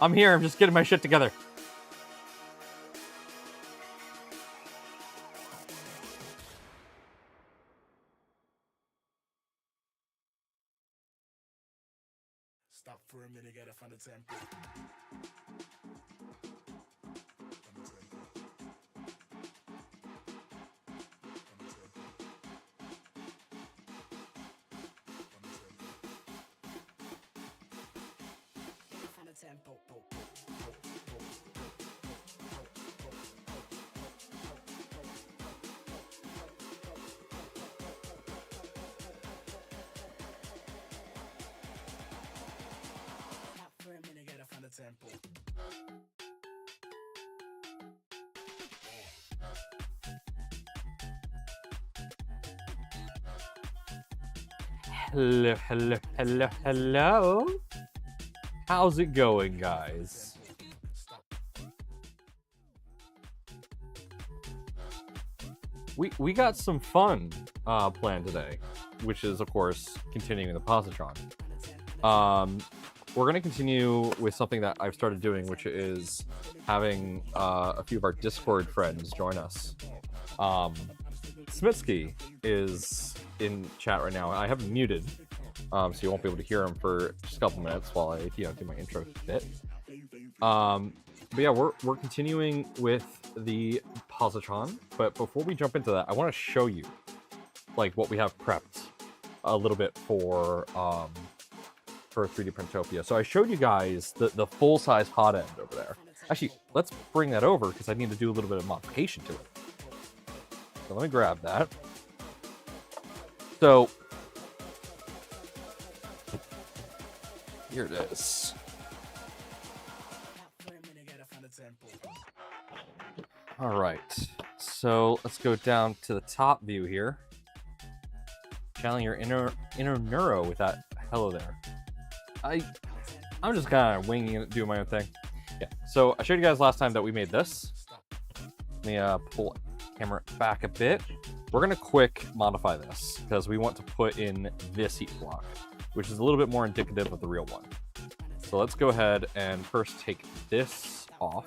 I'm here. I'm just getting my shit together. Stop for a minute, get a find the tempo. Tempo. Hello, hello, hello, hello. How's it going, guys? We got some fun planned today, which is, of course, continuing the Positron. We're going to continue with something that I've started doing, which is having a few of our Discord friends join us. Smitsky is in chat right now. I have him muted, so you won't be able to hear him for just a couple minutes while I do my intro bit. But yeah, we're continuing with the Positron. But before we jump into that, I want to show you like what we have prepped a little bit for 3D Printopia. So I showed you guys the full-size hot end over there. Actually, let's bring that over because I need to do a little bit of modification to it. So let me grab that. So here it is. All right. So let's go down to the top view here. Channeling your inner neuro with that hello there. I'm just kind of winging it, doing my own thing. Yeah, so I showed you guys last time that we made this. Let me pull the camera back a bit. We're going to quick modify this because we want to put in this heat block, which is a little bit more indicative of the real one. So let's go ahead and first take this off.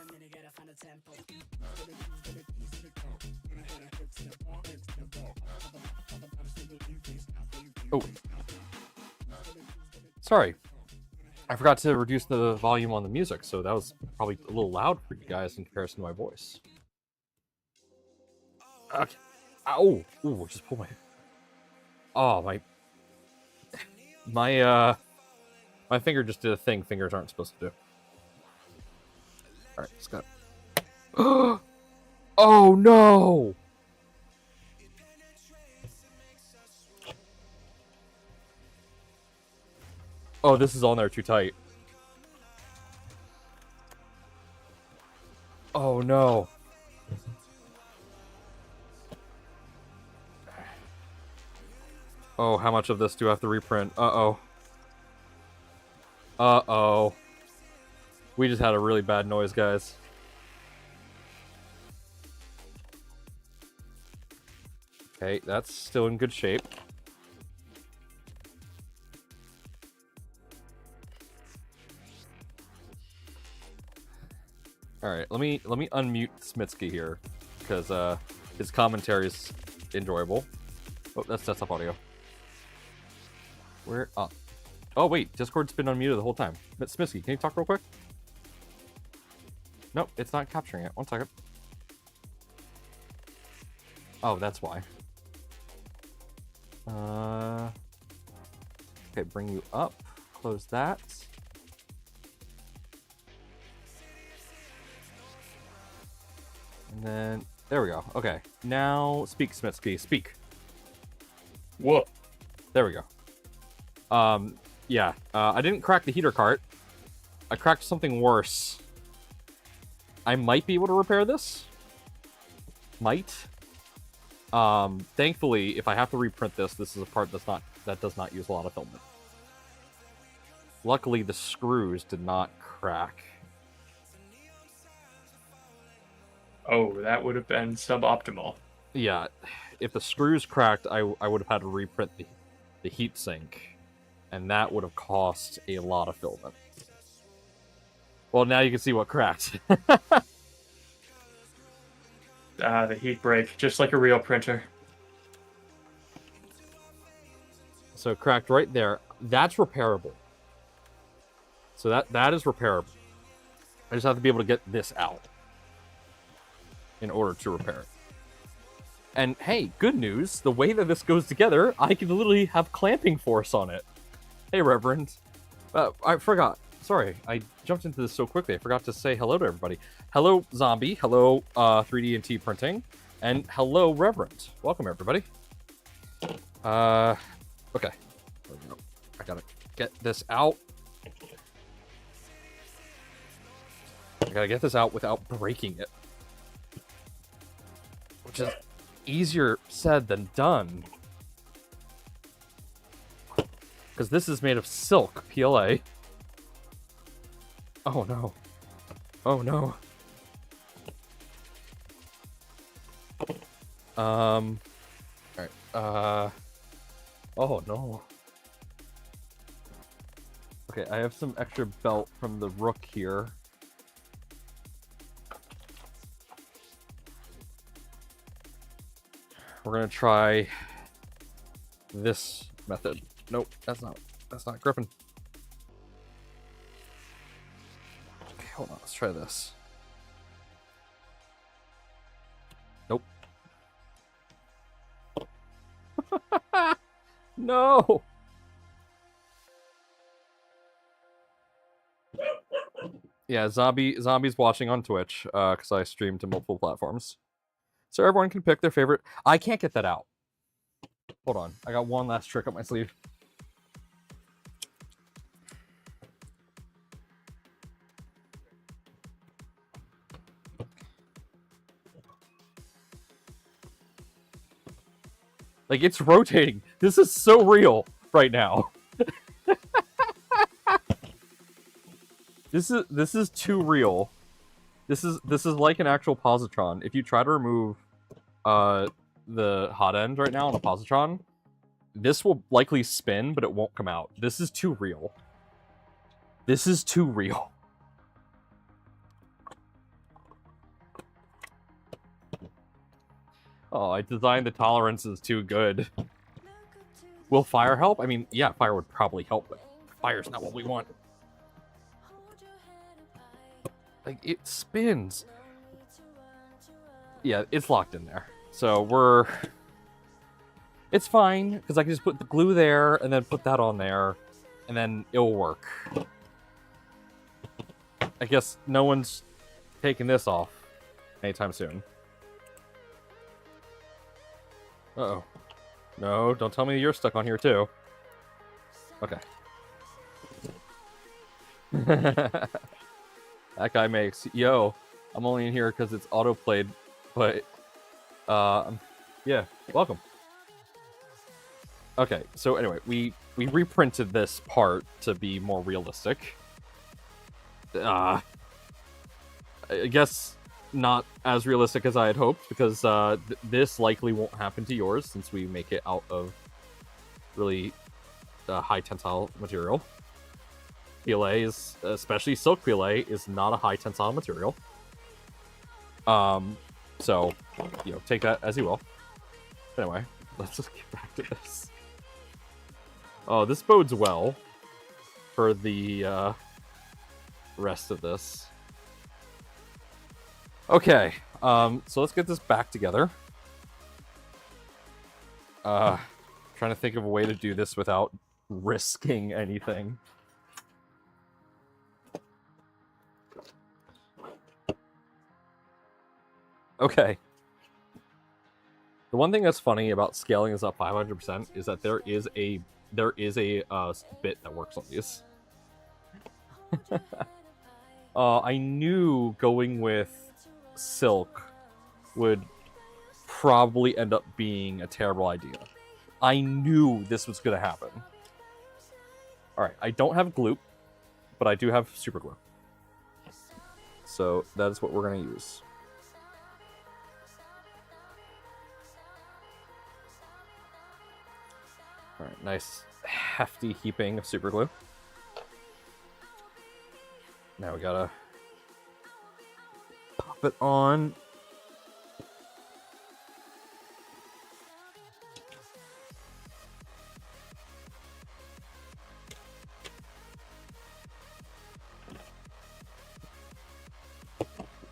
Oh, sorry. I forgot to reduce the volume on the music, so that was probably a little loud for you guys in comparison to my voice. Okay. Ow! Ooh, just pull my... Oh, my finger just did a thing fingers aren't supposed to do. Alright, let's go. Oh, no! Oh, this is on there too tight. Oh, no. Oh, how much of this do I have to reprint? Uh-oh. Uh-oh. We just had a really bad noise, guys. Okay, that's still in good shape. Alright, let me unmute Smitsky here, because his commentary is enjoyable. Oh, that's desktop audio. Where? Oh, wait, Discord's been unmuted the whole time. But Smitsky, can you talk real quick? Nope, it's not capturing it. One second. Oh, that's why. Okay, bring you up. Close that. And then, there we go. Okay, now speak, Smitsky. Speak. What? There we go. Yeah, I didn't crack the heater cart. I cracked something worse. I might be able to repair this. Might. Thankfully, if I have to reprint this, this is a part that does not use a lot of filament. Luckily, the screws did not crack. Oh, that would have been suboptimal. Yeah, if the screws cracked, I would have had to reprint the heatsink, and that would have cost a lot of filament. Well, now you can see what cracked. The heat break, just like a real printer. So it cracked right there. That's repairable. So that is repairable. I just have to be able to get this out in order to repair it. And hey, good news. The way that this goes together, I can literally have clamping force on it. Hey, Reverend. I forgot. Sorry, I jumped into this so quickly. I forgot to say hello to everybody. Hello, Zombie. Hello, 3D&T Printing. And hello, Reverend. Welcome, everybody. Okay. There we go. I gotta get this out. I gotta get this out without breaking it. Which is easier said than done. Because this is made of silk, PLA. Oh no. Oh no. Alright, oh no. Okay, I have some extra belt from the Rook here. We're gonna try this method. Nope, that's not gripping. Okay, hold on, let's try this. Nope. No! Yeah, Zombie's watching on Twitch, because I stream to multiple platforms. So everyone can pick their favorite. I can't get that out. Hold on, I got one last trick up my sleeve. Like, it's rotating. This is so real right now. This is too real. This is like an actual positron. If you try to remove the hot end right now on a positron, this will likely spin, but it won't come out. This is too real. This is too real. Oh, I designed the tolerances too good. Will fire help? I mean, yeah, fire would probably help, but fire's not what we want. Like, it spins. Yeah, it's locked in there. So it's fine, because I can just put the glue there, and then put that on there, and then it'll work. I guess no one's taking this off anytime soon. Uh-oh. No, don't tell me you're stuck on here, too. Okay. That guy makes... Yo, I'm only in here because it's auto-played, but... yeah, welcome. Okay, so anyway, we reprinted this part to be more realistic. I guess not as realistic as I had hoped, because this likely won't happen to yours, since we make it out of really high tensile material. PLA is, especially silk PLA, is not a high tensile material. So, you know, take that as you will. Anyway, let's just get back to this. Oh, this bodes well for the rest of this. Okay, so let's get this back together. Trying to think of a way to do this without risking anything. Okay. The one thing that's funny about scaling this up 500% is that there is a bit that works on these. I knew going with silk would probably end up being a terrible idea. I knew this was going to happen. Alright, I don't have glue, but I do have super glue. So that is what we're going to use. Alright, nice hefty heaping of super glue. Now we gotta it on.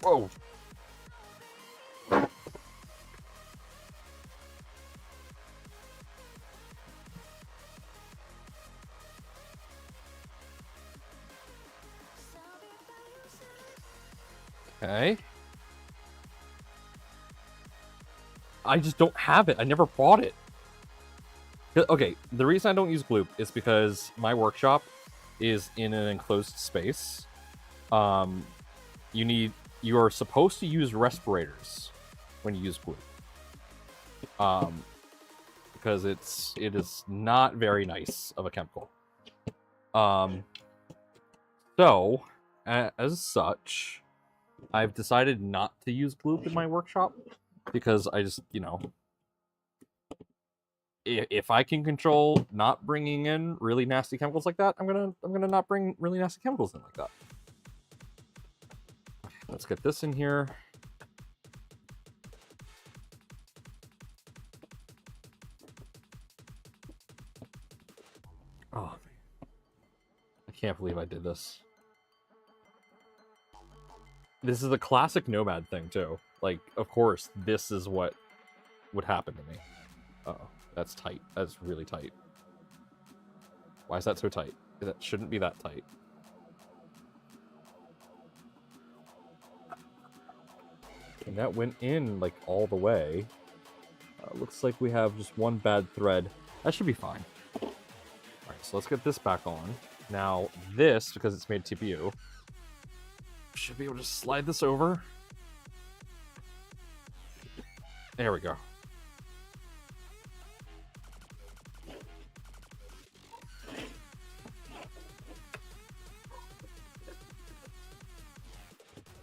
Whoa. Okay. I just don't have it. I never bought it. Okay, the reason I don't use Gloop is because my workshop is in an enclosed space. You are supposed to use respirators when you use Gloop. Because it is not very nice of a chemical. So, as such, I've decided not to use Gloop in my workshop because I just, if I can control not bringing in really nasty chemicals like that, I'm gonna not bring really nasty chemicals in like that. Let's get this in here. Oh, I can't believe I did this. This is a classic Nomad thing too. Like, of course, this is what would happen to me. Uh-oh, that's tight. That's really tight. Why is that so tight? That shouldn't be that tight. And that went in, like, all the way. Looks like we have just one bad thread. That should be fine. Alright, so let's get this back on. Now, this, because it's made TPU, should be able to slide this over. There we go.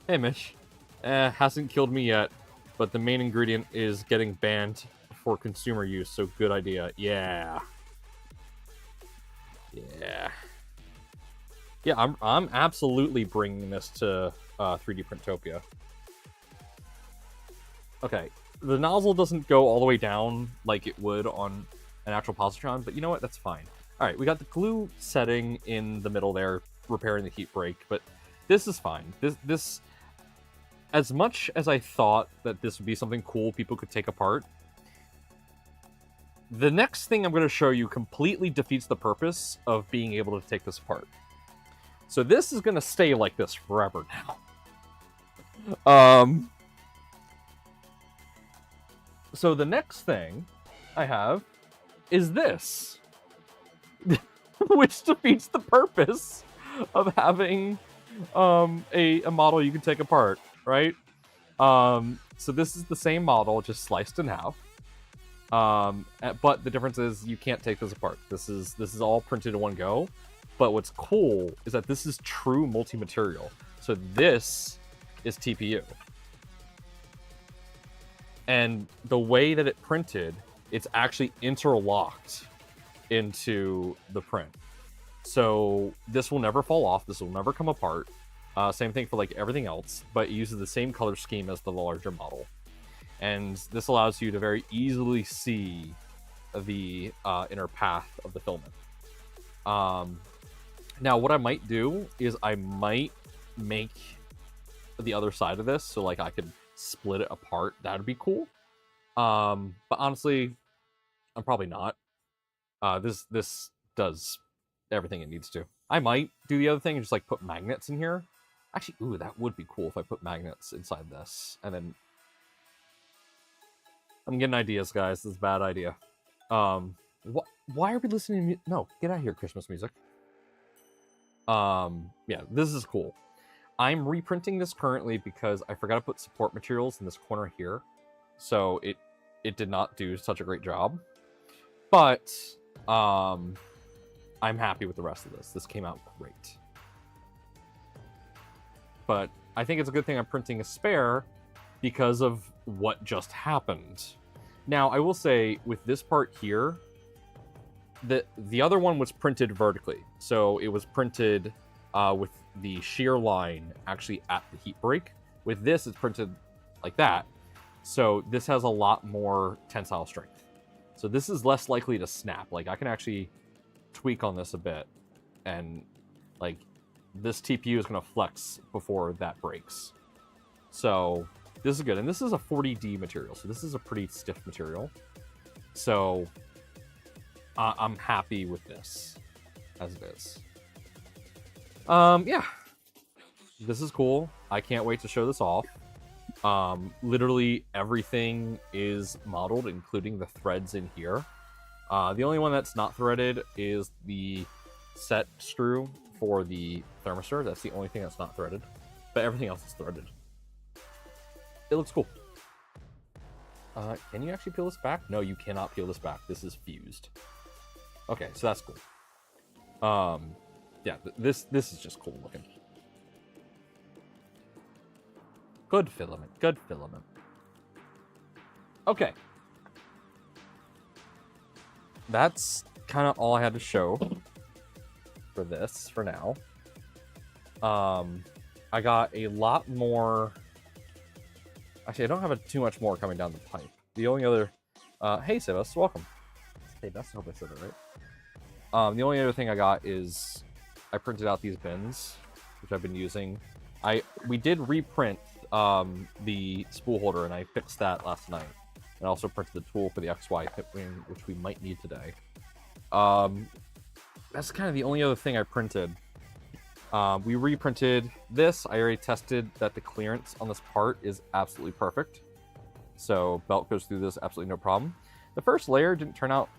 Hey, Mish. Hasn't killed me yet, but the main ingredient is getting banned for consumer use, so good idea. Yeah. Yeah. Yeah, I'm absolutely bringing this to 3D Printopia. Okay, the nozzle doesn't go all the way down like it would on an actual Positron, but you know what? That's fine. All right, we got the glue setting in the middle there, repairing the heat break, but this is fine. This, as much as I thought that this would be something cool people could take apart, the next thing I'm going to show you completely defeats the purpose of being able to take this apart. So this is going to stay like this forever now. So the next thing I have is this, which defeats the purpose of having a model you can take apart, right? So this is the same model, just sliced in half. But the difference is you can't take this apart. This is all printed in one go. But what's cool is that this is true multi-material. So this is TPU. And the way that it printed, it's actually interlocked into the print. So this will never fall off. This will never come apart. Same thing for like everything else, but it uses the same color scheme as the larger model. And this allows you to very easily see the inner path of the filament. Now, what I might do is I might make the other side of this so like I could split it apart. That would be cool. But honestly, I'm probably not. This does everything it needs to. I might do the other thing and just like put magnets in here. Actually, ooh, that would be cool if I put magnets inside this. And then I'm getting ideas, guys. This is a bad idea. Why are we listening to no, get out of here, Christmas music. Yeah, this is cool. I'm reprinting this currently because I forgot to put support materials in this corner here. So it did not do such a great job. But I'm happy with the rest of this. This came out great. But I think it's a good thing I'm printing a spare because of what just happened. Now, I will say, with this part here, the other one was printed vertically. So it was printed with the shear line actually at the heat break. With this, it's printed like that. So this has a lot more tensile strength. So this is less likely to snap. Like, I can actually tweak on this a bit, and like this TPU is going to flex before that breaks. So this is good. And this is a 40D material, so this is a pretty stiff material. So I'm happy with this as it is. Yeah, this is cool. I can't wait to show this off. Literally everything is modeled, including the threads in here. The only one that's not threaded is the set screw for the thermistor. That's the only thing that's not threaded, but everything else is threaded. It looks cool. Can you actually peel this back? No, you cannot peel this back. This is fused. Okay, so that's cool. Yeah, this is just cool looking. Good filament, good filament. Okay. That's kind of all I had to show for this for now. I got a lot more. Actually, I don't have too much more coming down the pipe. The only other, hey Sebas, welcome. Hey, I hope I said it right. The only other thing I got is I printed out these bins, which I've been using. We did reprint the spool holder, and I fixed that last night. And also printed the tool for the XY pit wing, which we might need today. That's kind of the only other thing I printed. We reprinted this. I already tested that the clearance on this part is absolutely perfect. So belt goes through this absolutely no problem. The first layer didn't turn out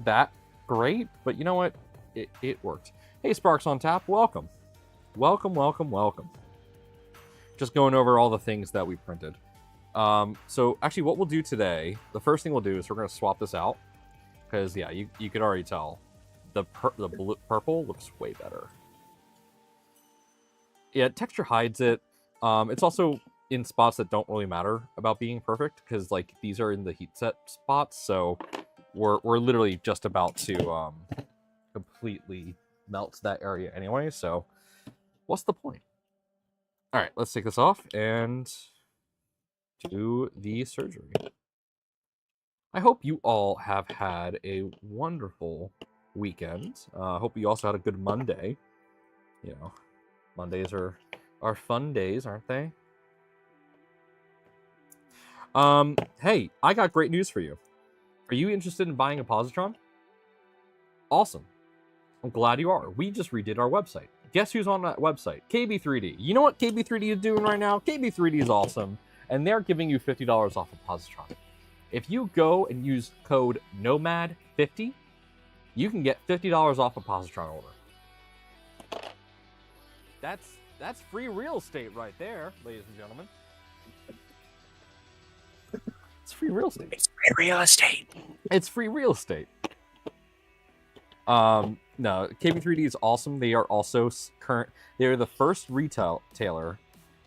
that great, but you know what? It worked. Hey, Sparks on Tap, welcome. Welcome, welcome, welcome. Just going over all the things that we printed. So actually what we'll do today, the first thing we'll do is we're going to swap this out. Because, yeah, you could already tell. The purple looks way better. Yeah, texture hides it. It's also in spots that don't really matter about being perfect. Because, like, these are in the heat set spots. So we're literally just about to completely melt that area anyway. So what's the point? All right, let's take this off and do the surgery. I hope you all have had a wonderful weekend. I hope you also had a good Monday. You know, Mondays are fun days, aren't they? Hey, I got great news for you. Are you interested in buying a Positron? Awesome. I'm glad you are. We just redid our website. Guess who's on that website? KB3D. You know what KB3D is doing right now? KB3D is awesome, and they're giving you $50 off of Positron. If you go and use code NOMAD50, you can get $50 off a Positron order. That's free real estate right there, ladies and gentlemen. It's free real estate. It's free real estate. It's free real estate. No, KB3D is awesome. They are also they are the first retailer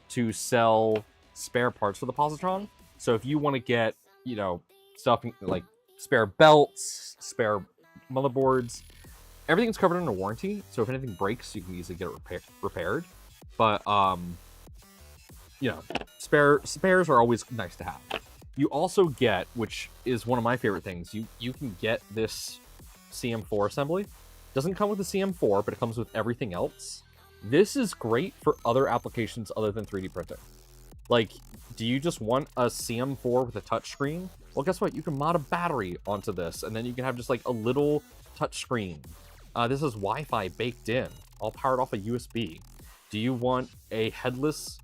to sell spare parts for the Positron. So if you want to get, you know, stuff like spare belts, spare motherboards, everything's covered under warranty. So if anything breaks, you can easily get it repaired. But you know, spares are always nice to have. You also get, which is one of my favorite things, you can get this CM4 assembly. Doesn't come with the CM4, but it comes with everything else. This is great for other applications other than 3D printing. Like, do you just want a CM4 with a touchscreen? Well, guess what? You can mod a battery onto this, and then you can have just like a little touchscreen. This is Wi-Fi baked in, all powered off a USB. Do you want a headless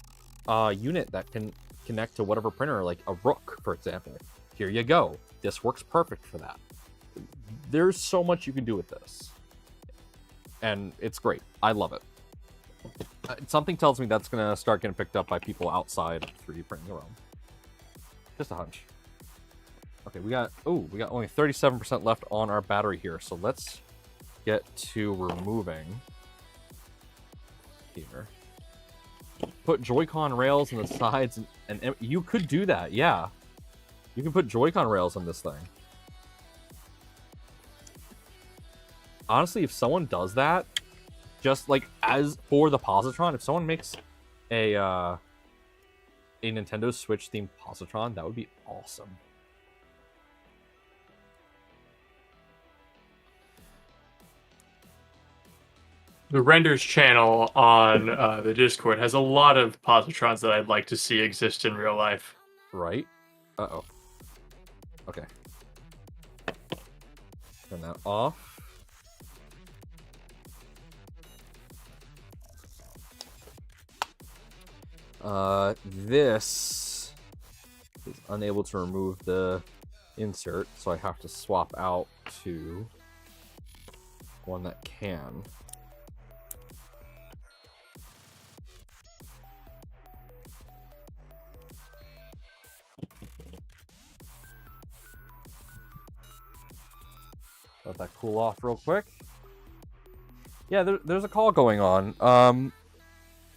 unit that can connect to whatever printer, like a Rook, for example? Here you go. This works perfect for that. There's so much you can do with this. And it's great. I love it. Something tells me that's going to start getting picked up by people outside of 3D printing realm. Just a hunch. Okay, we got only 37% left on our battery here, so let's get to removing here. Put Joy-Con rails on the sides, and you could do that, yeah. You can put Joy-Con rails on this thing. Honestly, if someone does that, just like as for the Positron, if someone makes a a Nintendo Switch themed Positron, that would be awesome. The Renders channel on the Discord has a lot of positrons that I'd like to see exist in real life. Right? Uh-oh. Okay. Turn that off. This is unable to remove the insert, so I have to swap out to one that can. Let that cool off real quick. Yeah, there's a call going on.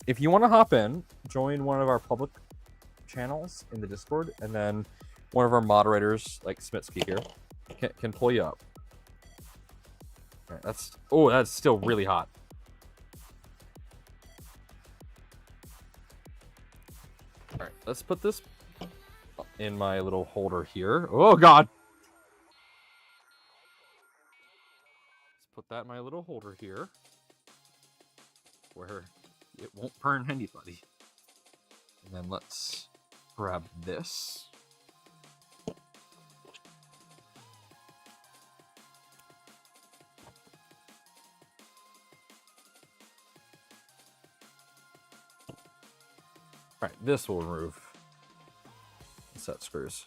If you want to hop in, join one of our public channels in the Discord, and then one of our moderators, like Smitsky here, can pull you up. All right, that's still really hot. All right, let's put this in my little holder here. Oh God! Let's put that in my little holder here, where it won't burn anybody. And then let's grab this. All right, this will remove the set screws.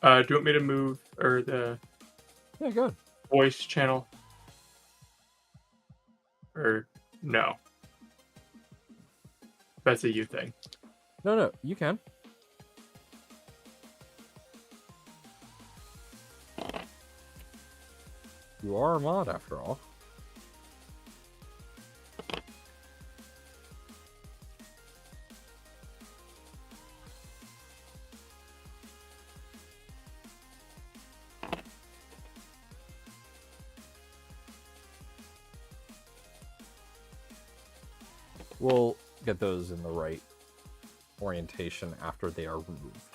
Do you want me to move the Yeah, good. voice channel? Or no? That's a you thing. No, you can. You are a mod after all. We'll get those in the right orientation after they are removed.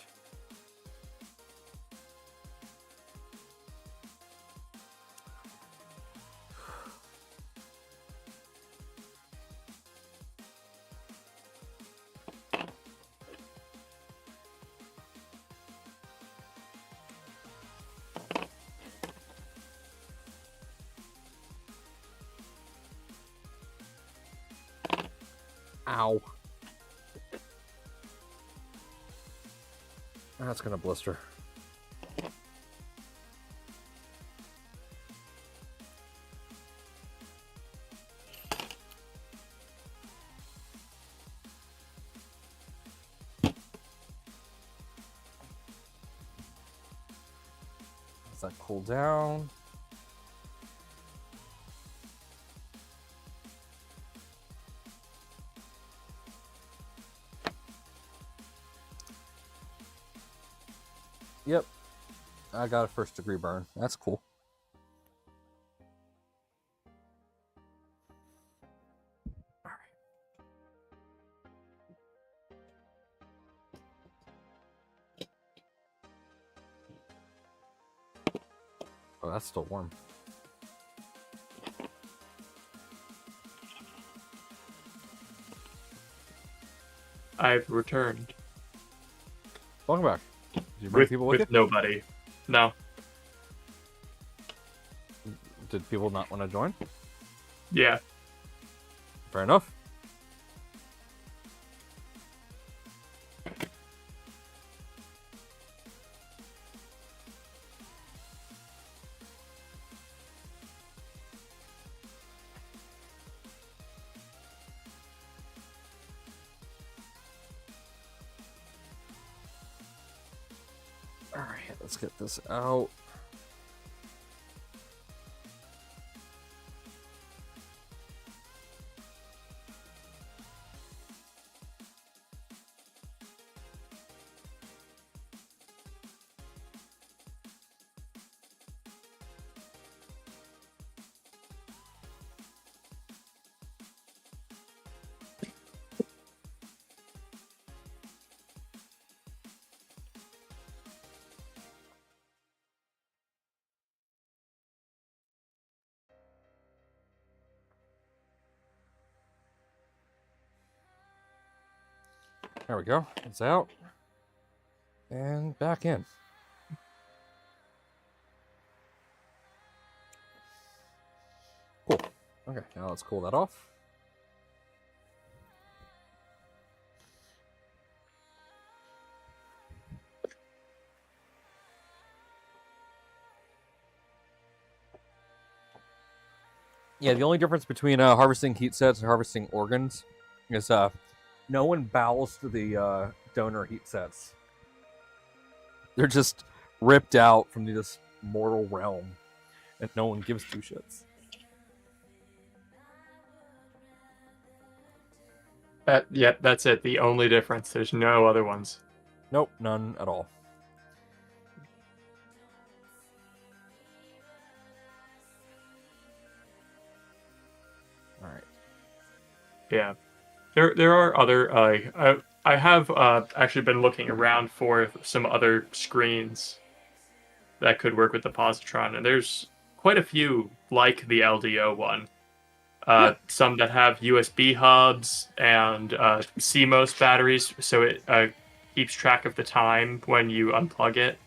Ow. That's gonna blister. Does that cool down? Yep, I got a first degree burn. That's cool. All right. Oh, that's still warm. I've returned. Welcome back. Did you bring people with you? Nobody. No. Did people not want to join? Yeah. Fair enough. Alright, let's get this out. There we go. It's out. And back in. Cool. Okay, now let's cool that off. Yeah, the only difference between harvesting heat sets and harvesting organs is no one bows to the donor heat sets. They're just ripped out from this mortal realm, and no one gives two shits. Yeah, that's it. The only difference. There's no other ones. Nope, none at all. All right. Yeah, there are other. I have actually been looking around for some other screens that could work with the positron, and there's quite a few like the LDO one. Some that have USB hubs and CMOS batteries, so it keeps track of the time when you unplug it.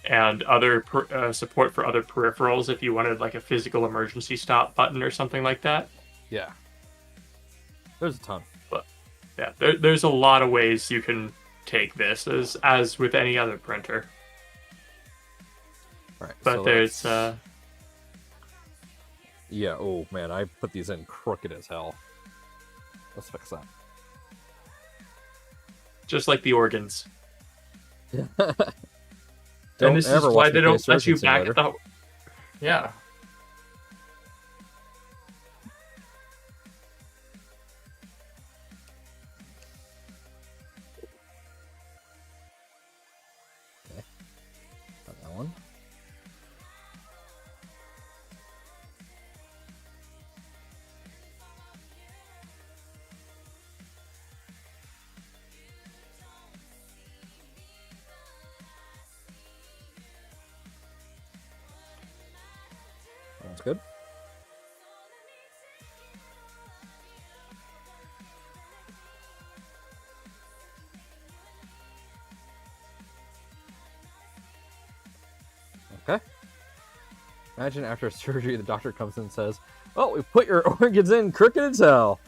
And other support for other peripherals if you wanted like a physical emergency stop button or something like that. Yeah. There's a ton. But yeah, there's a lot of ways you can take this as with any other printer. All right. But so there's yeah, oh man, I put these in crooked as hell. Let's fix that. just like the organs. Don't and this is ever why watch they me play don't let you Surgeon back Simulator. at the... Yeah. Got that one. That's good. Okay. Imagine after surgery, the doctor comes in and says, "Oh, we put your organs in crooked as hell."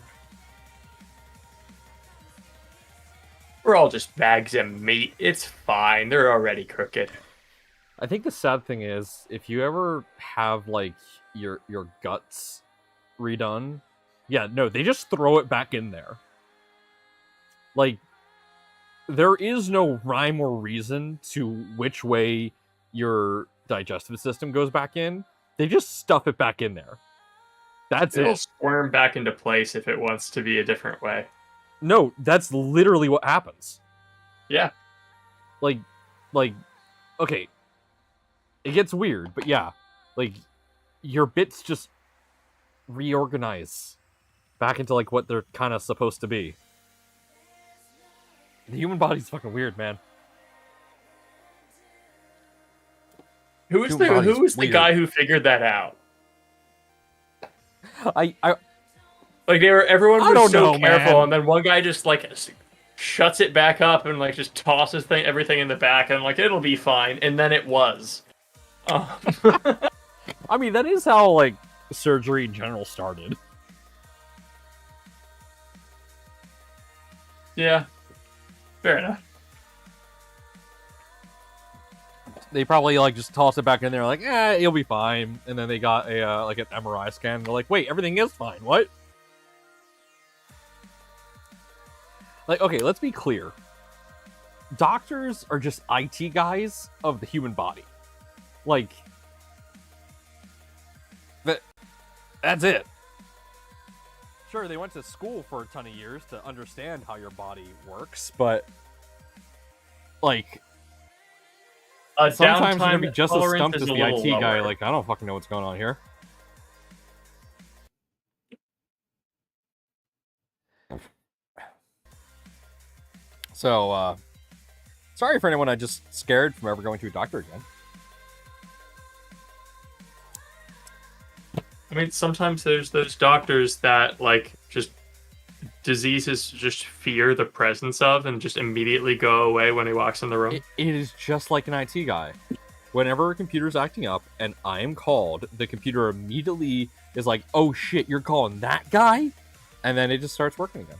We're all just bags of meat. It's fine. They're already crooked. I think the sad thing is, if you ever have like your guts redone, yeah, no, they just throw it back in there. Like, there is no rhyme or reason to which way your digestive system goes back in. They just stuff it back in there. That's It'll it. squirm back into place if it wants to be a different way. No, that's literally what happens. Yeah. Like, okay, it gets weird, but yeah, like, your bits just reorganize back into like what they're kind of supposed to be. The human body's fucking weird, man. Who was Human body's the weird. guy who figured that out? I Like everyone I was don't so know, careful, man. and then one guy just like shuts it back up and like just tosses everything in the back, and like it'll be fine, and then it was. I mean, that is how like surgery in general started. Yeah, fair enough. They probably like just toss it back in there, like, it'll be fine. And then they got a like an MRI scan. And they're like, wait, everything is fine. What? Like, okay, let's be clear. Doctors are just IT guys of the human body. Like, that's it. Sure, they went to school for a ton of years to understand how your body works, but like, sometimes you're gonna be just as stumped as the IT guy. Like, I don't fucking know what's going on here. So, sorry for anyone I just scared from ever going to a doctor again. I mean, sometimes there's those doctors that like just diseases just fear the presence of and just immediately go away when he walks in the room? It is just like an IT guy. Whenever a computer's acting up and I am called, the computer immediately is like, oh shit, you're calling that guy? And then it just starts working again.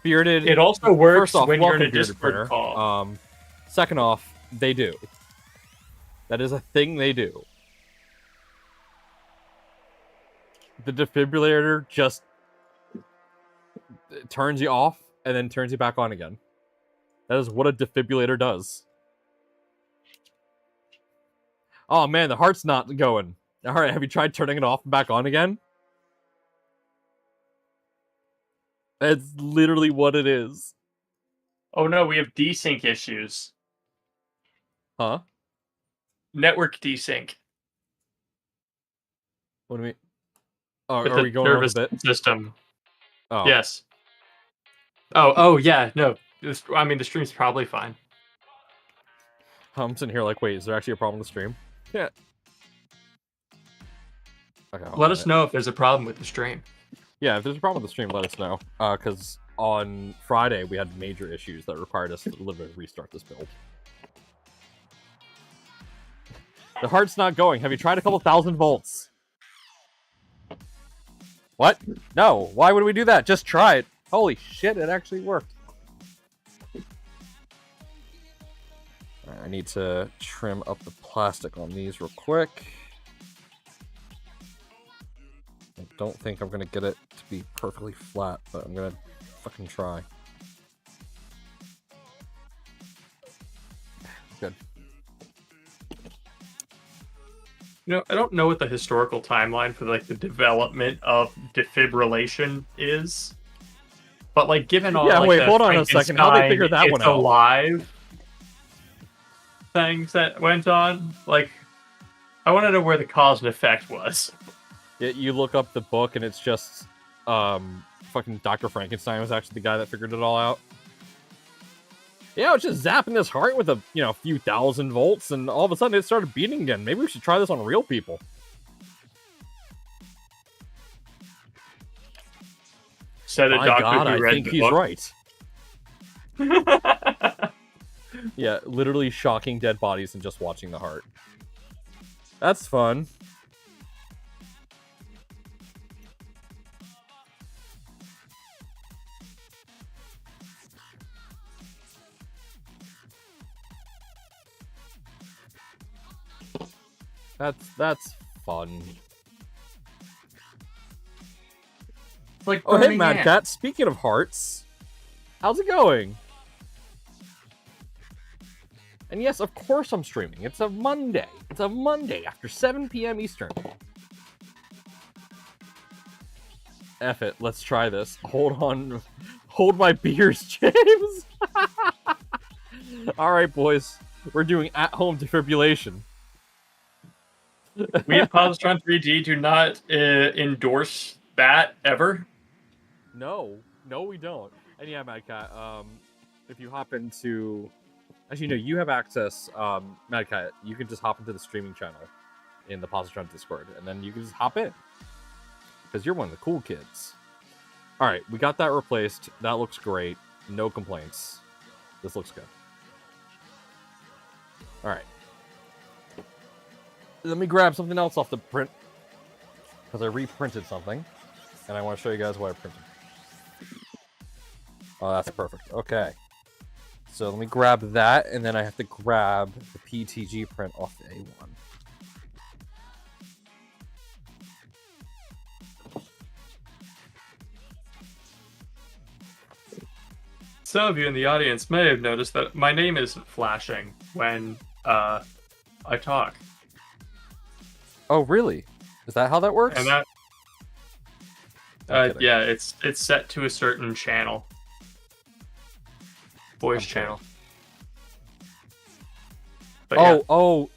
Bearded. It also works First off, when you're in welcome, a Bearded Discord Printer. call. Second off, they do. That is a thing they do. The defibrillator just turns you off and then turns you back on again. That is what a defibrillator does. Oh man, the heart's not going. Alright, have you tried turning it off and back on again? That's literally what it is. Oh no, we have desync issues. Huh? Network desync. What do you mean? Oh, With are the we going nervous over the bit? system. Oh. Yes. Oh yeah, no. I mean, the stream's probably fine. I'm sitting here like, wait, is there actually a problem with the stream? Yeah. Okay, Let us know if there's a problem with the stream. Yeah, if there's a problem with the stream, let us know. Because on Friday, we had major issues that required us to literally restart this build. The heart's not going. Have you tried a couple 1,000 volts? What? No. Why would we do that? Just try it. Holy shit, it actually worked. Alright, I need to trim up the plastic on these real quick. I don't think I'm gonna get it to be perfectly flat, but I'm gonna fucking try. Good. You know, I don't know what the historical timeline for like the development of defibrillation is, but like given all Yeah, like, wait, the hold on a second. How they figured that Frankenstein, one it's out? alive things that went on, like I want to know where the cause and effect was. Yeah, you look up the book and it's just fucking Dr. Frankenstein was actually the guy that figured it all out. Yeah, I was just zapping this heart with a few 1,000 volts, and all of a sudden it started beating again. Maybe we should try this on real people. Said a My doctor God, who I read think the he's book. right. Yeah, literally shocking dead bodies and just watching the heart. That's fun. That's fun. It's like Oh, hey, burning Mad ants. Cat. Speaking of hearts, how's it going? And yes, of course I'm streaming. It's a Monday. It's a Monday after 7 p.m. Eastern. F it. Let's try this. Hold on. Hold my beers, James. All right, boys. We're doing at-home defibrillation. We at Positron 3D do not endorse that ever. No, we don't. And yeah, Mad Cat, if you hop into... Actually, no, you have access, Mad Cat, you can just hop into the streaming channel in the Positron Discord, and then you can just hop in. Because you're one of the cool kids. Alright, we got that replaced. That looks great. No complaints. This looks good. Alright. Let me grab something else off the print. Because I reprinted something. And I want to show you guys what I printed. Oh, that's perfect. Okay. So let me grab that, and then I have to grab the PTG print off the A1. Some of you in the audience may have noticed that my name isn't flashing when I talk. Oh, really? Is that how that works? And that, I'm kidding. yeah, it's set to a certain channel, voice I'm channel. But yeah, Oh,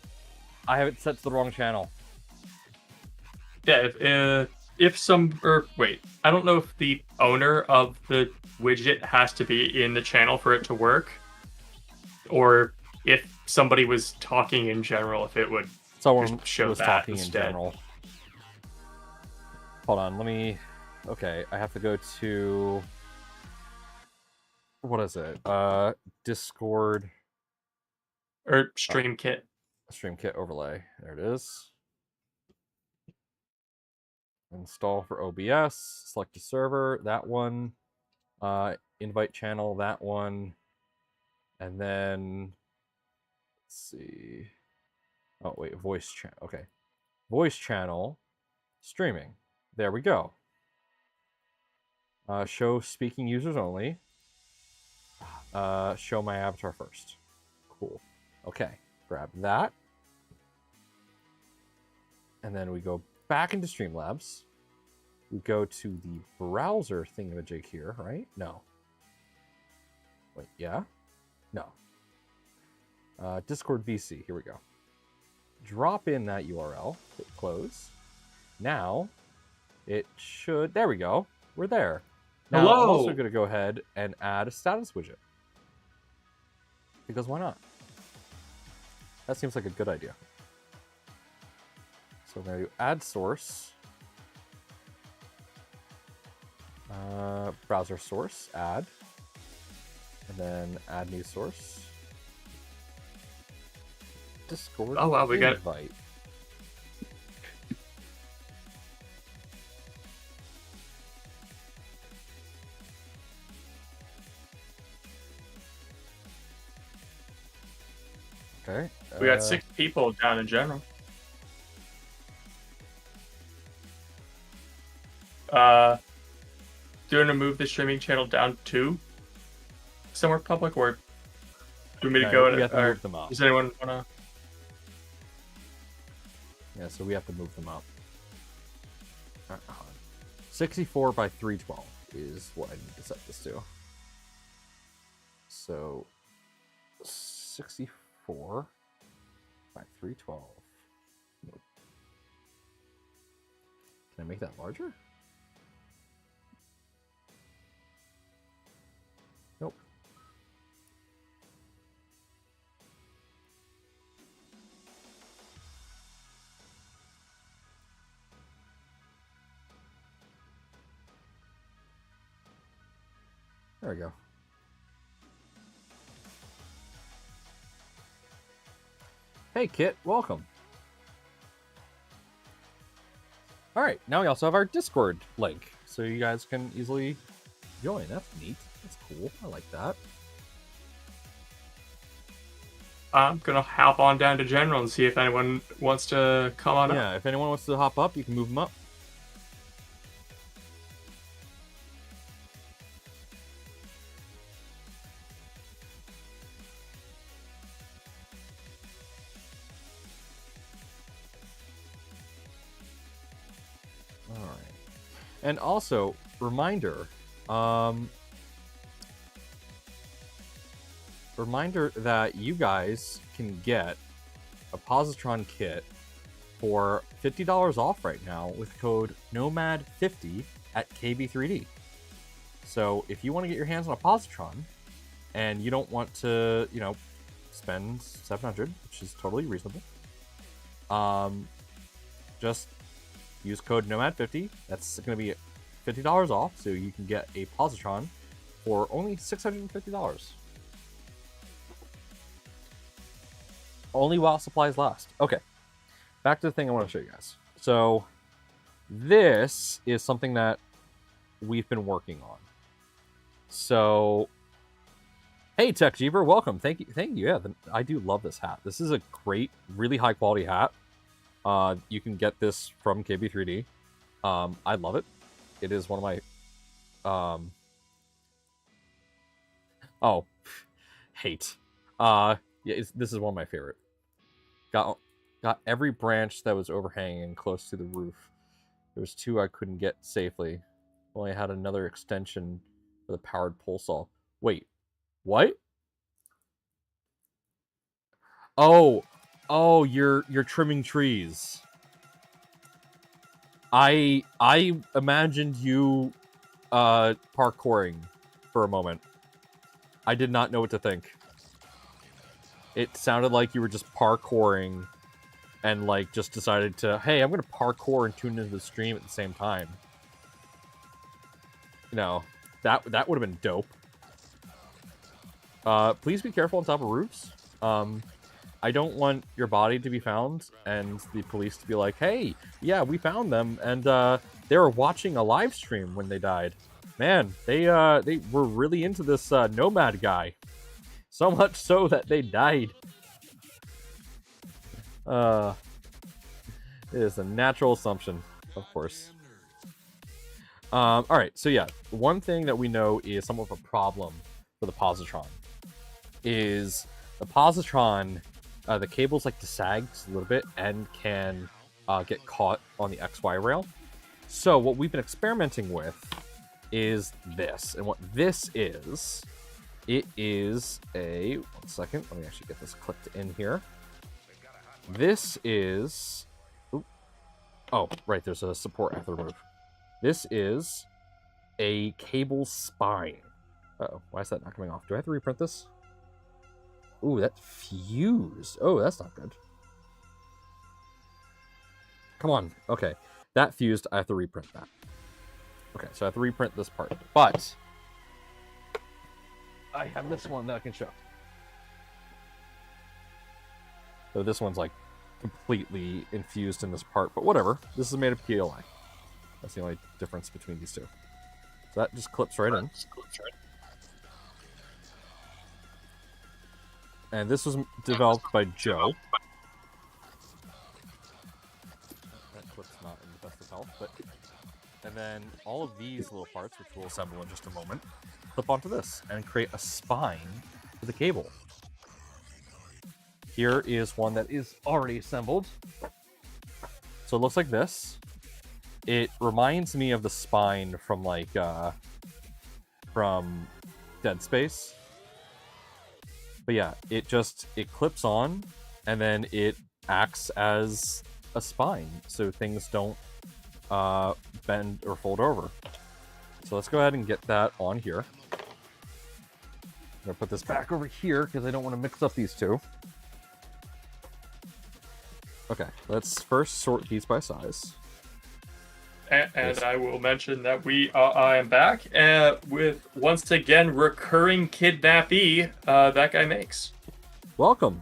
I have it set to the wrong channel. yeah. Wait, I don't know if the owner of the widget has to be in the channel for it to work, or if somebody was talking in general, if it would Someone just show was that talking instead. in general. Hold on, let me... Okay, I have to go to... What is it? Discord... Or stream kit. Stream kit overlay. There it is. Install for OBS. Select a server. That one. Invite channel. That one. And then... Let's see... Oh, wait. Voice channel. Okay. Voice channel. Streaming. There we go. Show speaking users only. Show my avatar first. Cool. Okay. Grab that. And then we go back into Streamlabs. We go to the browser thingamajig here, right? No. Wait, yeah? No. Discord VC. Here we go. Drop in that URL. Hit close. Now, it should... There we go. We're there. Now, Hello! I'm also going to go ahead and add a status widget. Because why not? That seems like a good idea. So we're going to do add source. Browser source, add. And then add new source. Discord Oh, wow, we got it. invite. Okay. We got 6 people down in general. Do you want to move the streaming channel down to somewhere public, or do you want me to go we have to or move them up. does anyone want to? Yeah, so we have to move them up. Alright, hold on. 64 by 312 is what I need to set this to. So 64 by 312. Nope. Can I make that larger? Nope. There we go. Hey Kit, welcome. Alright, now we also have our Discord link, so you guys can easily join. That's neat. That's cool. I like that. I'm gonna hop on down to general and see if anyone wants to come on up. Yeah, if anyone wants to hop up, you can move them up. Alright. And also, reminder, reminder that you guys can get a Positron kit for $50 off right now with code NOMAD50 at KB3D. So if you want to get your hands on a Positron and you don't want to, you know, spend $700, which is totally reasonable, just use code NOMAD50. That's going to be $50 off, so you can get a Positron for only $650. Only while supplies last. Okay, back to the thing I want to show you guys. So this is something that we've been working on. So, hey Tech Jeever, welcome. Thank you. Yeah, I do love this hat. This is a great, really high quality hat. You can get this from KB3D. I love it. It is one of my oh, hate. Yeah, this is one of my favorite. Got every branch that was overhanging close to the roof. There was 2 I couldn't get safely. Only had another extension for the powered pole saw. Wait, what? Oh, you're trimming trees. I imagined you parkouring for a moment. I did not know what to think. It sounded like you were just parkouring and like just decided to, hey, I'm gonna parkour and tune into the stream at the same time. You know, that would have been dope. Please be careful on top of roofs. I don't want your body to be found and the police to be like, hey, yeah, we found them, and they were watching a live stream when they died. Man, they were really into this nomad guy. So much so that they died. It is a natural assumption, of course. Alright, so yeah, one thing that we know is somewhat of a problem for the Positron is the Positron, the cables like to sag just a little bit and can get caught on the XY rail. So what we've been experimenting with is this. And what this is, it is a... One second, let me actually get this clicked in here. This is... Ooh. Oh, right, there's a support I have to remove. This is a cable spine. Uh-oh, why is that not coming off? Do I have to reprint this? Ooh, that fused. Oh, that's not good. Come on. Okay, that fused. I have to reprint that. Okay, so I have to reprint this part. But I have this one that I can show. So this one's like completely infused in this part, but whatever. This is made of PLA. That's the only difference between these two. So that just clips right in. And this was developed by Joe. That clip's not in the best of health, but... And then all of these little parts, which we'll assemble in just a moment, clip onto this and create a spine for the cable. Here is one that is already assembled. So it looks like this. It reminds me of the spine from like from Dead Space. But yeah, it clips on and then it acts as a spine so things don't bend or fold over. So let's go ahead and get that on here. I'm gonna put this back over here because I don't want to mix up these two. Okay, let's first sort these by size. And I will mention that I am back with, once again, recurring kidnappee that guy makes. Welcome.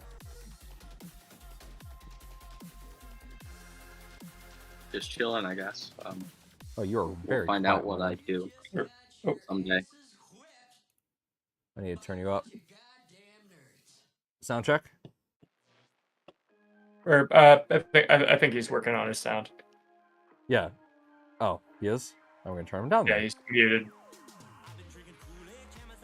Just chilling, I guess. Oh, you're very we'll find quiet out what one. I do someday. I need to turn you up. Sound check? Or I think he's working on his sound. Yeah. Oh, he is? I'm going to turn him down Yeah, then. he's muted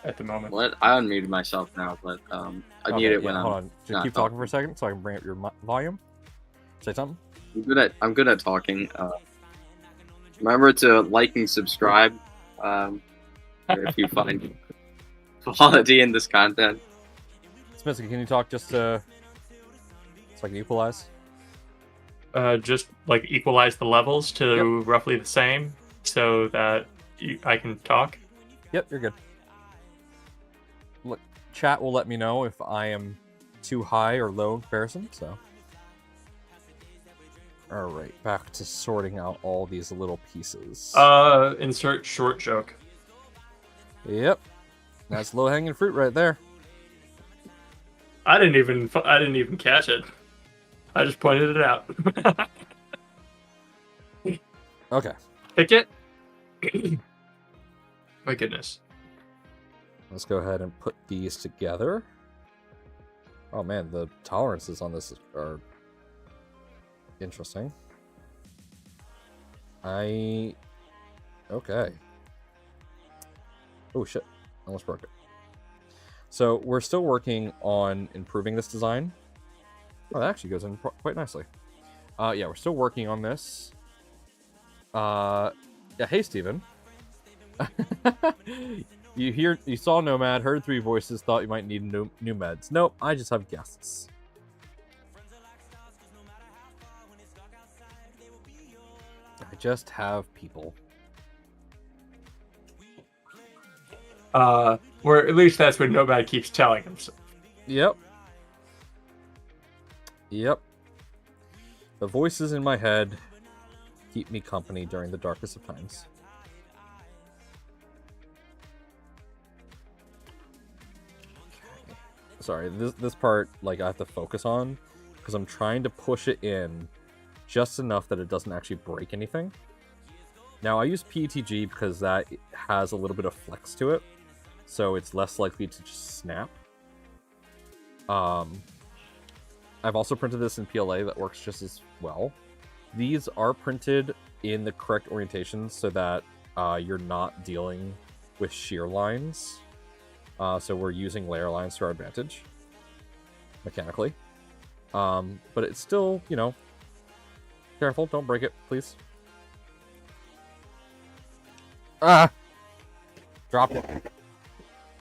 at the moment. What? I unmuted myself now, but I mute it when hold I'm on. Just not keep talking for a second so I can bring up your volume. Say something. I'm good at talking. Remember to like and subscribe if you find quality in this content. Smithy, can you talk just so I can equalize? Just like equalize the levels to roughly the same so that I can talk. Yep, you're good. Look, chat will let me know if I am too high or low in comparison, so. Alright, back to sorting out all these little pieces. Insert short joke. Yep. That's low-hanging fruit right there. I didn't even catch it. I just pointed it out. Okay. Pick it. My goodness. Let's go ahead and put these together. Oh man, the tolerances on this are interesting. Okay. Oh shit, almost broke it. So we're still working on improving this design. Oh, that actually goes in quite nicely. Yeah, we're still working on this. Yeah, hey Steven. You saw Nomad, heard 3 voices, thought you might need new meds. Nope, I just have guests. I just have people. Or at least that's what Nomad keeps telling himself. Yep. Yep. The voices in my head keep me company during the darkest of times. Okay. Sorry, this part, like, I have to focus on, because I'm trying to push it in just enough that it doesn't actually break anything. Now, I use PETG because that has a little bit of flex to it, so it's less likely to just snap. I've also printed this in PLA that works just as well. These are printed in the correct orientation so that you're not dealing with shear lines. So we're using layer lines to our advantage, mechanically. But it's still, you know, careful, don't break it, please. Ah! Dropped it.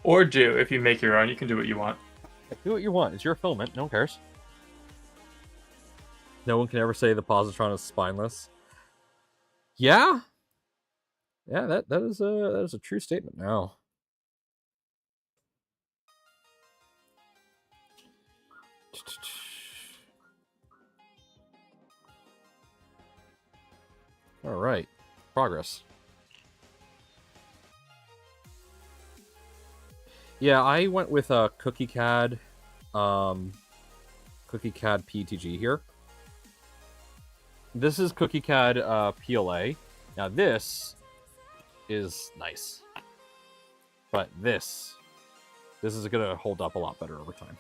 Or do, if you make your own, you can do what you want. Do what you want. It's your filament. No one cares. No one can ever say the positron is spineless. Yeah, yeah. That is a true statement. Now, all right, progress. Yeah, I went with a Cookie CAD PTG here. This is Cookie CAD PLA. Now this is nice, but this is gonna hold up a lot better over time.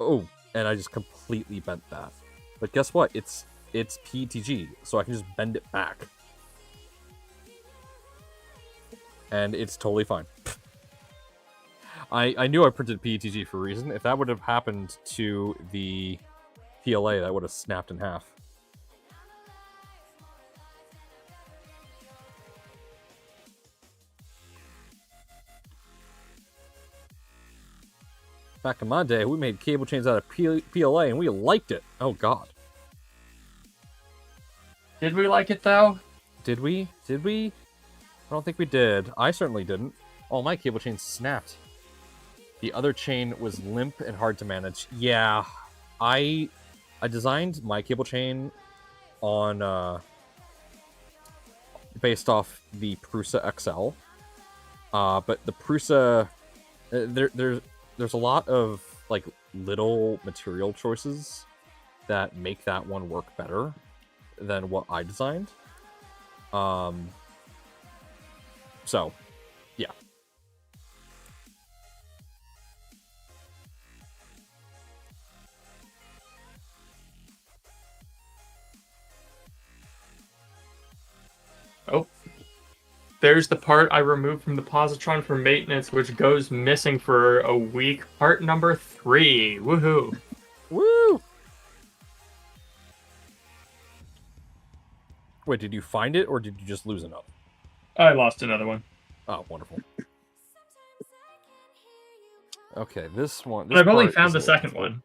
Oh, and I just completely bent that. But guess what? It's PTG, so I can just bend it back. And it's totally fine. I knew I printed PETG for a reason. If that would have happened to the PLA, that would have snapped in half. Back in my day, we made cable chains out of PLA and we liked it. Oh god. Did we like it though? Did we? Did we? I don't think we did. I certainly didn't. Oh, my cable chain snapped. The other chain was limp and hard to manage. Yeah, I designed my cable chain on based off the Prusa XL. But the Prusa there's a lot of like little material choices that make that one work better than what I designed. So, yeah. Oh. There's the part I removed from the Positron for maintenance, which goes missing for a week. Part number 3. Woohoo! Woo! Wait, did you find it or did you just lose another? I lost another one. Oh, wonderful. Okay, this one. But I've only found the second one.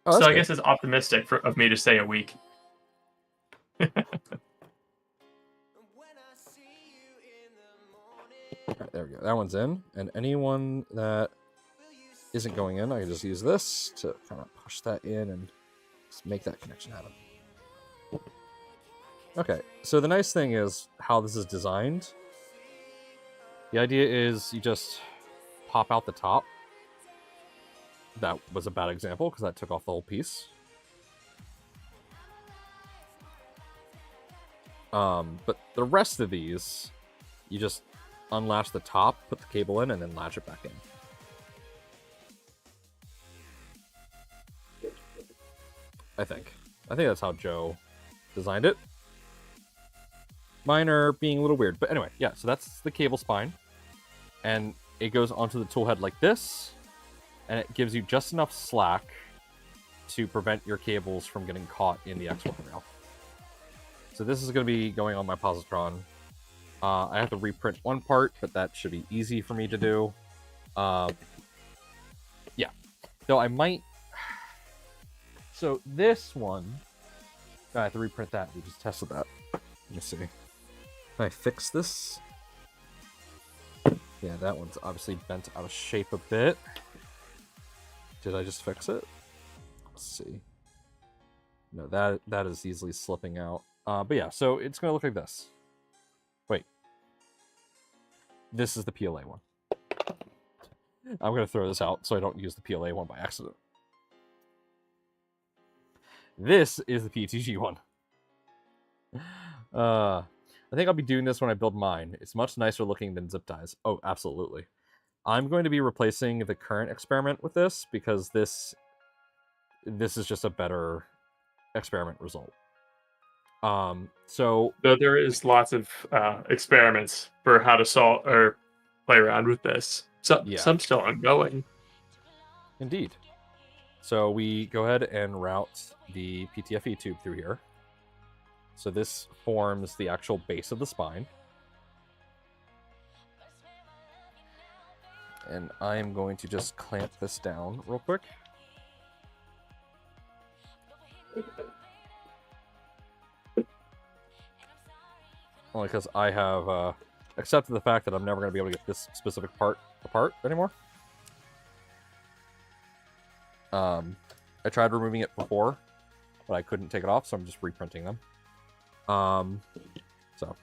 Oh, so that's I good. guess it's optimistic of me to say a week. Alright, there we go. That one's in. And anyone that isn't going in, I can just use this to kind of push that in and just make that connection happen. Okay, so the nice thing is how this is designed. The idea is you just pop out the top. That was a bad example because that took off the whole piece. But the rest of these, you just unlatch the top, put the cable in, and then latch it back in. I think that's how Joe designed it. Mine are being a little weird, but anyway, yeah, so that's the cable spine. And it goes onto the tool head like this, and it gives you just enough slack to prevent your cables from getting caught in the X1 rail. So this is going to be going on my Positron. I have to reprint one part, but that should be easy for me to do. Yeah. Though I might... So this one... I have to reprint that. We just tested that. Let me see. Can I fix this? Yeah, that one's obviously bent out of shape a bit. Did I just fix it? Let's see. No, that is easily slipping out. But yeah, so it's going to look like this. Wait. This is the PLA one. I'm going to throw this out so I don't use the PLA one by accident. This is the PTG one. I think I'll be doing this when I build mine. It's much nicer looking than zip ties. Oh, absolutely. I'm going to be replacing the current experiment with this because this is just a better experiment result. So Though there is lots of experiments for how to solve or play around with this. Yeah. Some still ongoing. Indeed. So we go ahead and route the PTFE tube through here. So this forms the actual base of the spine. And I am going to just clamp this down real quick. Only because I have accepted the fact that I'm never going to be able to get this specific part apart anymore. I tried removing it before, but I couldn't take it off, so I'm just reprinting them. So,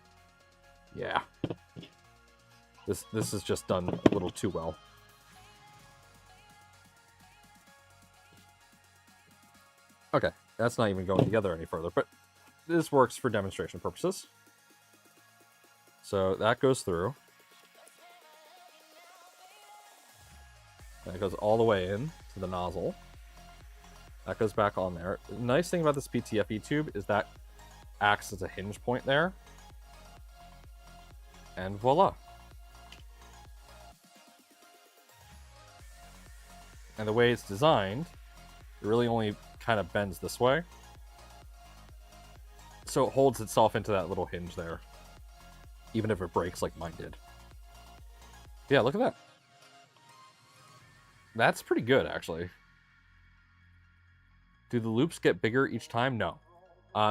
yeah. This is just done a little too well. Okay, that's not even going together any further, but this works for demonstration purposes. So that goes through. That goes all the way in to the nozzle. That goes back on there. The nice thing about this PTFE tube is that acts as a hinge point there. And voila. And the way it's designed, it really only kind of bends this way. So it holds itself into that little hinge there. Even if it breaks like mine did. Yeah, look at that. That's pretty good, actually. Do the loops get bigger each time? No.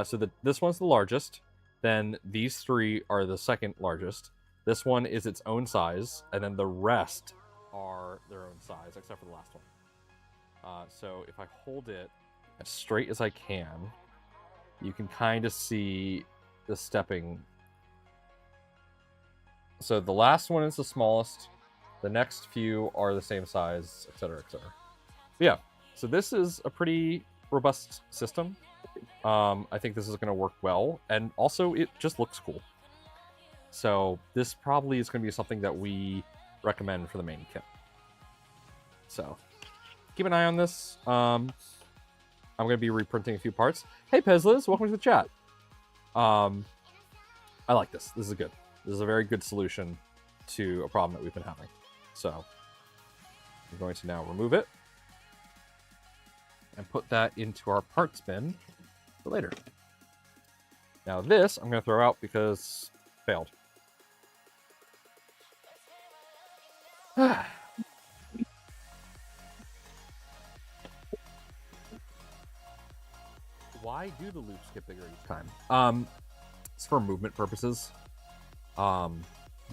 So this one's the largest. Then these three are the second largest. This one is its own size. And then the rest are their own size, except for the last one. So if I hold it as straight as I can, you can kind of see the stepping. So the last one is the smallest. The next few are the same size, etc., etc. Yeah, so this is a pretty robust system. I think this is going to work well, and also it just looks cool. So this probably is going to be something that we recommend for the main kit. So keep an eye on this. I'm going to be reprinting a few parts. Hey, Pezliz, welcome to the chat. I like this. This is good. This is a very good solution to a problem that we've been having. So I'm going to now remove it and put that into our parts bin for later. Now this I'm going to throw out because failed. Why do the loops get bigger each time? It's for movement purposes.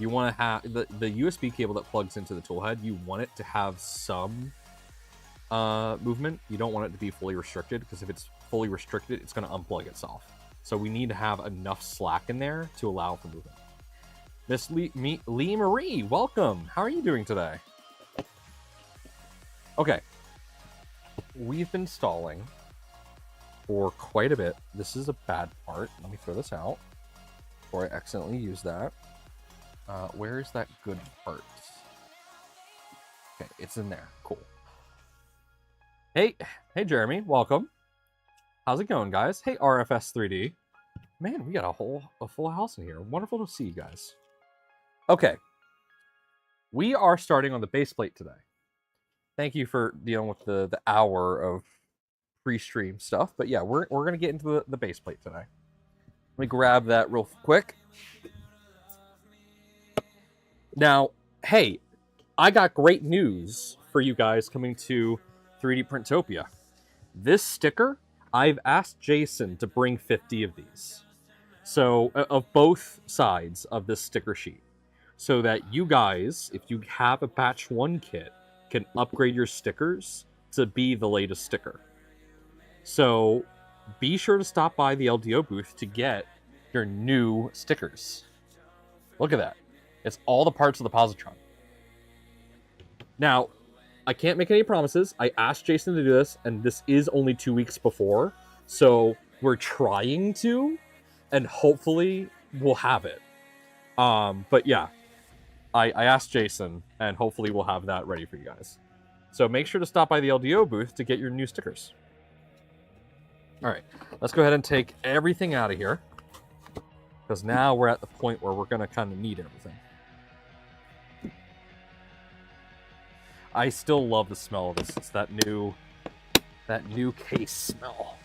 You want to have the USB cable that plugs into the tool head. You want it to have some movement. You don't want it to be fully restricted, because if it's fully restricted, it's going to unplug itself. So we need to have enough slack in there to allow for movement. Miss Lee Marie, welcome. How are you doing today? Okay. We've been stalling for quite a bit. This is a bad part. Let me throw this out before I accidentally use that. Where is that good part? Okay, it's in there. Cool. Hey, Jeremy, welcome. How's it going, guys? Hey, RFS 3D. Man, we got a full house in here. Wonderful to see you guys. Okay, we are starting on the base plate today. Thank you for dealing with the hour of pre-stream stuff, but yeah, we're gonna get into the base plate today. Let me grab that real quick. Now, hey, I got great news for you guys coming to 3D Printopia. This sticker, I've asked Jason to bring 50 of these. So, of both sides of this sticker sheet. So that you guys, if you have a batch 1 kit, can upgrade your stickers to be the latest sticker. So be sure to stop by the LDO booth to get your new stickers. Look at that. It's all the parts of the Positron. Now, I can't make any promises. I asked Jason to do this, and this is only 2 weeks before. So we're trying to, and hopefully we'll have it. But yeah, I asked Jason, and hopefully we'll have that ready for you guys. So make sure to stop by the LDO booth to get your new stickers. All right, let's go ahead and take everything out of here, because now we're at the point where we're going to kind of need everything. I still love the smell of this. It's that new case smell.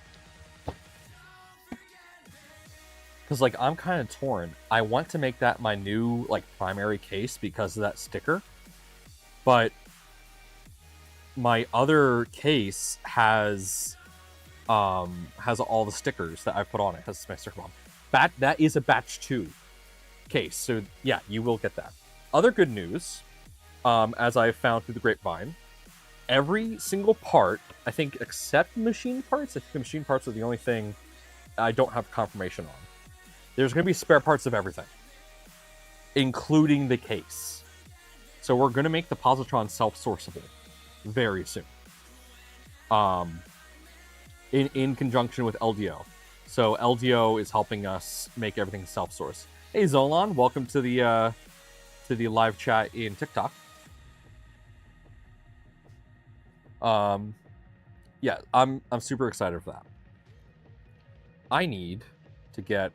Because, like, I'm kind of torn. I want to make that my new, like, primary case because of that sticker. But my other case has all the stickers that I put on it. It has my sticker bomb. That is a batch 2 case. So, yeah, you will get that. Other good news, as I found through the grapevine, every single part, I think, except machine parts. I think the machine parts are the only thing I don't have confirmation on. There's going to be spare parts of everything, including the case. So we're going to make the Positron self-sourceable very soon. In conjunction with LDO. So LDO is helping us make everything self-source. Hey Zolan, welcome to the live chat in TikTok. Yeah, I'm super excited for that. I need to get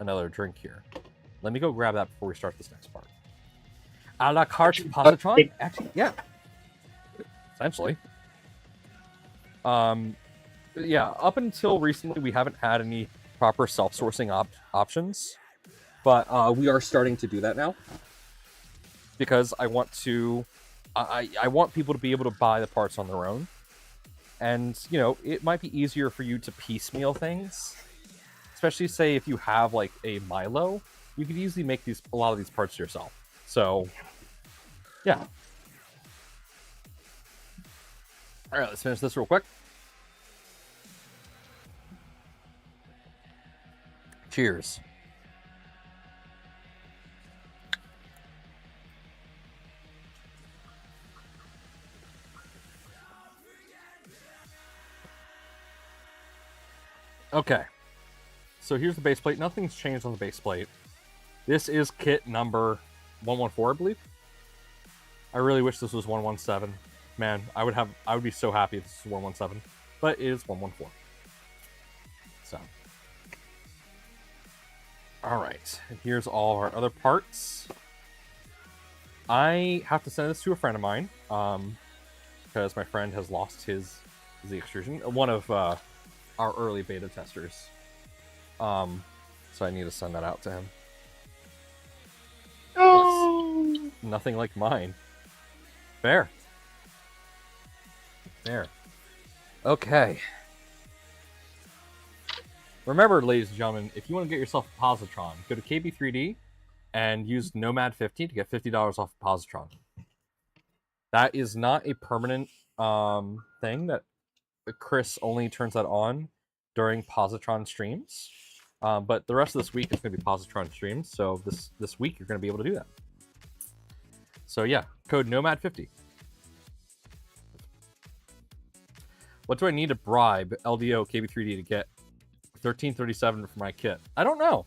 another drink here. Let me go grab that before we start this next part. A la carte Positron? Actually, yeah. Essentially. Yeah, up until recently, we haven't had any proper self-sourcing options, but we are starting to do that now because I want to. I want people to be able to buy the parts on their own, and you know, it might be easier for you to piecemeal things, especially say if you have like a Milo, you could easily make a lot of these parts yourself. So, yeah. All right, let's finish this real quick. Cheers. Okay. So here's the base plate. Nothing's changed on the base plate. This is kit number 114, I believe. I really wish this was 117. Man, I would be so happy if this is 117. But it is 114. So. Alright. And here's all our other parts. I have to send this to a friend of mine. Because my friend has lost his Z extrusion. One of our early beta testers. So I need to send that out to him. Oh. Nothing like mine. Fair. There. Okay. Remember, ladies and gentlemen, if you want to get yourself a Positron, go to KB3D and use Nomad50 to get $50 off a Positron. That is not a permanent thing. That Chris only turns that on during Positron streams. But the rest of this week is going to be Positron streams. So this week you're going to be able to do that. So yeah, code Nomad50. What do I need to bribe LDO KB3D to get 1337 for my kit? I don't know.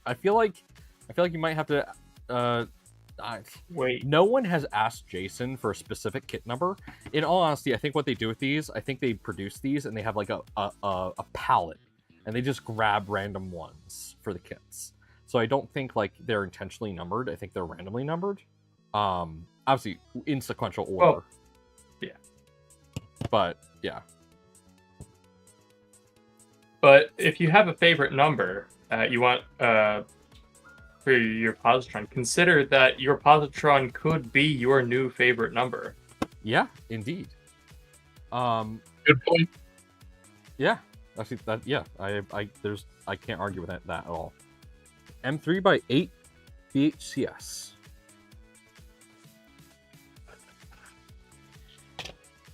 I feel like you might have to. Wait. No one has asked Jason for a specific kit number. In all honesty, I think what they do with these, I think they produce these and they have like a palette, and they just grab random ones for the kits. So I don't think like they're intentionally numbered. I think they're randomly numbered. Obviously in sequential order. Well, yeah. But yeah. But if you have a favorite number you want for your positron, consider that your positron could be your new favorite number. Yeah, indeed. Good point. Yeah, actually, I can't argue with that at all. M3x8 VHCS.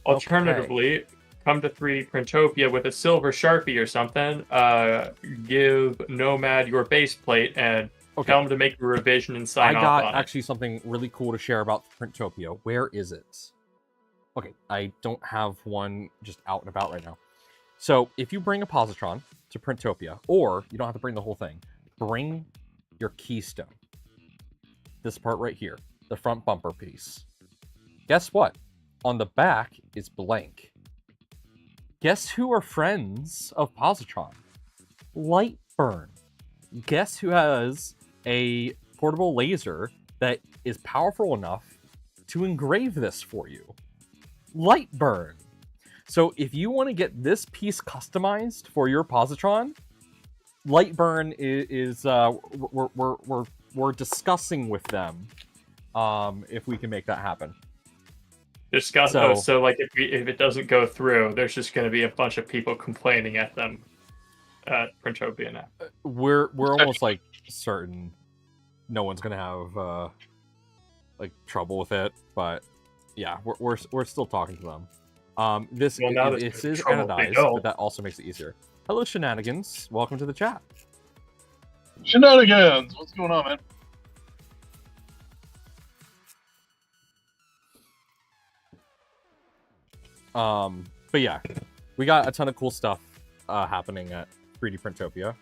Alternatively, come to 3D Printopia with a silver Sharpie or something, give Nomad your base plate and tell him to make a revision and sign off on I got it. actually something really cool to share about Printopia. Where is it? Okay, I don't have one just out and about right now. So if you bring a Positron to Printopia, or you don't have to bring the whole thing, bring your keystone. This part right here, the front bumper piece. Guess what? On the back is blank. Guess who are friends of Positron? Lightburn. Guess who has a portable laser that is powerful enough to engrave this for you? Lightburn. So if you want to get this piece customized for your Positron, Lightburn is we're discussing with them if we can make that happen. Discuss. So like if it doesn't go through, there's just going to be a bunch of people complaining at them at Printopia now. We're almost like certain no one's gonna have like trouble with it, but yeah, we're still talking to them. This is anodized, but that also makes it easier. Hello, Shenanigans. Welcome to the chat. Shenanigans! What's going on, man? But yeah, we got a ton of cool stuff happening at 3D Printopia.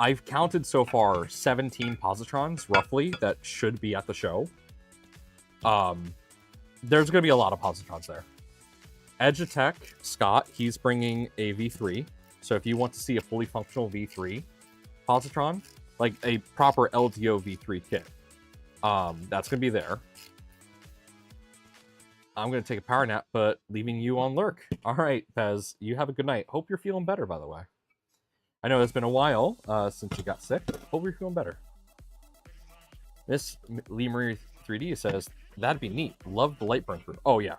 I've counted so far 17 Positrons, roughly, that should be at the show. There's going to be a lot of Positrons there. Edgetech, Scott, he's bringing a V3. So if you want to see a fully functional V3 Positron, like a proper LDO V3 kit, that's going to be there. I'm going to take a power nap, but leaving you on lurk. All right, Pez, you have a good night. Hope you're feeling better, by the way. I know it's been a while since you got sick. Hope you're feeling better. Miss Lee Marie 3D says, that'd be neat. Love the Lightburn crew. Oh, yeah.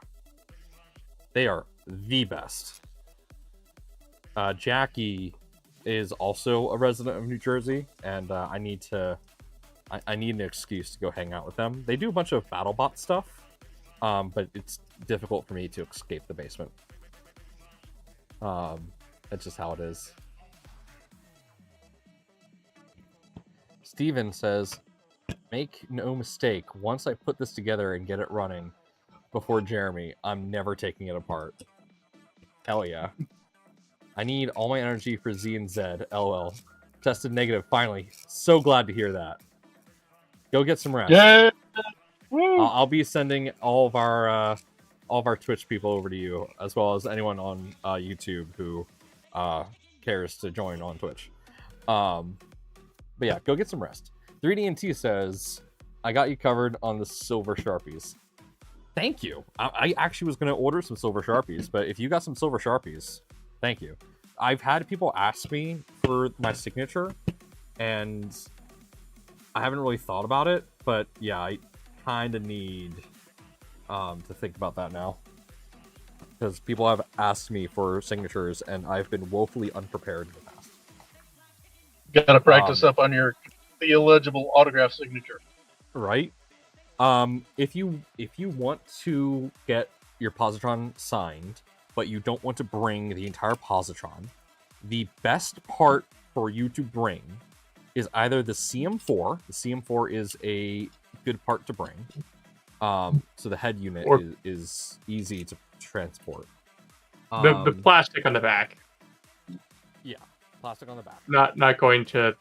They are the best. Jackie is also a resident of New Jersey, and I need an excuse to go hang out with them. They do a bunch of BattleBot stuff, but it's difficult for me to escape the basement. That's just how it is. Steven says, make no mistake, once I put this together and get it running before Jeremy, I'm never taking it apart. Hell yeah. I need all my energy for Z and Z. LOL. Tested negative, finally. So glad to hear that. Go get some rest. Yeah. I'll be sending all of our Twitch people over to you, as well as anyone on YouTube who cares to join on Twitch. But yeah, go get some rest. 3DNT says, I got you covered on the silver Sharpies. Thank you. I actually was going to order some silver Sharpies, but if you got some silver Sharpies, thank you. I've had people ask me for my signature, and I haven't really thought about it, but yeah, I kind of need to think about that now. Because people have asked me for signatures, and I've been woefully unprepared in the past. Gotta practice up on the illegible autograph signature. Right? If you want to get your Positron signed, but you don't want to bring the entire Positron, the best part for you to bring is either the CM4. The CM4 is a good part to bring. So the head unit is easy to transport. The plastic on the back. Yeah, plastic on the back. Not going to.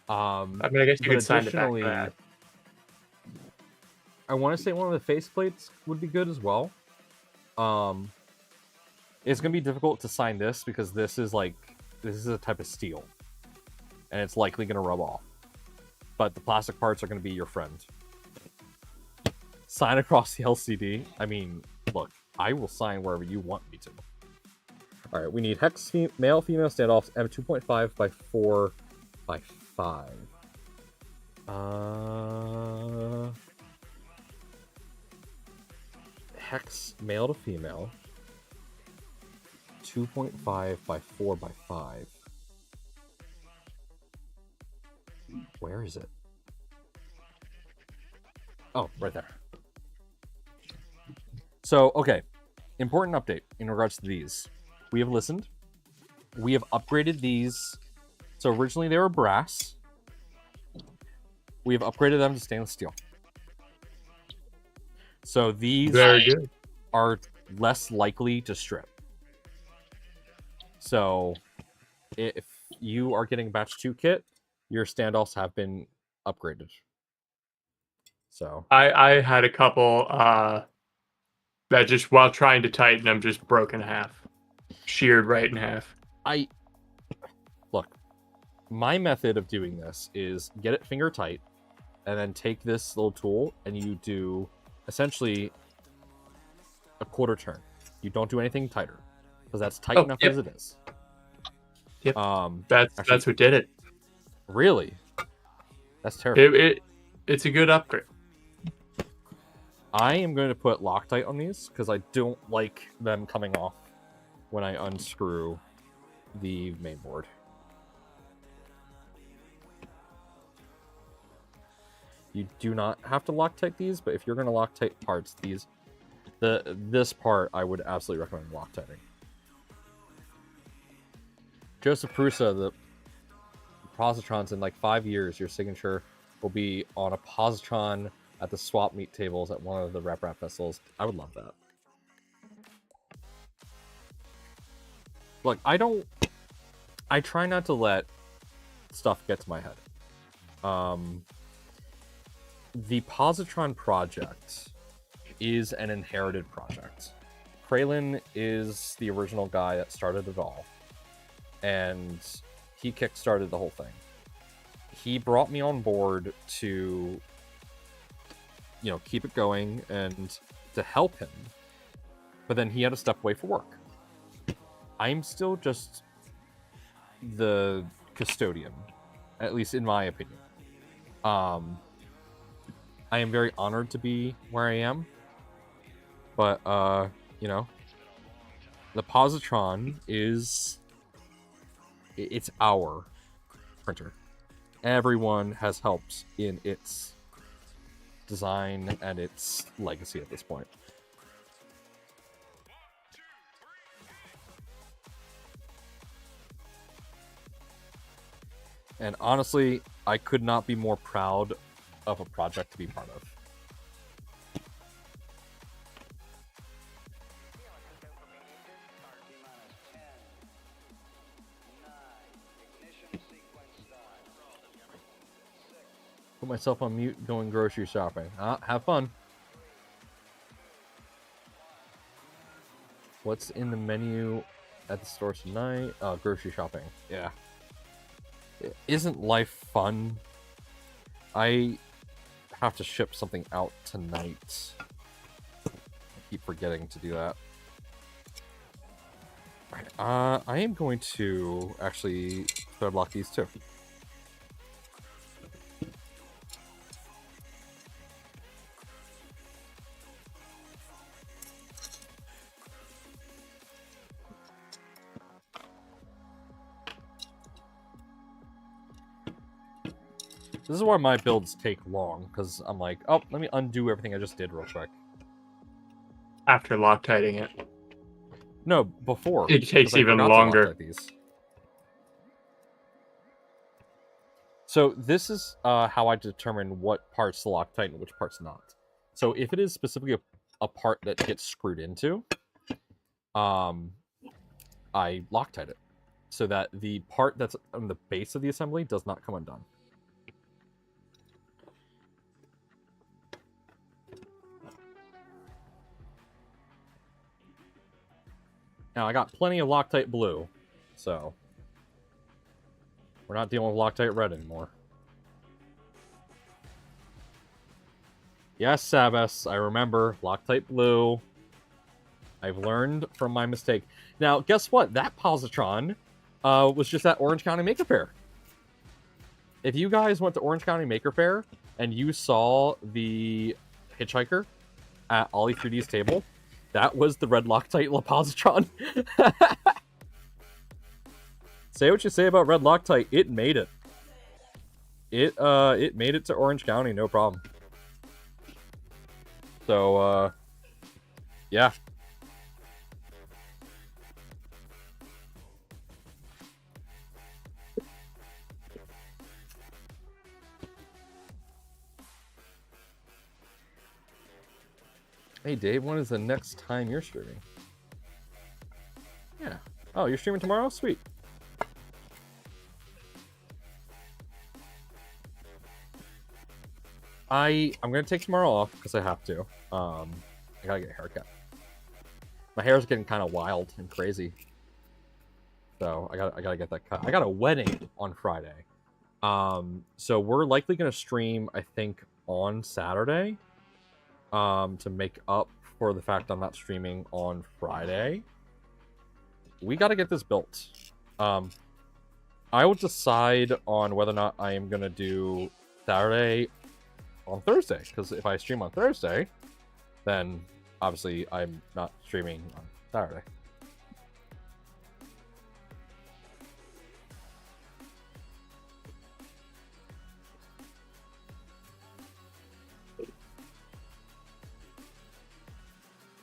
I mean, I guess you could sign the back for that. I want to say one of the faceplates would be good as well. It's gonna be difficult to sign this because this is a type of steel, and it's likely gonna rub off. But the plastic parts are gonna be your friend. Sign across the LCD. I mean, look, I will sign wherever you want me to. All right, we need hex male-female standoffs M2.5 by 4 by 5. Hex male to female. 2.5 by 4 by 5. Where is it? Oh, right there. So, okay. important update in regards to these. We have listened. We have upgraded these. So originally they were brass. We have upgraded them to stainless steel. So these Very good. are less likely to strip. So if you are getting a batch 2 kit, your standoffs have been upgraded. So I had a couple that just while trying to tighten them just broke in half. Sheared right in half. Look, my method of doing this is get it finger tight and then take this little tool and you do essentially a quarter turn. You don't do anything tighter because that's tight enough as it is. Yep. That's what did it. Really? That's terrible. It's a good upgrade. I am going to put Loctite on these because I don't like them coming off when I unscrew the main board. You do not have to Loctite these, but if you're going to Loctite parts, this part I would absolutely recommend Loctiting. Joseph Prusa, the Positrons, in like 5 years, your signature will be on a Positron at the swap meet tables at one of the Rap festivals. I would love that. Like, I try not to let stuff get to my head. The Positron project is an inherited project. Kralin is the original guy that started it all, and he kickstarted the whole thing. He brought me on board to, keep it going and to help him, but then he had to step away for work. I'm still just the custodian, at least in my opinion. I am very honored to be where I am, but the Positron it's our printer. Everyone has helped in its design and its legacy at this point. And honestly, I could not be more proud of a project to be part of. Put myself on mute going grocery shopping. Have fun. What's in the menu at the store tonight? Grocery shopping. Yeah. Isn't life fun? I have to ship something out tonight. I keep forgetting to do that. Alright, I am going to actually thread block these too. This is why my builds take long, because I'm like, oh, let me undo everything I just did real quick. After Loctiting it. No, before. It takes even longer. These. So this is how I determine what parts to Loctite and which parts not. So if it is specifically a part that gets screwed into, I Loctite it so that the part that's on the base of the assembly does not come undone. Now, I got plenty of Loctite blue, so we're not dealing with Loctite red anymore. Yes, Sabas, I remember Loctite blue. I've learned from my mistake. Now, guess what? That Positron was just at Orange County Maker Faire. If you guys went to Orange County Maker Faire and you saw the Hitchhiker at Ollie 3D's table, that was the red Loctite Positron. Say what you say about red Loctite, it made it. It made it to Orange County, no problem. So, yeah. Hey, Dave, when is the next time you're streaming? Yeah. Oh, you're streaming tomorrow? Sweet. I'm gonna take tomorrow off because I have to. I gotta get a haircut. My hair's getting kind of wild and crazy, so I gotta get that cut. I got a wedding on Friday, so we're likely gonna stream, I think, on Saturday, to make up for the fact I'm not streaming on Friday. We gotta get this built. I will decide on whether or not I am gonna do Saturday on Thursday, because if I stream on Thursday, then obviously I'm not streaming on Saturday.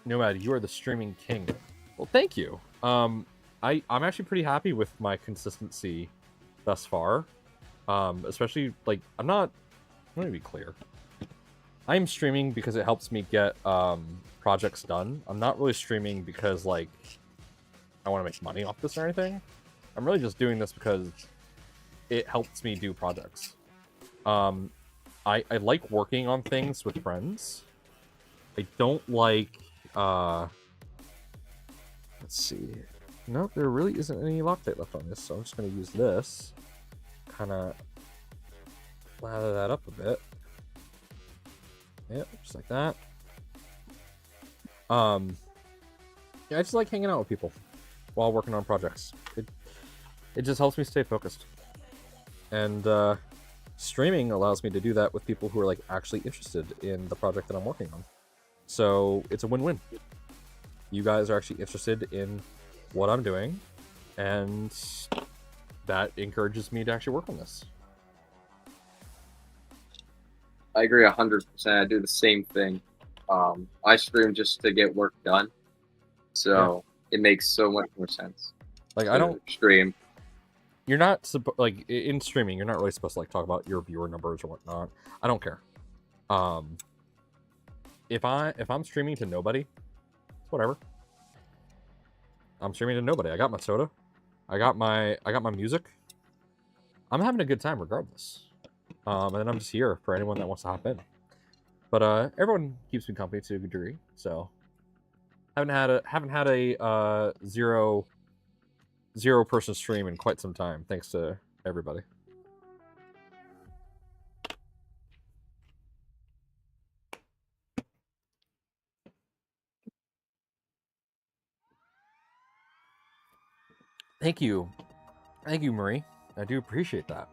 Nomad, you are the streaming king. Well, thank you. I'm actually pretty happy with my consistency thus far. Especially, like, let me be clear. I'm streaming because it helps me get projects done. I'm not really streaming because, like, I want to make money off this or anything. I'm really just doing this because it helps me do projects. I like working on things with friends. I don't like, let's see. No, there really isn't any Loctite left on this, so I'm just going to use this. Kind of lather that up a bit. Yep, just like that. Yeah, I just like hanging out with people while working on projects. It just helps me stay focused. And streaming allows me to do that with people who are like actually interested in the project that I'm working on. So it's a win-win. You guys are actually interested in what I'm doing, and that encourages me to actually work on this. I agree 100%. I do the same thing. I stream just to get work done, so it makes so much more sense. Like, I don't stream. You're not like in streaming. You're not really supposed to like talk about your viewer numbers or whatnot. I don't care. If I'm streaming to nobody, it's whatever. I'm streaming to nobody. I got my soda. I got my music. I'm having a good time regardless. And then I'm just here for anyone that wants to hop in. But everyone keeps me company to a good degree, so haven't had a zero person stream in quite some time, thanks to everybody. Thank you, Marie. I do appreciate that.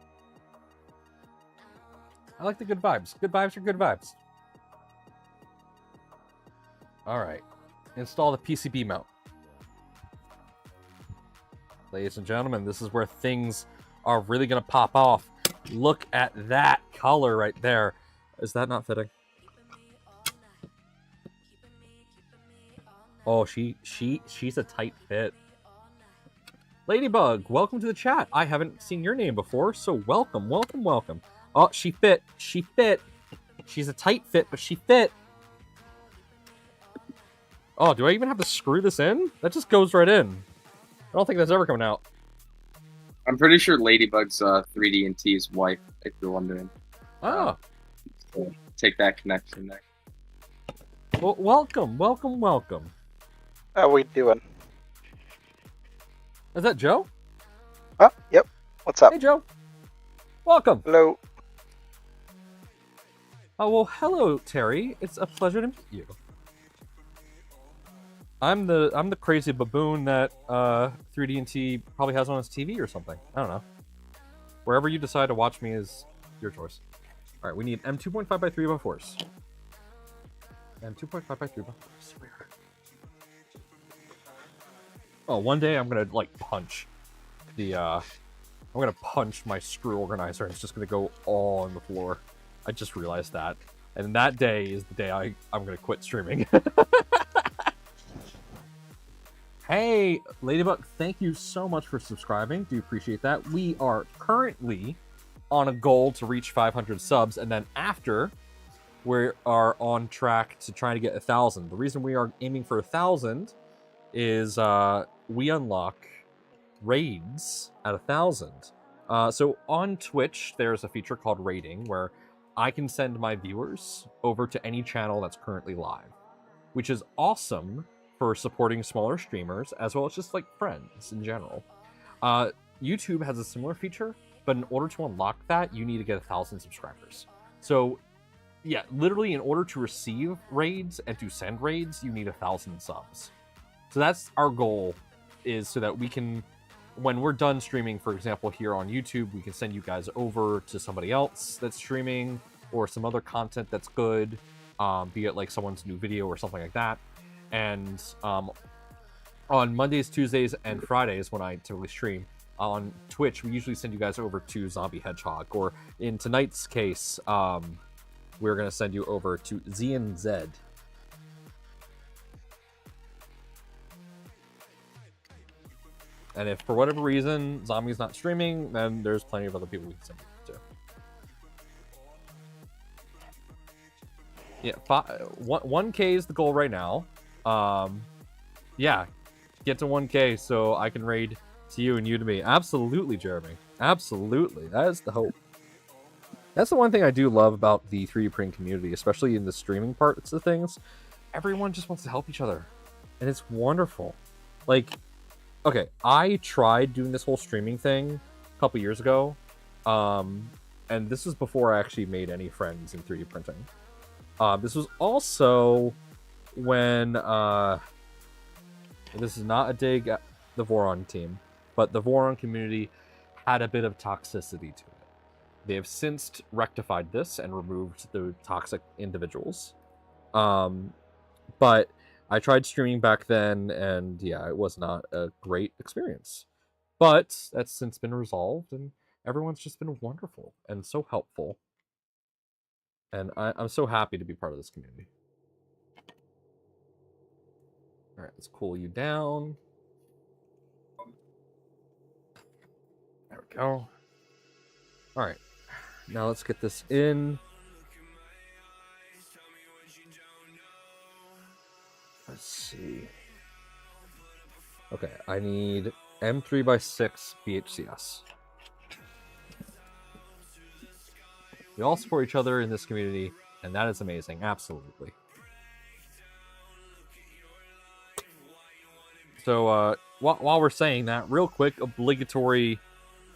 I like the good vibes. Good vibes are good vibes. All right, install the PCB mount. Ladies and gentlemen, this is where things are really gonna pop off. Look at that color right there. Is that not fitting? Oh, she's a tight fit. Ladybug, welcome to the chat. I haven't seen your name before, so welcome. Oh, she fit. She's a tight fit, but she fit. Oh, do I even have to screw this in? That just goes right in. I don't think that's ever coming out. I'm pretty sure Ladybug's 3D&T's wife, if you're wondering. Ah. So take that connection there. Well, welcome. How we doing? Is that Joe? Oh, yep. What's up? Hey, Joe. Welcome. Hello. Oh, well, hello, Terry. It's a pleasure to meet you. I'm the crazy baboon that 3D&T probably has on his TV or something. I don't know. Wherever you decide to watch me is your choice. All right, we need M2.5 by 3x4s. M2.5 by 3x4s. Oh, one day I'm gonna like punch the I'm gonna punch my screw organizer and it's just gonna go all on the floor. I just realized that. And that day is the day I'm gonna quit streaming. Hey, Ladybug, thank you so much for subscribing. Do appreciate that. We are currently on a goal to reach 500 subs, and then after we are on track to try to get 1,000. The reason we are aiming for 1,000 is we unlock raids at 1,000. So on Twitch, there's a feature called raiding where I can send my viewers over to any channel that's currently live, which is awesome for supporting smaller streamers as well as just like friends in general. YouTube has a similar feature, but in order to unlock that, you need to get 1,000 subscribers. So yeah, literally in order to receive raids and to send raids, you need 1,000 subs. So that's our goal, is so that we can, when we're done streaming, for example, here on YouTube, we can send you guys over to somebody else that's streaming or some other content that's good, be it like someone's new video or something like that. And on Mondays, Tuesdays, and Fridays, when I typically stream on Twitch, we usually send you guys over to Zombie Hedgehog, or in tonight's case, we're going to send you over to ZNZ. And if for whatever reason Zombie's not streaming, then there's plenty of other people we can send you to. Yeah, 1K is the goal right now. Yeah, get to 1K so I can raid to you and you to me. Absolutely, Jeremy. Absolutely. That is the hope. That's the one thing I do love about the 3D printing community, especially in the streaming parts of things. Everyone just wants to help each other. And it's wonderful. Like, okay, I tried doing this whole streaming thing a couple years ago. And this was before I actually made any friends in 3D printing. This was also when... this is not a dig at the Voron team, but the Voron community had a bit of toxicity to it. They have since rectified this and removed the toxic individuals. But I tried streaming back then, and yeah, it was not a great experience. But that's since been resolved, and everyone's just been wonderful and so helpful. And I'm so happy to be part of this community. All right, let's cool you down. There we go. All right. Now let's get this in. Let's see. Okay, I need M3x6 BHCS. We all support each other in this community, and that is amazing. Absolutely. So, while we're saying that, real quick, obligatory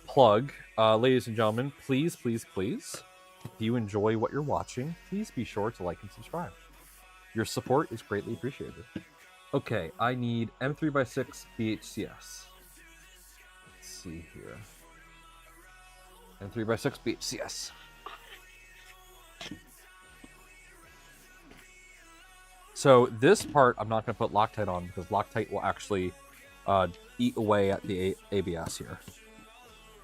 plug. Ladies and gentlemen, please, please, please, if you enjoy what you're watching, please be sure to like and subscribe. Your support is greatly appreciated. Okay, I need M3x6 BHCS. Let's see here. M3x6 BHCS. So this part I'm not going to put Loctite on because Loctite will actually eat away at the ABS here.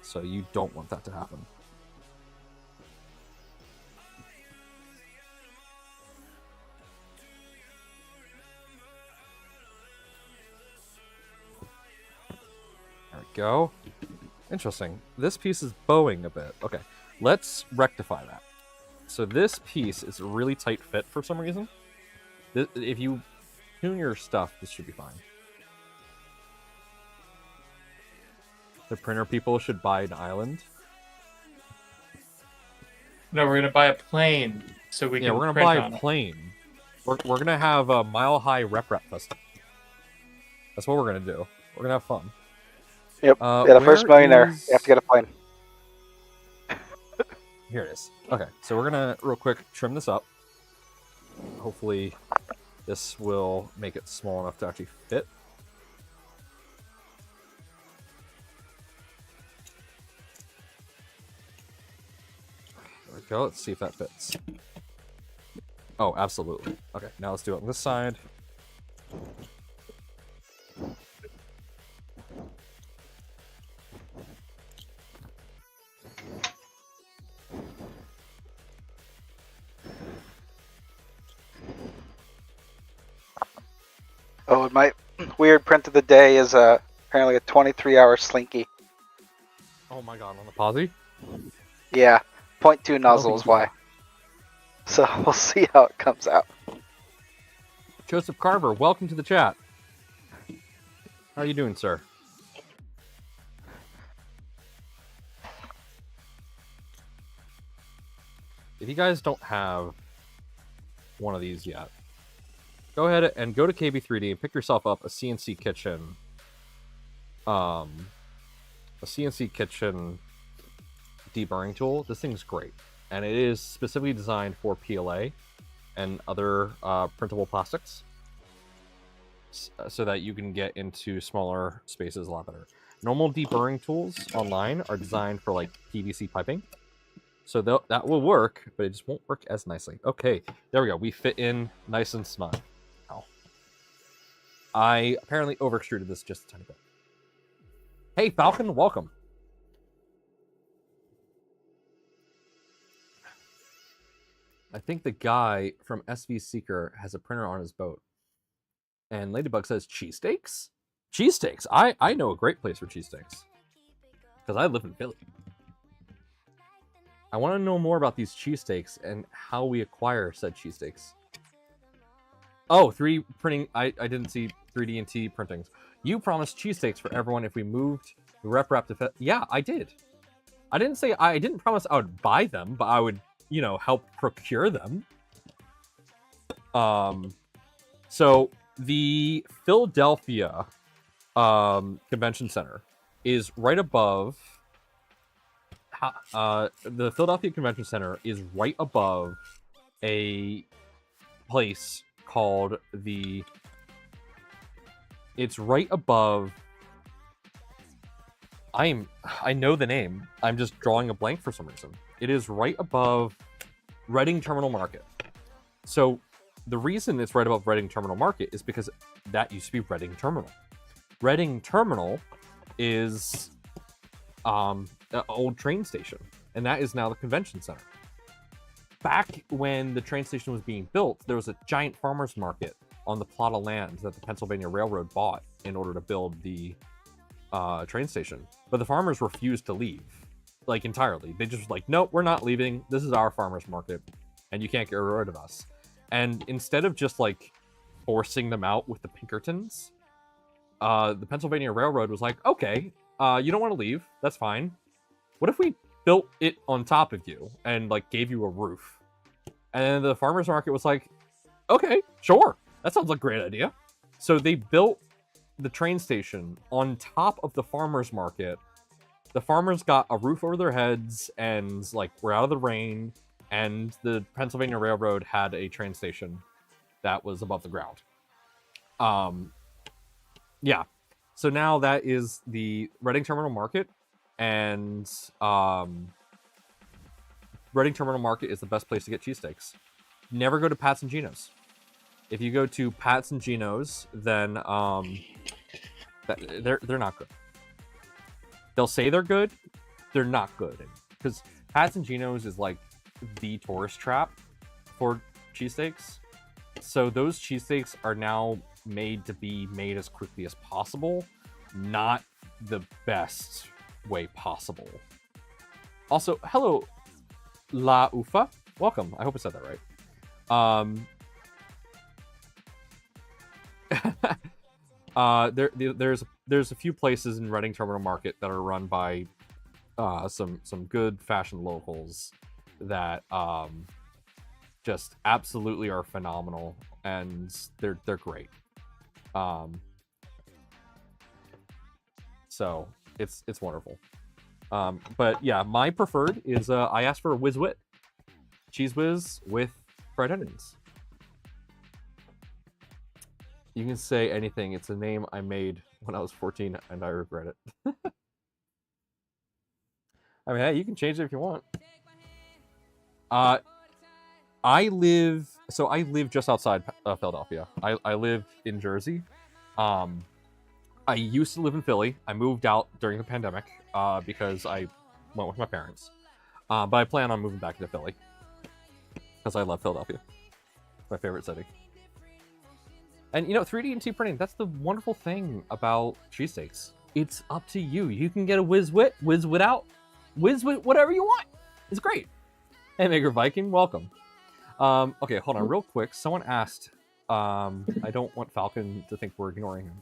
So you don't want that to happen. There we go. Interesting. This piece is bowing a bit. Okay, let's rectify that. So this piece is a really tight fit for some reason. If you tune your stuff, this should be fine. The printer people should buy an island. No, we're gonna buy a plane so we can. Yeah, we're gonna print buy on a it. plane. We're gonna have a mile-high rep festival. That's what we're gonna do. We're gonna have fun. Yep. Yeah, the first millionaire. You have to get a plane. Here it is. Okay, so we're gonna real quick trim this up. Hopefully, this will make it small enough to actually fit. There we go. Let's see if that fits. Oh, absolutely. Okay, now let's do it on this side. Oh, and my weird print of the day is apparently a 23-hour slinky. Oh my god, on the posi? Yeah, 0.2 nozzle is why. So we'll see how it comes out. Joseph Carver, welcome to the chat. How are you doing, sir? If you guys don't have one of these yet, go ahead and go to KB3D and pick yourself up a CNC kitchen. A CNC kitchen deburring tool. This thing's great, and it is specifically designed for PLA and other printable plastics, so that you can get into smaller spaces a lot better. Normal deburring tools online are designed for like PVC piping, so that will work, but it just won't work as nicely. Okay, there we go. We fit in nice and snug. Ow. I apparently over extruded this just a tiny bit. Hey, Falcon, welcome. I think the guy from SV Seeker has a printer on his boat. And Ladybug says cheesesteaks? Cheesesteaks. I know a great place for cheesesteaks. Because I live in Philly. I want to know more about these cheesesteaks and how we acquire said cheesesteaks. Oh, 3D printing. I didn't see 3D&T printings. You promised cheesesteaks for everyone if we moved the rep to... Yeah, I did. I didn't promise I would buy them, but I would, you know, help procure them. So the Philadelphia Convention Center is right above... the Philadelphia Convention Center is right above a place called the... It's right above... I know the name. I'm just drawing a blank for some reason. It is right above Reading Terminal Market. So the reason it's right above Reading Terminal Market is because that used to be Reading Terminal. Reading Terminal is an old train station, and that is now the convention center. Back when the train station was being built, there was a giant farmer's market on the plot of land that the Pennsylvania Railroad bought in order to build the train station. But the farmers refused to leave, like, entirely. They just like, nope, we're not leaving. This is our farmer's market, and you can't get rid of us. And instead of just, like, forcing them out with the Pinkertons, the Pennsylvania Railroad was like, okay, you don't want to leave. That's fine. What if we built it on top of you and, like, gave you a roof? And then the farmer's market was like, okay, sure. That sounds like a great idea. So they built the train station on top of the farmer's market. The farmers got a roof over their heads and, like, were out of the rain. And the Pennsylvania Railroad had a train station that was above the ground. Yeah. So now that is the Reading Terminal Market. And Reading Terminal Market is the best place to get cheesesteaks. Never go to Pat's and Gino's. If you go to Pat's and Gino's, then they're not good. They'll say they're good, they're not good. Because Pat's and Gino's is like the tourist trap for cheesesteaks. So those cheesesteaks are now made to be made as quickly as possible, not the best way possible. Also, hello, La Ufa. Welcome. I hope I said that right. There's a few places in Reading Terminal Market that are run by some good fashion locals that just absolutely are phenomenal, and they're great. So it's wonderful. But yeah, my preferred is I asked for a Whiz Wit cheese whiz with fried onions. You can say anything. It's a name I made when I was 14, and I regret it. I mean, hey, you can change it if you want. I live just outside Philadelphia. I live in Jersey. I used to live in Philly. I moved out during the pandemic because I went with my parents. But I plan on moving back to Philly because I love Philadelphia. It's my favorite city. And, you know, 3D&T printing, that's the wonderful thing about cheesesteaks. It's up to you. You can get a Whiz Wit out, Whiz Wit, whatever you want. It's great. Hey, Maker Viking, welcome. Okay, hold on real quick. Someone asked, I don't want Falcon to think we're ignoring him.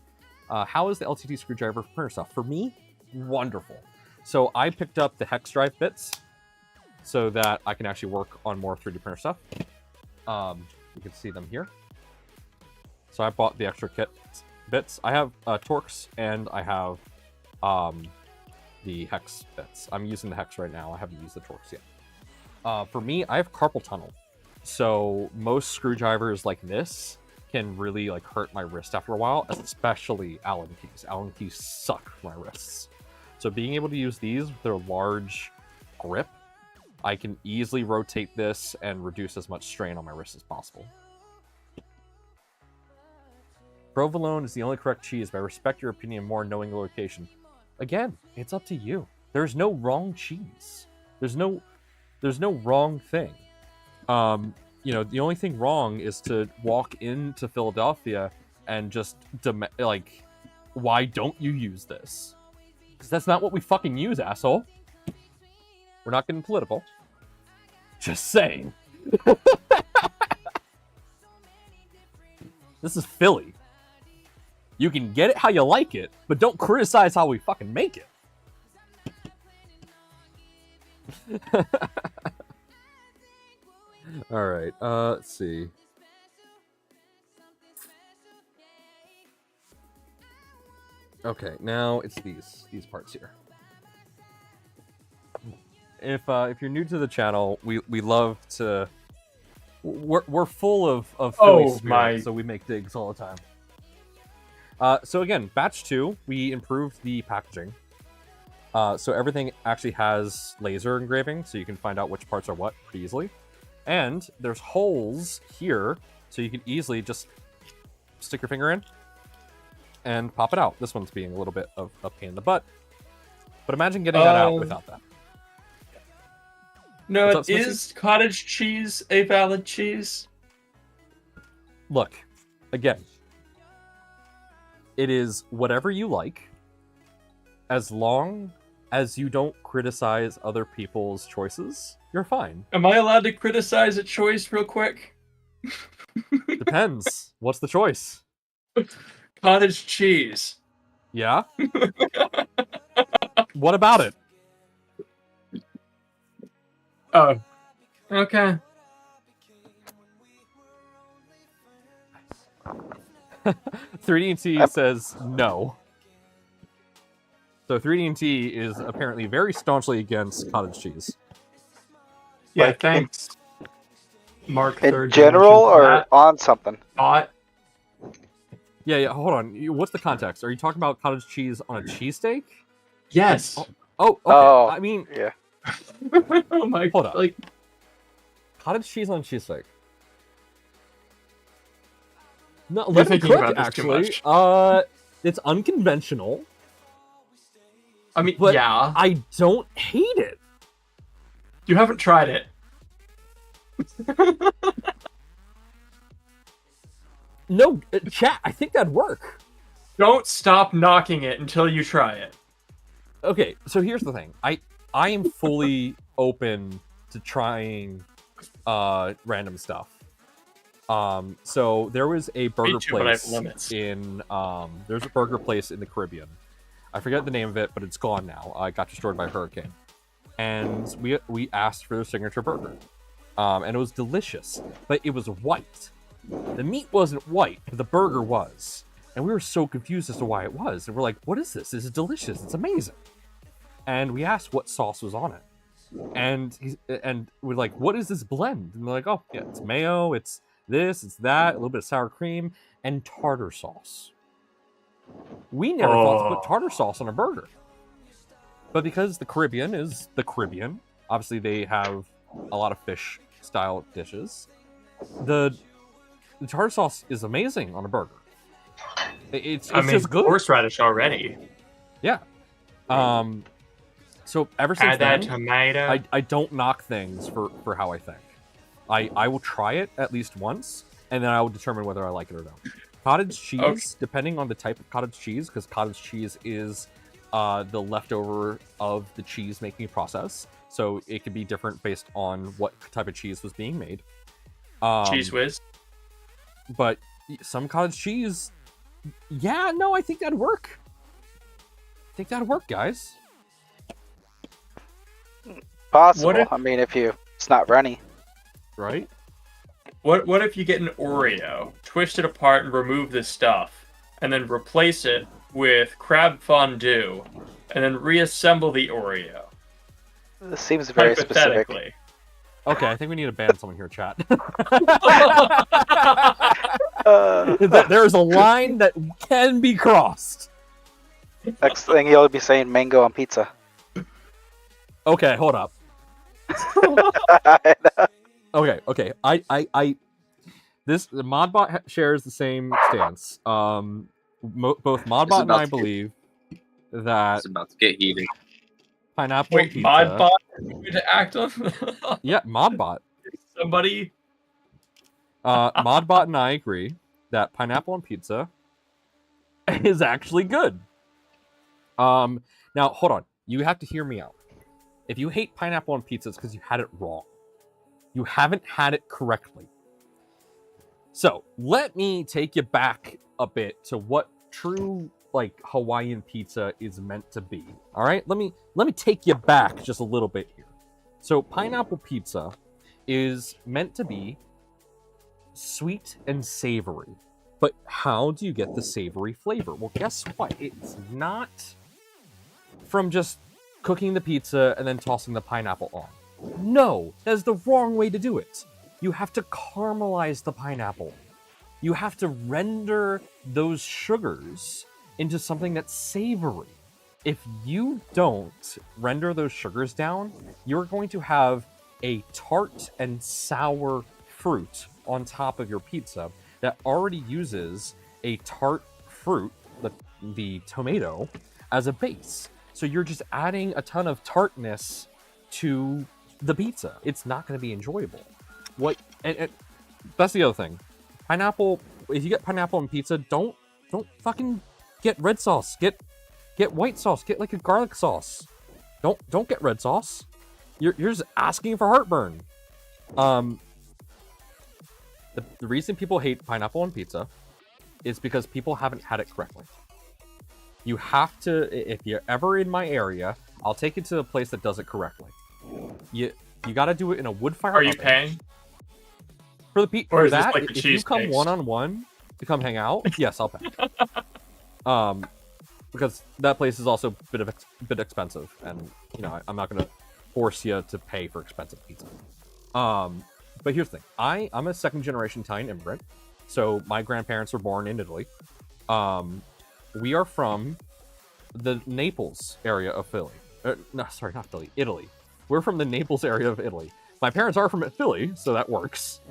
How is the LTD screwdriver for printer stuff? For me, wonderful. So I picked up the hex drive bits so that I can actually work on more 3D printer stuff. You can see them here. So I bought the extra kit bits. I have Torx and I have the hex bits. I'm using the hex right now. I haven't used the Torx yet. For me, I have carpal tunnel. So most screwdrivers like this can really like hurt my wrist after a while, especially Allen keys. Allen keys suck for my wrists. So being able to use these with their large grip, I can easily rotate this and reduce as much strain on my wrist as possible. Provolone is the only correct cheese, but I respect your opinion more knowing the location. Again, it's up to you. There's no wrong cheese. There's no wrong thing. You know, the only thing wrong is to walk into Philadelphia and just like, why don't you use this? Because that's not what we fucking use, asshole. We're not getting political. Just saying. This is Philly. You can get it how you like it, but don't criticize how we fucking make it. All right, let's see. Okay, now it's these parts here. If you're new to the channel, we love to. We're full of Philly spirit, so we make digs all the time. So again, batch 2, we improved the packaging. So everything actually has laser engraving, so you can find out which parts are what pretty easily. And there's holes here, so you can easily just stick your finger in and pop it out. This one's being a little bit of a pain in the butt. But imagine getting that out without that. No, is cottage cheese a valid cheese? Look, again, it is whatever you like, as long as you don't criticize other people's choices, you're fine. Am I allowed to criticize a choice real quick? Depends. What's the choice? Cottage cheese. Yeah? What about it? Oh. Okay. 3D&T says no. So 3D&T is apparently very staunchly against cottage cheese. Yeah, Like, thanks. Mark In third general generation or flat on something? thought. Yeah, hold on. What's the context? Are you talking about cottage cheese on a cheesesteak? Yes. Oh, okay. Oh, I mean, yeah. Oh my. Hold up. Like, cottage cheese on cheesesteak. No, You're let me thinking cook, about this too actually. It's unconventional, I mean, but yeah. I don't hate it. You haven't tried it. No, chat, I think that'd work. Don't stop knocking it until you try it. Okay, so here's the thing. I am fully open to trying random stuff. So there was a burger too, but I have place limits. in there's a burger place in the Caribbean. I forget the name of it, but it's gone now. I got destroyed by a hurricane. And we asked for their signature burger. And it was delicious, but it was white. The meat wasn't white, but the burger was. And we were so confused as to why it was. And we're like, what is this? This is delicious. It's amazing. And we asked what sauce was on it. And we're like, what is this blend? And they're like, oh, yeah, it's mayo, it's this, it's that, a little bit of sour cream, and tartar sauce. We never thought to put tartar sauce on a burger. But because the Caribbean is the Caribbean, obviously they have a lot of fish-style dishes. The tartar sauce is amazing on a burger. It's just good. Horseradish already. Yeah. So ever since Add that then, tomato. I don't knock things for how I think. I will try it at least once, and then I will determine whether I like it or not. Cottage cheese, depending on the type of cottage cheese, because cottage cheese is the leftover of the cheese making process. So it could be different based on what type of cheese was being made. Cheese whiz. But some cottage cheese, yeah, no, I think that'd work. I think that'd work, guys. Possible. What if- I mean, it's not runny. Right? What if you get an Oreo, twist it apart and remove the stuff, and then replace it with crab fondue, and then reassemble the Oreo? This seems very specific. Hypothetically. Okay, I think we need to ban someone here, chat. There is a line that can be crossed. Next thing he'll be saying mango on pizza. Okay, hold up. Okay. The Modbot shares the same stance. Both Modbot and I believe that It's about to get heated. pineapple Wait, pizza. Modbot is going to act on Yeah, Modbot. somebody? Modbot and I agree that pineapple on pizza is actually good. Now hold on. You have to hear me out. If you hate pineapple on pizza, it's because you had it wrong. You haven't had it correctly. So let me take you back a bit to what true Hawaiian pizza is meant to be. All right, let me take you back just a little bit here. So pineapple pizza is meant to be sweet and savory. But how do you get the savory flavor? Well, guess what? It's not from just cooking the pizza and then tossing the pineapple on. No, that's the wrong way to do it. You have to caramelize the pineapple. You have to render those sugars into something that's savory. If you don't render those sugars down, you're going to have a tart and sour fruit on top of your pizza that already uses a tart fruit, the tomato, as a base. So you're just adding a ton of tartness to the pizza. It's not going to be enjoyable. And that's the other thing. Pineapple. If you get pineapple on pizza, don't fucking get red sauce. Get white sauce. Get like a garlic sauce. Don't get red sauce. You're just asking for heartburn. The reason people hate pineapple on pizza is because people haven't had it correctly. You have to, if you're ever in my area, I'll take you to a place that does it correctly. You got to do it in a wood fire. Are you oven. paying? For the Or for is this that? like the If you come cheesecakes? one-on-one to come hang out, yes, I'll pay. Because that place is also a bit expensive, and I'm not gonna force you to pay for expensive pizza. But here's the thing: I'm a second-generation Italian immigrant, so my grandparents were born in Italy. We are from the Naples area of Philly. No, sorry, not Philly, Italy. We're from the Naples area of Italy. My parents are from Philly, so that works.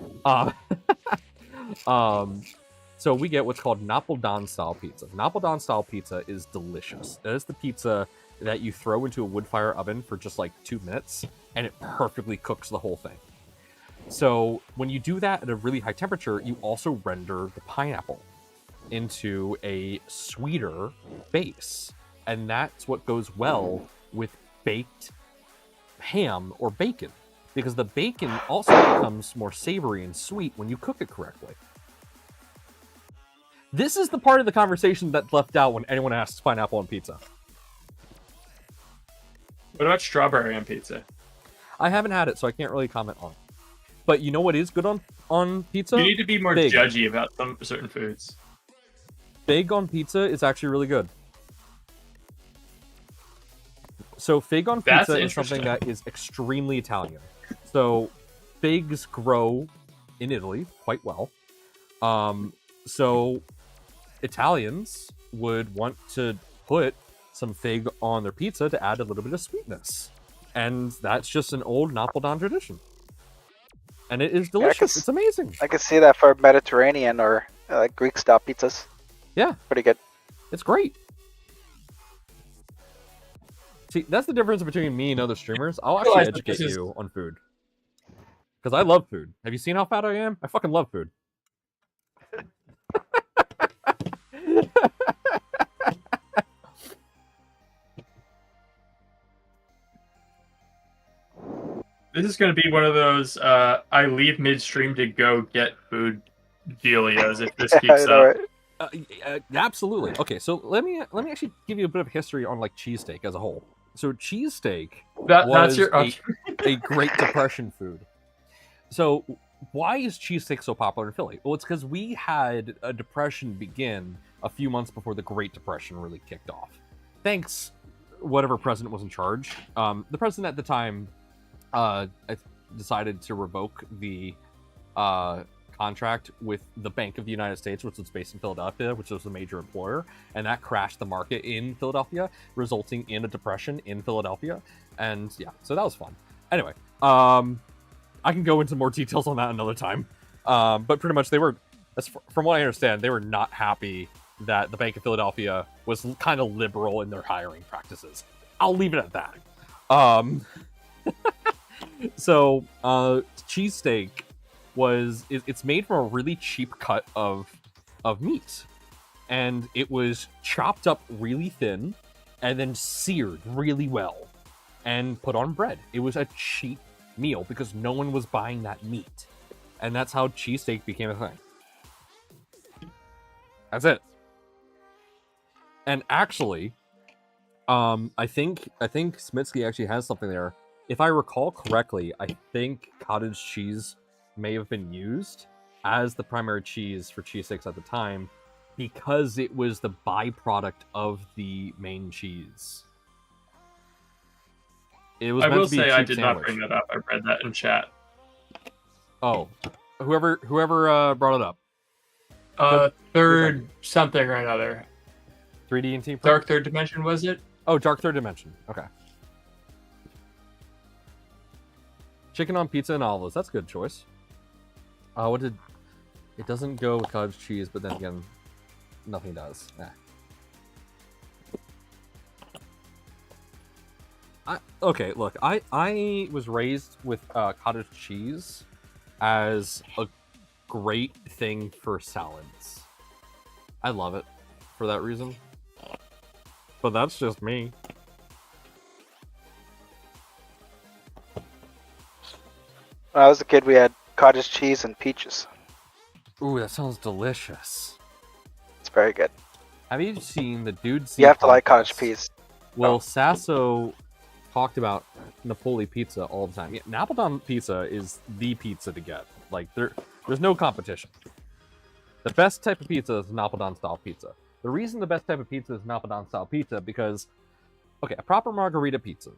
So we get what's called Napoleon style pizza. Napoleon style pizza is delicious. That is the pizza that you throw into a wood fire oven for just like 2 minutes, and it perfectly cooks the whole thing. So when you do that at a really high temperature, you also render the pineapple into a sweeter base. And that's what goes well with baked ham or bacon, because the bacon also becomes more savory and sweet when you cook it correctly. This is the part of the conversation that's left out when anyone asks pineapple on pizza. What about strawberry on pizza? I haven't had it, so I can't really comment on it. But you know what is good on pizza? You need to be more Fig. judgy about some certain foods. Fig on pizza is actually really good. So fig on That's pizza is something that is extremely Italian. So figs grow in Italy quite well. So Italians would want to put some fig on their pizza to add a little bit of sweetness. And that's just an old Napoleon tradition. And it is delicious. It's amazing. I could see that for Mediterranean or Greek style pizzas. Yeah. Pretty good. It's great. See, that's the difference between me and other streamers. I'll actually realize that educate this is- you on food. Because I love food. Have you seen how fat I am? I fucking love food. This is going to be one of those I leave midstream to go get food dealios if this keeps I know, up. right? Absolutely. Okay, so let me actually give you a bit of history on like cheesesteak as a whole. So cheesesteak That's was your a Great Depression food. So why is cheesesteak so popular in Philly? Well, it's because we had a depression begin a few months before the Great Depression really kicked off. Thanks, whatever president was in charge. The president at the time decided to revoke the contract with the Bank of the United States, which was based in Philadelphia, which was a major employer, and that crashed the market in Philadelphia, resulting in a depression in Philadelphia. And yeah, so that was fun. Anyway, I can go into more details on that another time. But pretty much they were, from what I understand, they were not happy that the Bank of Philadelphia was kind of liberal in their hiring practices. I'll leave it at that. So cheesesteak it's made from a really cheap cut of meat, and it was chopped up really thin and then seared really well and put on bread. It was a cheap meal because no one was buying that meat, and that's how cheesesteak became a thing. That's it. And actually, I think Smitsky actually has something there. If I recall correctly, I think cottage cheese may have been used as the primary cheese for cheesesteaks at the time because it was the byproduct of the main cheese. It was I meant will to be a say I cheap did sandwich. not bring that up. I read that in chat. Oh, whoever brought it up. Third something or another. 3D&T? Dark Third Dimension, was it? Oh, Dark Third Dimension. Okay. Chicken on pizza and olives. That's a good choice. It doesn't go with cottage cheese, but then again, nothing does. Okay, look, I was raised with cottage cheese as a great thing for salads. I love it for that reason. But that's just me. When I was a kid, we had cottage cheese and peaches. Ooh, that sounds delicious. It's very good. Have you seen the Dude Z You have to like podcast? cottage cheese. Well, Sasso talked about Napoli pizza all the time. Yeah, Napoleon pizza is the pizza to get. Like, there's no competition. The best type of pizza is Napoleon style pizza. The reason the best type of pizza is Napoleon style pizza because, okay, a proper margarita pizza.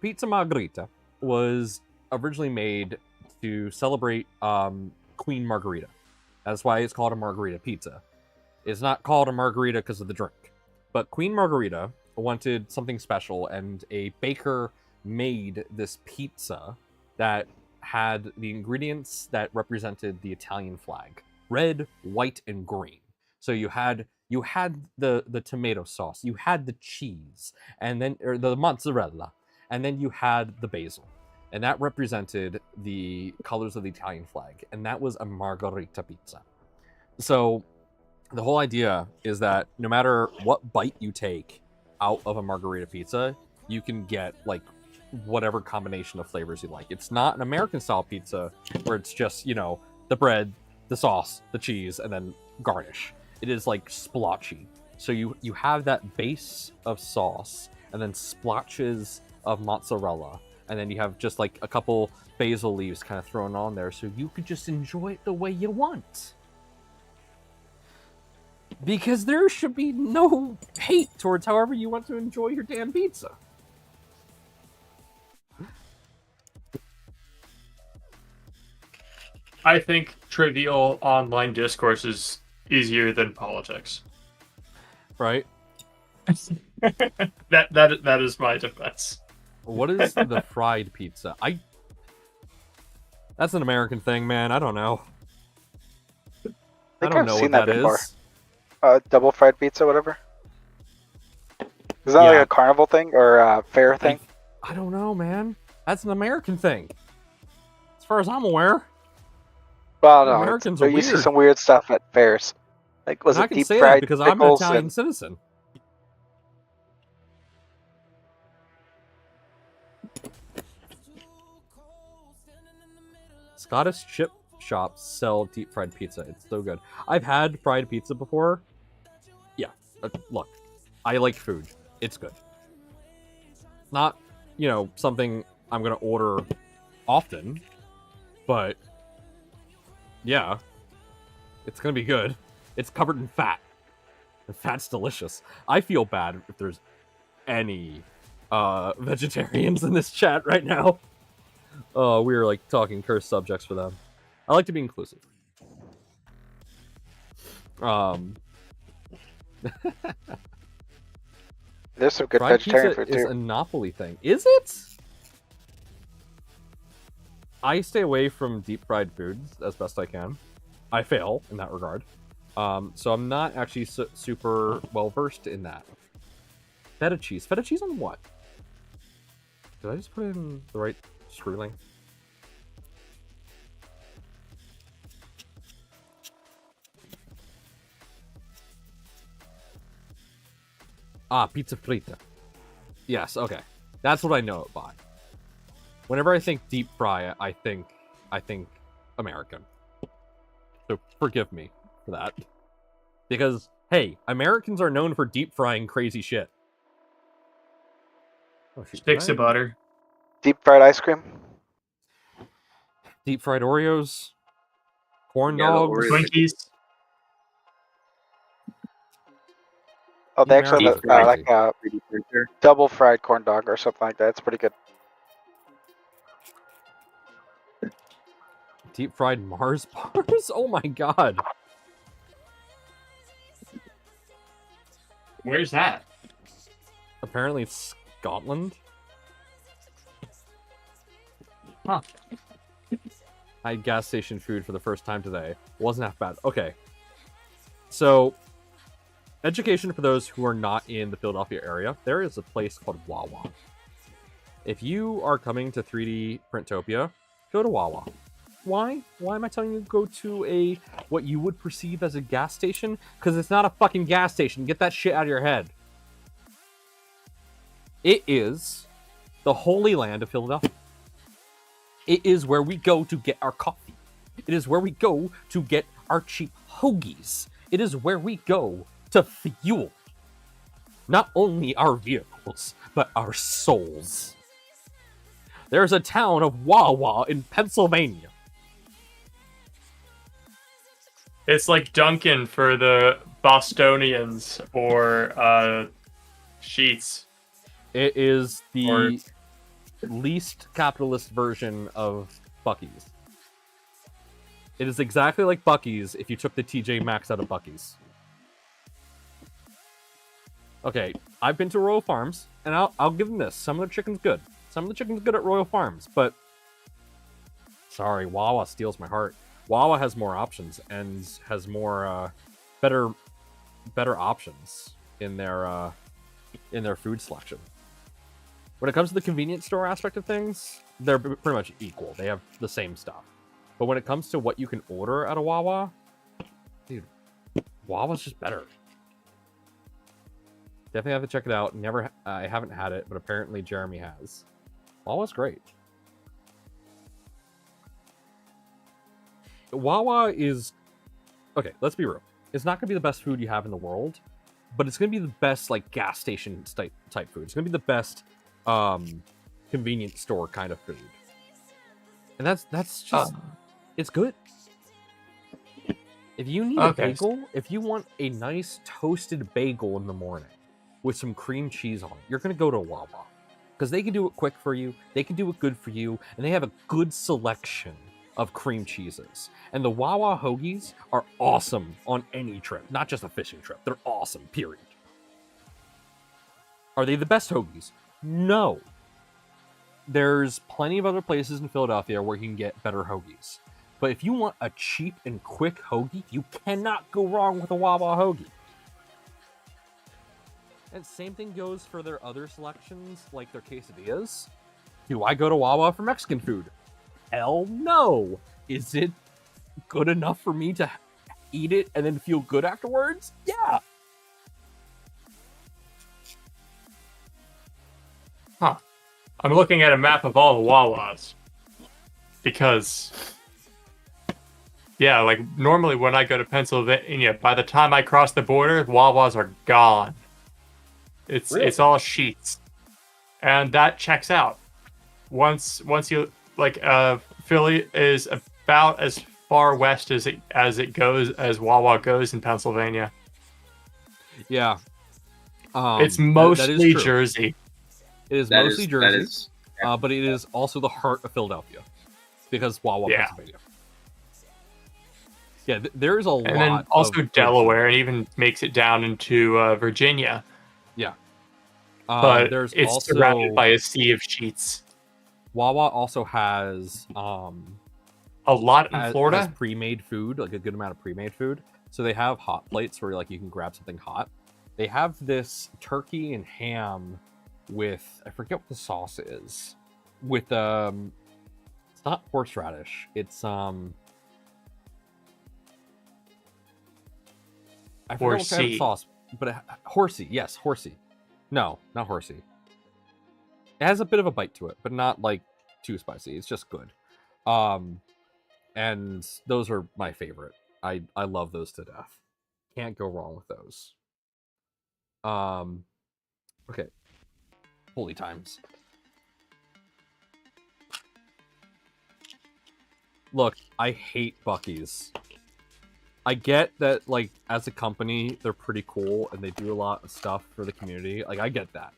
Pizza margherita was originally made to celebrate Queen Margarita. That's why it's called a margarita pizza. It's not called a margarita because of the drink. But Queen Margarita wanted something special, and a baker made this pizza that had the ingredients that represented the Italian flag: red, white, and green. So you had the tomato sauce, you had the cheese, and then the mozzarella, and then you had the basil, and that represented the colors of the Italian flag, and that was a margherita pizza. So the whole idea is that no matter what bite you take out of a margherita pizza, you can get like whatever combination of flavors you like. It's not an American style pizza where it's just, the bread, the sauce, the cheese, and then garnish. It is like splotchy. So you have that base of sauce and then splotches of mozzarella, and then you have just like a couple basil leaves kind of thrown on there, so you could just enjoy it the way you want. Because there should be no hate towards however you want to enjoy your damn pizza. I think trivial online discourse is easier than politics. Right? That is my defense. What is the fried pizza? That's an American thing, man. I don't know. I don't know what that is. Double fried pizza, whatever. Is that like a carnival thing or a fair thing? I don't know, man. That's an American thing. As far as I'm aware. Well, no, Americans are you see weird. some weird stuff at fairs. Like, was I it can deep say fried that because I'm an pickles Italian and- citizen. Scottish chip shops sell deep fried pizza. It's so good. I've had fried pizza before. Yeah, look, I like food. It's good. Not, something I'm gonna order often, but yeah, it's gonna be good. It's covered in fat. And fat's delicious. I feel bad if there's any vegetarians in this chat right now. We're like talking cursed subjects for them. I like to be inclusive. There's some good Fried vegetarian pizza food is too. a Napoli thing. Is it? I stay away from deep fried foods as best I can. I fail in that regard. So I'm not actually super well versed in that. Feta cheese. Feta cheese on what? Did I just put in the right screw length? Ah, pizza frita. Yes, okay. That's what I know it by. Whenever I think deep fry, I think American. So forgive me for that. Because, hey, Americans are known for deep frying crazy shit. Oh, shoot, Sticks of butter. Deep fried ice cream. Deep fried Oreos. Corn Yeah, the dogs. Oreos. Twinkies. Oh, they Yeah, actually have Deep fried. like a 3D printer. double fried corn dog or something like that. It's pretty good. Deep fried Mars bars? Oh my god. Where's that? Apparently it's Scotland. Huh. I had gas station food for the first time today. Wasn't half bad. Okay. So, education for those who are not in the Philadelphia area, there is a place called Wawa. If you are coming to 3D Printopia, go to Wawa. Why? Why am I telling you to go to what you would perceive as a gas station? Because it's not a fucking gas station. Get that shit out of your head. It is the holy land of Philadelphia. It is where we go to get our coffee. It is where we go to get our cheap hoagies. It is where we go to fuel not only our vehicles, but our souls. There's a town of Wawa in Pennsylvania. It's like Dunkin' for the Bostonians or Sheets. It is the Or- least capitalist version of Buc-ee's. It is exactly like Buc-ee's if you took the TJ Maxx out of Buc-ee's. Okay, I've been to Royal Farms, and I'll give them this. Some of the chicken's good. Some of the chicken's good at Royal Farms, but sorry, Wawa steals my heart. Wawa has more options and has more better options in their food selection. When it comes to the convenience store aspect of things, they're pretty much equal. They have the same stuff. But when it comes to what you can order at a Wawa, dude, Wawa's just better. Definitely have to check it out. I haven't had it, but apparently Jeremy has. Wawa's great. Wawa is... Okay, let's be real. It's not going to be the best food you have in the world, but it's going to be the best, like, gas station type food. It's going to be the best convenience store kind of food. And that's just... It's good. If you need a bagel, if you want a nice toasted bagel in the morning with some cream cheese on it, you're going to go to Wawa. Because they can do it quick for you, they can do it good for you, and they have a good selection of cream cheeses. And the Wawa hoagies are awesome on any trip, not just a fishing trip. They're awesome, period. Are they the best hoagies? No. There's plenty of other places in Philadelphia where you can get better hoagies. But if you want a cheap and quick hoagie, you cannot go wrong with a Wawa hoagie. And same thing goes for their other selections, like their quesadillas. Do I go to Wawa for Mexican food? Hell no! Is it good enough for me to eat it and then feel good afterwards? Yeah! Huh. I'm looking at a map of all the Wawas. Because yeah, like normally when I go to Pennsylvania, by the time I cross the border, Wawas are gone. It's all sheets, and that checks out. Once you like, Philly is about as far west as it goes as Wawa goes in Pennsylvania. Yeah. It's that is mostly true. Jersey. It is That mostly is- Jersey, that is- but it is also the heart of Philadelphia because Wawa, Yeah. Pennsylvania. Yeah, there's a lot. And then also of good Delaware, food. and even makes it down into Virginia. Yeah. But there's it's also surrounded by a sea of sheets. Wawa also has A lot in has Florida. pre-made food, like a good amount of pre-made food. So they have hot plates where like you can grab something hot. They have this turkey and ham with, I forget what the sauce is. With it's not horseradish. It's I forget what kind of Horsey. sauce, but horsey. Yes, horsey. No, not horsey. It has a bit of a bite to it, but not like too spicy. It's just good. And those are my favorite. I love those to death. Can't go wrong with those. Okay. Holy times. Look, I hate Buc-ee's. I get that, like, as a company, they're pretty cool and they do a lot of stuff for the community. Like, I get that.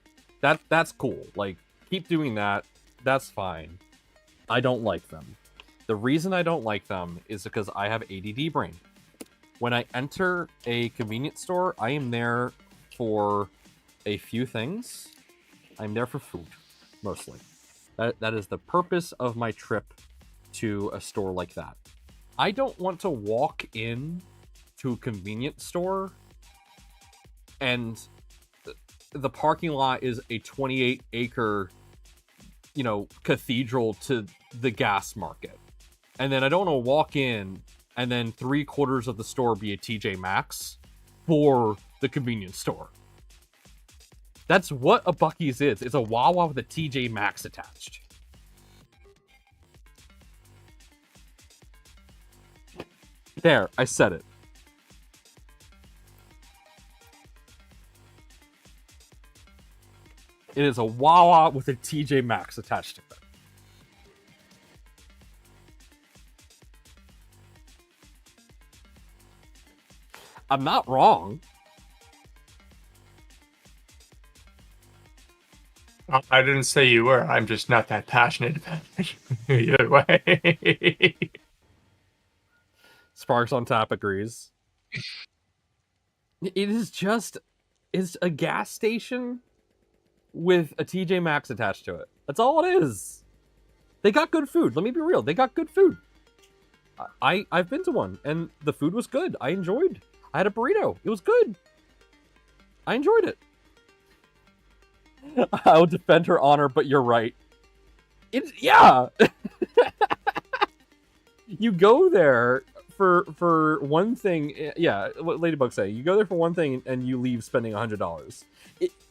That's cool. Like, keep doing that. That's fine. I don't like them. The reason I don't like them is because I have ADD brain. When I enter a convenience store, I am there for a few things. I'm there for food, mostly. That is the purpose of my trip to a store like that. I don't want to walk in to a convenience store and the parking lot is a 28-acre, cathedral to the gas market. And then I don't want to walk in and then 3/4 of the store be a TJ Maxx for the convenience store. That's what a Buc-ee's is. It's a Wawa with a TJ Maxx attached. There, I said it. It is a Wawa with a TJ Maxx attached to it. I'm not wrong. I didn't say you were. I'm just not that passionate about it. Either way. Sparks on Tap agrees. It is just it's a gas station with a TJ Maxx attached to it. That's all it is. They got good food. Let me be real. They got good food. I've been to one and the food was good. I enjoyed. I had a burrito. It was good. I enjoyed it. I will defend her honor, but you're right. Yeah. You go there for one thing. Yeah, what Ladybug say? You go there for one thing and you leave spending $100.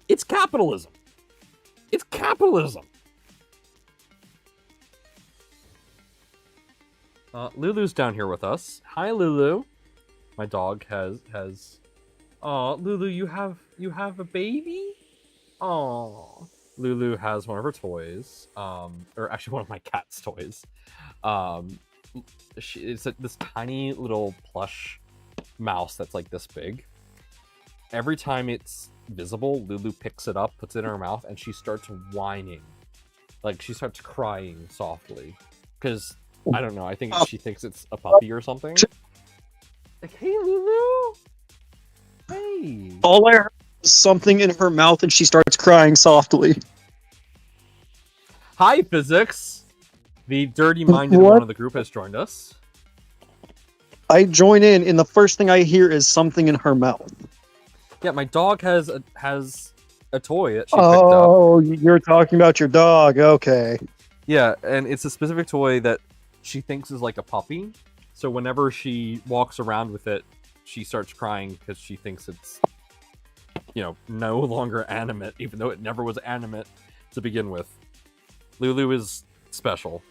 It's capitalism. It's capitalism. Lulu's down here with us. Hi, Lulu. My dog has. Oh, Lulu, you have a baby? Oh, Lulu has one of her toys. Or actually one of my cat's toys. It's this tiny little plush mouse that's like this big. Every time it's visible, Lulu picks it up, puts it in her mouth, and she starts whining. Like she starts crying softly. Because I don't know, I think she thinks it's a puppy or something. Like, hey Lulu! Hey! All I heard was something in her mouth and she starts crying softly. Hi, Physics! The dirty-minded What? one of the group has joined us. I join in and the first thing I hear is something in her mouth. Yeah, my dog has a toy that she picked up. Oh, you're talking about your dog. Okay. Yeah, and it's a specific toy that she thinks is like a puppy. So whenever she walks around with it, she starts crying because she thinks it's, no longer animate, even though it never was animate to begin with. Lulu is special.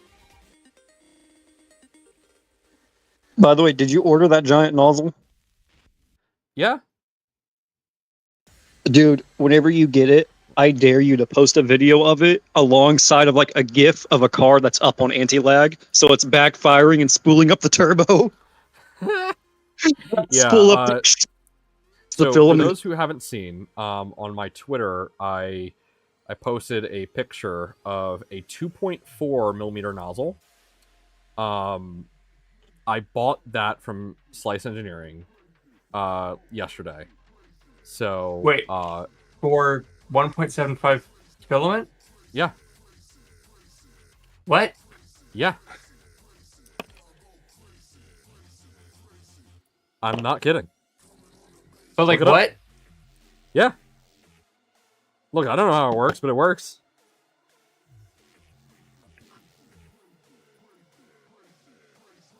By the way, did you order that giant nozzle? Yeah. Dude, whenever you get it, I dare you to post a video of it alongside of like a GIF of a car that's up on anti-lag, so it's backfiring and spooling up the turbo. Yeah. Spool up the So for filament. those who haven't seen, on my Twitter, I posted a picture of a 2.4 millimeter nozzle. I bought that from Slice Engineering yesterday. So Wait. For 1.75 filament? yeah. What? Yeah. I'm not kidding. But like Look it up. what? Yeah. Look, I don't know how it works, but it works.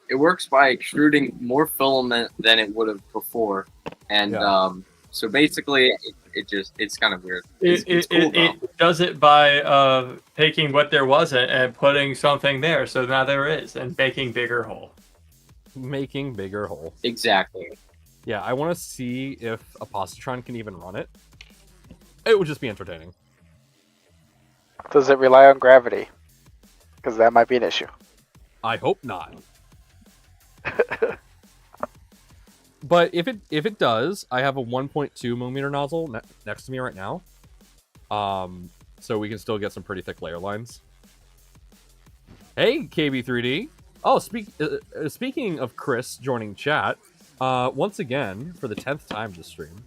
It works by extruding more filament than it would have before, and Yeah. so basically, it's kind of weird. It's cool, though. It does it by taking what there wasn't and putting something there, so now there is, and making bigger hole. Making bigger hole. Exactly. Yeah, I want to see if a Positron can even run it. It would just be entertaining. Does it rely on gravity? Because that might be an issue. I hope not. But if it does, I have a 1.2 millimeter nozzle next to me right now. So we can still get some pretty thick layer lines. Hey, KB3D. Oh, speaking of Chris joining chat, once again, for the 10th time this stream,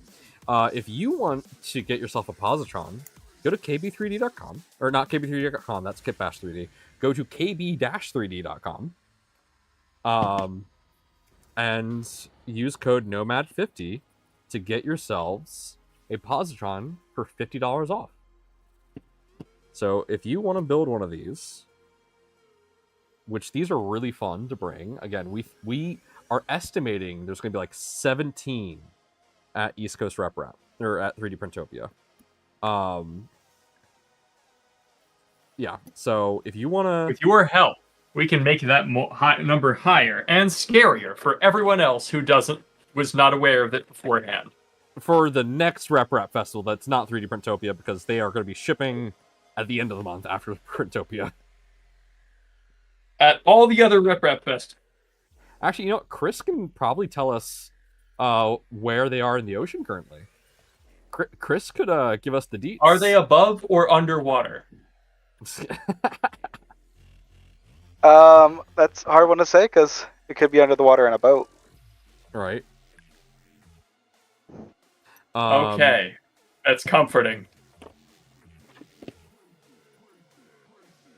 if you want to get yourself a Positron, go to kb3d.com. Or not kb3d.com, that's kitbash3d. Go to kb-3d.com. And use code NOMAD50 to get yourselves a Positron for $50 off. So if you want to build one of these, which these are really fun to bring. Again, we are estimating there's going to be like 17 at East Coast Rep or at 3D Printopia. Yeah. So if you want to, With your help, we can make that number higher and scarier for everyone else who was not aware of it beforehand. for the next Rep Festival, that's not 3D Printopia because they are going to be shipping at the end of the month after Printopia. At all the other Rep Fest. Actually, you know what? Chris can probably tell us where they are in the ocean currently. Chris could give us the deets. Are they above or underwater? That's a hard one to say because it could be under the water in a boat. Right. Okay. That's comforting.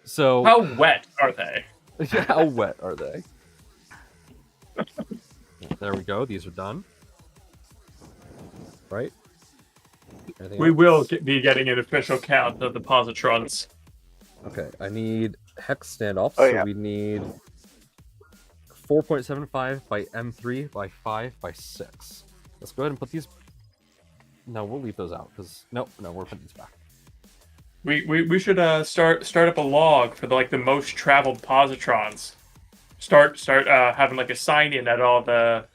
So How wet are they? how wet are they? There we go. These are done. Right? Anything We else? will be getting an official count of the Positrons. Okay, I need hex standoffs. Oh, So yeah. we need 4.75 by M3 by 5 by 6. Let's go ahead and put these. No, we'll leave those out because we're putting these back. We should start up a log for the most traveled Positrons. Start having like a sign in at all the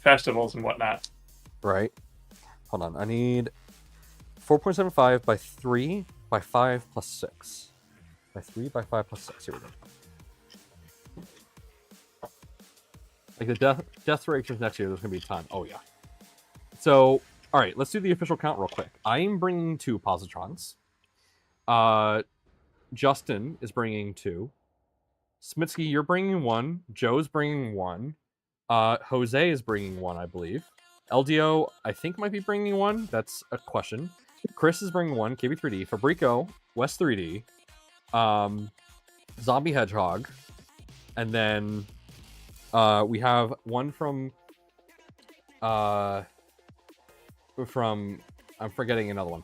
festivals and whatnot. Right. Hold on. I need 4.75 by 3 by 5 plus 6. By 3 by 5 plus 6. Here we go. Like the death reactions next year, there's going to be a ton. Oh, yeah. So, all right, let's do the official count real quick. I'm bringing 2 Positrons. Justin is bringing 2. Smitsky, you're bringing 1. Joe's bringing 1. Jose is bringing 1, I believe. LDO, I think, might be bringing 1. That's a question. Chris is bringing 1. KB3D. Fabrico, West 3D. Zombie Hedgehog. And then we have one from I'm forgetting another one.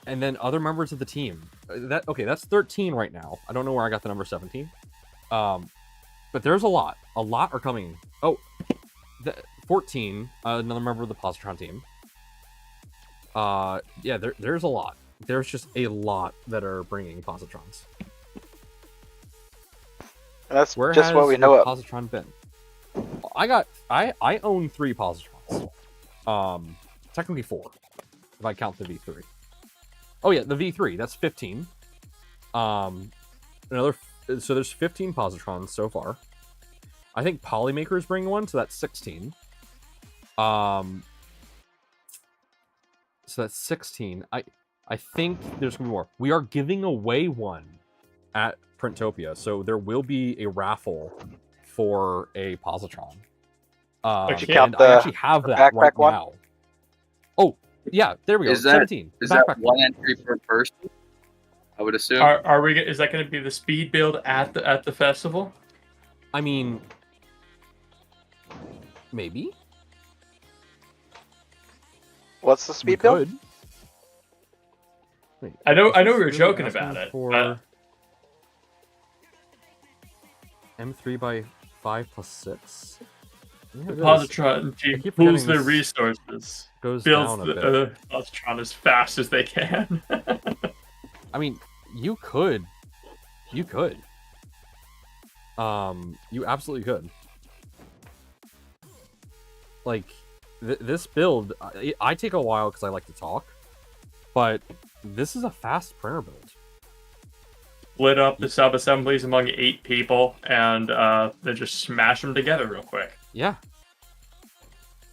And then other members of the team. That's 13 right now. I don't know where I got the number 17. But there's a lot. A lot are coming. 14, another member of the Positron team. Yeah, there's a lot. There's just a lot that are bringing Positrons. And that's Where just has what we your know of. positron been? I own 3 positrons. Technically 4, if I count the V3. Oh yeah, the V3. That's 15. So there's 15 positrons so far. I think Polymaker is bringing one, so that's 16. So that's 16. I think there's gonna be more. We are giving away one at Printopia, so there will be a raffle for a positron. Would you Okay, count and I actually the have that backpack right one? now. Oh, yeah, there we go. Is that- 17. Is Backpack that one entry per person? I would assume. Are we? Is that going to be the speed build at the festival? I mean, maybe. What's the We speed build? could. Wait, I know is we this were really joking asking about it. For M3 by 5 plus 6. Yeah, The it is. positron I keep pools forgetting the this resources, Goes builds down a bit. the positron as fast as they can. I mean, you could. You could. You absolutely could. Like, this build, I take a while because I like to talk, but this is a fast printer build. Split up the sub-assemblies among 8 people, and then just smash them together real quick. Yeah,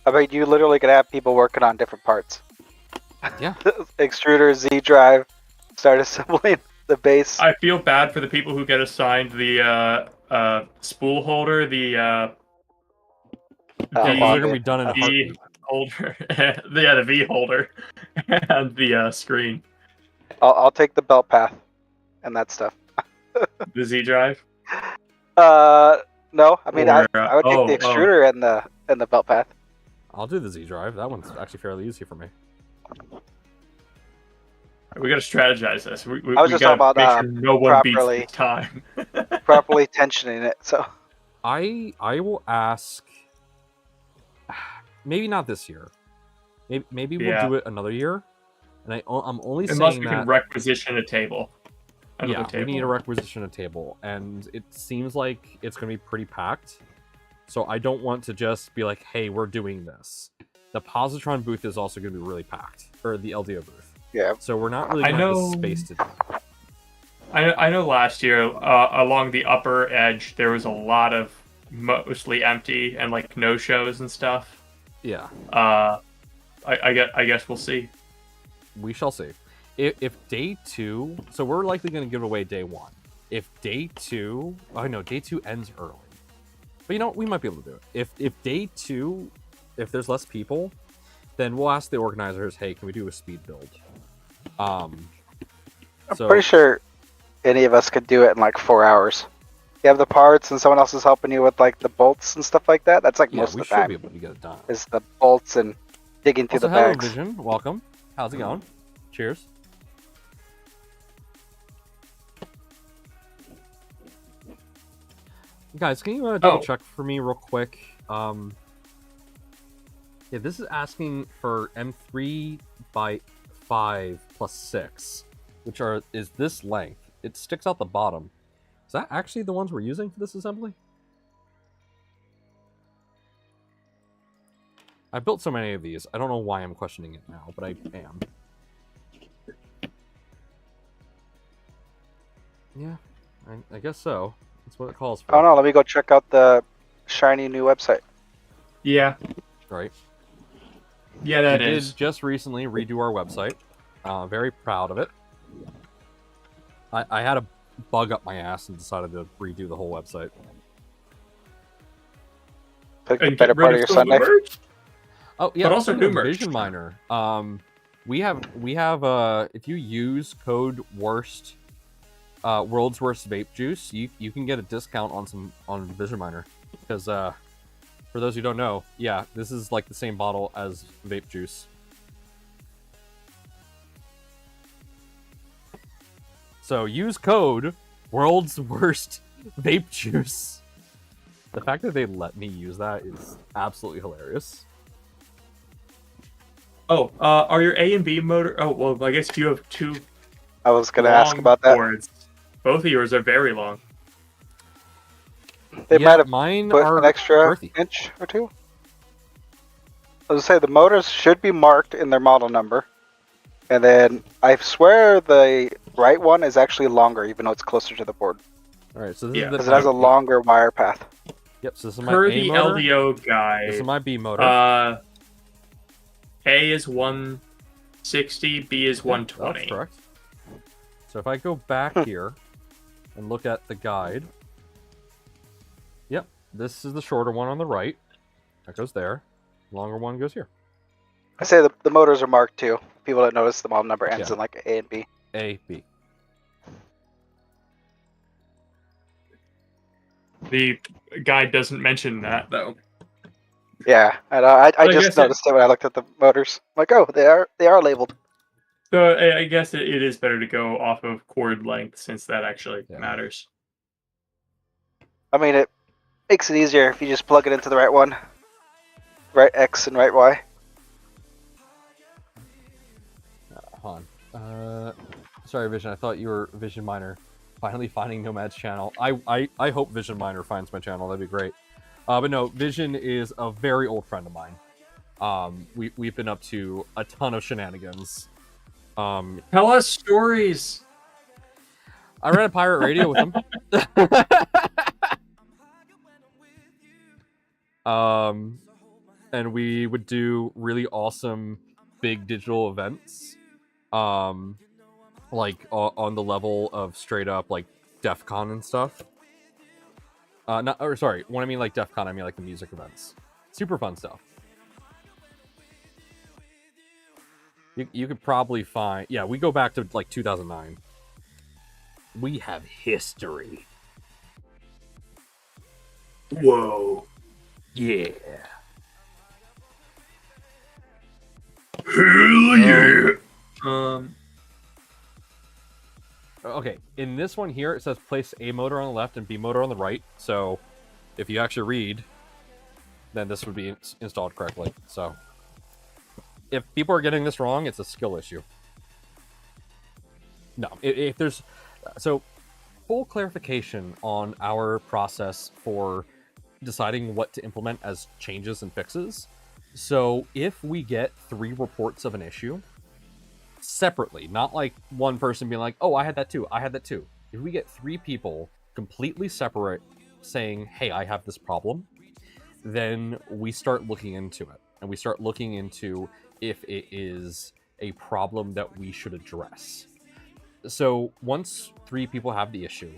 I bet you literally could have people working on different parts. yeah. Extruder, Z drive, start assembling the base. I feel bad for the people who get assigned the spool holder, the They're fuck gonna it. be done in a V heartbeat. holder, the V holder, and the screen, I'll take the belt path and that stuff. the Z drive. No, I mean Or, I would take the extruder and the belt path. I'll do the Z drive. That one's actually fairly easy for me. We gotta strategize this. We I was just gotta talking about, make sure no one properly- beats time. Properly tensioning it. So I will ask. Maybe not this year. Maybe we'll Yeah. do it another year. And I'm only Unless saying we that. can requisition a table. Another Yeah, table. we need to requisition a table, and it seems like it's going to be pretty packed. So I don't want to just be like, "Hey, we're doing this." The positron booth is also going to be really packed, or the LDO booth. yeah, So we're not really I going to have know- the space to do it. I know last year along the upper edge there was a lot of mostly empty and like no shows and stuff. Yeah, I guess we'll see. we shall see. If day 2, so we're likely going to give away day 1. If day 2, oh no, day 2 ends early. But you know, we might be able to do it. If day 2, if there's less people, then we'll ask the organizers, hey, can we do a speed build? I'm pretty sure any of us could do it in like 4 hours. You have the parts and someone else is helping you with like the bolts and stuff like that. That's like yeah, most we of the should time be able to get it done. is the bolts and digging through Also, the hello, bags. Vision. Welcome. How's it going? Cheers. Guys, can you double check for me real quick? Yeah, this is asking for M3 by 5 plus 6, which is this length. It sticks out the bottom. Is that actually the ones we're using for this assembly? I built so many of these. I don't know why I'm questioning it now, but I am. Yeah, I guess so. That's what it calls for. Oh no, let me go check out the shiny new website. Yeah, Right. yeah, that We is. did just recently redo our website. Very proud of it. I had a bug up my ass and decided to redo the whole website. Pick the And better get part rid of your some of the Sunday. merch. Oh yeah, But also speaking new of merch. Vision Miner. We have if you use code worst world's worst vape juice, you can get a discount on Vision Miner. Because for those who don't know, yeah, this is like the same bottle as vape juice. So use code world's worst vape juice. The fact that they let me use that is absolutely hilarious. Oh, are your A and B motor? Oh, well, I guess you have 2 I was gonna ask long about that. boards. Both of yours are very long. They might have mine put are an extra earthy. inch or two. I was gonna say the motors should be marked in their model number, and then I swear the right one is actually longer, even though it's closer to the board, All right, so this Yeah. is the because it has a longer wire path. Yep, so this is my Per A the motor. LDO This guide, is my B motor. A is 160, B is Yep, 120. That's correct. So if I go back here and look at the guide, yep, this is the shorter one on the right. That goes there. Longer one goes here. I say the motors are marked too. People that notice the model number ends Yeah. in like A and B. A, B. The guide doesn't mention that though. Yeah, and I I just guess it- noticed it when I looked at the motors. I'm like, oh, they are labeled. So I guess it is better to go off of cord length since that actually Yeah. matters. I mean, it makes it easier if you just plug it into the right one, right X and right Y. Hold on. Sorry, Vision. I thought you were Vision Miner. Finally finding Nomad's channel. I hope Vision Miner finds my channel. That'd be great. But no, Vision is a very old friend of mine. We've been up to a ton of shenanigans. Tell us stories. I ran a pirate radio with him. And we would do really awesome big digital events. Like on the level of straight up like DEF CON and stuff. When I mean like DEF CON, I mean like the music events. Super fun stuff. You could probably find... Yeah, we go back to like 2009. We have history. Whoa. Yeah. Hell yeah. Okay, in this one here, it says place A motor on the left and B motor on the right. So if you actually read, then this would be installed correctly. So if people are getting this wrong, it's a skill issue. No, if there's... So full clarification on our process for deciding what to implement as changes and fixes. So if we get 3 reports of an issue separately, not like one person being like, oh, I had that too, I had that too. If we get 3 people completely separate saying, hey, I have this problem, then we start looking into it. And we start looking into if it is a problem that we should address. So once 3 people have the issue,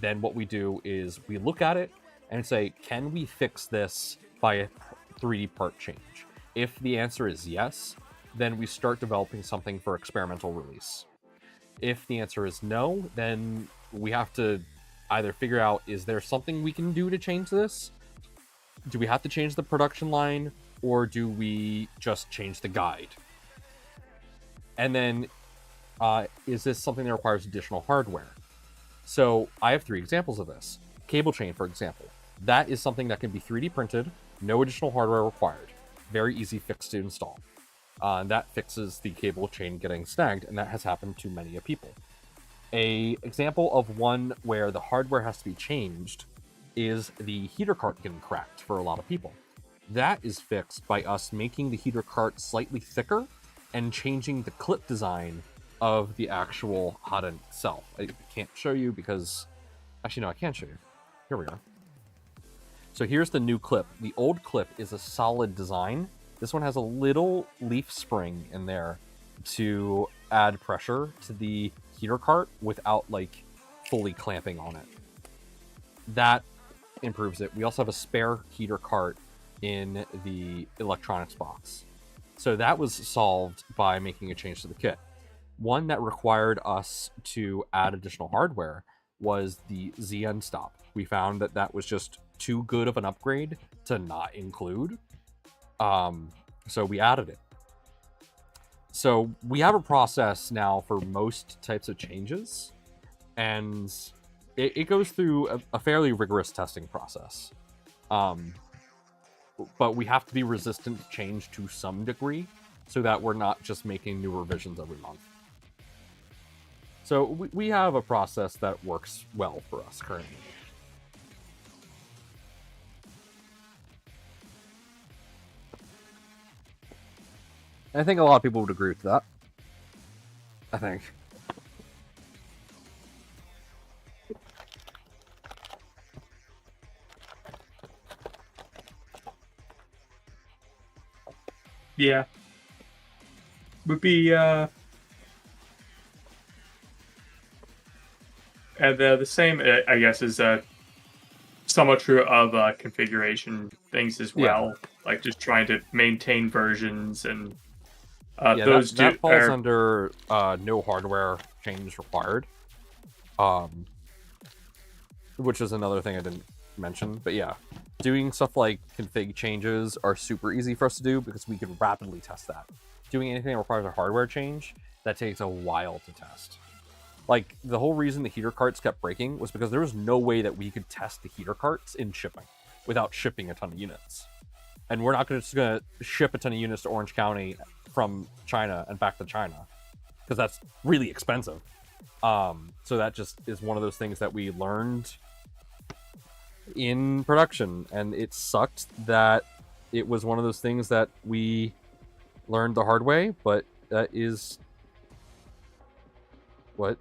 then what we do is we look at it and say, can we fix this by a 3D part change? If the answer is yes, then we start developing something for experimental release. If the answer is no, then we have to either figure out, is there something we can do to change this? Do we have to change the production line, or do we just change the guide? And then, is this something that requires additional hardware? So I have 3 examples of this. Cable chain, for example. That is something that can be 3D printed, no additional hardware required. Very easy fix to install. And that fixes the cable chain getting snagged, and that has happened to many people. A example of one where the hardware has to be changed is the heater cart getting cracked for a lot of people. That is fixed by us making the heater cart slightly thicker and changing the clip design of the actual hot end itself. I can't show you because... Actually, no, I can show you. Here we are. So here's the new clip. The old clip is a solid design. This one has a little leaf spring in there to add pressure to the heater cart without like fully clamping on it. That improves it. We also have a spare heater cart in the electronics box. So that was solved by making a change to the kit. One that required us to add additional hardware was the ZN stop. We found that that was just too good of an upgrade to not include. So we added it. So we have a process now for most types of changes, and it goes through a fairly rigorous testing process. But we have to be resistant to change to some degree so that we're not just making new revisions every month. So we have a process that works well for us currently. I think a lot of people would agree with that. I think. Yeah. Would be, and the same, I guess, is somewhat true of configuration things as well. Like just trying to maintain versions and those that falls under no hardware change required. Which is another thing I didn't mention, but yeah, doing stuff like config changes are super easy for us to do because we can rapidly test that. Doing anything that requires a hardware change, that takes a while to test. Like, the whole reason the heater carts kept breaking was because there was no way that we could test the heater carts in shipping without shipping a ton of units. And we're not just going to ship a ton of units to Orange County from China and back to China, because that's really expensive. So that just is one of those things that we learned in production, and it sucked that it was one of those things that we learned the hard way, but that is what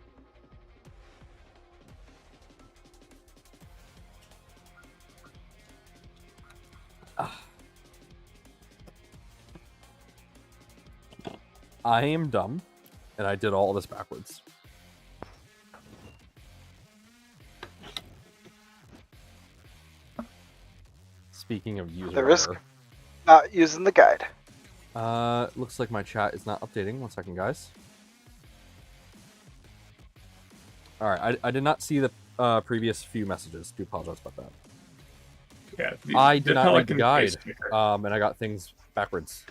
I am dumb, and I did all this backwards. Speaking of user The risk error, not using the guide. looks like my chat is not updating. 1 second, guys. All right, I did not see the previous few messages. Do apologize about that. Yeah, I did not read the Pelican guide, face kicker. and I got things backwards.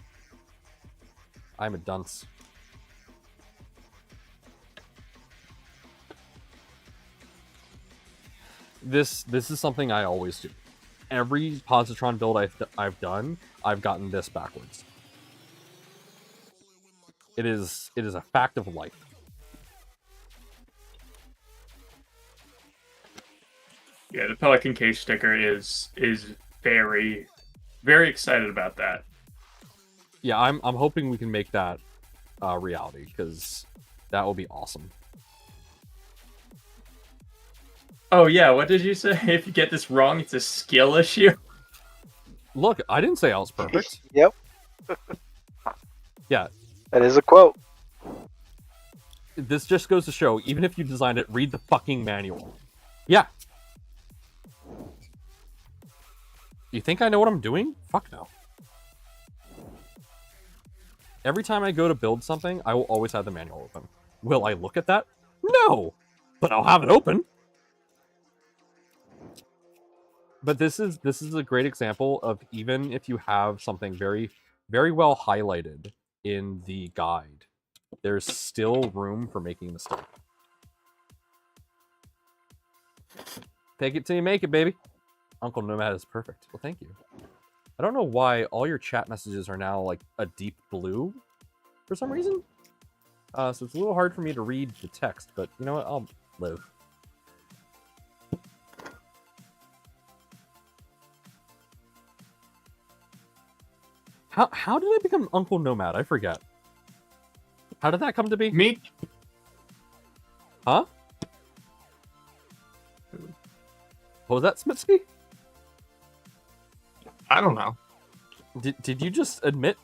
I'm a dunce. This is something I always do. Every Positron build I've done, I've gotten this backwards. It is a fact of life. Yeah, the Pelican case sticker is very, very excited about that. Yeah, I'm hoping we can make that reality, because that will be awesome. Oh yeah, what did you say? If you get this wrong, it's a skill issue. Look, I didn't say I was perfect. Yep, Yeah, that is a quote. this just goes to show, even if you designed it, read the fucking manual. Yeah. You think I know what I'm doing? Fuck no. Every time I go to build something, I will always have the manual open. Will I look at that? No! But I'll have it open. But this is a great example of, even if you have something very, very well highlighted in the guide, there's still room for making a mistake. Take it till you make it, baby. Uncle Nomad is perfect. Well, thank you. I don't know why all your chat messages are now like a deep blue for some reason. So it's a little hard for me to read the text, but you know what? I'll live. How did I become Uncle Nomad? I forget. How did that come to be? Me? Huh? What was that, Smitsky? I don't know. Did you just admit?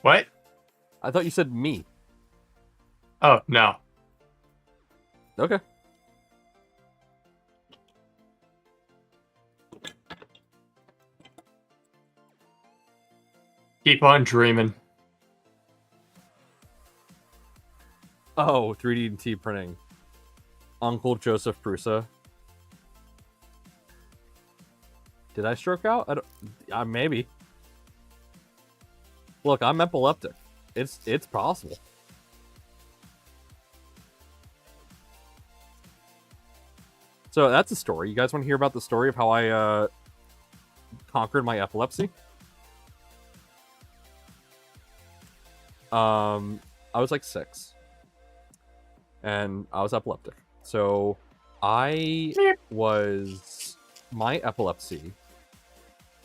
What? I thought you said me. Oh, no. Okay. Keep on dreaming. Oh, 3D&T printing. Uncle Joseph Prusa. Did I stroke out? I don't, maybe. Look, I'm epileptic. It's possible. So that's a story. You guys want to hear about the story of how I conquered my epilepsy? I was like 6. And I was epileptic. So my epilepsy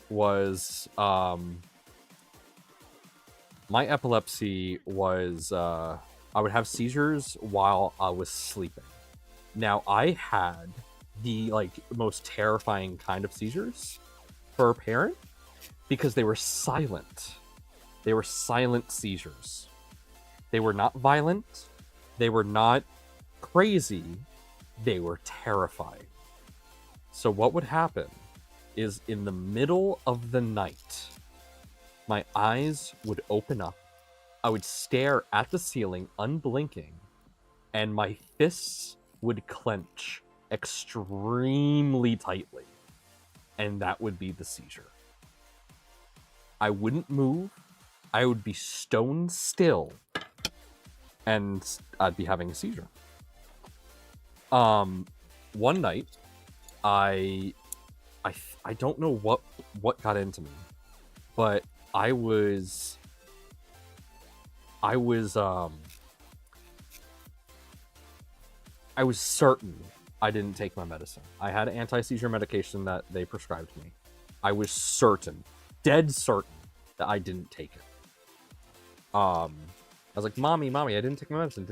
was my epilepsy was I would have seizures while I was sleeping. Now I had the most terrifying kind of seizures for a parent because they were silent. They were silent seizures. They were not violent. They were not crazy. They were terrifying. So what would happen is in the middle of the night, my eyes would open up. I would stare at the ceiling, unblinking, and my fists would clench extremely tightly. And that would be the seizure. I wouldn't move. I would be stone still. And I'd be having a seizure. One night, I don't know what got into me, but I was certain I didn't take my medicine. I had anti-seizure medication that they prescribed me. I was certain, dead certain, that I didn't take it. I was like, Mommy, I didn't take my medicine.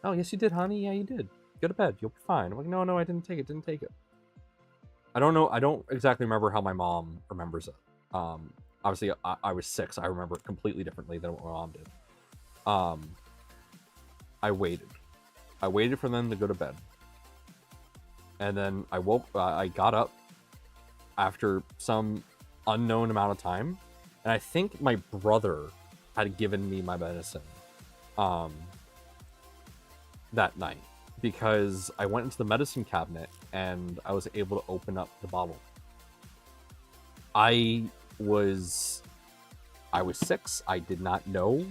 Oh, yes, you did, honey. Yeah, you did. Go to bed. You'll be fine. I'm like, no, I didn't take it. I don't know. I don't exactly remember how my mom remembers it. Obviously, I was 6. I remember it completely differently than what my mom did. I waited. I waited for them to go to bed. And then I got up after some unknown amount of time. And I think my brother had given me my medicine that night, because I went into the medicine cabinet and I was able to open up the bottle. I was 6. I did not know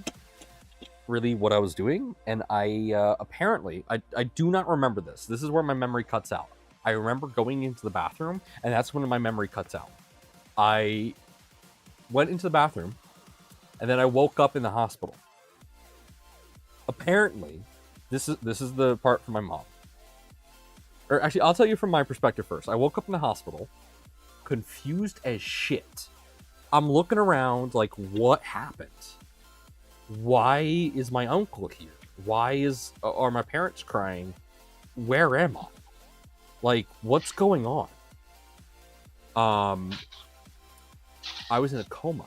really what I was doing, and I apparently I do not remember this. This is where my memory cuts out. I remember going into the bathroom, and that's when my memory cuts out. I went into the bathroom, and then I woke up in the hospital. Apparently, this is the part from my mom. Or actually, I'll tell you from my perspective first. I woke up in the hospital, confused as shit. I'm looking around like, what happened? Why is my uncle here? Are my parents crying? Where am I? Like, what's going on? I was in a coma.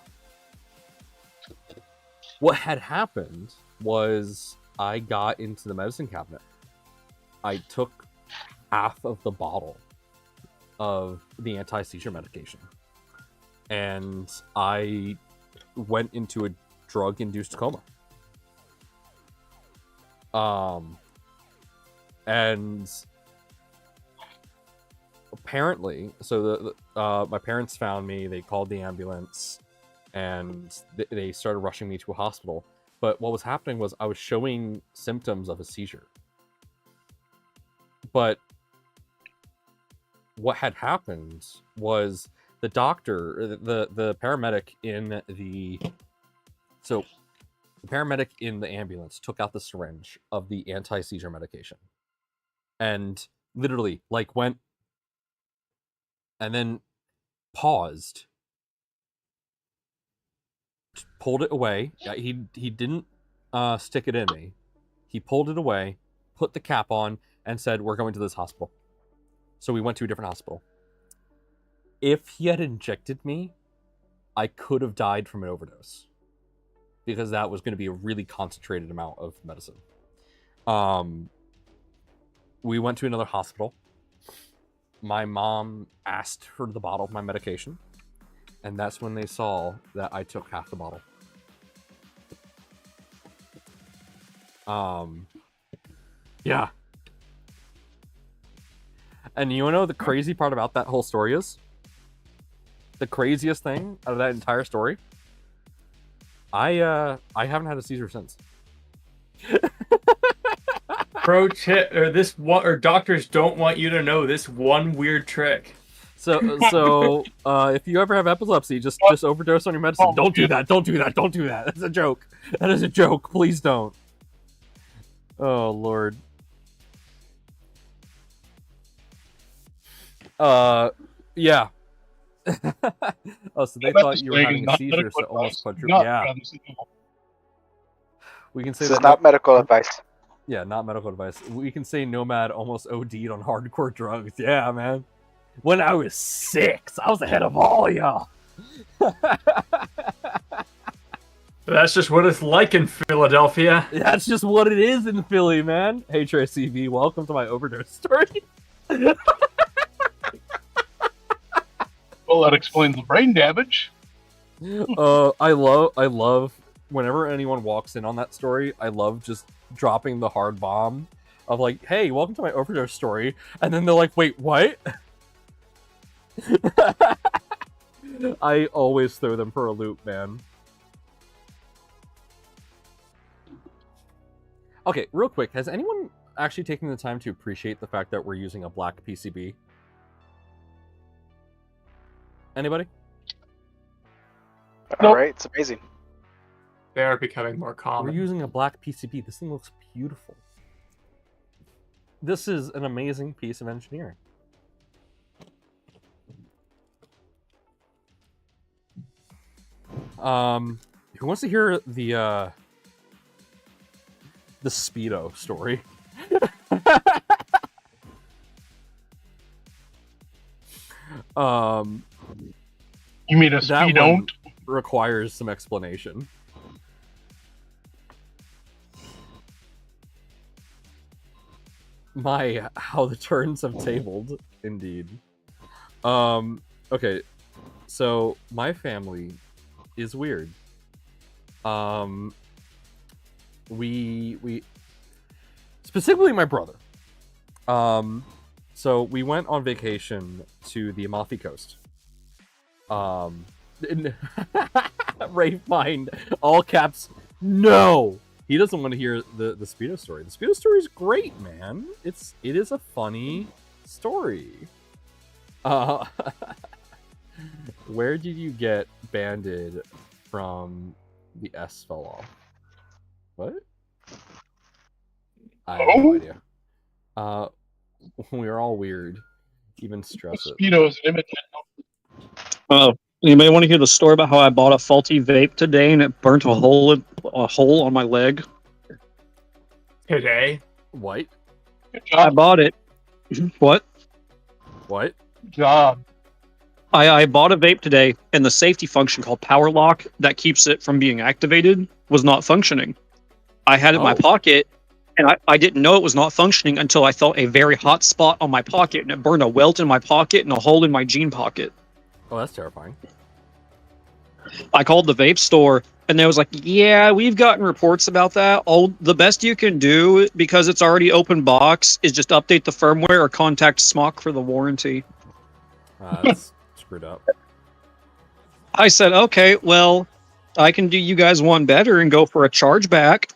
What had happened was I got into the medicine cabinet. I took half of the bottle of the anti-seizure medication, and I went into a drug-induced coma. And apparently, so my parents found me. They called the ambulance, and they started rushing me to a hospital. But what was happening was I was showing symptoms of a seizure. But what had happened was the doctor, the paramedic in the ambulance took out the syringe of the anti-seizure medication, and literally went and then paused, pulled it away. He didn't stick it in me. He pulled it away, put the cap on, and said, "We're going to this hospital." So we went to a different hospital. If he had injected me, I could have died from an overdose, because that was going to be a really concentrated amount of medicine. We went to another hospital. My mom asked for the bottle of my medication, and that's when they saw that I took half the bottle. Yeah. And you know the crazy part about that whole story is? The craziest thing out of that entire story? I haven't had a seizure since. Pro tip, or doctors don't want you to know this one weird trick. So if you ever have epilepsy, just overdose on your medicine. Don't do that. That's a joke. That is a joke. Please don't. Oh Lord. Yeah. Oh, so they That thought you were mistake is having a not seizure, medical so it almost advice. quadrupled. Not Yeah, try this at all. we can say This is that. not medical advice. Yeah, not medical advice. We can say Nomad almost OD'd on hardcore drugs. Yeah, man. When I was 6, I was ahead of all y'all. That's just what it's like in Philadelphia. That's just what it is in Philly, man. Hey, Trace CV, welcome to my overdose story. Well, that explains the brain damage. I love whenever anyone walks in on that story, I love just dropping the hard bomb of like, hey, welcome to my overdose story. And then they're like, wait, what? I always throw them for a loop, man. Okay, real quick, has anyone actually taken the time to appreciate the fact that we're using a black PCB? Anybody? All Nope. right, it's amazing. They are becoming more We're common. using a black PCB. This thing looks beautiful. This is an amazing piece of engineering. Who wants to hear the Speedo story? You mean a That speed one don't? requires some explanation. My, how the turns have tabled, indeed. Okay, so my family is weird. We specifically my brother. So we went on vacation to the Amalfi Coast. Ray Find, all caps, no! He doesn't want to hear the Speedo story. The Speedo story is great, man. It is a funny story. Where did you get banded from the S fell off? What? I have no idea. We were all weird. Even stress it. Speedo is an image. Anybody want to hear the story about how I bought a faulty vape today and it burnt a hole on my leg? Today? What? Good I job. bought it. What? What? Good job. I bought a vape today, and the safety function called power lock that keeps it from being activated was not functioning. I had it in my Oh. pocket, and I didn't know it was not functioning until I felt a very hot spot on my pocket, and it burned a welt in my pocket and a hole in my jean pocket. Oh, that's terrifying. I called the vape store, and they was like, yeah, we've gotten reports about that. The best you can do, because it's already open box, is just update the firmware or contact Smock for the warranty. That's screwed up. I said, okay, well, I can do you guys one better and go for a chargeback.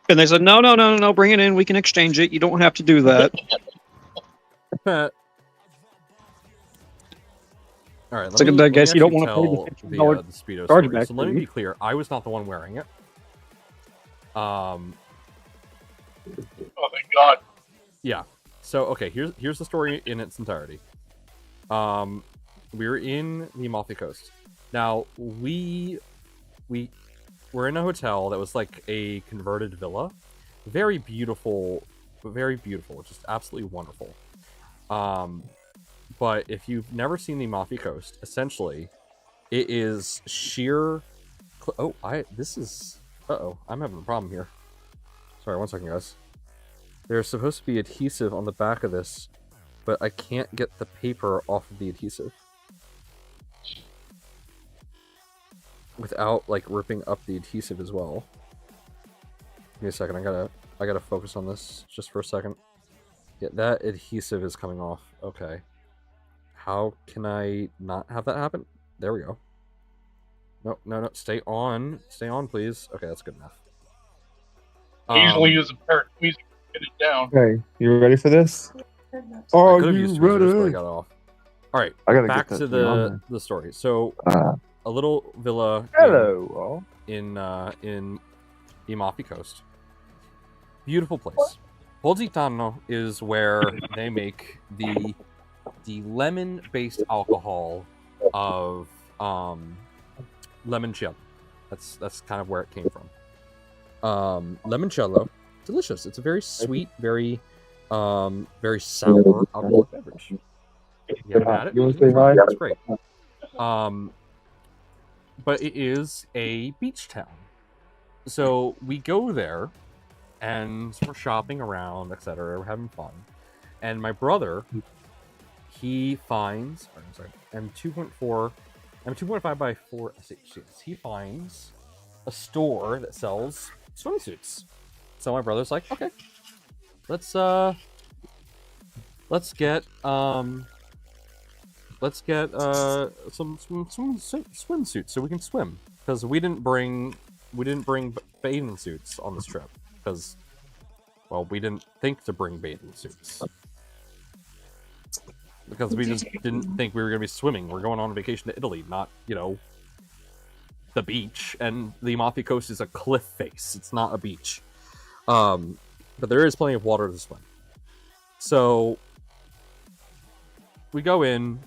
And they said, no, bring it in. We can exchange it. You don't have to do that. All right, It's like, I guess you don't want to pay the $15 the Speedo charge story. back So let me fee. be clear. I was not the one wearing it. Oh, thank God. Yeah. So okay, here's the story in its entirety. We were in the Amalfi Coast. Now we were in a hotel that was like a converted villa, very beautiful, just absolutely wonderful. But if you've never seen the Amalfi Coast, essentially, it is sheer. I'm having a problem here. Sorry, one second, guys. There's supposed to be adhesive on the back of this, but I can't get the paper off of the adhesive without like ripping up the adhesive as well. Give me a second. I gotta focus on this just for a second. Yeah, that adhesive is coming off. Okay. How can I not have that happen? There we go. No. Stay on, please. Okay, that's good enough. I usually use a pair of tweezers to get it down. Okay, you ready for this? I Oh, could have you used tweezers, but I ready? got off. All right, I gotta back get to that thing on the story. So, there. a little villa Hello. in the Amalfi Coast. Beautiful place. Positron is where they make the lemon-based alcohol of limoncello. That's kind of where it came from. Limoncello, delicious. It's a very sweet, very sour alcoholic beverage. You haven't had it? You want to say hi? It's great. But it is a beach town. So we go there, and we're shopping around, etc. We're having fun. And my brother, he finds, I'm 2.5 by 4 SHCs. He finds a store that sells swimsuits. So my brother's like, okay, let's get some swimsuits so we can swim, because we didn't bring bathing suits on this trip because, well, we didn't think to bring bathing suits because we just didn't think we were going to be swimming. We're going on vacation to Italy, not, the beach. And the Amalfi Coast is a cliff face. It's not a beach. But there is plenty of water to swim. So we go in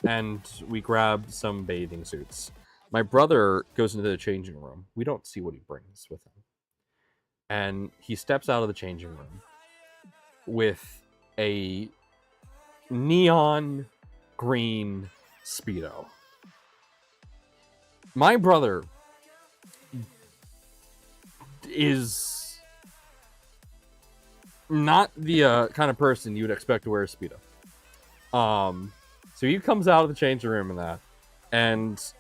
and we grab some bathing suits. My brother goes into the changing room. We don't see what he brings with him. And he steps out of the changing room with a neon green Speedo. My brother is not the kind of person you would expect to wear a Speedo. So he comes out of the changing room and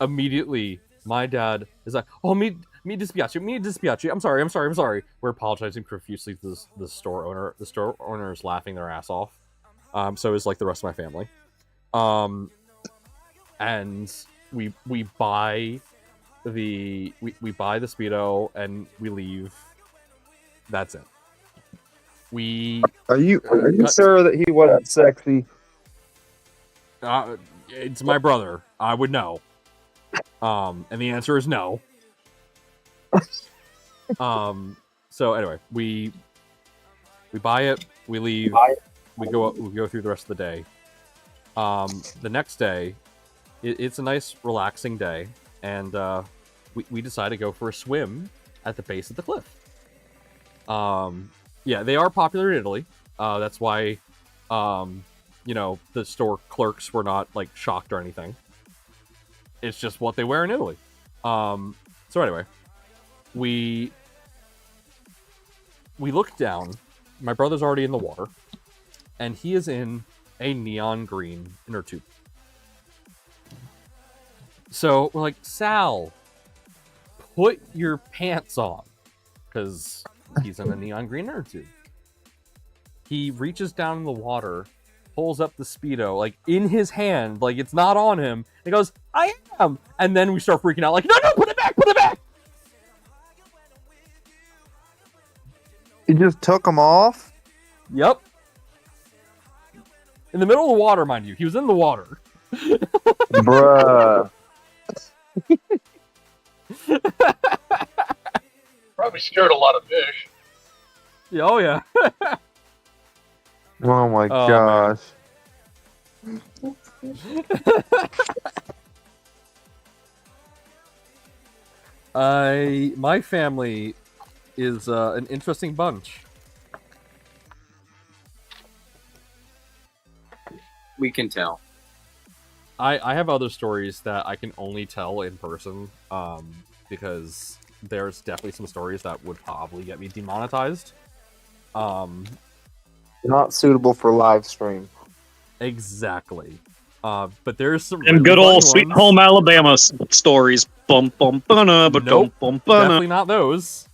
immediately my dad is like, "Oh, mi dispiace. I'm sorry. We're apologizing profusely to the store owner. The store owner is laughing their ass off. So is like the rest of my family. And we buy the Speedo and we leave. That's it. Are you sure that he wasn't sexy? It's my brother. I would know. And the answer is no. So anyway, we buy it, we leave, we go through the rest of the day. The next day, it's a nice, relaxing day, and we decide to go for a swim at the base of the cliff. Yeah, they are popular in Italy. That's why, the store clerks were not like shocked or anything. It's just what they wear in Italy. So anyway, we look down. My brother's already in the water, and he is in a neon green inner tube. So we're like, Sal, put your pants on, because he's in a neon green inner tube. He reaches down in the water, pulls up the Speedo, like, in his hand, like, it's not on him, and he goes, I am! And then we start freaking out, like, no, put it back! He just took them off? Yep. In the middle of the water, mind you. He was in the water. Bruh. Probably scared a lot of fish. Oh, yeah. Oh my Oh, gosh. My family is an interesting bunch. We can tell. I have other stories that I can only tell in person, because there's definitely some stories that would probably get me demonetized. Not suitable for live stream. Exactly. But there's some And really good funny old Sweet ones. Home Alabama stories. Bum bum ba but Nope, bum definitely not those.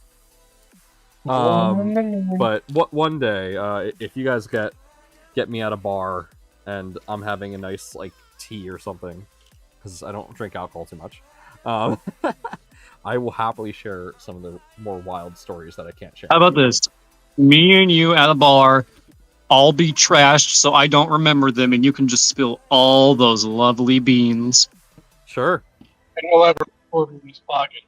But one day, if you guys get me at a bar and I'm having a nice like tea or something, because I don't drink alcohol too much, I will happily share some of the more wild stories that I can't share. How about this? Me and you at a bar, I'll be trashed so I don't remember them, and you can just spill all those lovely beans. Sure. And we'll have a recorder in his pocket.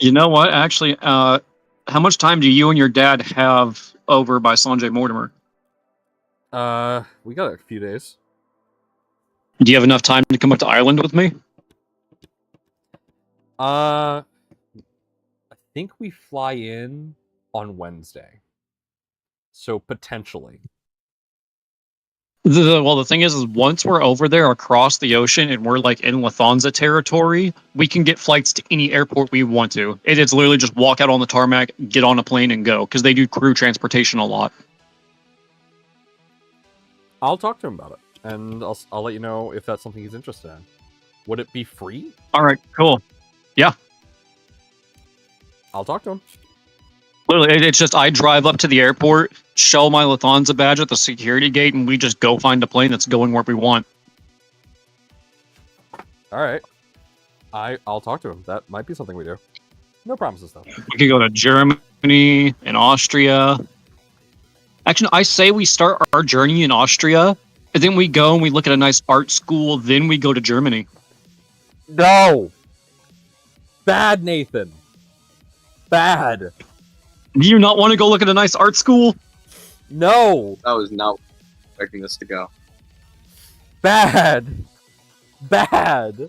You know what? Actually, how much time do you and your dad have over by Sanjay Mortimer? We got a few days. Do you have enough time to come up to Ireland with me? I think we fly in on Wednesday. So potentially. Well, the thing is once we're over there across the ocean and we're like in Lufthansa territory, we can get flights to any airport we want to. It's literally just walk out on the tarmac, get on a plane, and go, because they do crew transportation a lot. I'll talk to him about it, and I'll let you know if that's something he's interested in. Would it be free? All right, cool. Yeah. I'll talk to him. Literally, it's just I drive up to the airport, show my Lufthansa badge at the security gate, and we just go find a plane that's going where we want. All right. I'll talk to him. That might be something we do. No promises, though. We could go to Germany and Austria. Actually, I say we start our journey in Austria, and then we go and we look at a nice art school, then we go to Germany. No! Bad, Nathan. Bad. Do you not want to go look at a nice art school? No! That was not expecting this to go. Bad. Bad.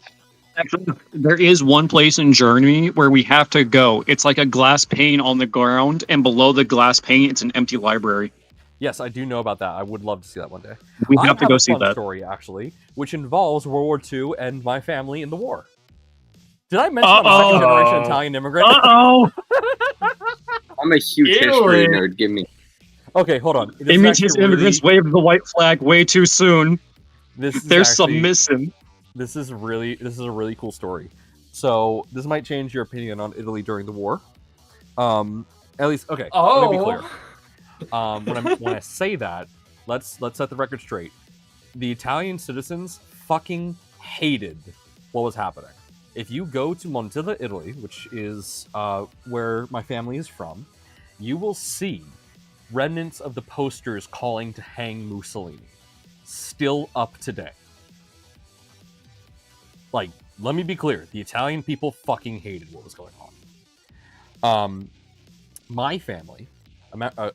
Actually, there is one place in Germany where we have to go. It's like a glass pane on the ground, and below the glass pane, it's an empty library. Yes, I do know about that. I would love to see that one day. We I have to go a see fun that. story, actually, which involves World War II and my family in the war. Did I mention I'm a second-generation Italian immigrant? Uh-oh! I'm a huge history nerd. Give me. Okay, hold on. This is Image actually his immigrants waved the white flag way too soon. This is There's actually- some missing. This is a really cool story. So this might change your opinion on Italy during the war. At least, okay. Let me be clear. When I say that, let's set the record straight. The Italian citizens fucking hated what was happening. If you go to Montilla, Italy, which is where my family is from, you will see remnants of the posters calling to hang Mussolini still up today. Like, let me be clear. The Italian people fucking hated what was going on. My family, a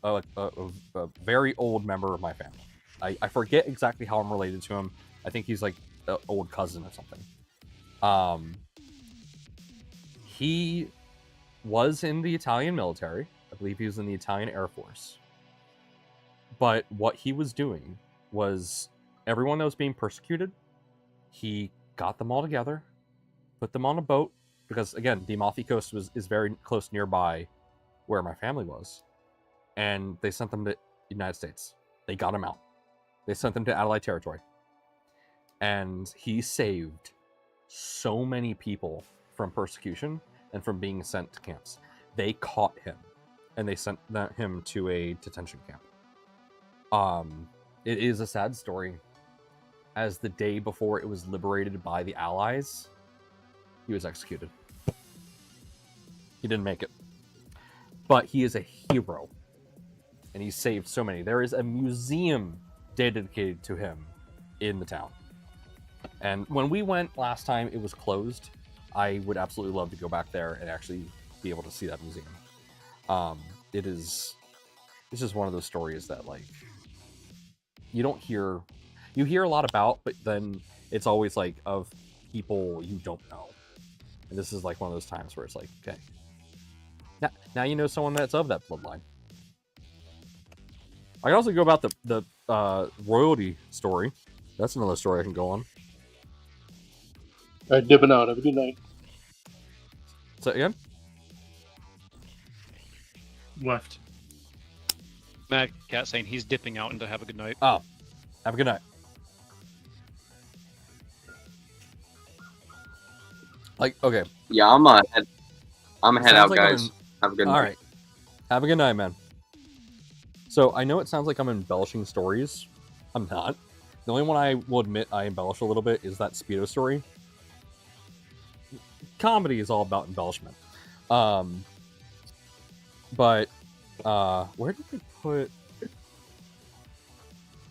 very old member of my family. I forget exactly how I'm related to him. I think he's like an old cousin or something. He was in the Italian military. I believe he was in the Italian Air Force. But what he was doing was everyone that was being persecuted, he got them all together, put them on a boat, because again, the Amalfi Coast is very close nearby where my family was, and they sent them to the United States. They got him out. They sent them to Allied territory. And he saved so many people from persecution and from being sent to camps. They caught him, and they sent him to a detention camp. It is a sad story. As the day before it was liberated by the Allies, he was executed. He didn't make it. But he is a hero. And he saved so many. There is a museum dedicated to him in the town. And when we went last time, it was closed. I would absolutely love to go back there and actually be able to see that museum. It's just one of those stories that, like, you don't hear... You hear a lot about, but then it's always, like, of people you don't know. And this is, like, one of those times where it's like, okay. Now you know someone that's of that bloodline. I can also go about the royalty story. That's another story I can go on. All right, dipping out. Have a good night. So, again? Left. Mad Cat saying he's dipping out and to have a good night. Oh. Have a good night. Like, okay. Yeah, I'm a head out, Like guys. Have a good night. All right. Have a good night, man. So, I know it sounds like I'm embellishing stories. I'm not. The only one I will admit I embellish a little bit is that Speedo story. Comedy is all about embellishment. But, where did we put...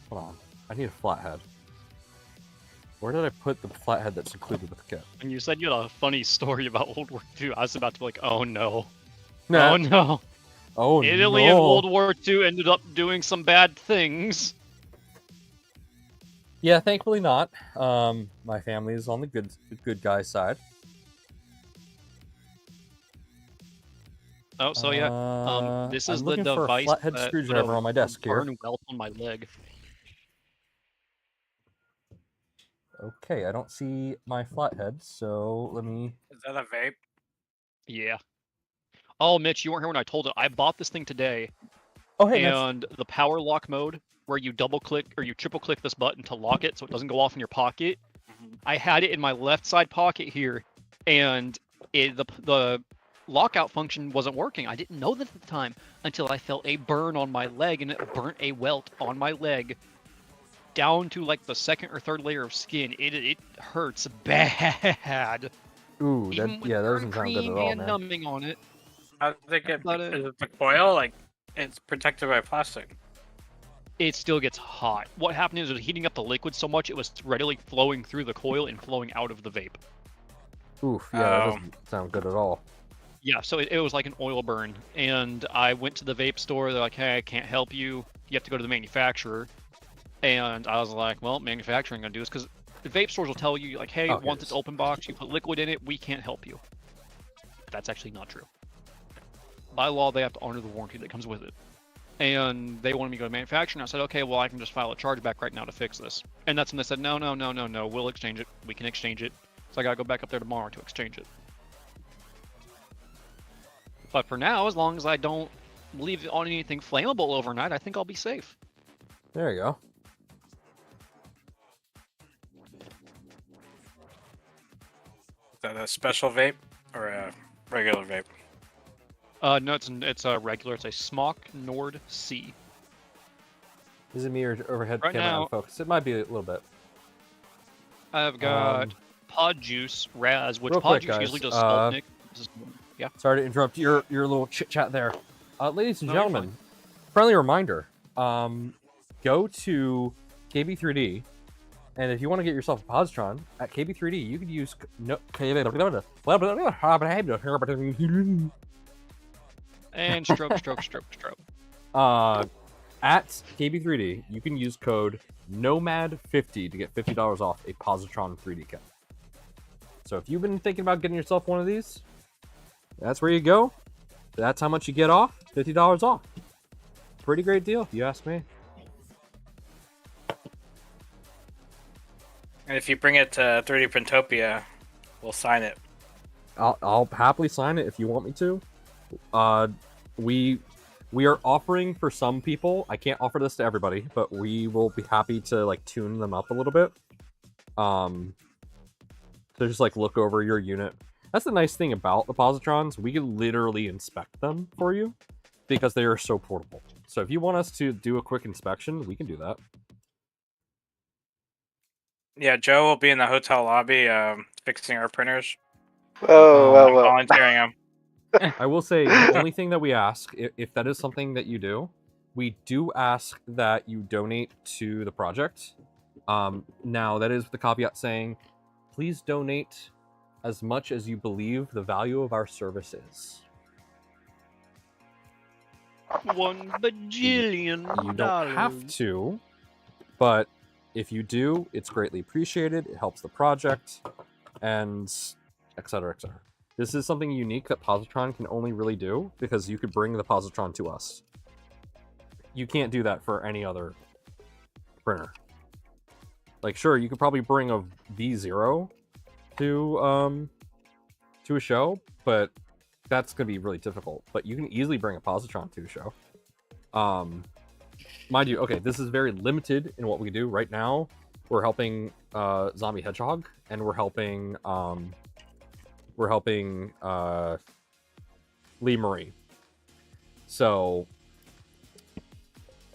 Hold on. I need a flathead. Where did I put the flathead that's included with the kit? And you said you had a funny story about World War II. I was about to be like, oh no. Nah. Oh no. Oh, Italy no. in World War II ended up doing some bad things. Yeah, thankfully not. My family is on the good guy side. Oh, so yeah. This is I'm the looking for a device flathead that screwdriver on my put desk a here. burn welt on my leg. Okay, I don't see my flathead, so let me. Is that a vape? Yeah. Oh, Mitch, you weren't here when I told it. I bought this thing today, Oh, hey, Mitch. and the power lock mode, where you double click or you triple click this button to lock it so it doesn't go off in your pocket. I had it in my left side pocket here, and the lockout function wasn't working. I didn't know that at the time until I felt a burn on my leg, and it burnt a welt on my leg down to like the second or third layer of skin. It hurts bad. Ooh, Even with that burn doesn't sound good at cream all, and man. numbing on it. How did they get? But, Is it the coil? Like, it's protected by plastic. It still gets hot. What happened is it was heating up the liquid so much it was readily flowing through the coil and flowing out of the vape. Oof, yeah, that doesn't sound good at all. Yeah, so it was like an oil burn. And I went to the vape store. They're like, hey, I can't help you. You have to go to the manufacturer. And I was like, well, manufacturer ain't gonna do this because the vape stores will tell you, like, hey, once it's open box, you put liquid in it, we can't help you. But that's actually not true. By law, they have to honor the warranty that comes with it. And they wanted me to go to manufacturer, and I said, okay, well, I can just file a chargeback right now to fix this. And that's when they said, no, we'll exchange it. We can exchange it. So I gotta go back up there tomorrow to exchange it. But for now, as long as I don't leave it on anything flammable overnight, I think I'll be safe. There you go. Is that a special vape or a regular vape? No, it's a regular. It's a Smock Nord C. Is it me or overhead Right camera now- out of focus? It might be a little bit. I've got Pod Juice Raz, which real Pod quick, Juice usually guys, does Sputnik. Yeah. Sorry to interrupt your little chit chat there. Ladies and No, you're gentlemen, friendly reminder, go to KB3D, and if you want to get yourself a Positron at KB3D, you could use And stroke. At KB3D, you can use code NOMAD50 to get $50 off a Positron 3D kit. So if you've been thinking about getting yourself one of these, that's where you go. That's how much you get off. $50 off. Pretty great deal, if you ask me. And if you bring it to 3D Printopia, we'll sign it. I'll happily sign it if you want me to. We are offering for some people. I can't offer this to everybody, but we will be happy to like tune them up a little bit. To just like look over your unit. That's the nice thing about the Positrons. We can literally inspect them for you because they are so portable. So if you want us to do a quick inspection, we can do that. Yeah, Joe will be in the hotel lobby fixing our printers. Oh, well. Volunteering him. I will say the only thing that we ask, if that is something that you do, we do ask that you donate to the project. Now that is the caveat saying, please donate as much as you believe the value of our service is. $1 bajillion. You don't have to, but if you do, it's greatly appreciated. It helps the project, and etc. etc. This is something unique that Positron can only really do because you could bring the Positron to us. You can't do that for any other printer. Like, sure, you could probably bring a V0 to a show, but that's gonna be really difficult. But you can easily bring a Positron to a show. Mind you, okay, this is very limited in what we do right now. We're helping Zombie Hedgehog, and we're helping Lee Marie. So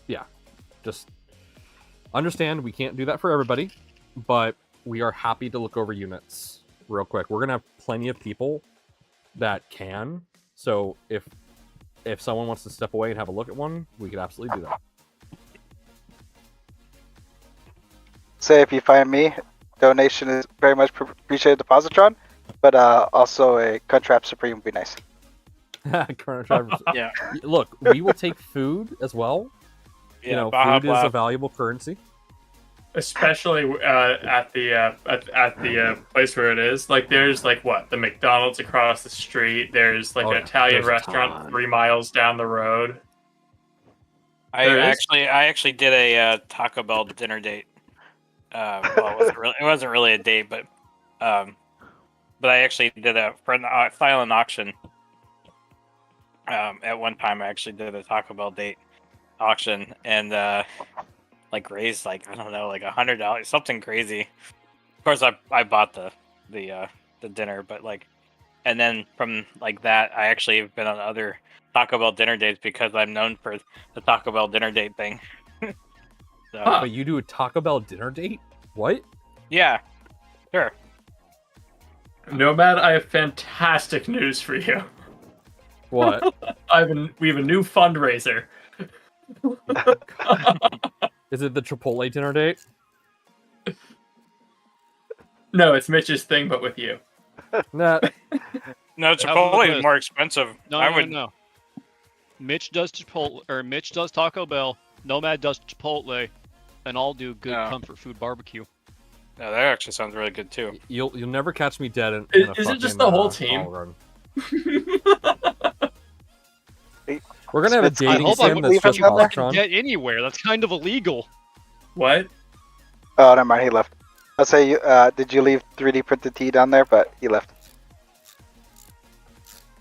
yeah, just understand we can't do that for everybody, but we are happy to look over units real quick. We're gonna have plenty of people that can. So if someone wants to step away and have a look at one, we could absolutely do that. Say if you find me, donation is very much appreciated to Positron, but also a Contrap Supreme would be nice. Current drivers. Yeah. Look, we will take food as well. Yeah, You know, Baja food is a Blast. valuable currency. especially at the place where it is. Like, there's like what the McDonald's across the street. There's like Oh, an yeah, Italian there's a restaurant ton. 3 miles down the road. I There is? actually did a Taco Bell dinner date. Well, it wasn't really a date, but I actually did for an silent auction. At one time, I actually did a Taco Bell date auction and like raised like I don't know like $100, something crazy. Of course, I bought the dinner, but like, and then from like that, I actually have been on other Taco Bell dinner dates because I'm known for the Taco Bell dinner date thing. So, But you do a Taco Bell dinner date? What? yeah, sure. Nomad, I have fantastic news for you. What? We have a new fundraiser. Is it the Chipotle dinner date? No, it's Mitch's thing, but with you. Nah. No, Chipotle is more expensive. No. Mitch does Chipotle, or Mitch does Taco Bell. Nomad does Chipotle, and I'll do good comfort food barbecue. No, that actually sounds really good too. You'll never catch me dead in Is it just the whole team? Olive Garden. We're gonna have a Spitz, I dating hope sim that's just Positron. Get anywhere. That's kind of illegal. What? Oh, never mind. He left. I'll say, did you leave 3D printed tea down there? But he left.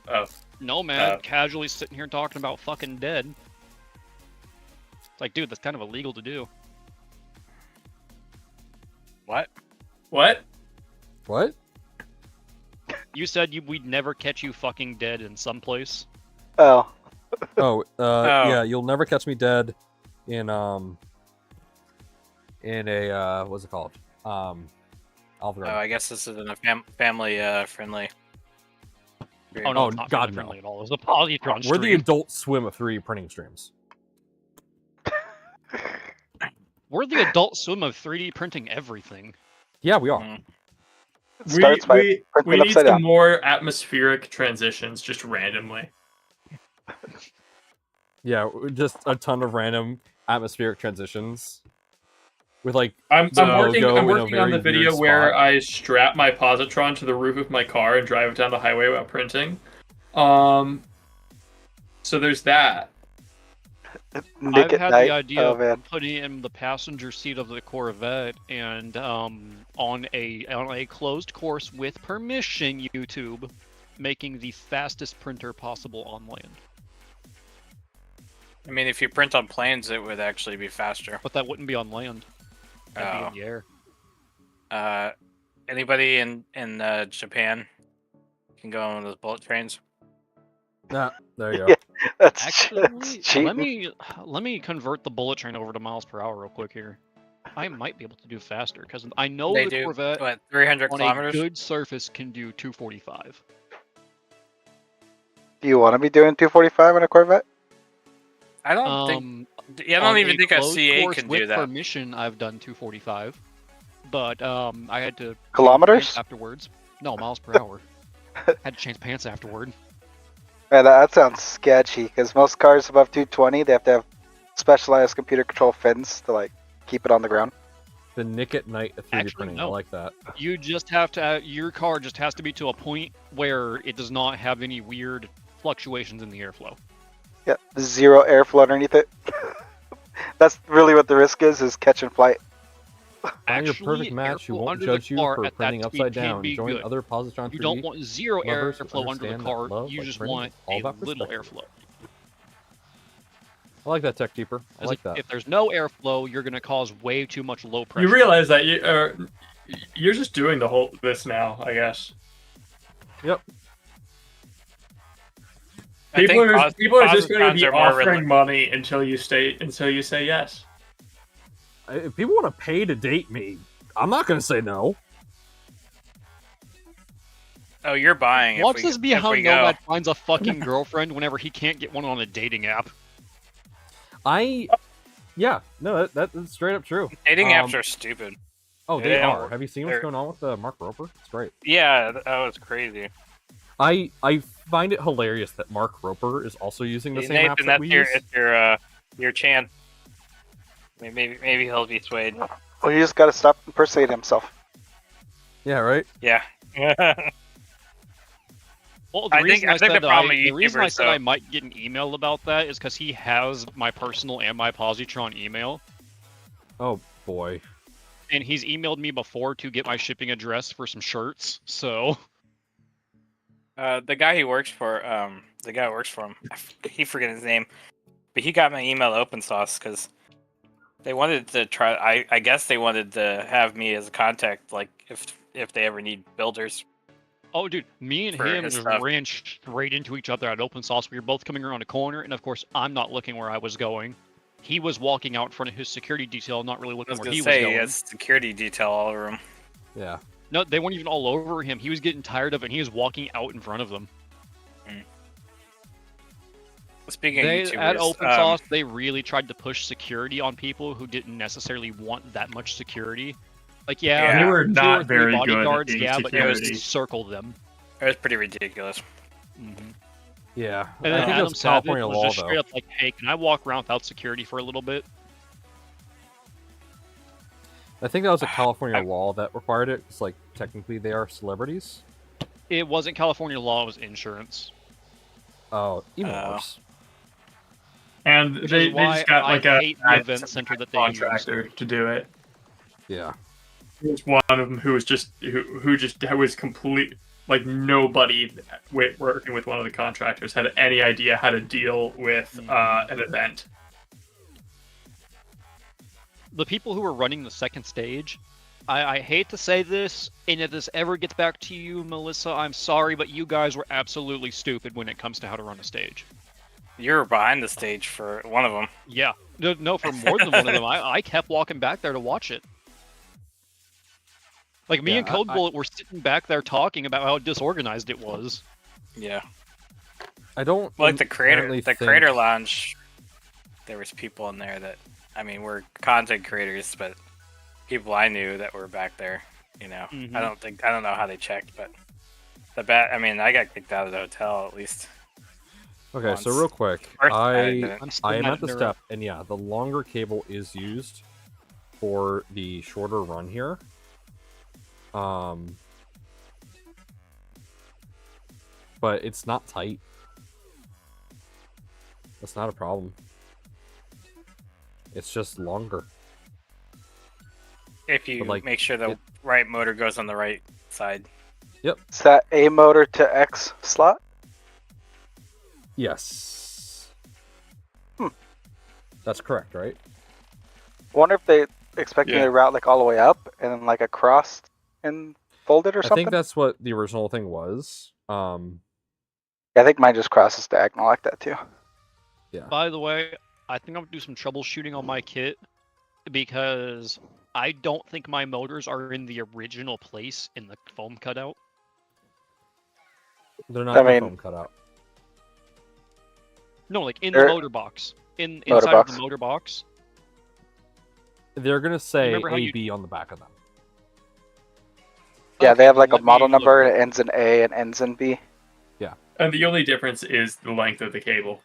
Oh. Nomad casually sitting here talking about fucking dead. It's like, dude, that's kind of illegal to do. What? What? What? You said we'd never catch you fucking dead in some place. Oh. Yeah, you'll never catch me dead in a what's it called? Olive Garden. Oh, I guess this isn't a family friendly. Oh no, Oh, it's not God, family friendly no. at all. It was a Positron We're the stream. Adult Swim of 3D printing streams. We're the Adult Swim of 3D printing everything. Yeah, we are. Starts by We printing need upside some down. more atmospheric transitions, just randomly. Yeah, just a ton of random atmospheric transitions. With like I'm working logo in a on very the video weird where spot. I strap my positron to the roof of my car and drive it down the highway while printing. So there's that. Nick I've at had night. the idea Oh of man. putting it in the passenger seat of the Corvette and on a closed course with permission, YouTube, making the fastest printer possible on land. I mean, if you print on planes, it would actually be faster. But that wouldn't be on land. That'd be in the air. Anybody in Japan can go on those bullet trains? Nah, there you go. Yeah, that's Actually, cheating. let me convert the bullet train over to miles per hour real quick here. I might be able to do faster because I know They the do Corvette what 300 on kilometers? a good surface can do 245. Do you want to be doing 245 in a Corvette? I don't think. I don't On even think a closed CA course can with do that. permission, I've done 245, but I had to Kilometers? change afterwards. No, miles per hour. Had to change pants afterward. Man, that sounds sketchy. Because most cars above 220, they have to have specialized computer control fins to like keep it on the ground. The Nick at Night of 3D Actually, printing. no. I like that. You just have to. Your car just has to be to a point where it does not have any weird fluctuations in the airflow. Yeah, zero airflow underneath it. That's really what the risk is catching flight. Find your perfect match who airflow won't under judge the you car for at that printing speed upside can down. be Join good. other Positron 3D You don't want zero lovers who airflow under the understand that car. love, You like just printing, want is all a about little perspective. airflow. I like that tech deeper. I As like if, that. if there's no airflow, you're going to cause way too much low pressure. You realize that you're just doing this now, I guess. Yep. People are just going to Positrons be are more offering money until you say yes. If people want to pay to date me, I'm not going to say no. Oh, you're buying. Watch if we, this be if how we go. Nomad finds a fucking girlfriend whenever he can't get one on a dating app. Yeah, no, that's straight up true. Dating apps are stupid. Oh, they They don't are. work. Have you seen what's They're- going on with Mark Roper? It's great. Yeah, that was crazy. I find it hilarious that Mark Roper is also using the same apps Nathan, that that's we your use. your chance. Maybe he'll be swayed. Well, you just gotta stop impersonating himself. Yeah, right. Yeah. Well, the I reason think- I I think said the that I, problem with the reason I YouTubers, said though- I might get an email about that is because he has my personal and my Positron email, Oh boy. and he's emailed me before to get my shipping address for some shirts. So The guy who works for the guy who works for him, he forget his name, but he got my email open source because they wanted to try. I guess they wanted to have me as a contact, like if they ever need builders. oh, dude, me and For him his just stuff. ran straight into each other at open sauce. We were both coming around a corner, and of course, I'm not looking where I was going. He was walking out in front of his security detail, not really I looking was where gonna he was say going. he has security detail all over him. Yeah. No, they weren't even all over him. He was getting tired of it, and he was walking out in front of them. Speaking They, of YouTubers, at open sauce, they really tried to push security on people who didn't necessarily want that much security. Like, yeah, Yeah. They were two or not three very good at bodyguards, being yeah, but security. just circle them. it was pretty ridiculous. Yeah. And I then think Adam that's Savage California was law, just though. straight up like, "Hey, can I walk around without security for a little bit?" I think that was a California law that required it. It's like technically they are celebrities. It wasn't California law; it was insurance. Oh, even Oh. worse. And Which they is why just got I like a hate the event center that they use. contractor to do it. Yeah. There's one of them who was just who just was complete, like nobody working with one of the contractors had any idea how to deal with an event. The people who were running the second stage, I hate to say this, and if this ever gets back to you, Melissa, I'm sorry, but you guys were absolutely stupid when it comes to how to run a stage. You were behind the stage for one of them. Yeah, no, for more than one of them, I kept walking back there to watch it. Like, me Yeah, and Code Bullet were sitting back there talking about how disorganized it was. Yeah. I don't Like the inherently creator think- lounge, there was people in there that, I mean, were content creators, but people I knew that were back there. You know, Mhm. I don't know how they checked, but I mean, I got kicked out of the hotel at least. Okay, so once. real quick, First I I didn't. I'm still I am mad at the they're step, and yeah, the longer cable is used for the shorter run here. But it's not tight. That's not a problem. It's just longer. If you But, like, make sure the it- right motor goes on the right side. Is that A motor to X slot? Yes. Hmm. That's correct, right? Wonder if they expect me Yeah. to route like all the way up and then like across and fold it or I something. think that's what the original thing was. Yeah, I think mine just crosses diagonal like that too. By the way, I think I'm gonna do some troubleshooting on my kit because I don't think my motors are in the original place in the foam cutout. They're not I in the mean- foam cutout. No, like in the They're- motor box. Motor Inside box. of the motor box. They're gonna say Remember how you- AB on the back of them. Yeah, Okay, they have then like a let me model look number. real It ends in A and ends in B. And the only difference is the length of the cable.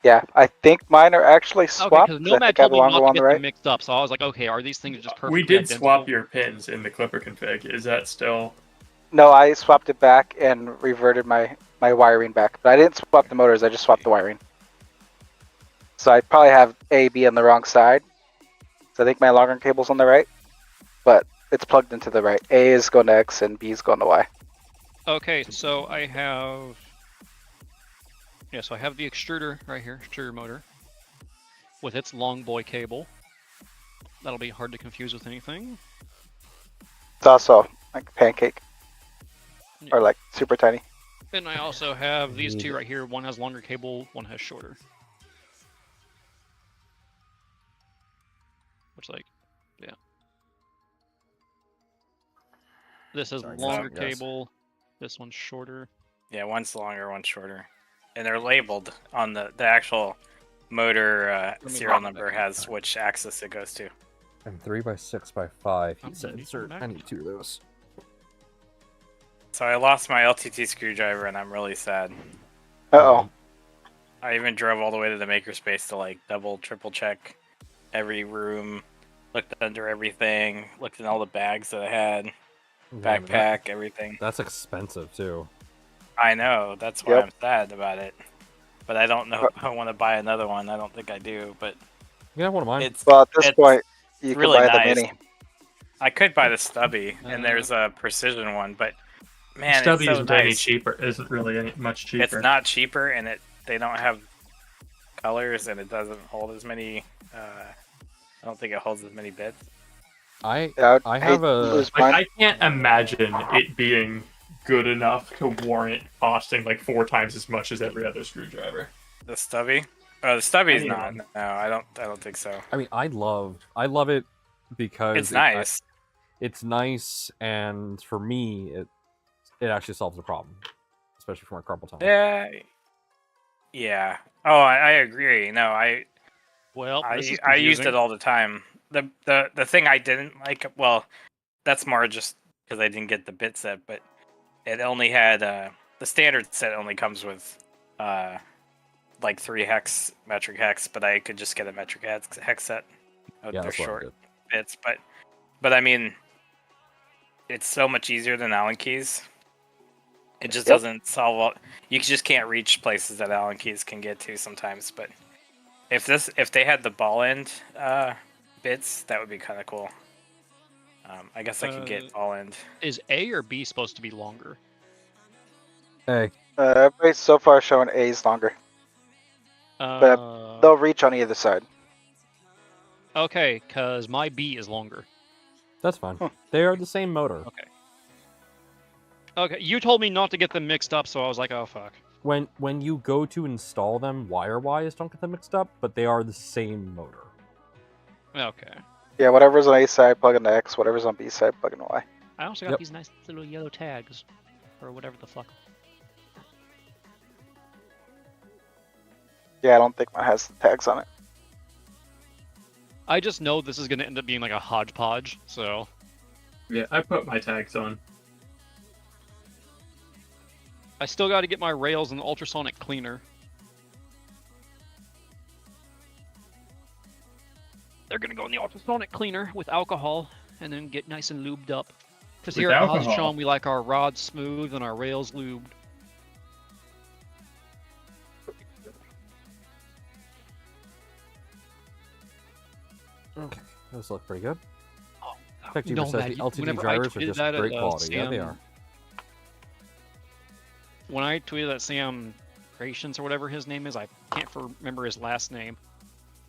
Yeah, I think mine are actually Okay, swapped. because 'cause I Nomad think I have told a me longer not to one on get the them right. mixed up, so I was like, okay, are these things just perfectly We did identical? swap your pins in the Clipper config. Is that still? No, I swapped it back and reverted my wiring back. But I didn't swap the motors. I just swapped the wiring. So I probably have A, B on the wrong side. So I think my longer cable's on the right, but it's plugged into the right. A is going to X and B is going to Y. Okay, so I have... Yeah, so I have the extruder right here, extruder motor, with its long boy cable. That'll be hard to confuse with anything. It's also like a pancake, or like super tiny. And I also have these two right here. One has longer cable, one has shorter. Which, like, yeah. This has Sorry, longer guys. cable. This one's shorter. Yeah, one's longer, one's shorter, and they're labeled on the actual motor me serial grab that number back. has which axis it goes to. And 3x6x5. He I'm said, ready. "Sir, Back. I need 2 of those." So I lost my LTT screwdriver, and I'm really sad. Uh-oh. I even drove all the way to the makerspace to like double, triple check every room. looked under everything, looked in all the bags that I had, Yeah, but backpack, everything. That's expensive too. I know, that's why Yep. I'm sad about it. But I don't know if I want to buy another one. I don't think I do, but You have one of mine. it's Well, at this it's point, you can really buy nice. the mini. I could buy the stubby, and Uh, there's a precision one, but man, Stubby it's so isn't any nice. cheaper. Isn't really any, much cheaper. It's not cheaper, and they don't have colors, and it doesn't hold as many. I don't think it holds as many bits. I Yeah, I hate have to a lose Like, mine. I can't imagine it being good enough to warrant costing like 4 times as much as every other screwdriver. The stubby? Oh, the stubby's Any of not. them. No, I don't think so. I mean, I love it because It's nice. It's nice, and for me, it actually solves the problem, especially for my carpal tunnel. Yeah. Yeah. Oh, I agree. No, Well, this is I used confusing. it all the time. The thing I didn't like, well, that's more just because I didn't get the bit set, but it only had the standard set only comes with like 3 metric hex, but I could just get a metric hex set. Yeah, They're that's what I short did. bits, but I mean, it's so much easier than Allen keys. It just Yep. doesn't solve all. You just can't reach places that Allen keys can get to sometimes. But if they had the ball end bits, that would be kind of cool. I guess I could get ball end. Is A or B supposed to be longer? Hey, Everybody's so far showing A's longer. Uh, They'll reach on either side. okay, because my B is longer. that's fine. They are the same motor. Okay, you told me not to get them mixed up, so I was like, oh fuck. When you go to install them wire-wise, don't get them mixed up, but they are the same motor. Okay. Yeah, whatever's on A side, plug into X. Whatever's on B side, plug into Y. I also got Yep. these nice little yellow tags, or whatever the fuck. Yeah, I don't think mine has the tags on it. I just know this is gonna end up being like a hodgepodge, so Yeah, I put my tags on. I still got to get my rails in the ultrasonic cleaner. They're gonna go in the ultrasonic cleaner with alcohol, and then get nice and lubed up. Because With here at alcohol? Positron, we like our rods smooth and our rails lubed. Okay, those look pretty good. Oh, Tech no, says Matt, the LTD whenever I drivers are tweeted just that at, great quality. Yeah, they Sam- are. When I tweeted at Sam Creations or whatever his name is, I can't remember his last name.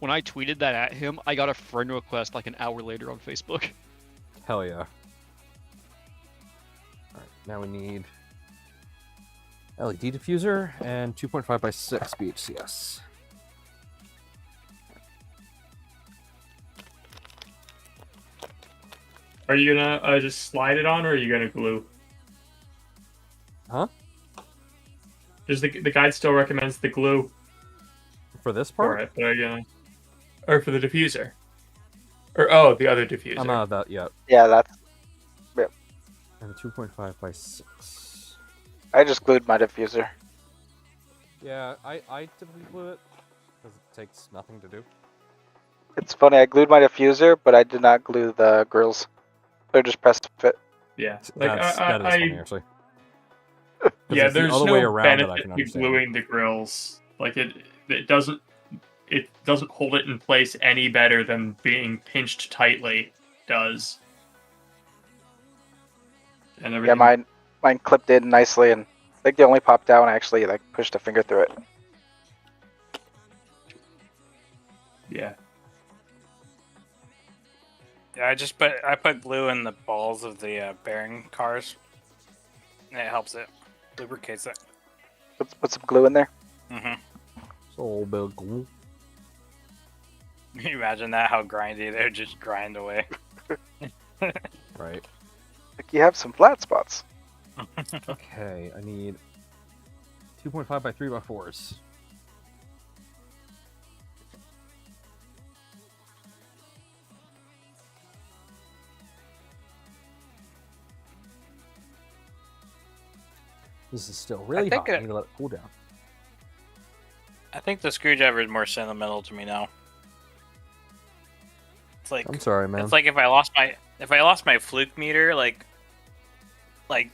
When I tweeted that at him, I got a friend request like an hour later on Facebook. Hell yeah. Alright, now we need LED diffuser and 2.5 by 6 BHCS. Are you gonna just slide it on, or are you gonna glue? Huh? Does the guide still recommends the glue For this for part? it? But are you gonna, or for the diffuser? Or oh, the other diffuser. I'm out of that yet. Yeah, that's. And 2.5 by 6. I just glued my diffuser. Yeah, I typically glue it because it takes nothing to do. It's funny. I glued my diffuser, but I did not glue the grills. They're just pressed to fit. Yeah, like That is funny, actually. 'Cause yeah, it's the there's other no way around that I benefit can to understand. gluing the grills. Like it doesn't hold it in place any better than being pinched tightly does. And Yeah, everything. mine clipped in nicely, and I think they only popped out when I actually like pushed a finger through it. Yeah. Yeah, I put glue in the balls of the bearing cars, and it helps it lubricates it. Put some glue in there. Mm-hmm. So a little bit of glue. Can you imagine that? How grindy they would just grind away. Right. Like you have some flat spots. Okay, I need 2.5 by 3 by 4s. This is still really think hot. I it- need to let it cool down. I think the screwdriver is more sentimental to me now. It's like I'm sorry, man. It's like if I lost my fluke meter, like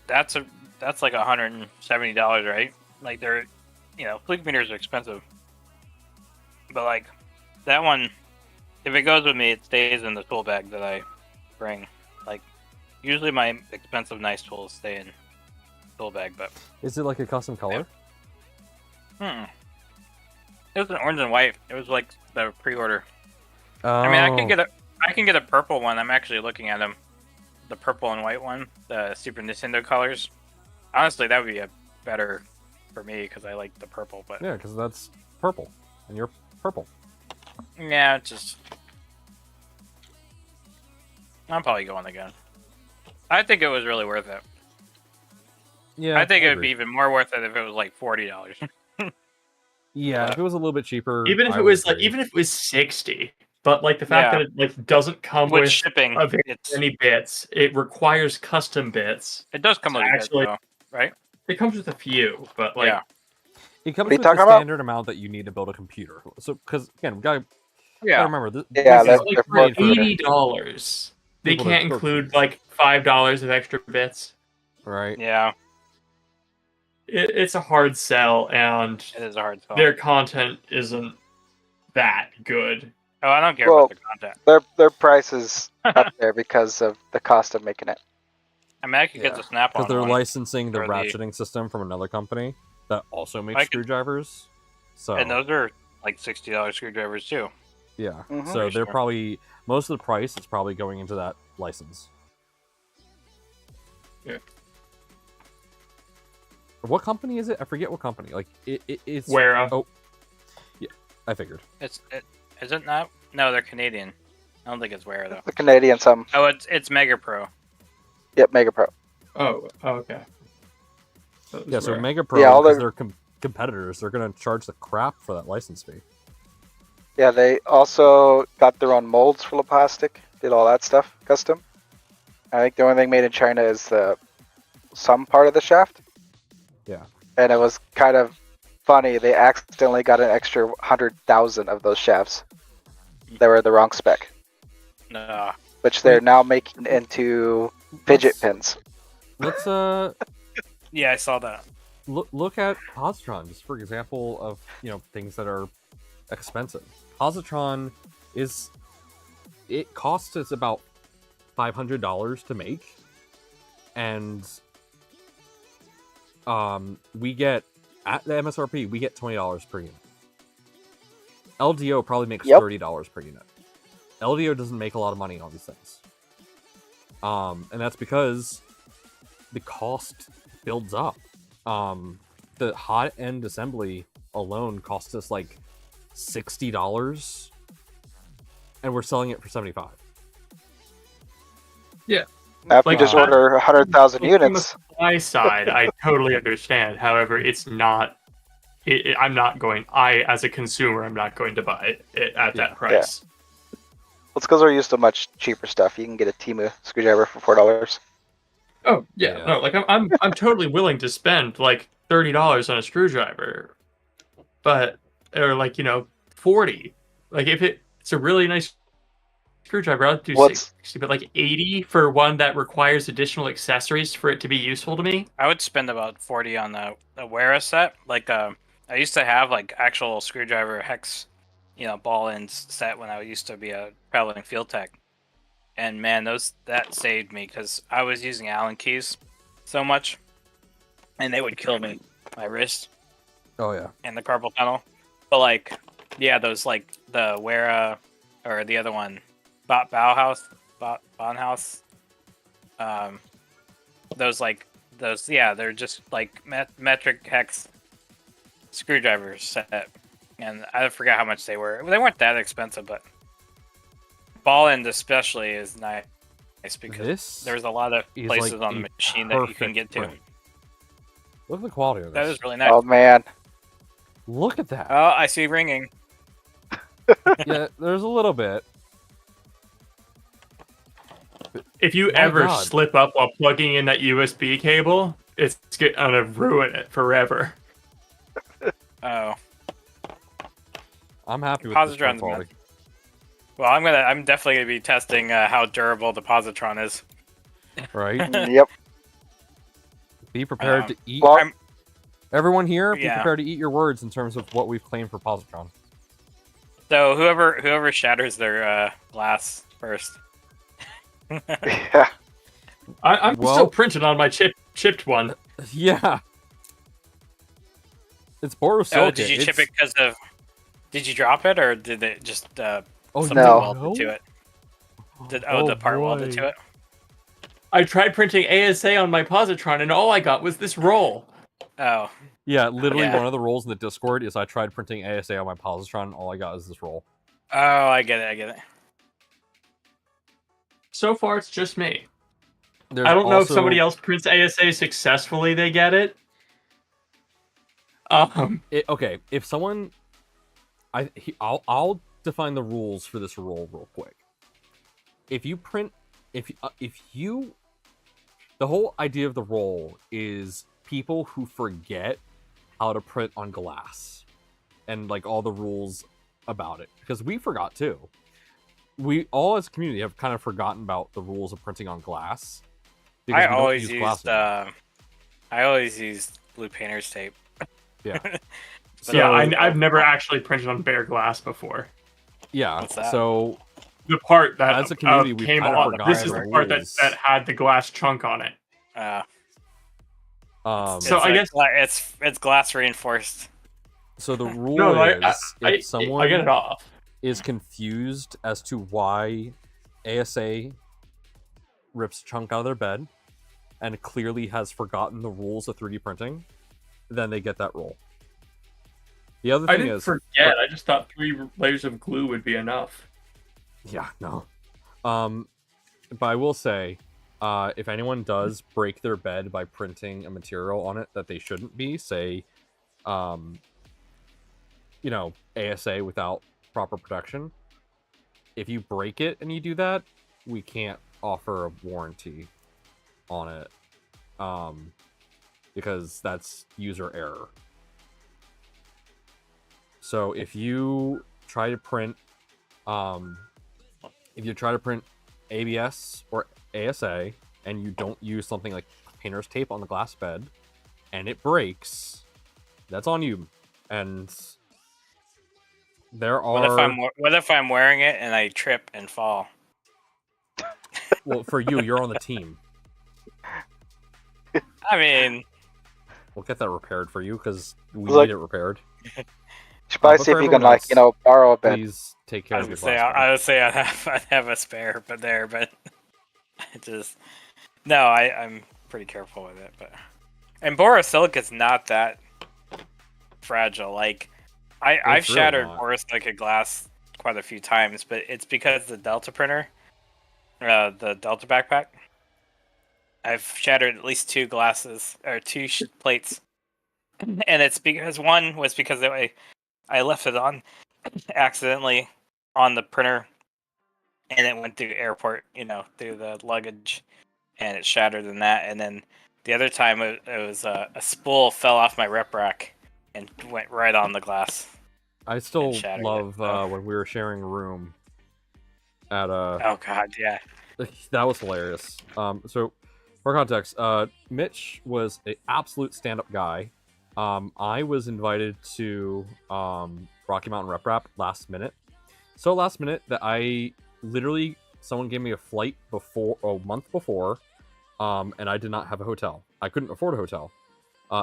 that's like $170, right? Like they're, fluke meters are expensive, but like that one, if it goes with me, it stays in the tool bag that I bring. Like usually my expensive nice tools stay in tool bag, but Is it like a custom color? it was an orange and white. It was like the pre-order. Oh. I mean, I can get a purple one. I'm actually looking at them. The purple and white one, the Super Nintendo colors. Honestly, that would be a better for me because I like the purple. But Yeah, because that's purple, and you're purple. yeah, it's just I'm probably going again. I think it was really worth it. Yeah, I think it would agree. be even more worth it if it was like $40. Yeah, if it was a little bit cheaper. Even if I it would was like, agree. even if it was 60, but like the fact that it like doesn't come With with shipping, very many bits, it requires custom bits. It does come to with actually, bits, though, right? It comes with a few, but like Yeah. It comes What are you with the talking about? standard amount that you need to build a computer. So, because again, we gotta Yeah. remember this. Yeah, this is like for made for $80, they people to can't cook. include like $5 of extra bits. right. Yeah, It's a hard sell, and it is a hard sell. their content isn't that good. Oh, I don't care Well, about the content. their price is up there because of the cost of making it. I mean, I could get the Snap-on Because they're one. licensing the or the- ratcheting system from another company that also makes I could- screwdrivers. So And those are like $60 screwdrivers too. yeah, Mhm. so they're Sure. probably most of the price is probably going into that license. Yeah. What company is it? I forget what company. Like it's Where Oh, yeah, I figured. Is it not? No, they're Canadian. I don't think it's Ware though. The Canadian some. Oh, it's Mega Pro. Yep, Mega Pro. okay. That was Yeah, so where- Mega Pro, Yeah, all because their- they're competitors, they're gonna charge the crap for that license fee. Yeah, they also got their own molds full of plastic. Did all that stuff custom. I think the only thing made in China is some part of the shaft. Yeah. And it was kind of funny. They accidentally got an extra 100,000 of those shafts. They were the wrong spec, Nah. which they're now making into fidget pins. Let's Yeah, I saw that. look at Positron just for example of things that are expensive. Positron it costs us about $500 to make, and we get at the MSRP we get $20 per unit. LDO probably makes Yep. $30 per unit. LDO doesn't make a lot of money on these things, and that's because the cost builds up. The hot end assembly alone costs us like $60, and we're selling it for $75. Now, if Like, you just uh, order 100,000 From the units, supply side, I totally understand. However, it's not. I'm not going. As a consumer, I'm not going to buy it at that price. it's because we're used to much cheaper stuff. You can get a Temu screwdriver for $4. Oh yeah, Yeah. no, like I'm totally willing to spend like $30 on a screwdriver, but or like 40. Like if it's a really nice screwdriver, I'll do What's- 60, but like 80 for one that requires additional accessories for it to be useful to me. I would spend about 40 on the Wera set. Like, I used to have like actual screwdriver hex, ball ends set when I used to be a traveling field tech. And man, that saved me because I was using Allen keys so much, and they would kill me, my wrist Oh yeah. and the carpal tunnel. But like, yeah, those like the Wera or the other one, Bauhaus, Bonhaus. They're just like metric hex screwdrivers set, and I forgot how much they were. They weren't that expensive, but ball end especially is nice because This there's a lot of is places like on the a machine that you can perfect get to. frame. Look at the quality of this. That is really nice. Oh man, Look at that. Oh, I see ringing. Yeah, there's a little bit. If you My ever God. slip up while plugging in that USB cable, it's gonna ruin it forever. Oh, I'm happy with this Positron's quality. Well, I'm definitely gonna be testing how durable the positron is. Right? Yep. Be prepared to eat. Well, Everyone here, be Yeah. prepared to eat your words in terms of what we've claimed for positron. So whoever shatters their glass first. yeah. I'm Well- still printed on my chipped one. Yeah. It's borosilicate. Oh, did you chip it because of? Did you drop it, or did it just something no. welded to it? The part welded to it? I tried printing ASA on my positron, and all I got was this roll. Oh, Yeah, literally Yeah. one of the roles in the Discord is I tried printing ASA on my positron, and all I got is this roll. oh, I get it. So far, it's just me. There's I don't know if also- somebody else prints ASA successfully, they get it. Okay, if someone, I'll define the rules for this roll real quick. If you print, the whole idea of the roll is people who forget how to print on glass, and like all the rules about it, because we forgot too. We all as a community have kind of forgotten about the rules of printing on glass. because I we don't always use glass used anymore. I always used blue painter's tape. Yeah. But Yeah, I- I've never actually printed on bare glass before. Yeah, What's that? so The part that As a community, we've came kind of on, forgotten this is the the part rules. that had the glass chunk on it. So I guess- it's glass reinforced. So the rule No, is I if someone get it off. is confused as to why ASA rips a chunk out of their bed and clearly has forgotten the rules of 3D printing, then they get that roll. The other I thing didn't is, forget. I just thought 3 layers of glue would be enough. yeah, no. But I will say, if anyone does break their bed by printing a material on it that they shouldn't be, say, ASA without proper protection, if you break it and you do that, we can't offer a warranty on it, because that's user error. So if you try to print, ABS or ASA and you don't use something like painter's tape on the glass bed and it breaks, that's on you. And there are What if I'm wearing it and I trip and fall? well, for you're on the team. I mean, We'll get that repaired for you because we Look- need it repaired. You should probably but see for if you can, everyone like, else, borrow a bed. Please take I care of your would say glass bed. I would say I'd have a spare, but I just no. I'm pretty careful with it, but and borosilica's not that fragile. Like I've It's really shattered not. borosilica glass quite a few times, but it's because the Delta printer, the Delta backpack, I've shattered at least 2 glasses or 2 plates, and it's because one was because I left it on accidentally on the printer, and it went through airport, through the luggage, and it shattered in that. And then the other time it was a spool fell off my rep rack and went right on the glass. I still and shattered love it. when we were sharing a room at Oh god, yeah. that was hilarious. So for context, Mitch was an absolute stand-up guy. I was invited to Rocky Mountain Rep Rap last minute. So last minute that someone gave me a flight a month before, and I did not have a hotel. I couldn't afford a hotel.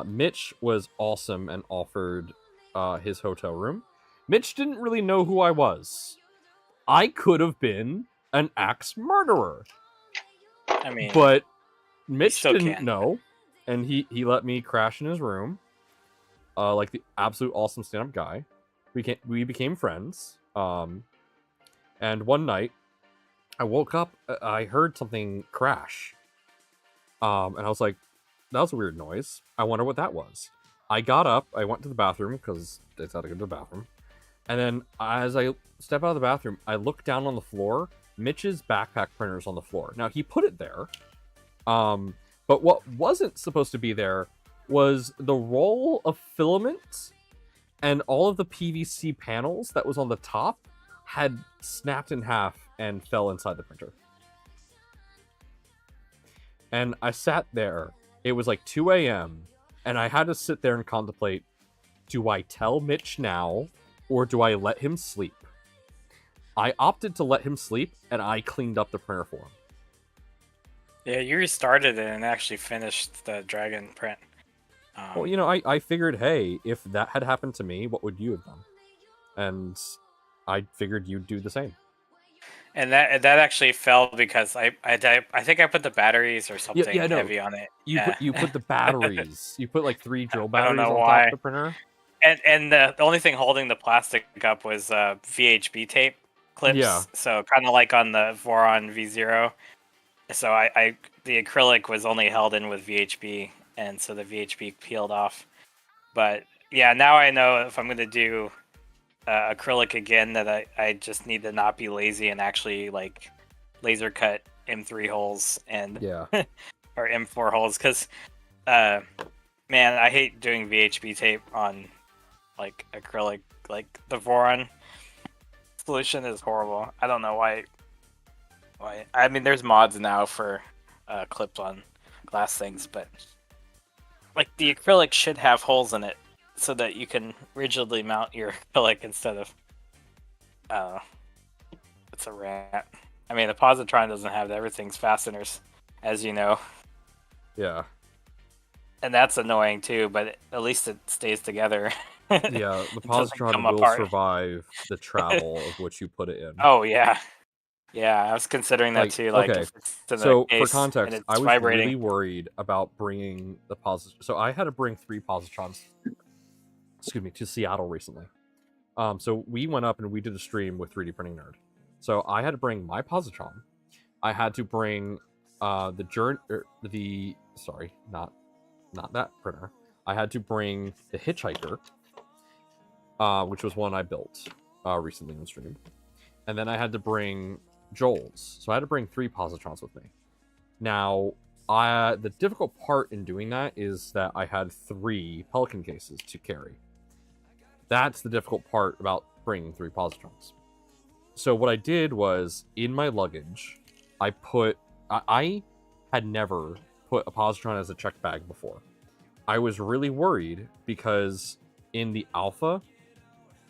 Mitch was awesome and offered his hotel room. Mitch didn't really know who I was. I could have been an axe murderer. I mean, But Mitch still didn't can. know, and he let me crash in his room, like the absolute awesome stand-up guy. We became friends, and one night I woke up, I heard something crash, and I was like, that was a weird noise. I wonder what that was. I got up, I went to the bathroom because I had to go to the bathroom, and then as I step out of the bathroom, I look down on the floor. Mitch's backpack printer's on the floor. Now he put it there. But what wasn't supposed to be there was the roll of filament and all of the PVC panels that was on the top had snapped in half and fell inside the printer. And I sat there. It was like 2 a.m. and I had to sit there and contemplate, do I tell Mitch now or do I let him sleep? I opted to let him sleep, and I cleaned up the printer for him. Yeah, you restarted it and actually finished the dragon print. Well, you know, I figured, hey, if that had happened to me, what would you have done? And I figured you'd do the same. And that actually fell because I think I put the batteries or something heavy on it. You put the batteries. You put like 3 drill I batteries don't know on why. top of the printer. And the only thing holding the plastic up was VHB tape clips. Yeah. So kind of like on the Voron V0. So I the acrylic was only held in with VHB, and so the VHB peeled off. But yeah, now I know if I'm going to do acrylic again, that I just need to not be lazy and actually like laser cut M3 holes and Yeah. or M4 holes, because man, I hate doing VHB tape on like acrylic. Like the Voron solution is horrible. I don't know why. I mean, there's mods now for clips on glass things, but like the acrylic should have holes in it so that you can rigidly mount your acrylic instead of it's a rat. I mean, the Positron doesn't have everything's fasteners, as you know. Yeah. And that's annoying too, but at least it stays together. Yeah, the It doesn't Positron come will apart. survive the travel of which you put it in. Oh yeah. Yeah, I was considering that too. Like, okay, if it's in the so for case and context, it's I was vibrating. really worried about bringing the Positron. So I had to bring 3 Positrons, to Seattle recently. So we went up and we did a stream with 3D Printing Nerd. So I had to bring my Positron. I had to bring not that printer. I had to bring the Hitchhiker, which was one I built recently on stream. And then I had to bring Joel's. So I had to bring 3 Positrons with me. Now, the difficult part in doing that is that I had 3 Pelican cases to carry. That's the difficult part about bringing 3 Positrons. So what I did was, in my luggage, I had never put a Positron as a checked bag before. I was really worried because in the alpha,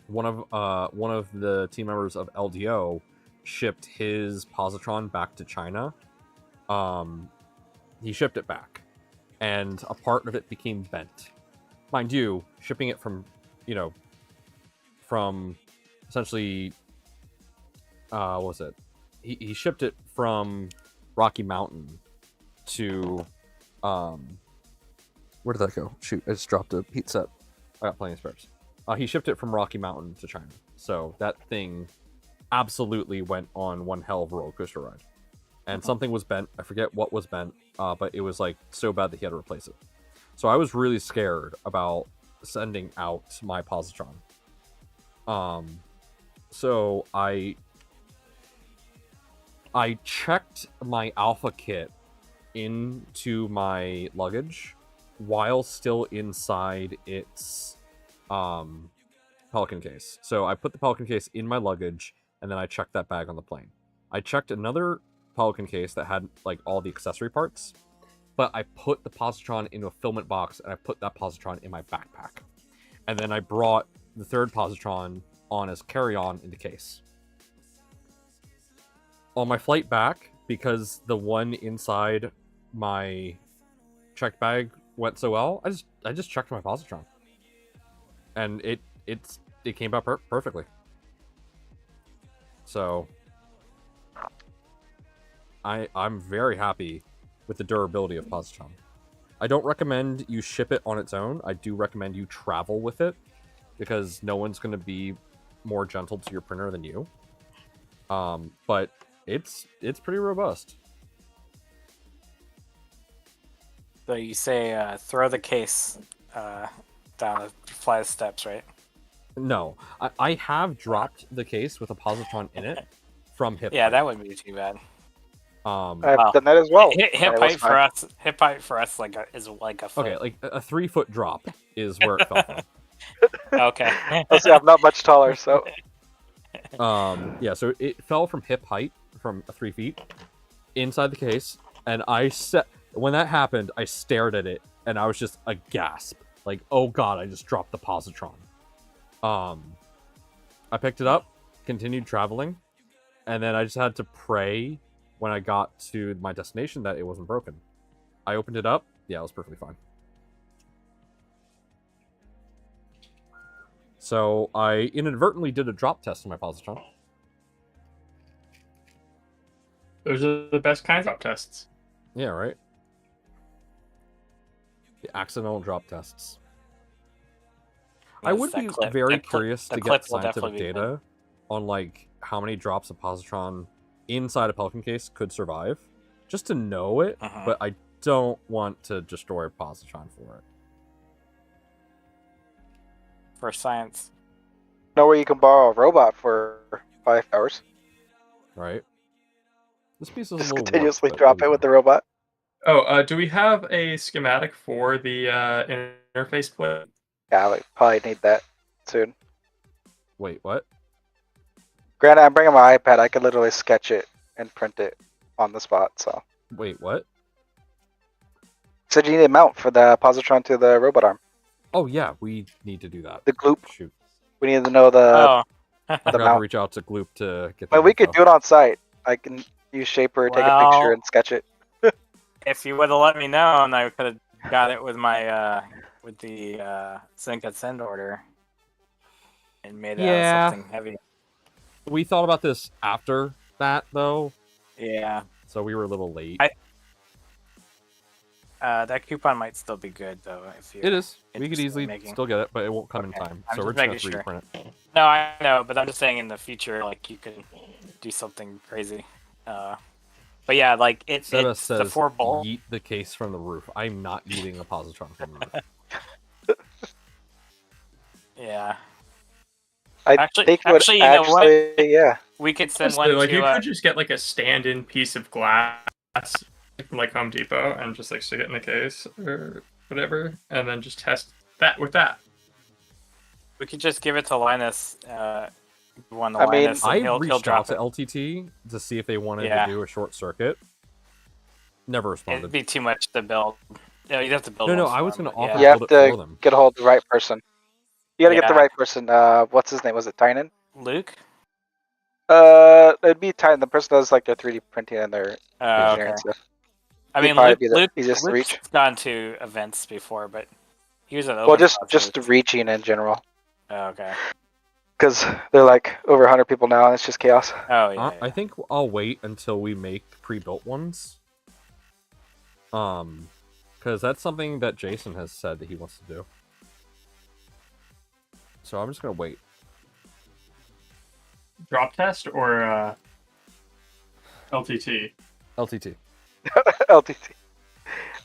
one of the team members of LDO shipped his Positron back to China. He shipped it back, and a part of it became bent. Mind you, shipping it from essentially, what was it? He shipped it from Rocky Mountain to, where did that go? Shoot, I just dropped a heat set. I got plenty of spares. He shipped it from Rocky Mountain to China. So that thing absolutely went on one hell of a roller coaster ride. And something was bent. I forget what was bent, but it was like so bad that he had to replace it. So I was really scared about sending out my Positron. So I checked my alpha kit into my luggage while still inside its Pelican case. So I put the Pelican case in my luggage, and then I checked that bag on the plane. I checked another Pelican case that had like all the accessory parts, but I put the Positron into a filament box, and I put that Positron in my backpack. And then I brought the third Positron on as carry-on in the case. On my flight back, because the one inside my checked bag went so well, I just checked my Positron, and it came out perfectly. So I'm very happy with the durability of Positron. I don't recommend you ship it on its own. I do recommend you travel with it, because no one's going to be more gentle to your printer than you. But it's pretty robust. So you say throw the case down the flight of steps, right? No, I have dropped the case with a Positron in it from hip. Yeah, that wouldn't be too bad. I've done that as well. Hip height for us. Hip height for us is like a foot. Okay, like a 3-foot drop is where it fell from. Okay. I'll say I'm not much taller, so Yeah, so it fell from hip height, from 3 feet, inside the case, and when that happened, I stared at it, and I was just a gasp. Like, oh god, I just dropped the positron. I picked it up, continued traveling, and then I just had to pray when I got to my destination that it wasn't broken. I opened it up, yeah, it was perfectly fine. So I inadvertently did a drop test on my positron. Those are the best kinds of tests. Yeah, right? The accidental drop tests. I Yes, would that be clip- very that clip- curious the to clip get will scientific definitely be data on like how many drops a positron inside a Pelican case could survive, just to know it. Uh-huh. But I don't want to destroy a positron for it. For science. Know where you can borrow a robot for 5 hours. Right. This piece is a Just little continuously warped, but drop it'll it be with the robot. Oh, do we have a schematic for the interface plate? Yeah, we probably need that soon. fine. Wait, what? Granted, I'm bringing my iPad. I could literally sketch it and print it on the spot. So Wait, what? said you need a mount for the positron to the robot arm. Oh yeah, we need to do that. The gloop. Shoot, We need to know the. Oh. I The forgot to mount. reach out to Gloop to get. But we could do it on site. I can use Shaper, take a picture, Well- and sketch it. If you would have let me know, and I could have got it with my with the sync and send order, and made it out Yeah. of something heavy. We thought about this after that though, Yeah. so we were a little late. That coupon might still be good though. If you. It is. We could interested in easily making- still get it, but it won't come in Okay. time. I'm So just we're just gonna making sure. reprint it. No, I know, but I'm just saying in the future, like you could do something crazy. But yeah, like it's Seba the says, 4 bolt. "Yeet the case from the roof." I'm not eating a positron from the roof. Yeah. I Actually- think it would actually, you know what? yeah. We could send Honestly, one like to. you could just get like a stand-in piece of glass from like Home Depot and just like stick it in the case or whatever, and then just test that with that. We could just give it to Linus. One to I mean, Linus, and I he'll reached out drop to it. LTT to see if they wanted Yeah. to do a short circuit. Never responded. It'd be too much to build. No, you'd have to build. No, one I for was him, gonna but offer yeah. You have build it for to them. get a hold of the right person. You gotta get the Yeah. right person. What's his name? Was it Tynan? Luke. It'd be Tynan. The person that does like their 3D printing and their Okay. engineering stuff. I He'd mean, probably Luke, be the Luke, easiest to Luke's reach. gone to events before, but he was an open. Well, just concept. reaching in general, Oh, okay. because they're like over 100 people now, and it's just chaos. Oh yeah. I think I'll wait until we make pre-built ones. Because that's something that Jason has said that he wants to do. So I'm just gonna wait. Drop test or LTT? LTT. LTT.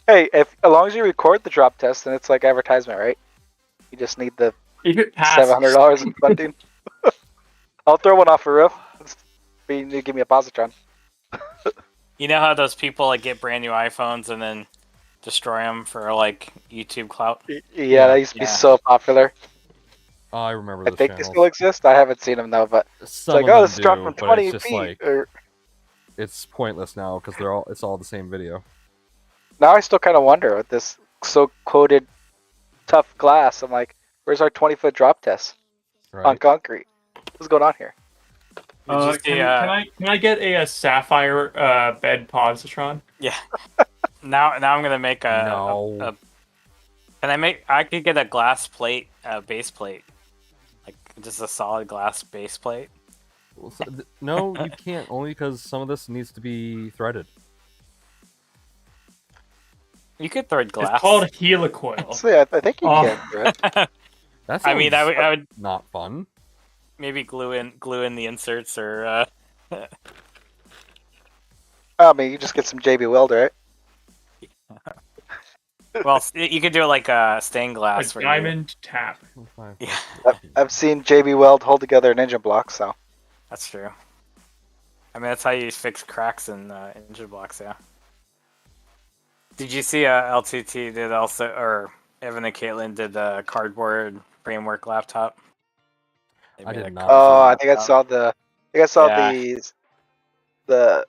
Hey, as long as you record the drop test, then it's like advertisement, right? You just need the If it passes, $700 in funding. I'll throw one off a roof. But you need to give me a positron. You know how those people like get brand new iPhones and then destroy them for like YouTube clout? Yeah, that used to be Yeah. so popular. Oh, I remember I those think they channels. still exist. I haven't seen them though, but it's Some like, of oh, them this is dropped do, from but 20 it's just feet. like Or... it's pointless now because it's all the same video. Now I still kind of wonder with this so quoted tough glass. I'm like, where's our 20-foot drop test on Right? concrete? What's going on here? Just can the, I get a sapphire bed positron? Yeah. Now I'm gonna make No. I could get a glass plate, base plate, like just a solid glass base plate. Well, no, you can't. Only because some of this needs to be threaded. You could thread glass. It's called helicoil. So yeah, I think you Oh. can. Right? That's I mean, I would not fun. maybe glue in the inserts or. I mean, you just get some JB Welder, right? Well, you could do it like stained A glass. where you- diamond tap. Yeah, I've seen JB Weld hold together an engine block, so. that's true. I mean, that's how you fix cracks in engine blocks. Yeah. Did you see LTT did also, or Evan and Caitlin did the cardboard framework laptop? They I made did a not. Oh, I cartoon. think I saw Yeah. the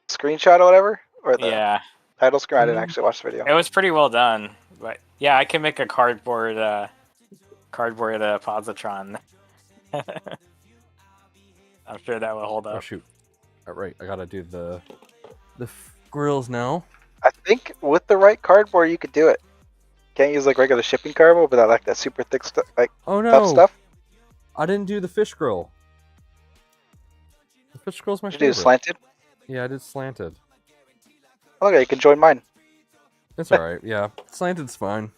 screenshot or whatever, or the Yeah, title screen. I didn't actually watch the video. it was pretty well done. But yeah, I can make a cardboard positron. I'm sure that will hold Oh up. shoot! All right, I gotta do the grills now. I think with the right cardboard, you could do it. Can't use like regular shipping cardboard, but I like that super thick stuff, like Oh tough no! stuff. I didn't do the fish grill. The fish grill's my Did you do favorite. slanted? Yeah, I did slanted. Okay, you can join mine. It's all right. Yeah, slanted's fine.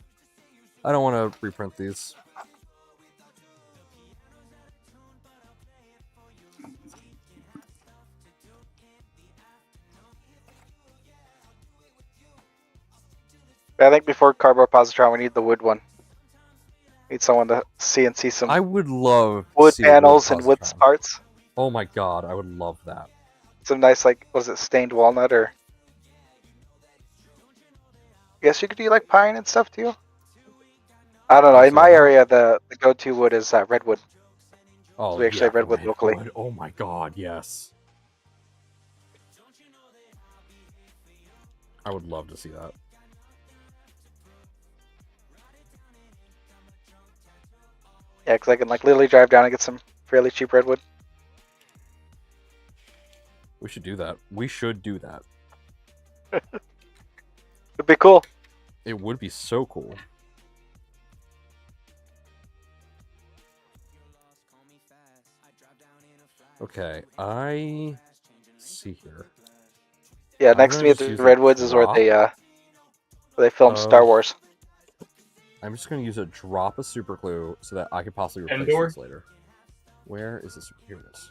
I don't want to reprint these. But I think before cardboard positron, we need the wood one. Need someone to CNC some I would love to wood see a wood panels and wood positron. parts. Oh my god, I would love that. Some nice, like, was it stained walnut or? I guess you could do like pine and stuff too. I don't know. In my area, the go-to wood is redwood. Oh, We actually have redwood locally. Oh my god, yes. I would love to see that. Yeah, because I can like literally drive down and get some fairly cheap redwood. We should do that. We should do that. It'd be cool. It would be so cool. Okay, I see here. Yeah, I'm next to gonna me at just the use a redwoods is where drop they filmed Star of- Wars. I'm just going to use a drop of super glue so that I can possibly replace Endor? this later. Where is this? Here it is.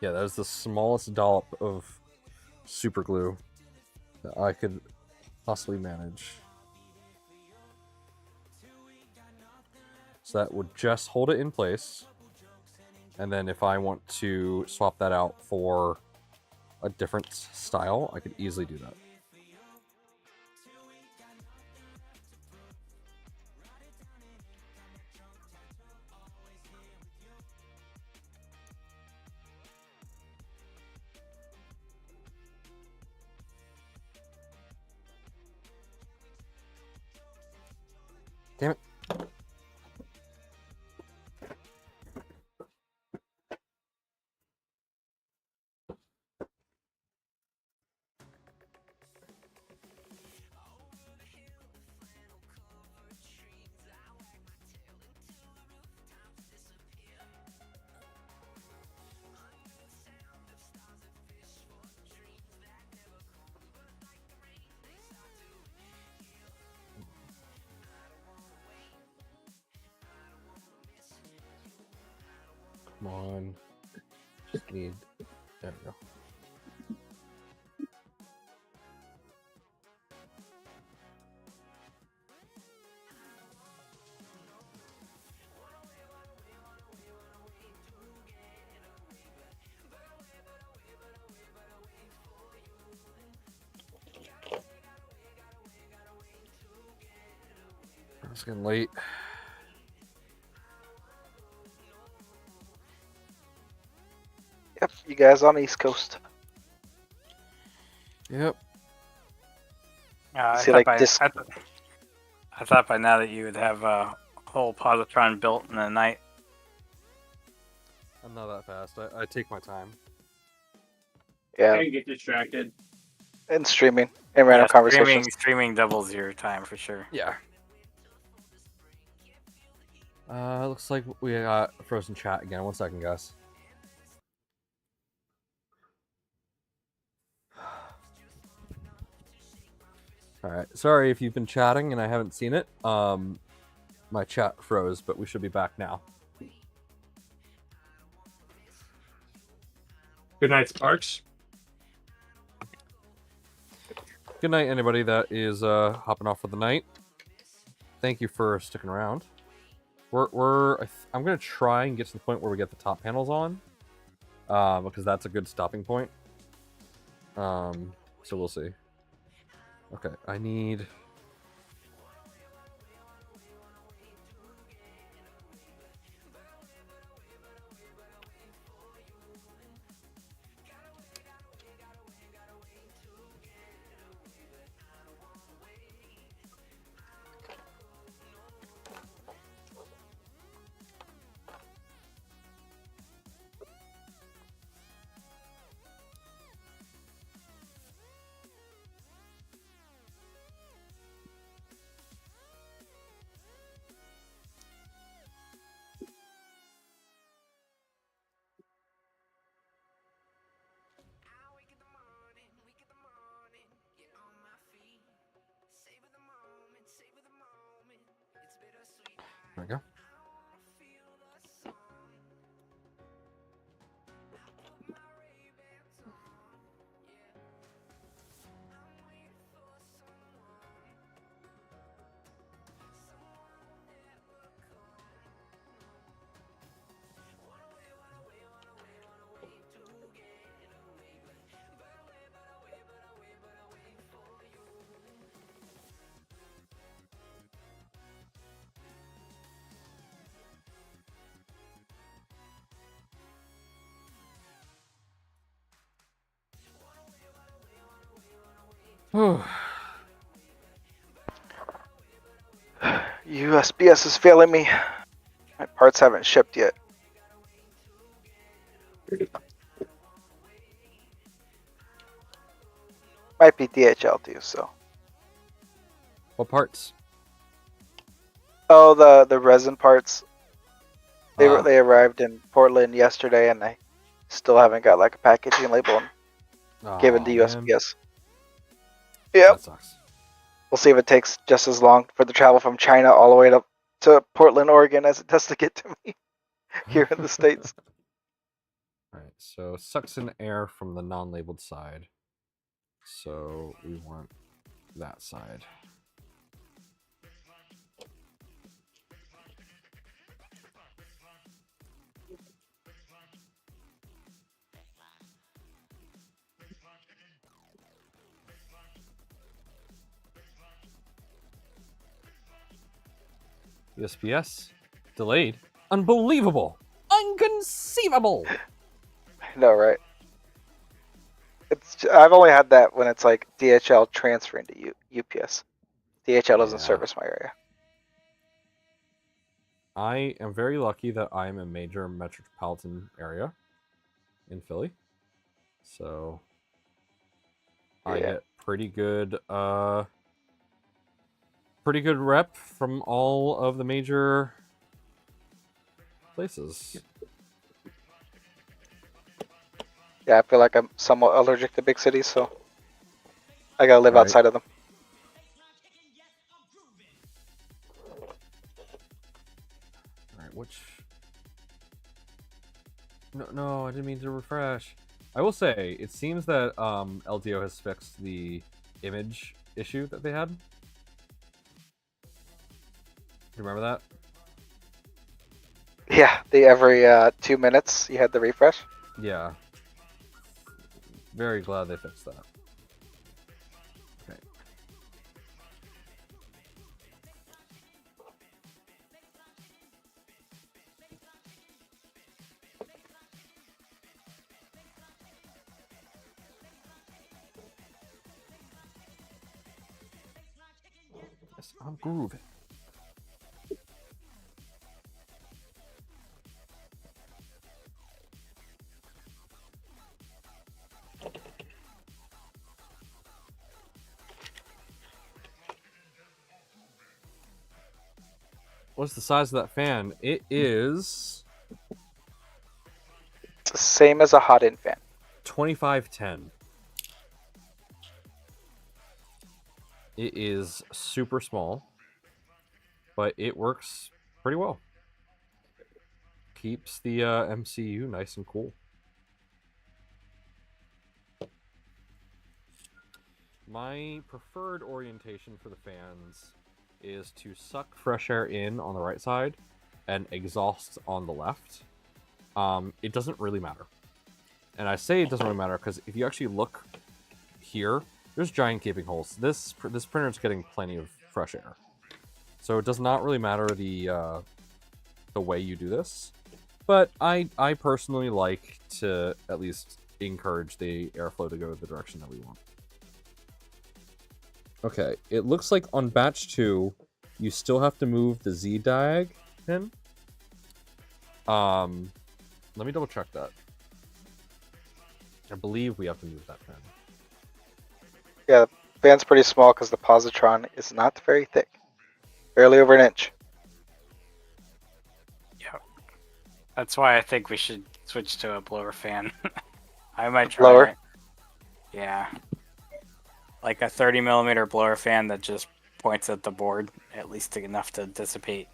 Yeah, that is the smallest dollop of super glue that I could possibly manage. So that would just hold it in place. And then if I want to swap that out for a different style, I could easily do that. Damn it. Come on. Just need... There we go. It's getting late. Yep, you guys on the East Coast. Yep. I See, thought like, by, this- I thought by now that you would have a whole positron built in a night. I'm not that fast. I take my time. Yeah, I get distracted. and streaming and random Yeah, conversations. streaming doubles your time for sure. Yeah. Looks like we got frozen chat again. 1 second, guys. Alright, sorry if you've been chatting and I haven't seen it. My chat froze, but we should be back now. Good night, Sparks. Good night, anybody that is hopping off for the night. Thank you for sticking around. I'm gonna try and get to the point where we get the top panels on. because that's a good stopping point. So we'll see. Okay, I need. There we go. USPS is failing me. My parts haven't shipped yet. Might be DHL too, so. What parts? Oh, the resin parts. They arrived in Portland yesterday, and I still haven't got like a packaging label given to USPS. Yep. That sucks. We'll see if it takes just as long for the travel from China all the way to Portland, Oregon, as it does to get to me here in the States. Alright, so sucks in air from the non-labeled side. So we want that side. USPS delayed. Unbelievable. Inconceivable. I know, right? I've only had that when it's like DHL transferring to UPS. DHL doesn't service my area. I am very lucky that I'm a major metropolitan area in Philly. So I get pretty good rep from all of the major places. Yeah, I feel like I'm somewhat allergic to big cities, so I gotta live outside of them. Alright, which... No, I didn't mean to refresh. I will say, it seems that LDO has fixed the image issue that they had. Do you remember that? Yeah, every 2 minutes you had the refresh. Yeah. Very glad they fixed that. Okay. Yes, I'm grooving. What's the size of that fan? It is... It's the same as a hot-in fan. 2510. It is super small, but it works pretty well. Keeps the MCU nice and cool. My preferred orientation for the fans is to suck fresh air in on the right side and exhaust on the left. It doesn't really matter. And I say it doesn't really matter because if you actually look here, there's giant gaping holes. This printer is getting plenty of fresh air, so it does not really matter the way you do this. But I personally like to at least encourage the airflow to go the direction that we want. Okay, it looks like on batch 2, you still have to move the Z-diag pin. Let me double check that. I believe we have to move that pin. Yeah, the fan's pretty small because the positron is not very thick. Barely over an inch. Yeah. That's why I think we should switch to a blower fan. I might try Blower? it. Yeah. Like a 30 millimeter blower fan that just points at the board, at least enough to dissipate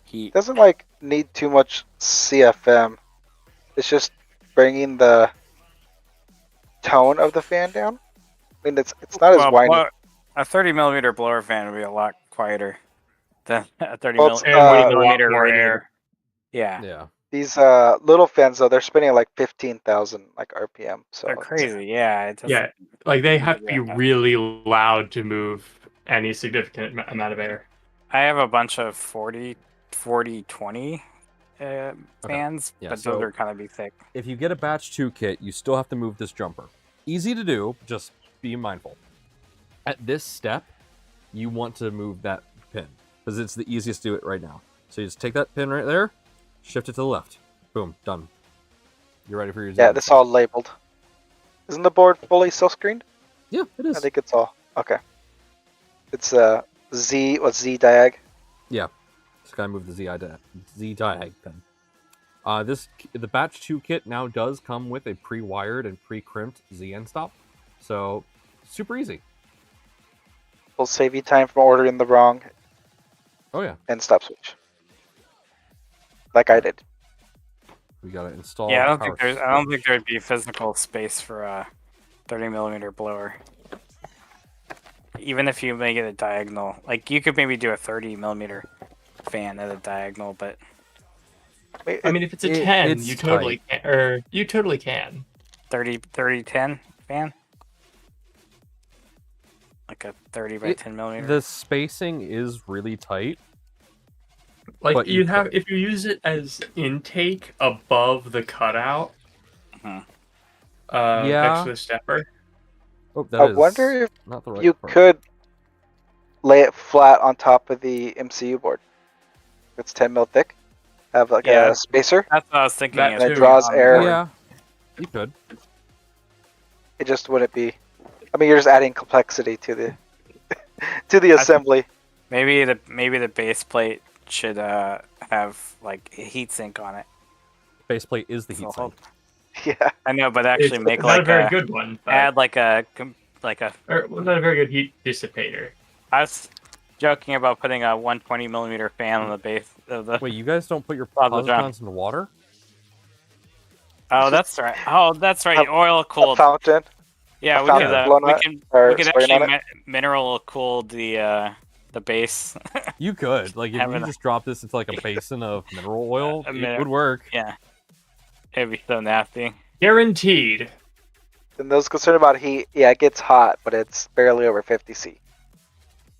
heat. Doesn't like need too much CFM. It's just bringing the tone of the fan down. I mean, it's not as whiny. A 30 millimeter blower fan would be a lot quieter than a 30 Well, it's, millimeter more radiator. air. Yeah, Yeah. These little fans though, they're spinning at like 15,000 like RPM. So they're crazy. Yeah, it doesn't- Yeah, like they have to be Yeah. really loud to move any significant amount of air. I have a bunch of 40, 20 fans, Yeah, but so- those are kind of be thick. If you get a batch 2 kit, you still have to move this jumper. Easy to do, just be mindful. At this step, you want to move that pin because it's the easiest to do it right now. So you just take that pin right there, shift it to the left. Boom, done. You're ready for your yeah, zero. this all labeled. Isn't the board fully silk screened? Yeah, it is. I think it's all okay. It's Z. What's Z diag? Yeah, just gotta move the Z diag pin. The batch 2 kit now does come with a pre-wired and pre-crimped Z end stop, so super easy. Will save you time from ordering the wrong Oh yeah, end stop switch. Like I did. we gotta install. Yeah, I power don't think there'd be physical space for a 30 millimeter blower. Even if you make it a diagonal, like you could maybe do a 30 millimeter fan at a diagonal, but I mean, if it's a It- 10, it's you totally can, or you totally can. 30-10 fan, like a 30 by 10 millimeter. The spacing is really tight. Like But you you have, could. if you use it as intake above the cutout, Mhm. Yeah. next to the stepper. Oh, that I is wonder if not the right you part. could lay it flat on top of the MCU board. It's 10 mil thick. Have like Yeah. a spacer. That's what I was thinking. That is And it too, draws on air. board. Yeah, you could. It just wouldn't be. I mean, you're just adding complexity to the to the assembly. Maybe the base plate should have like a heat sink on it. Faceplate is the So heat hold- sink. Yeah. I know, but actually It's make not like a very a good one. But, add like a or well, not a very good heat dissipator. I was joking about putting a 120 millimeter fan on the base of the. Wait, you guys don't put your Positron. positrons in the water? Oh, that's right. Oh, that's right. A- Oil A cooled. fountain. Yeah, a we fountain could. blown We out, can. or We could spraying actually on it. mineral cool the base. You could. Like, if you Having a- just drop this into like a basin of mineral oil, A it min- would work. Yeah, it'd be so nasty. Guaranteed. And those concerned about heat, yeah, it gets hot, but it's barely over 50 C.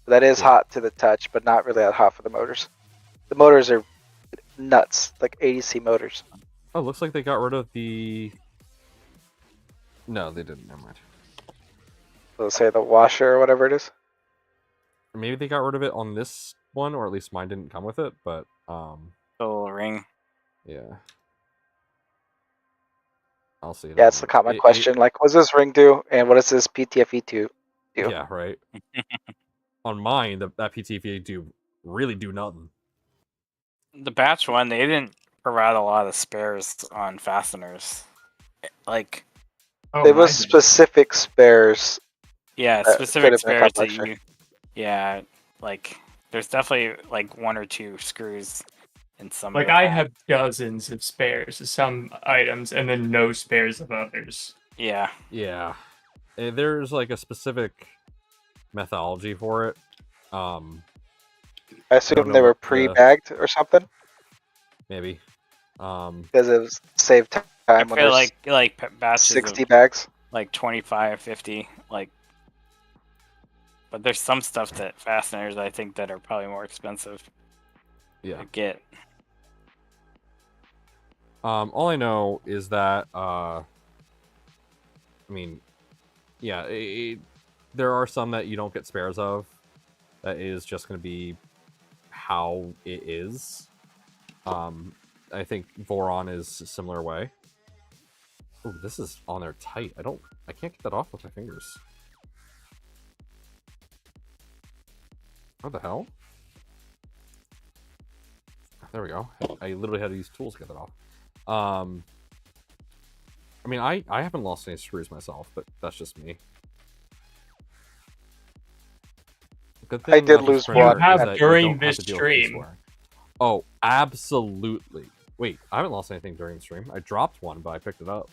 That is Yeah. hot to the touch, but not really that hot for the motors. The motors are nuts, like 80 C motors. Oh, looks like they got rid of the. No, they didn't. Never mind. So let's say the washer or whatever it is. Maybe they got rid of it on this one, or at least mine didn't come with it. But The little ring. yeah, I'll see. Yeah, it's the common question. Like, what does this ring do, and what does this PTFE2 do? Yeah, right. On mine, that PTFE really do nothing. The batch one, they didn't provide a lot of spares on fasteners. Like, Oh, There my was specific spares. yeah, That specific could've been spares that complex, you. Yeah, like there's definitely like 1 or 2 screws in some. Like of the I pack. have dozens of spares of some items, and then no spares of others. Yeah, Yeah, there's like a specific methodology for it. I assume know they were what the- pre-bagged or something. Maybe. Because it was save time I when feel there's like batches 60 of bags. like 25, 50, like. But there's some stuff that fasteners I think that are probably more expensive Yeah. to get. All I know is that I mean, yeah, there are some that you don't get spares of. That is just going to be how it is. I think Voron is a similar way. Oh, this is on there tight. I can't get that off with my fingers. What the hell? There we go. I literally had to use tools to get that off. I mean, I haven't lost any screws myself, but that's just me. Good thing I did about lose this printer one. is You have that during don't have this to deal with piece stream. wear. Oh, absolutely. Wait, I haven't lost anything during the stream. I dropped one, but I picked it up.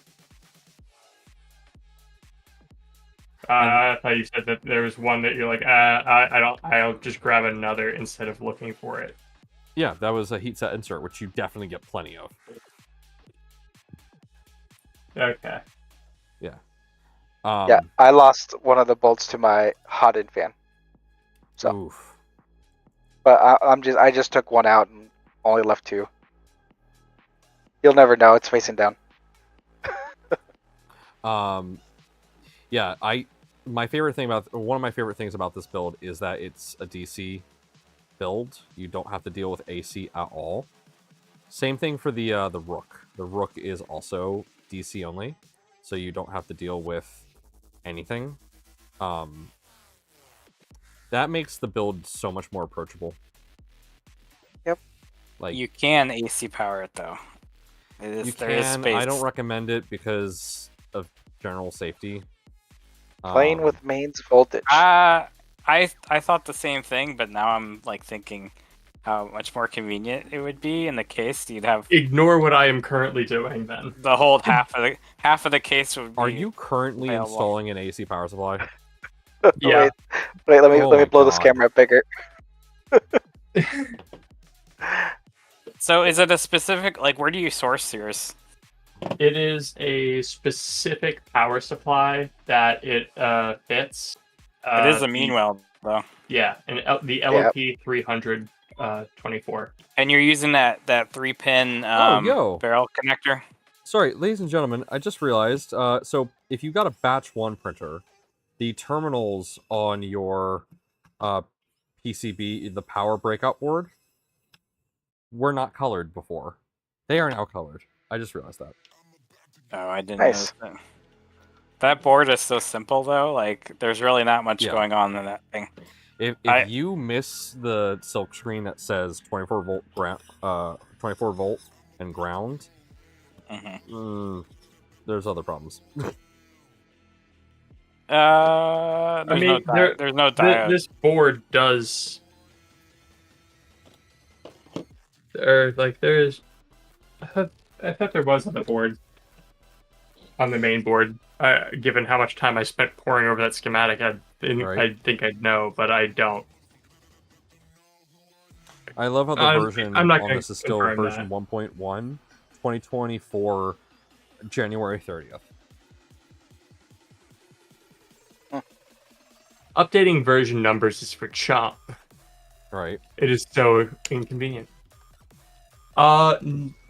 I thought you said that there was one that you're like, I don't. I'll just grab another instead of looking for it. Yeah, that was a heat set insert, which you definitely get plenty of. Okay. Yeah. Yeah, I lost one of the bolts to my hot end fan. So, Oof. but I just took one out and only left two. You'll never know. It's facing down. Yeah, one of my favorite things about this build is that it's a DC build. You don't have to deal with AC at all. Same thing for the Rook. The Rook is also DC only, so you don't have to deal with anything. That makes the build so much more approachable. Yep. Like You can AC power it though. you There is can. space. I don't recommend it because of general safety. Playing with mains voltage. I thought the same thing, but now I'm like thinking how much more convenient it would be in the case. You'd have Ignore what I am currently doing then. the whole half of the case would be. Are you currently available. installing an AC power supply? Yeah. Wait, let me Oh my blow this God. camera up bigger. So is it a specific like where do you source yours? It is a specific power supply that it fits. It is a mean weld though. Yeah, and the LP 300 24. And you're using that 3-pin yo. barrel connector. Sorry, ladies and gentlemen, I just realized. So if you got a batch 1 printer, the terminals on your PCB, the power breakout board, were not colored before. They are now colored. I just realized that. Oh, I didn't Nice. know that. That board is so simple though. Like there's really not much Yeah. going on in that thing. If you miss the silk screen that says 24 volt and ground, there's other problems. There's no diode. This board does. There's. I thought there was on the board. On the main board, given how much time I spent poring over that schematic, I think I'd know, but I don't. I love how the version I'm not on gonna this is still confirm version that. 1.1, 2024, January 30th. Updating version numbers is for chomp. Right. It is so inconvenient.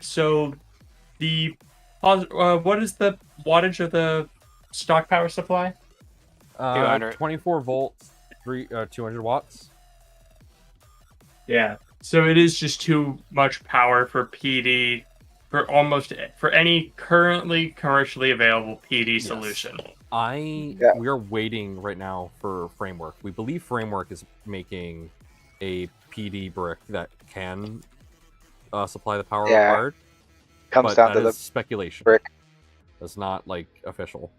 So the what is the wattage of the stock power supply? 200. 24 volts, 200 watts. Yeah. So it is just too much power for PD for any currently commercially available PD solution. We are waiting right now for Framework. We believe Framework is making a PD brick that can supply the power required. Comes but down that to the is speculation. brick. That's not like official.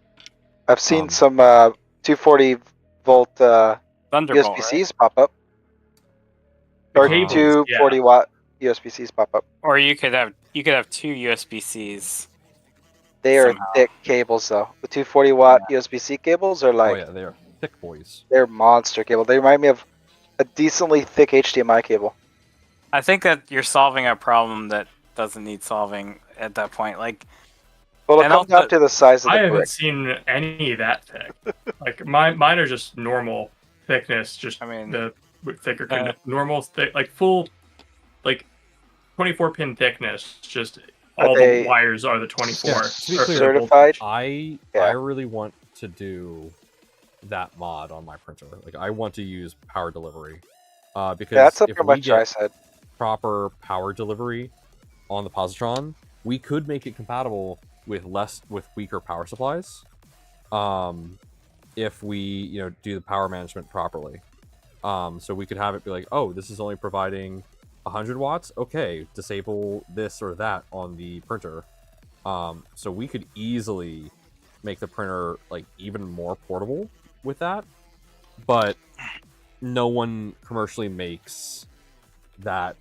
I've seen some 240 volt Thunderbolt, USB-Cs pop up, or Cables, 240 watt USB-Cs pop up. Or you could have 2 USB-Cs. They are somehow. thick cables though. The 240 watt USB-C cables are like Oh yeah, they are thick boys. they're monster cable. They remind me of a decently thick HDMI cable. I think that you're solving a problem that doesn't need solving at that point. Like, Well, And it'll come down also- to the size of I the haven't brick. seen any that thick. Like mine are just normal thickness, just I mean, the thicker normal thick, like full, like 24 pin thickness. Just all they- the wires are the 24. Yeah, to be or clear, certified? I Yeah. really want to do that mod on my printer. Like I want to use power delivery, because Yeah, that's if pretty we much what I get said. proper power delivery on the Positron, we could make it compatible with weaker power supplies, if we do the power management properly. So we could have it be like, oh, this is only providing 100 watts. Okay, disable this or that on the printer. So we could easily make the printer like even more portable with that, but no one commercially makes that.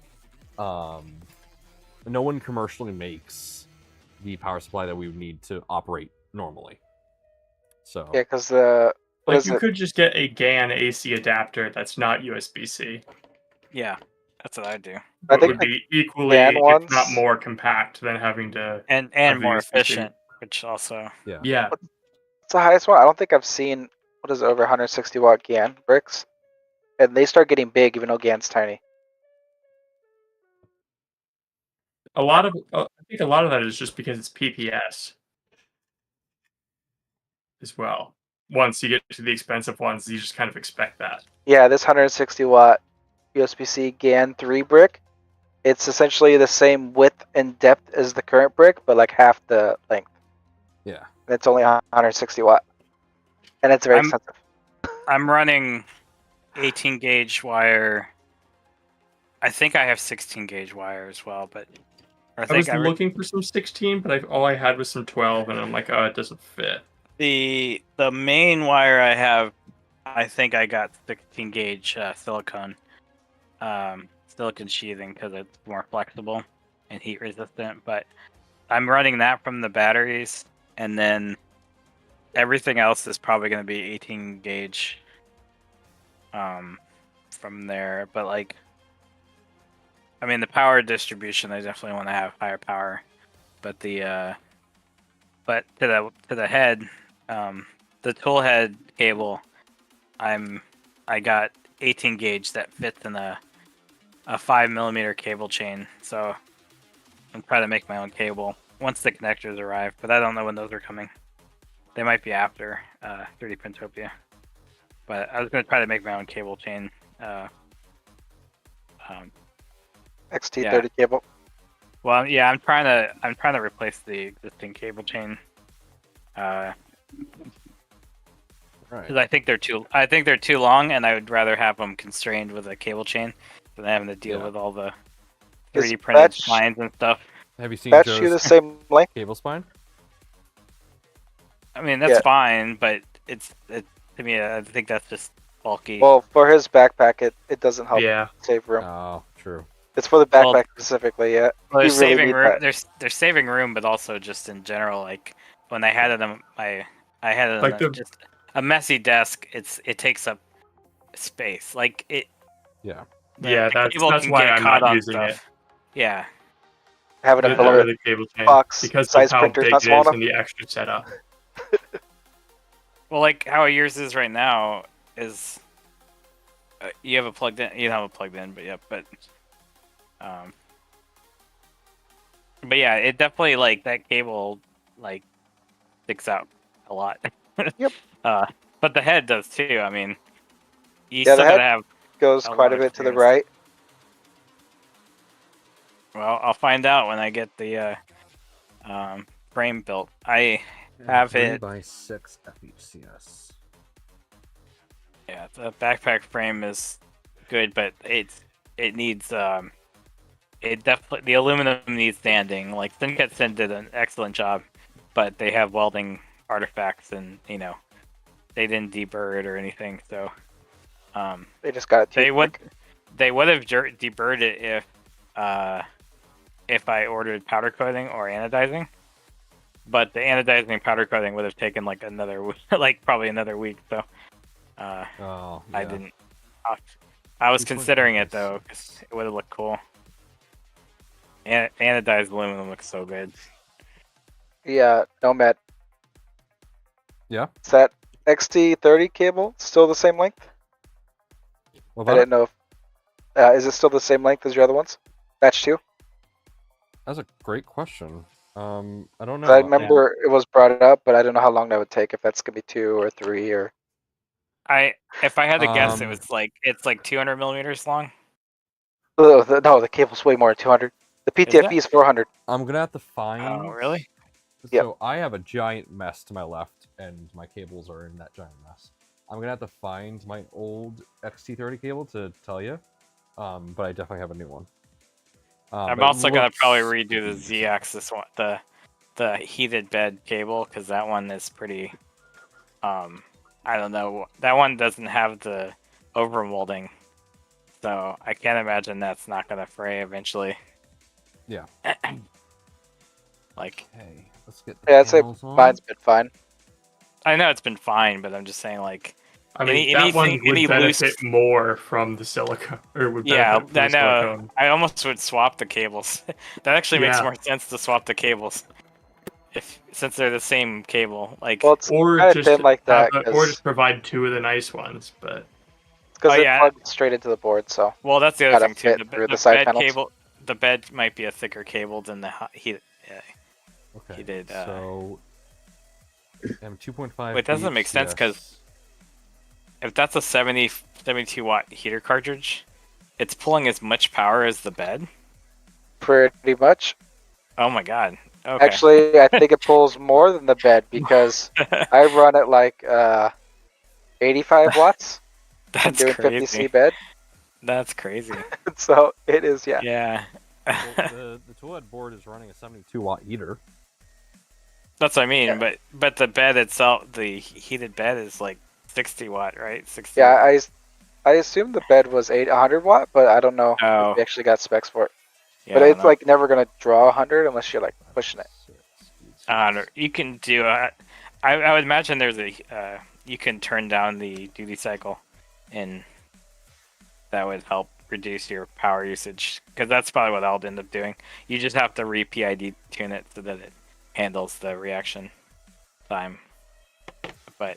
No one commercially makes the power supply that we would need to operate normally. So Yeah, because the what Like is you it? could just get a GAN AC adapter that's not USB-C. yeah, that's what I do, I But think would the be equally, GAN if ones- not more, compact than having to. and Have more USB-C. efficient, which also. yeah. Yeah, It's the highest one. I don't think I've seen what is it, over 160 watt GAN bricks, and they start getting big even though GAN's tiny. I think a lot of that is just because it's PPS as well. Once you get to the expensive ones, you just kind of expect that. Yeah, this 160 watt USB-C GAN 3 brick, it's essentially the same width and depth as the current brick, but like half the length. Yeah. And it's only 160 watt, and it's very expensive. I'm running 18 gauge wire. I think I have 16 gauge wire as well, but I was looking for some 16, but all I had was some 12, and I'm like, oh, it doesn't fit. the main wire I have, I think I got 16 gauge silicone sheathing because it's more flexible and heat resistant. But I'm running that from the batteries, and then everything else is probably going to be 18 gauge from there. But like, I mean, the power distribution, I definitely want to have higher power, but to the head, the tool head cable, I got 18 gauge that fits in a 5mm cable chain. So I'm trying to make my own cable once the connectors arrive, but I don't know when those are coming. They might be after 3D Printopia, but I was going to try to make my own cable chain. XT30 cable. Well, yeah, I'm trying to replace the existing cable chain. Because I think they're too long, and I would rather have them constrained with a cable chain than having to deal with all the 3D printed spines and stuff. Have you seen That's Joe's you the same length cable spine? I mean, that's fine, but to me, I think that's just bulky. Well, for his backpack, it doesn't help save room. Oh, true. It's for the backpack specifically, yeah. Well, they're You really saving need room. that. They're saving room, but also just in general, like when I had them, I had it Like on just a messy desk. It takes up space. Like it. Yeah. Yeah, the that's cable can why get I'm caught not on using stuff. it. Yeah. Having a The below the cable chain box because size of how printer's big not it small is enough. and the extra setup. Well, like how yours is right now is you have a plugged in. You don't have a plugged in, but yeah, but yeah, it definitely like that cable like sticks out a lot. Yep. But the head does too. I mean, you Yeah, still the gotta head have goes a quite lot a of bit to the clearance. right. Well, I'll find out when I get the frame built. I have 3 it. by 6 FHCS. Yeah, the backpack frame is good, but it needs it definitely the aluminum needs sanding. Like Sin did an excellent job, but they have welding artifacts, and they didn't deburr it or anything. So They just got it. they would have deburred it if I ordered powder coating or anodizing. But the anodizing and powder coating would have taken like probably another week. So I didn't. I was considering it though, because it would have looked cool. Anodized aluminum looks so good. Yeah, Nomad. Yeah. Is that XT30 cable still the same length? What I about didn't it? know if is it still the same length as your other ones? Batch 2? That's a great question. I don't know. 'Cause I remember it was brought up, but I don't know how long that would take. If that's gonna be 2 or 3 or. If I had to guess, Um, it's like 200 millimeters long. No, the cable's way more than 200. The PTFE is 400. I'm gonna have to find. Oh, really? Yep. So I have a giant mess to my left, and my cables are in that giant mess. I'm gonna have to find my old XT30 cable to tell you, but I definitely have a new one. I'm but it also gonna probably looks redo the decent. Z-axis one, the heated bed cable, because that one is pretty. I don't know. That one doesn't have the overmolding, so I can't imagine that's not gonna fray eventually. Yeah. Like, Okay, let's get the Yeah, I'd say panels on. mine's been fine. I know it's been fine, but I'm just saying, like, I mean, any- that one anything- would any benefit loose- more from the silicone, or would yeah, benefit from I the know. silicone. I almost would swap the cables. That actually makes Yeah. more sense to swap the cables, since they're the same cable. Like, Well, it's Or kind of just thin like that or just provide 2 of the nice ones, but because Oh, it yeah. plugs straight into the board. So well, that's the other gotta thing too. fit through the side bed panels. cable, the bed might be a thicker cable than the heat. Okay. He did, So. I'm 2.5. Wait, that doesn't make sense, 'cause if that's a 72 watt heater cartridge, it's pulling as much power as the bed. pretty much. Oh my god. Okay. Actually, I think it pulls more than the bed because I run it like 85 watts. I'm That's doing crazy. 50C bed, That's crazy. so it is. Yeah. Yeah. Well, the toilet board is running a 72 watt heater. That's what I mean, Yeah. but the bed itself, the heated bed is like 60 watt, right? 60. Yeah, I assumed the bed was 100 watt, but I don't know Oh. if we actually got specs for it. Yeah, But I it's don't know. like never gonna draw 100 unless you're like pushing it. I don't know. You can do it. I would imagine there's a you can turn down the duty cycle, and that would help reduce your power usage, because that's probably what I'll end up doing. You just have to re-PID tune it so that it handles the reaction time. But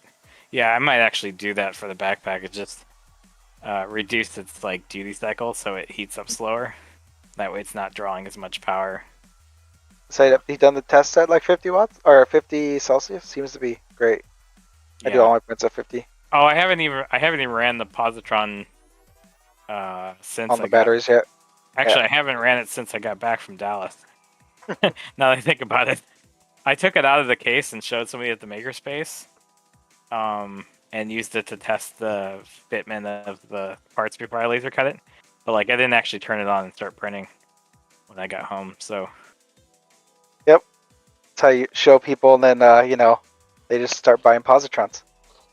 yeah, I might actually do that for the backpack. It just reduce its like duty cycle so it heats up slower. That way it's not drawing as much power. Say that he done the test at like 50 watts or 50 Celsius. Seems to be great. I do Yeah. all my prints at 50 Oh, I haven't even ran the Positron since on the I got- batteries yet. Actually, I haven't ran it since I got back from Dallas. Now that I think about it, I took it out of the case and showed somebody at the makerspace, and used it to test the fitment of the parts before I laser cut it. But like, I didn't actually turn it on and start printing when I got home. So That's how you show people, and then they just start buying positrons.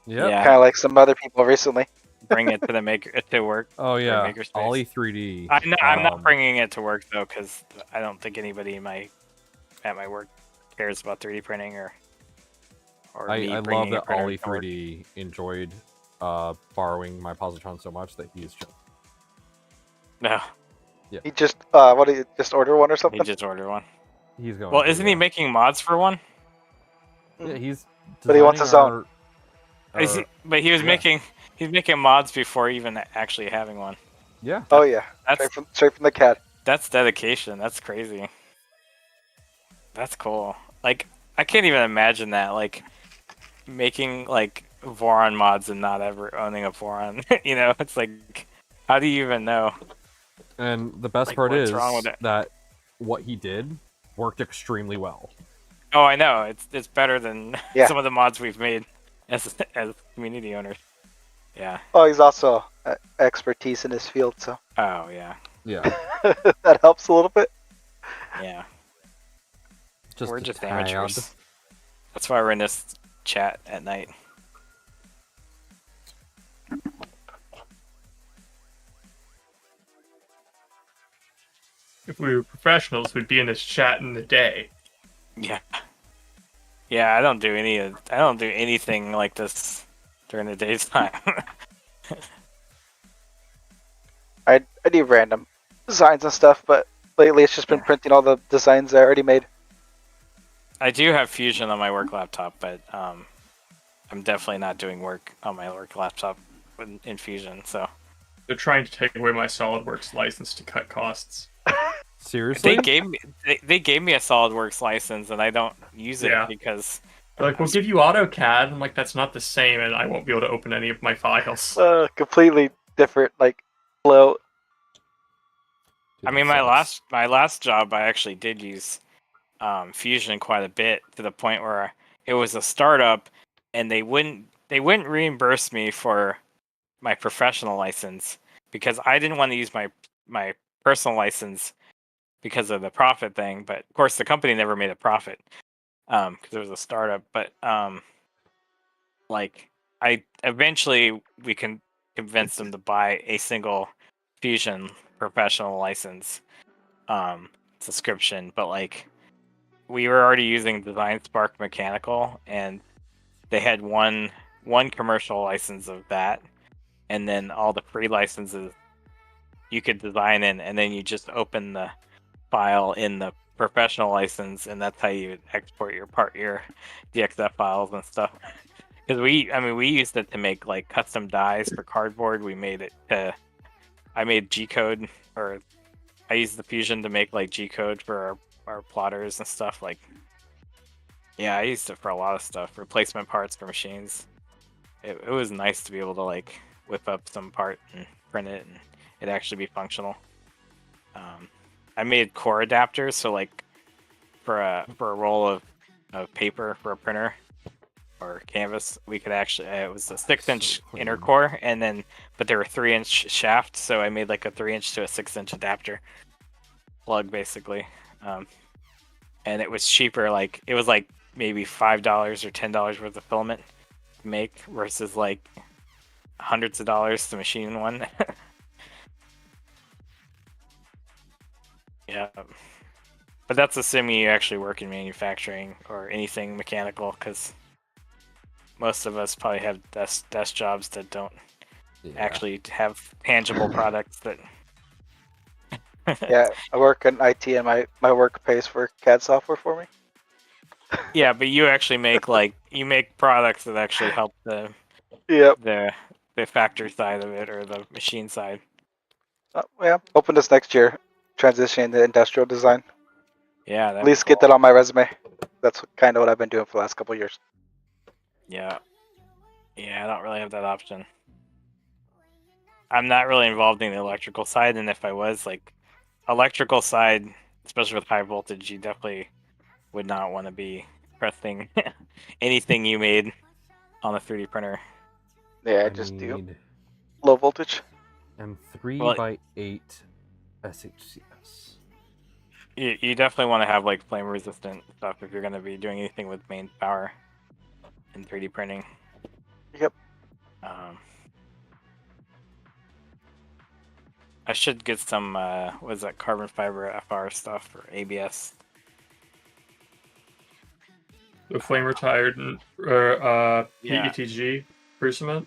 Yep. Yeah. Kind of like some other people recently. bring it to the maker to work. Oh for yeah. makerspace. Ollie 3D. I'm not bringing it to work though, because I don't think anybody at my work cares about 3D printing or me I love bringing a that printer Ollie to work. 3D enjoyed borrowing my Positron so much that he's just No, He just just order one or he something? just ordered one. he's going. Well, to, isn't he making mods for one? Yeah, he's. But he wants his designing Is he, but he was yeah. he's making mods before even actually having one. Yeah. Oh yeah, That's straight from the CAD. that's dedication. That's crazy. That's cool. Like, I can't even imagine that. Like, making like Voron mods and not ever owning a Voron. It's like, how do you even know? And the best Like, part what's is wrong with it? that what he did worked extremely well. Oh, I know. It's better than Yeah. some of the mods we've made as community owners. Yeah. Oh, he's also expertise in his field, so Oh yeah. Yeah. that helps a little bit. Yeah. Just We're a just tad. amateurs. That's why we're in this chat at night. if we were professionals, we'd be in this chat in the day. Yeah. Yeah, I don't do anything like this during the daytime. I do random designs and stuff, but Lately, it's just been printing all the designs I already made. I do have Fusion on my work laptop, but I'm definitely not doing work on my work laptop in Fusion. So They're trying to take away my SolidWorks license to cut costs. Seriously? they gave me a SolidWorks license, and I don't use it because They're like, we'll give you AutoCAD. I'm like, that's not the same, and I won't be able to open any of my files. Completely different, like, flow. I mean, my last job, I actually did use Fusion quite a bit, to the point where it was a startup, and they wouldn't reimburse me for my professional license because I didn't want to use my personal license because of the profit thing. But of course, the company never made a profit because it was a startup. But like, I eventually we can convince them to buy a single Fusion professional license subscription. But like, we were already using Design Spark Mechanical, and they had one commercial license of that, and then all the free licenses you could design in, and then you just open the file in the professional license, and that's how you export your DXF files and stuff. Because we used it to make like custom dies for cardboard. We made it to, I made G-code, or I used the Fusion to make like G-code for our plotters and stuff. Like, yeah, I used it for a lot of stuff. Replacement parts for machines. It was nice to be able to like whip up some part and print it, and it actually be functional. I made core adapters, so like for a roll of paper for a printer or canvas, we could actually it was a 6-inch inner core, and then but there were 3-inch shafts, so I made like a 3-inch to a 6-inch adapter plug basically, and it was cheaper. Like, it was like maybe $5 or $10 worth of filament to make versus like hundreds of dollars to machine one. Yeah, but that's assuming you actually work in manufacturing or anything mechanical, because most of us probably have desk jobs that don't actually have tangible products that. Yeah, I work in IT, and my work pays for CAD software for me. Yeah, but you actually make you make products that actually help the factory side of it, or the machine side. Yeah, hoping this next year transition to industrial design. Yeah, at least get that on my resume. That's kind of what I've been doing for the last couple of years. Yeah, I don't really have that option. I'm not really involved in the electrical side, and if I was, like, electrical side, especially with high voltage, you definitely would not want to be pressing anything you made on a 3D printer. Yeah, I just do low voltage. M3 by 8 SHCS. You definitely want to have like flame resistant stuff if you're going to be doing anything with main power in 3D printing. Yep. I should get some what is that, carbon fiber FR stuff for ABS. The flame retired or PETG cement?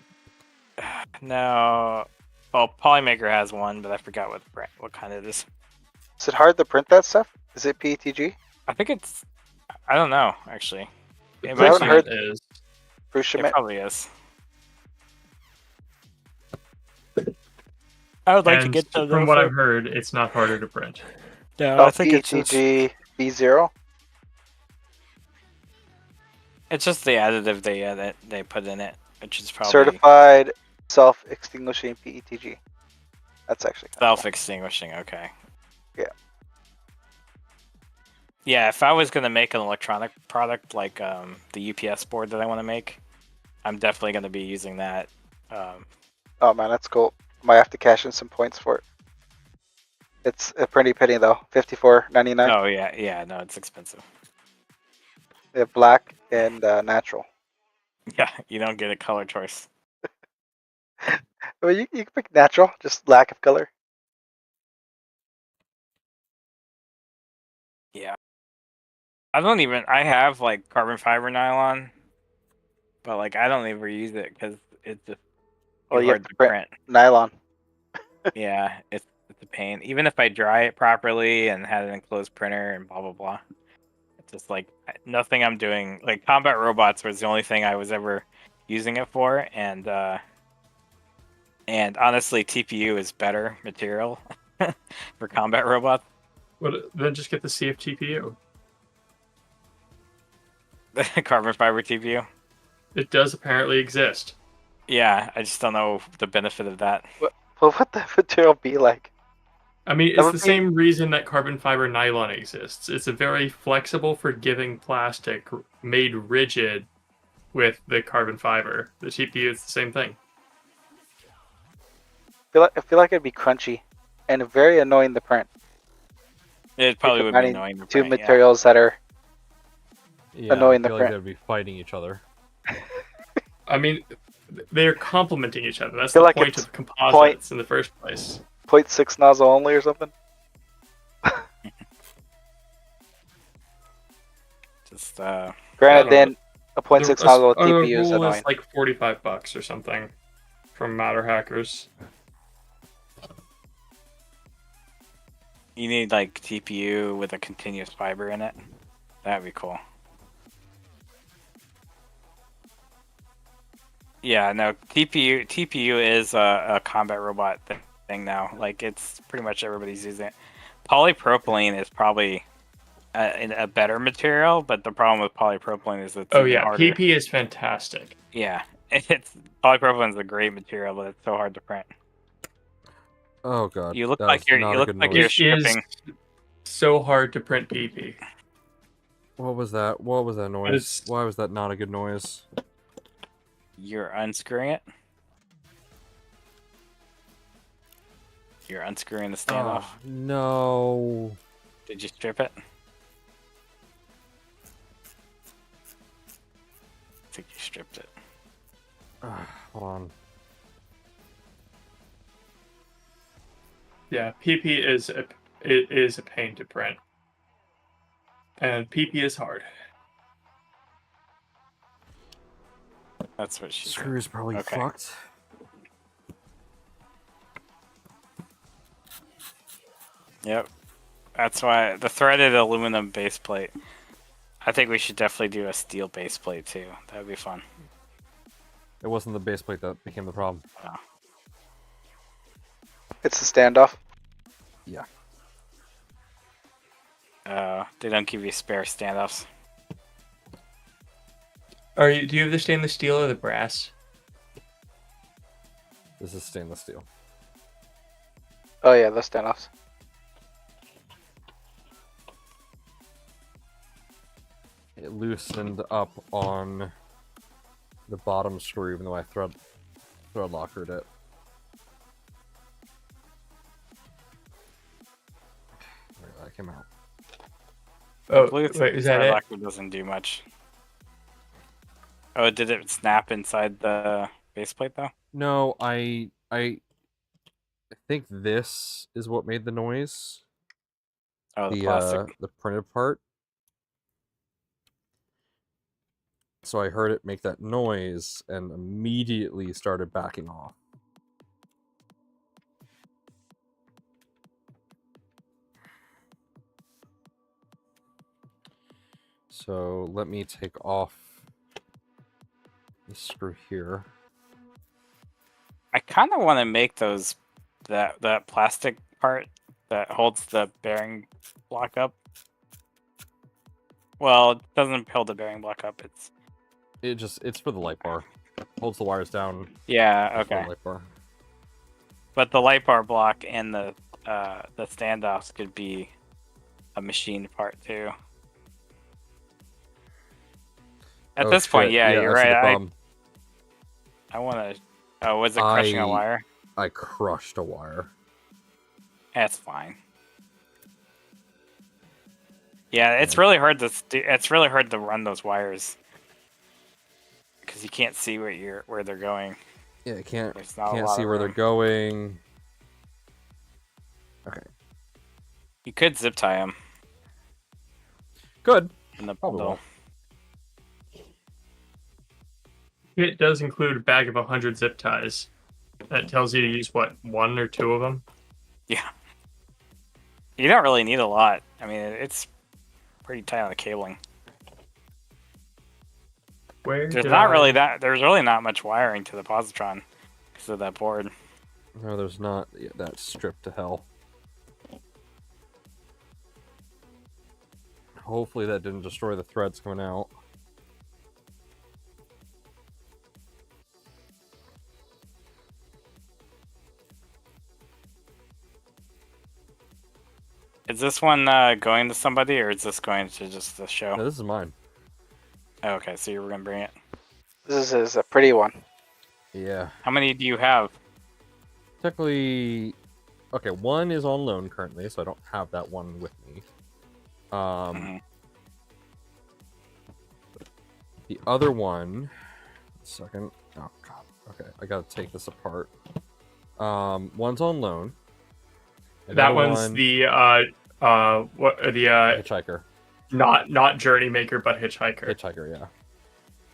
No. Well, Polymaker has one, but I forgot what kind it is. Is it hard to print that stuff? Is it PETG? I think it's. I don't know, actually. I haven't heard it is. It probably is. I would like to get some. From what I've heard, it's not harder to print. Yeah, I think PETG B0. It's just the additive they put in it, which is probably Certified self-extinguishing PETG. That's actually self-extinguishing. Okay. Yeah. Yeah, if I was gonna make an electronic product like the UPS board that I want to make, I'm definitely gonna be using that. Oh man, that's cool. Might have to cash in some points for it. It's a pretty penny though, $54.99. Oh yeah, no, it's expensive. They have black and natural. Yeah, you don't get a color choice. Well, you can pick natural, just lack of color. Yeah. I have like carbon fiber nylon, but like I don't ever use it because it's just Well, too you hard have to to print nylon. Yeah, it's a pain. Even if I dry it properly and had an enclosed printer and blah blah blah, it's just like nothing I'm doing. Like combat robots was the only thing I was ever using it for, and honestly, TPU is better material for combat robots. Well, then just get the CFTPU. Carbon fiber TPU. It does apparently exist. Yeah, I just don't know the benefit of that. Well, what the material be like? I mean, That it's would the be- same reason that carbon fiber nylon exists. It's a very flexible, forgiving plastic made rigid with the carbon fiber. The TPU is the same thing. I feel like it'd be crunchy and very annoying to print. It probably would be Combining annoying to two print, yeah. materials that are Yeah, Annoying I the feel like print. they'd be fighting each other. I mean, they're complementing each other. That's Feel the like point it's of composites in the first place. 0.6 nozzle only or something. Just Granted, know. then a 0.6 nozzle with A TPU is rule annoying. is like $45 or something from Matter Hackers. you need like TPU with a continuous fiber in it. That'd be cool. Yeah, no, TPU is a combat robot thing now. Like it's pretty much everybody's using it. Polypropylene is probably a better material, but the problem with polypropylene is it's Oh even yeah, harder. PP is fantastic. Yeah, polypropylene is a great material, but it's so hard to print. Oh god. You look that like was you're not you a look good like noise. you're It is stripping. so hard to print PP. What was that? What was that noise? is- Why was that not a good noise? You're unscrewing it. You're unscrewing the standoff. Oh, no. Did you strip it? I think you stripped it. Hold on. Yeah, PP is a pain to print, and PP is hard. That's what she said. Screw's probably Okay. fucked. Yep. That's why the threaded aluminum base plate. I think we should definitely do a steel base plate too. That would be fun. It wasn't the base plate that became the problem. It's the standoff. Yeah. They don't give you spare standoffs. Do you have the stainless steel or the brass? This is stainless steel. Oh yeah, the standoffs. It loosened up on the bottom screw, even though I thread lockered it. There, that came out. Oh, Bluetooth wait, is that it? locker doesn't do much. Oh, did it snap inside the base plate though? No, I think this is what made the noise. Oh, the plastic. The printed part. So I heard it make that noise and immediately started backing off. So let me take off the screw here. I kind of want to make those that plastic part that holds the bearing block up. Well, it doesn't hold the bearing block up. It's for the light bar. Holds the wires down. Yeah, It's for the okay. light bar. But the light bar block and the standoffs could be a machine part too. At Oh, this point, shit. yeah, I you're see the right. problem. I want to. Oh, was it crushing a wire? I crushed a wire. That's fine. Yeah, it's really hard to run those wires because you can't see where they're going. Yeah, I can't There's not a can't lot see of where they're room. going. Okay. You could zip tie them Good. in the Probably bundle. It does include a bag of 100 zip ties. That tells you to use what, 1 or 2 of them? Yeah, You don't really need a lot. I mean, it's pretty tight on the cabling. There's really not much wiring to the positron because of that board. No, there's not. Yeah, that's stripped to hell. Hopefully that didn't destroy the threads coming out. Is this one going to somebody, or is this going to just the show? No, this is mine. Oh, okay, so you're gonna bring it. This is a pretty one. Yeah. How many do you have? Technically, okay, one is on loan currently, so I don't have that one with me. The other one, second. Oh god. Okay, I gotta take this apart. One's on loan. That one's the Hitchhiker. Not Journey Maker, but Hitchhiker. Hitchhiker, yeah.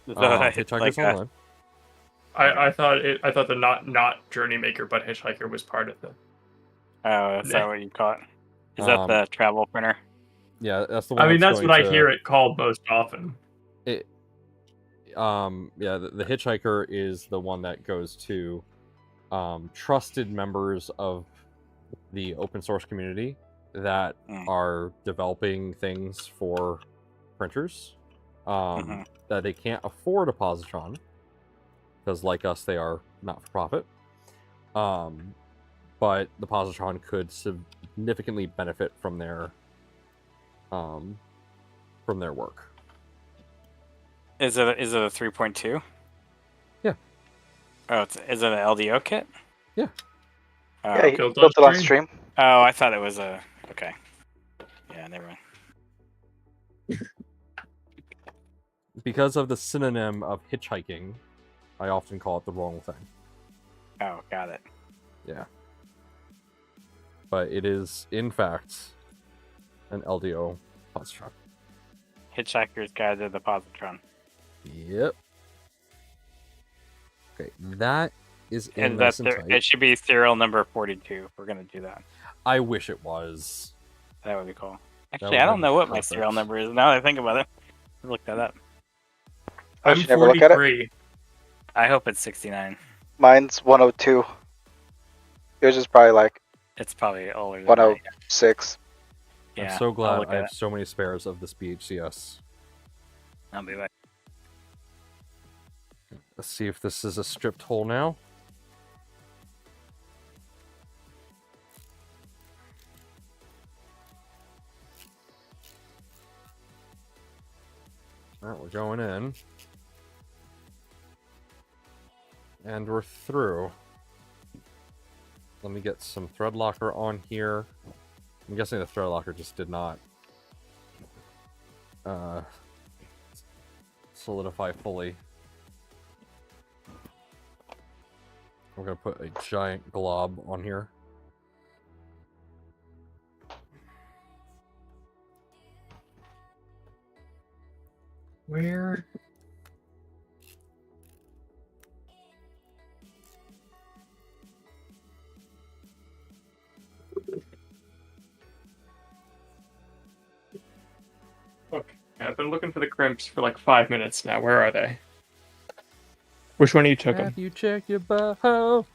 Like Hitchhiker's on loan. I thought the not Journey Maker, but Hitchhiker was part of it. Oh, is that what you call it? Is that the travel printer? Yeah, that's the one. I mean, that's what I hear it called most often. Yeah, the Hitchhiker is the one that goes to trusted members of the open source community that are developing things for printers that they can't afford a positron because, like us, they are not for profit. But the positron could significantly benefit from their work. Is it a 3.2? Yeah. Oh, is it an LDO kit? Yeah. Yeah, he built it on stream. Oh, I thought it was a... Okay. Yeah, never mind. Because of the synonym of hitchhiking, I often call it the wrong thing. Oh, got it. Yeah. But it is, in fact, an LDO positron. Hitchhiker's Guide to the Positron. Yep. Okay, that is in And nice and tight. it should be serial number 42 if we're going to do that. I wish it was. That would be cool. That Actually, would I don't be know what my perfect. serial number is now that I think about it. I'll look that up. I I'm should never look at it. 43. I hope it's 69. Mine's 102. Yours is probably like It's probably older than 106. Yeah, I'm so I'll glad look I at have it. so many spares of this BHCS. I'll be back. Let's see if this is a stripped hole now. Alright, we're going in. And we're through. Let me get some thread locker on here. I'm guessing the thread locker just did not solidify fully. We're gonna put a giant glob on here. Where? Okay, I've been looking for the crimps for like 5 minutes now. Where are they? Which one of you took them? Have you checked your boho?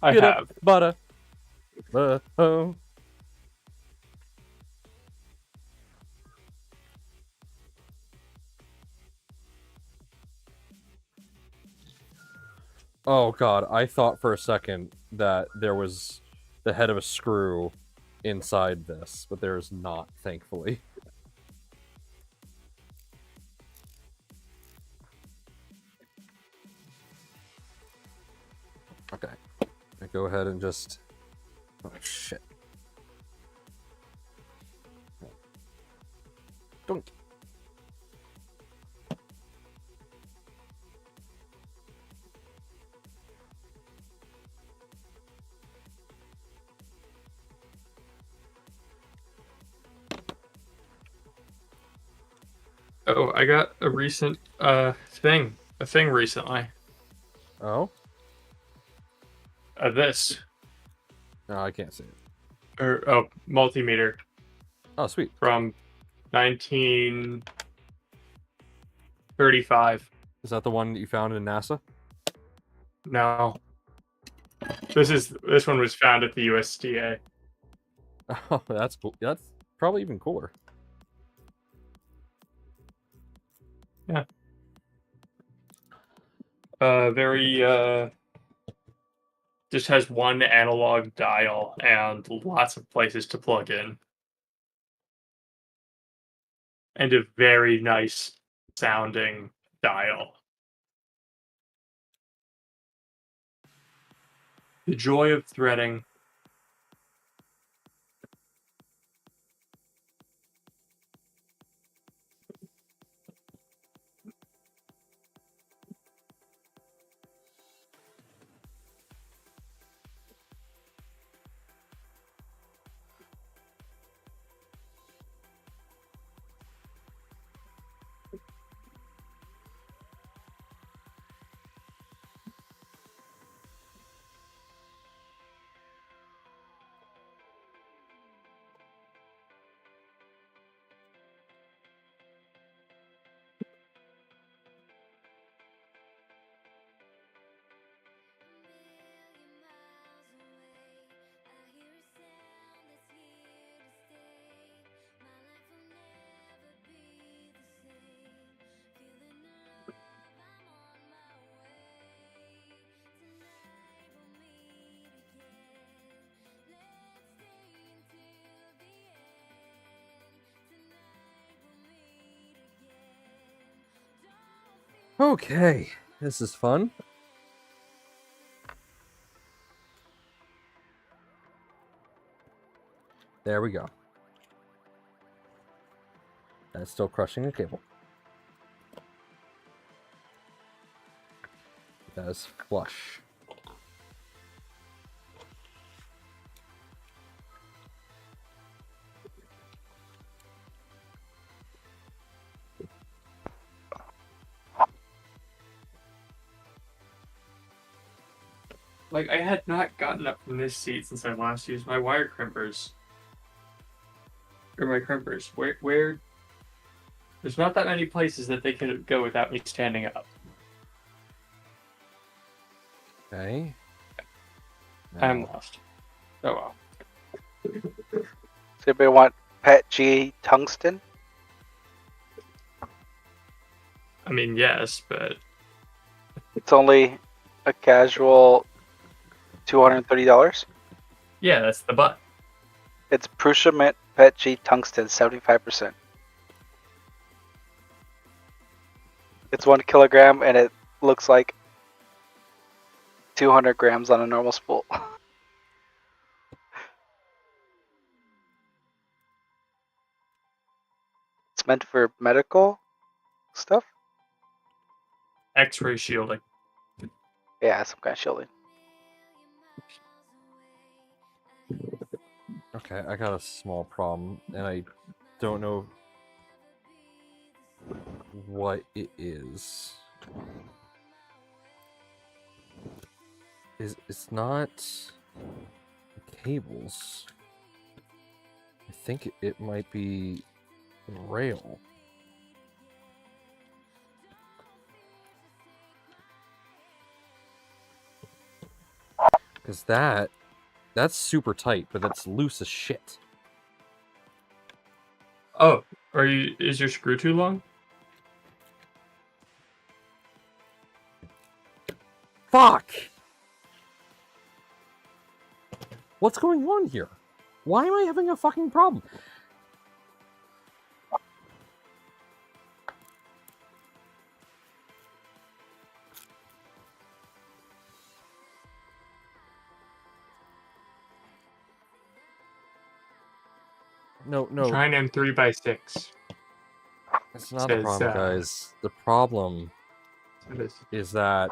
I Spit up have. butter. Boho. Oh god, I thought for a second that there was the head of a screw inside this, but there is not, thankfully. Okay. I go ahead and just... Oh, shit. Don't... Oh, I got a recent thing recently. Oh? This. No, I can't see it. multimeter Oh, sweet. from 1935. Is that the one that you found in NASA? No. This one was found at the USDA. Oh, that's cool. That's probably even cooler. Yeah. Very just has one analog dial and lots of places to plug in. And a very nice sounding dial. The joy of threading. Okay, this is fun. There we go. That's still crushing the cable. That is flush. Like, I had not gotten up from this seat since I last used my wire crimpers. Or my crimpers. Where there's not that many places that they can go without me standing up. Okay. I'm Now- lost. Oh well. Does anybody want Pet G tungsten? I mean, yes, but It's only a casual $230. yeah, that's the butt. It's Prusa Mint Pet G tungsten, 75%. It's 1 kilogram and it looks like 200 grams on a normal spool. It's meant for medical stuff. X-ray shielding. Yeah, some kind of shielding. Okay, I got a small problem, and I don't know what it is. It's not cables. I think it might be rail. Because that's super tight, but that's loose as shit. Oh, is your screw too long? Fuck! What's going on here? Why am I having a fucking problem? No. Try an M3x6. That's not the problem, guys. The problem is that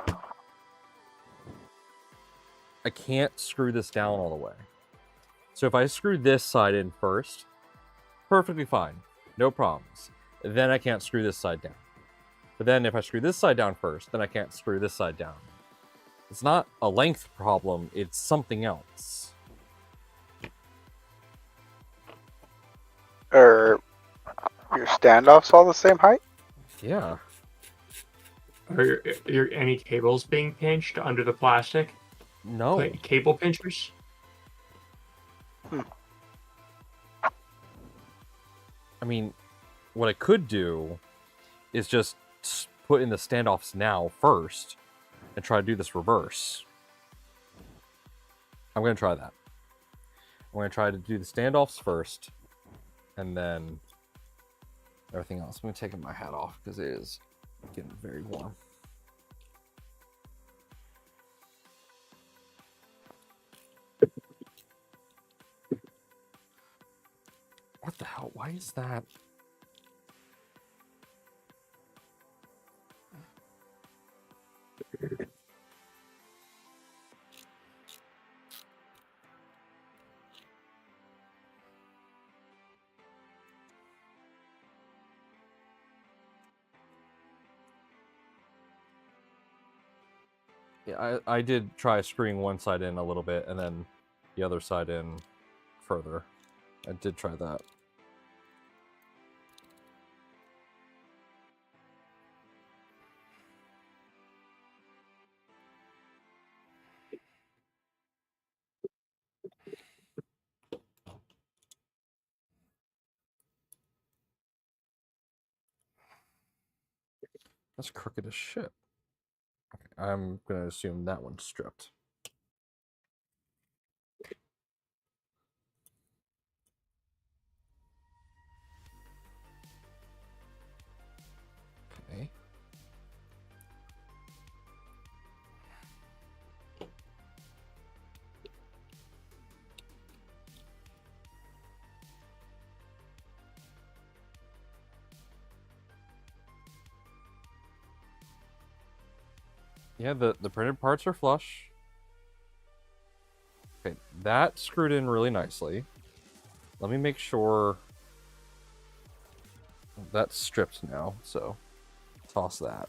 I can't screw this down all the way. So if I screw this side in first, perfectly fine. No problems. Then I can't screw this side down. But then if I screw this side down first, then I can't screw this side down. It's not a length problem, it's something else. Or your standoffs all the same height? Yeah. Are any cables being pinched under the plastic? No. Cable pinchers? I mean, what I could do is just put in the standoffs now first and try to do this reverse. I'm going to try that. I'm going to try to do the standoffs first and then everything else. I'm going to take my hat off because it is getting very warm. What the hell? Why is that? Yeah, I did try screwing one side in a little bit and then the other side in further. I did try that. That's crooked as shit. Okay, I'm gonna assume that one's stripped. Okay. Yeah, the printed parts are flush. Okay, that screwed in really nicely. Let me make sure that's stripped now, so toss that.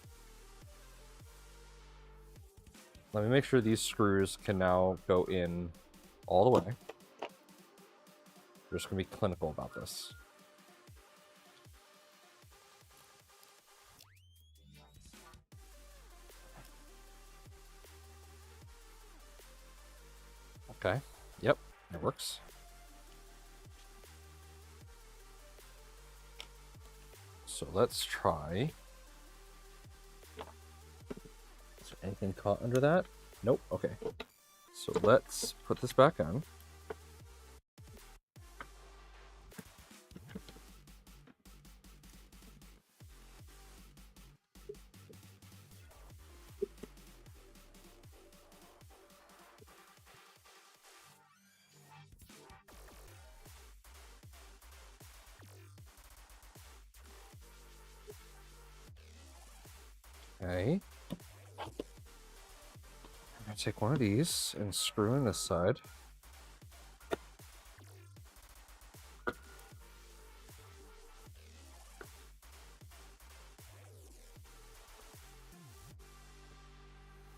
Let me make sure these screws can now go in all the way. We're just gonna be clinical about this. Okay, yep, it works. So let's try. Is there anything caught under that? Nope, okay. So let's put this back on. Okay. I'm gonna take one of these and screw in this side.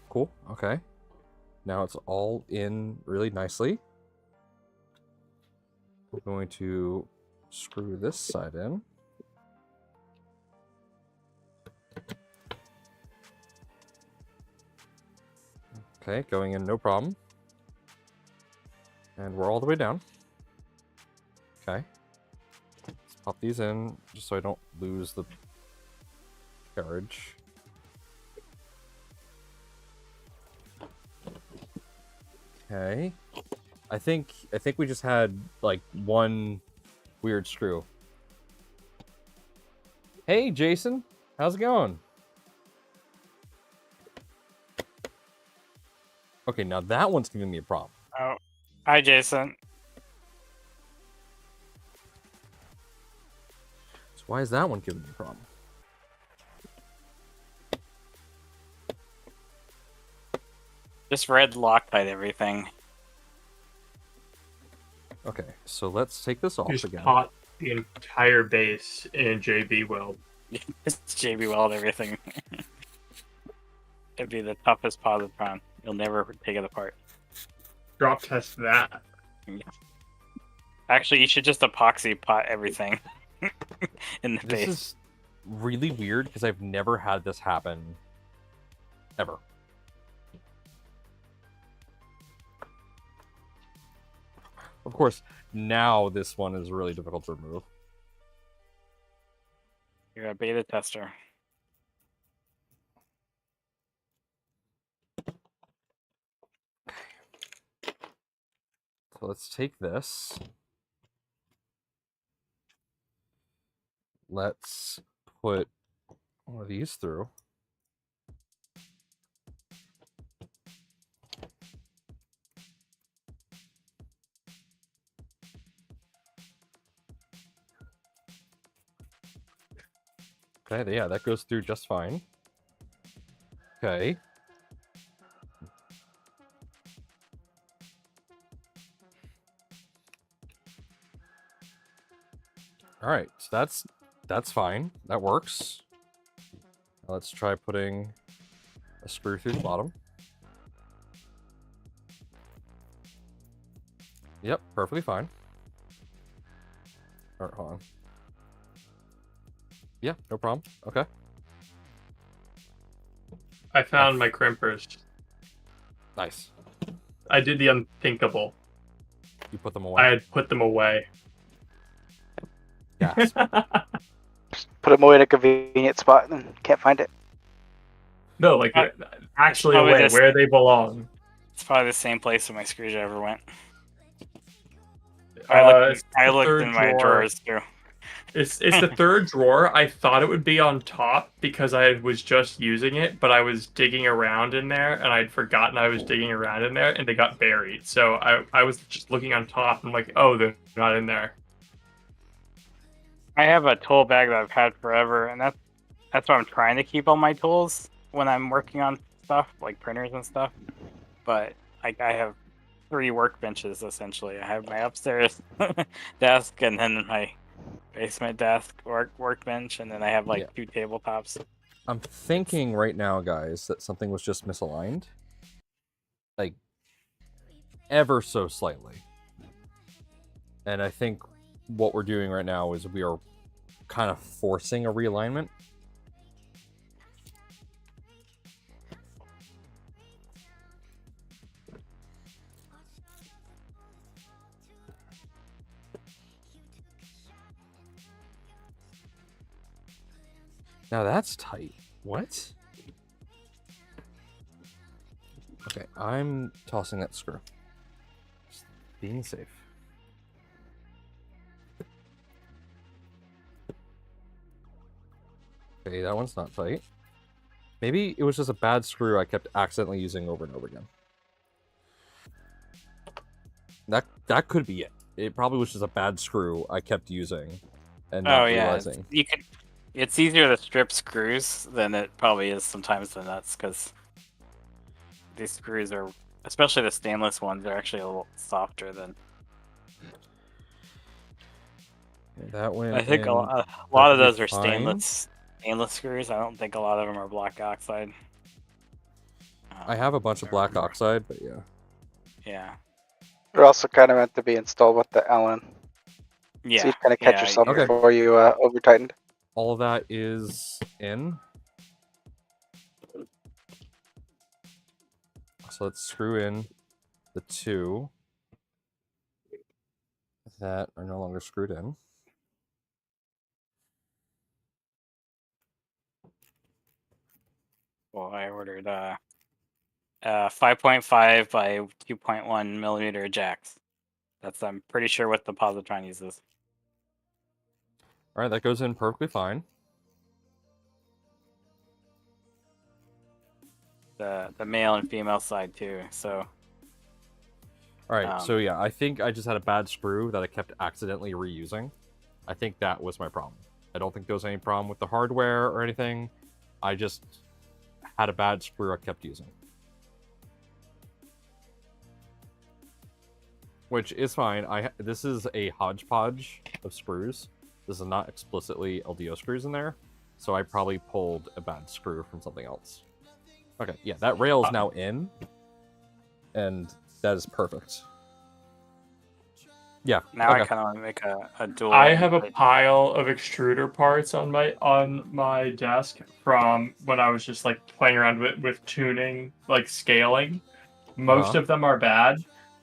Cool, okay. Now it's all in really nicely. We're going to screw this side in. Okay, going in no problem. And we're all the way down. Okay. Let's pop these in just so I don't lose the carriage. Okay. I think we just had like one weird screw. Hey Jason, how's it going? Okay, now that one's giving me a problem. Oh, hi, Jason. So why is that one giving me a problem? Just red Loctite everything. Okay, so let's take this off Just again. caught the entire base in JB weld. It's JB Weld everything. It'd be the toughest positron. You'll never take it apart. Drop test that. Yeah. Actually, you should just epoxy pot everything in the This base. is really weird because I've never had this happen ever. Of course, now this one is really difficult to remove. You're a beta tester. So let's take this. Let's put one of these through. Okay, yeah, that goes through just fine. Okay. All right, so that's fine. That works. Now let's try putting a screw through the bottom. Yep, perfectly fine. All right, hold on. Yeah, no problem. Okay. I found my crimpers. Nice. I did the unthinkable. You put them away. I had put them away. Yes. Put them away in a convenient spot and can't find it. No, like actually probably away just- where they belong. It's probably the same place where my screwdriver went. Uh, I it's the looked third in my drawer. drawers too. It's the third drawer. I thought it would be on top because I was just using it, but I was digging around in there and I'd forgotten I was digging around in there and they got buried. So I was just looking on top and like, oh, they're not in there. I have a tool bag that I've had forever, and that's why I'm trying to keep all my tools when I'm working on stuff like printers and stuff. But I have 3 workbenches essentially. I have my upstairs desk, and then my basement desk workbench, and then I have like 2 tabletops. I'm thinking right now, guys, that something was just misaligned. Like, ever so slightly. And I think what we're doing right now is we are kind of forcing a realignment. Now that's tight. What? Okay, I'm tossing that screw. Just being safe. Okay, that one's not tight. Maybe it was just a bad screw I kept accidentally using over and over again. That could be it. It probably was just a bad screw I kept using and not realizing. It's easier to strip screws than it probably is sometimes the nuts, because these screws are, especially the stainless ones, they're actually a little softer than. That went I think a lot of those are stainless screws. I don't think a lot of them are black oxide. I have a bunch of black oxide, but yeah. Yeah. They're also kind of meant to be installed with the Allen. Yeah. So you kind of catch yourself Okay. before you over tightened. All of that is in. So let's screw in the 2 that are no longer screwed in. Well, I ordered 5.5 by 2.1 millimeter jacks. That's, I'm pretty sure, what the Positron uses. All right, that goes in perfectly fine. The male and female side too. So. All right, so yeah, I think I just had a bad screw that I kept accidentally reusing. I think that was my problem. I don't think there was any problem with the hardware or anything. I just had a bad screw I kept using. Which is fine. This is a hodgepodge of screws. This is not explicitly LDO screws in there. So I probably pulled a bad screw from something else. Okay, yeah, that rail is now in. And that is perfect. Yeah. Now I Okay. kind of want to make a dual. I have a pile of extruder parts on my desk from when I was just like playing around with tuning, like scaling. Most of them are bad.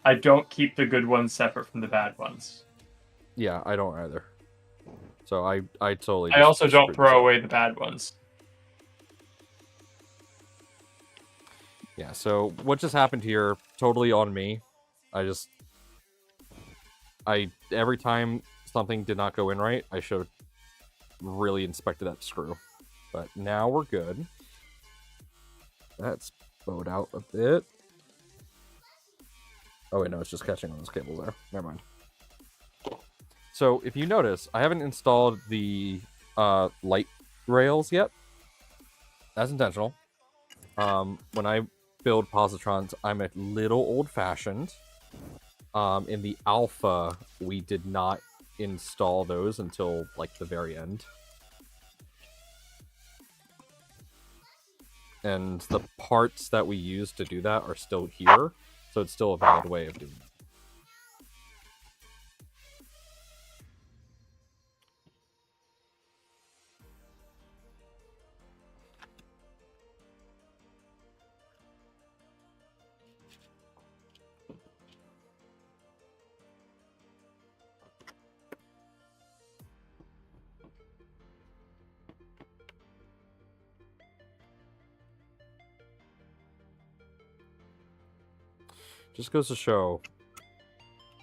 I don't keep the good ones separate from the bad ones. Yeah, I don't either. So I totally. I just also don't screwed throw this up. away the bad ones. Yeah. So what just happened here? Totally on me. Every time something did not go in right, I should have really inspected that screw. But now we're good. That's bowed out a bit. Oh wait, no, it's just catching on those cables there. Never mind. So if you notice, I haven't installed the light rails yet. That's intentional. When I build positrons, I'm a little old-fashioned. In the alpha, we did not install those until like the very end. And the parts that we use to do that are still here, so it's still a valid way of doing it. Just goes to show,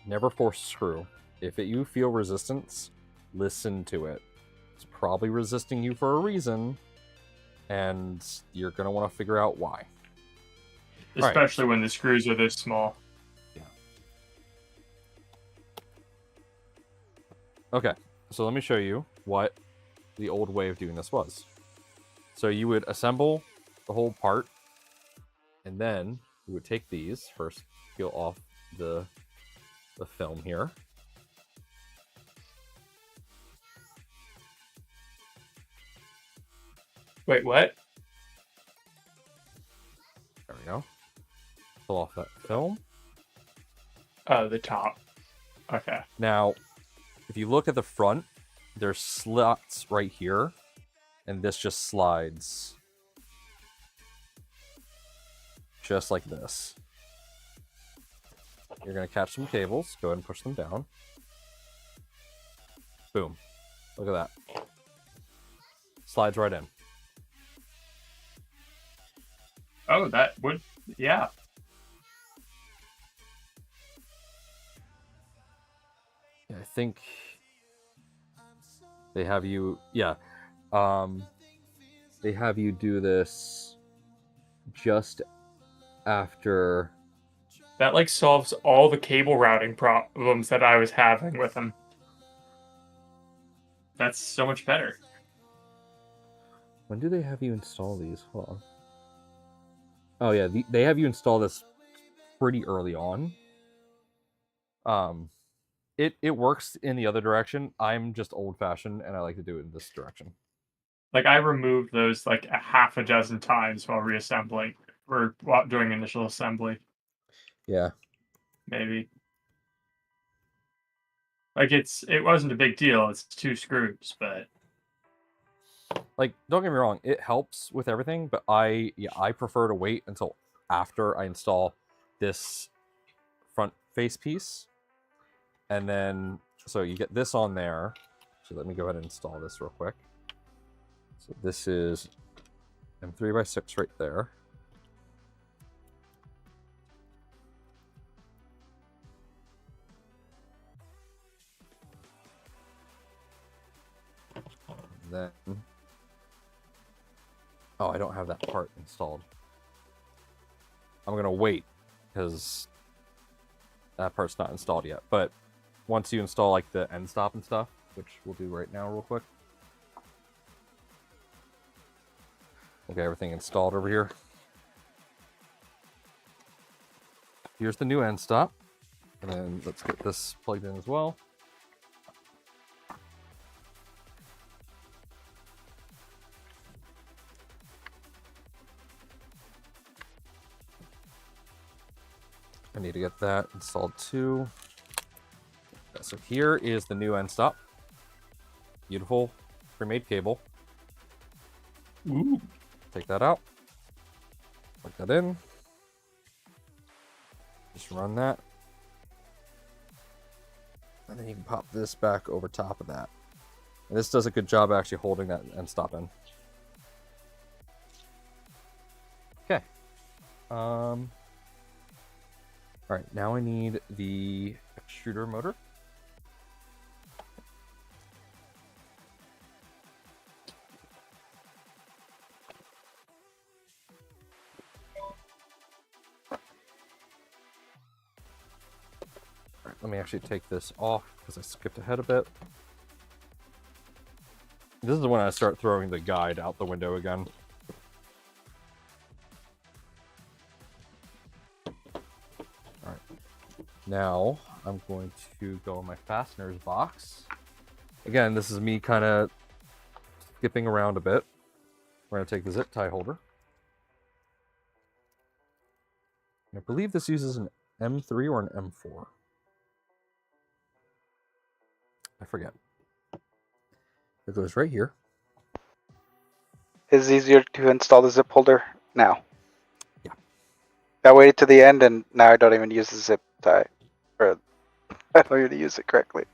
never force a screw. If you feel resistance, listen to it. It's probably resisting you for a reason, and you're going to want to figure out why. Especially when the screws are this small. Yeah. Okay, so let me show you what the old way of doing this was. So you would assemble the whole part, and then you would take these, first peel off the film here. Wait, what? There we go. Pull off that film. Oh, the top. Okay. Now, if you look at the front, there's slots right here, and this just slides. Just like this. You're going to catch some cables. Go ahead and push them down. Boom. Look at that. Slides right in. Oh, that would... Yeah. I think they have you... Yeah. They have you do this just after... That, like, solves all the cable routing problems that I was having with them. That's so much better. When do they have you install these? Hold on. Oh, yeah. They have you install this pretty early on. It works in the other direction. I'm just old-fashioned, and I like to do it in this direction. Like, I removed those, like, a half a dozen times while reassembling, or while doing initial assembly. Yeah. Maybe. Like, it wasn't a big deal. It's 2 screws, but... Like, don't get me wrong, it helps with everything, but I prefer to wait until after I install this front face piece. And then, so you get this on there. So let me go ahead and install this real quick. So this is M3x6 right there. Then, oh, I don't have that part installed. I'm gonna wait because that part's not installed yet. But once you install like the end stop and stuff, which we'll do right now real quick. Okay, everything installed over here. Here's the new end stop. And then let's get this plugged in as well. I need to get that installed too. so here is the new end stop. Beautiful pre-made cable. Ooh. Take that out. Plug that in. Just run that. And then you can pop this back over top of that. And this does a good job actually holding that end stop in. Okay. All right, now I need the extruder motor. All right, let me actually take this off because I skipped ahead a bit. This is when I start throwing the guide out the window again. Now, I'm going to go in my fasteners box. Again, this is me kind of skipping around a bit. We're going to take the zip tie holder. I believe this uses an M3 or an M4. I forget. It goes right here. It's easier to install the zip holder now. Yeah. I waited to the end, and now I don't even use the zip tie. Or I don't even use it correctly.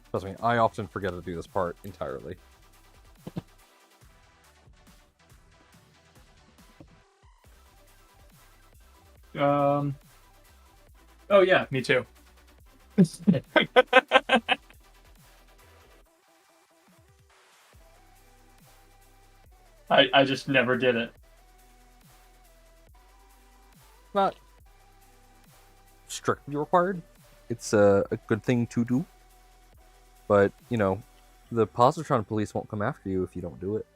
Trust me, I often forget to do this part entirely. Oh yeah, me too. I just never did it. Not strictly required. It's a good thing to do. But, you know, the Positron police won't come after you if you don't do it.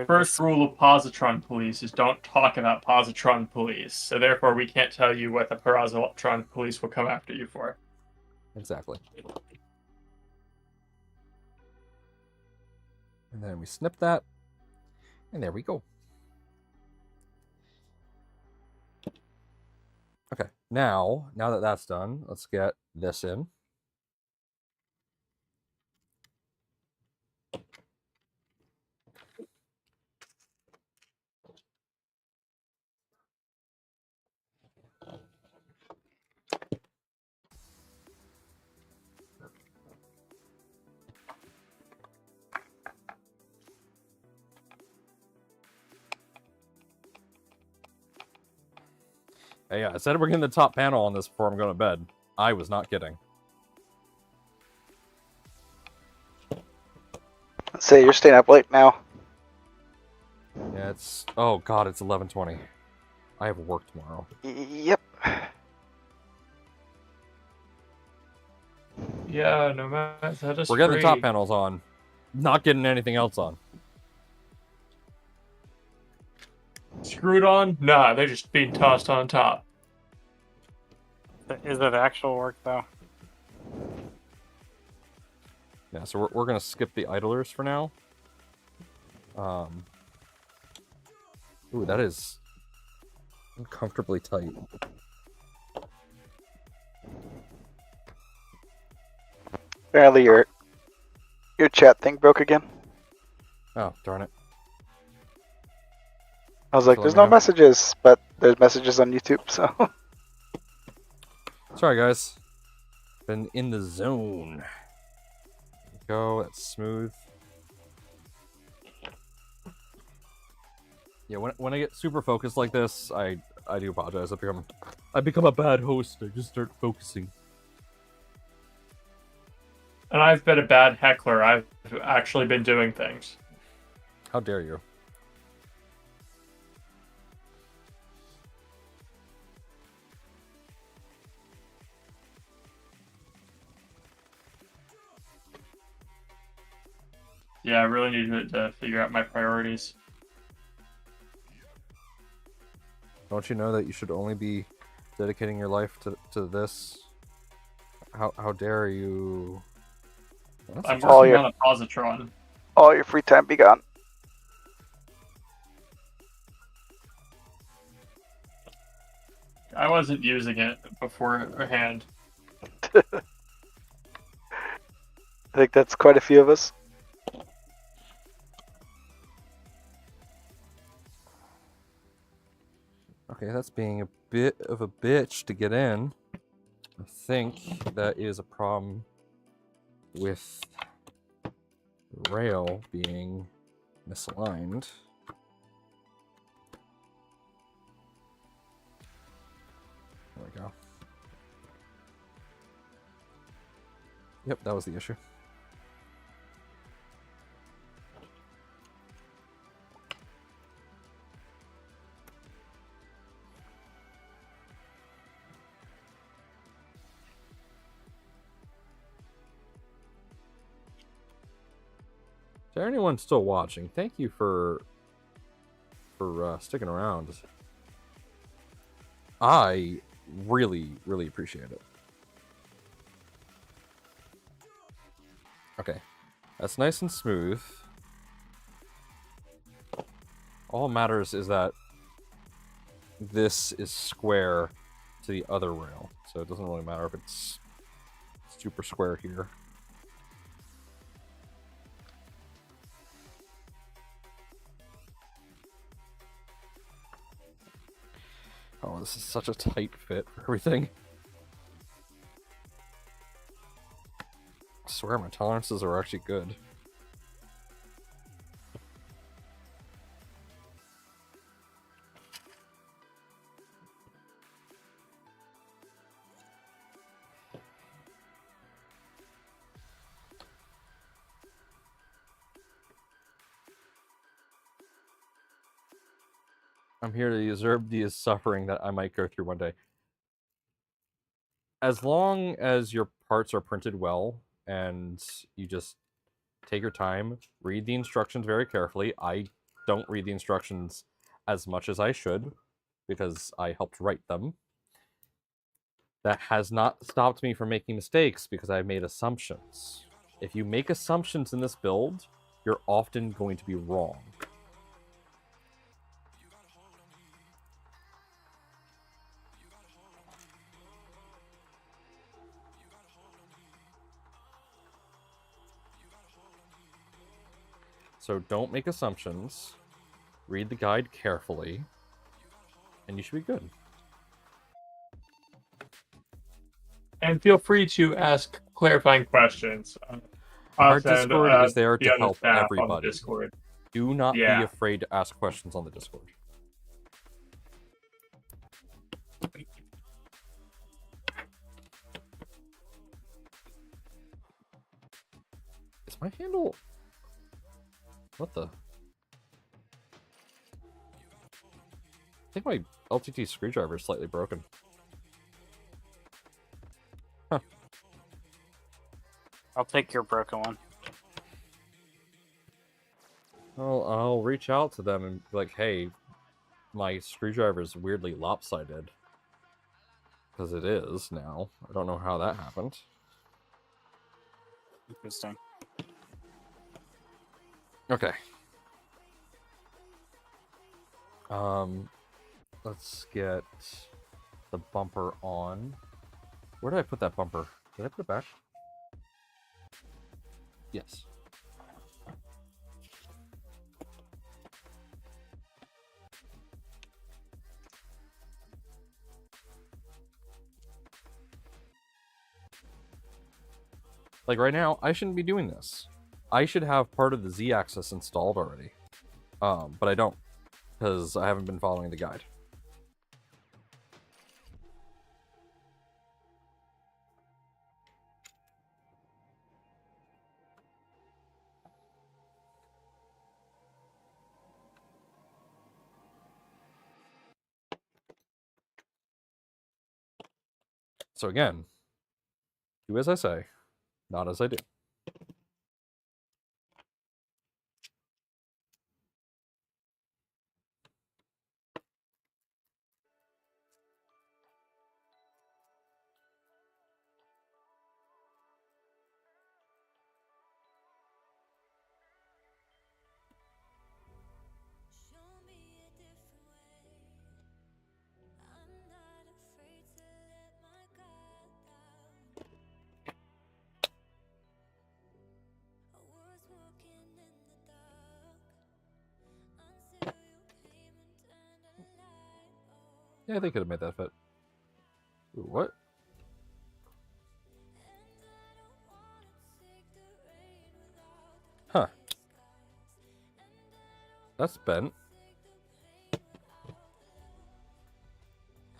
First rule of Positron police is don't talk about Positron police. So therefore, we can't tell you what the Positron police will come after you for. Exactly. And then we snip that. And there we go. Okay, now that that's done, let's get this in. Hey, I said we're getting the top panel on this before I'm going to bed. I was not kidding. Say you're staying up late now. Yeah, it's... Oh, God, it's 11:20. I have work tomorrow. Yep. Yeah, no matter. That is We're getting free. the top panels on. Not getting anything else on. Screwed on? Nah, they're just being tossed on top. Is it actual work though? Yeah, so we're going to skip the idlers for now. Ooh, that is uncomfortably tight. Apparently your chat thing broke again. Oh, darn it. I was like, So let there's me no know. messages, but there's messages on YouTube, so. Sorry, guys. Been in the zone. There we go, that's smooth. Yeah, when I get super focused like this, I do apologize. I become a bad host. I just start focusing. And I've been a bad heckler. I've actually been doing things. How dare you? Yeah, I really need to figure out my priorities. Don't you know that you should only be dedicating your life to this? How dare you? That's I'm All working your- on a positron. All your free time be gone. I wasn't using it beforehand. I think that's quite a few of us. Okay, that's being a bit of a bitch to get in. I think that is a problem with the rail being misaligned. There we go. Yep, that was the issue. To anyone still watching, thank you for sticking around. I really appreciate it. Okay, that's nice and smooth. All that matters is that this is square to the other rail, so it doesn't really matter if it's super square here. Oh, this is such a tight fit for everything. I swear my tolerances are actually good. I'm here to observe the suffering that I might go through one day. As long as your parts are printed well and you just take your time, read the instructions very carefully. I don't read the instructions as much as I should because I helped write them. That has not stopped me from making mistakes because I've made assumptions. If you make assumptions in this build, you're often going to be wrong. So don't make assumptions. Read the guide carefully, and you should be good. And feel free to ask clarifying questions. Our Us and, Discord is there the to other help staff on the everybody. Discord. Do not be Yeah. afraid to ask questions on the Discord. Is my handle... What the... I think my LTT screwdriver is slightly broken. Huh. I'll take your broken one. Well, I'll reach out to them and be like, hey, my screwdriver is weirdly lopsided. Because it is now. I don't know how that happened. Interesting. Okay. Let's get the bumper on. Where did I put that bumper? Did I put it back? Yes. Like right now, I shouldn't be doing this. I should have part of the Z-axis installed already. But I don't, because I haven't been following the guide. So again, do as I say, not as I do. Yeah, they could have made that fit. Ooh, what? Huh. That's bent.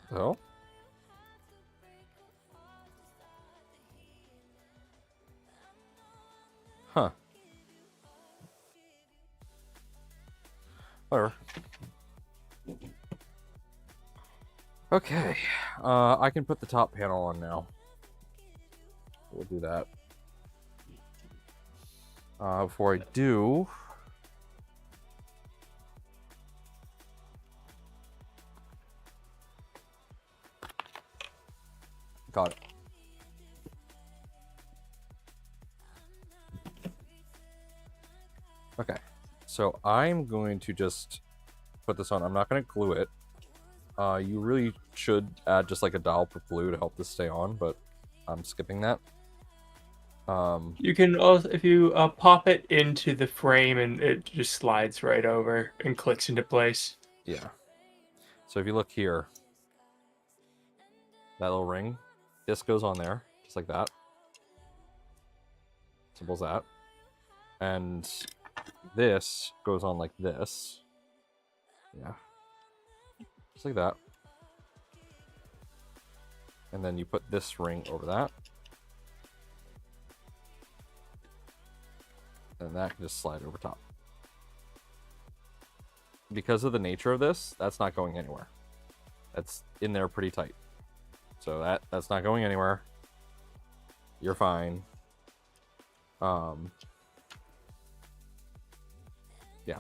So? Huh. Whatever. Okay. I can put the top panel on now. We'll do that. Before I do... Got it. Okay. So I'm going to just put this on. I'm not going to glue it. You really should add just like a dollop of glue to help this stay on, but I'm skipping that. You can also, if you pop it into the frame, and it just slides right over and clicks into place. Yeah. So if you look here, that little ring, this goes on there, just like that. Simple as that. And this goes on like this. Yeah. Just like that. And then you put this ring over that. And that can just slide over top. Because of the nature of this, that's not going anywhere. That's in there pretty tight. So that's not going anywhere. You're fine. Yeah,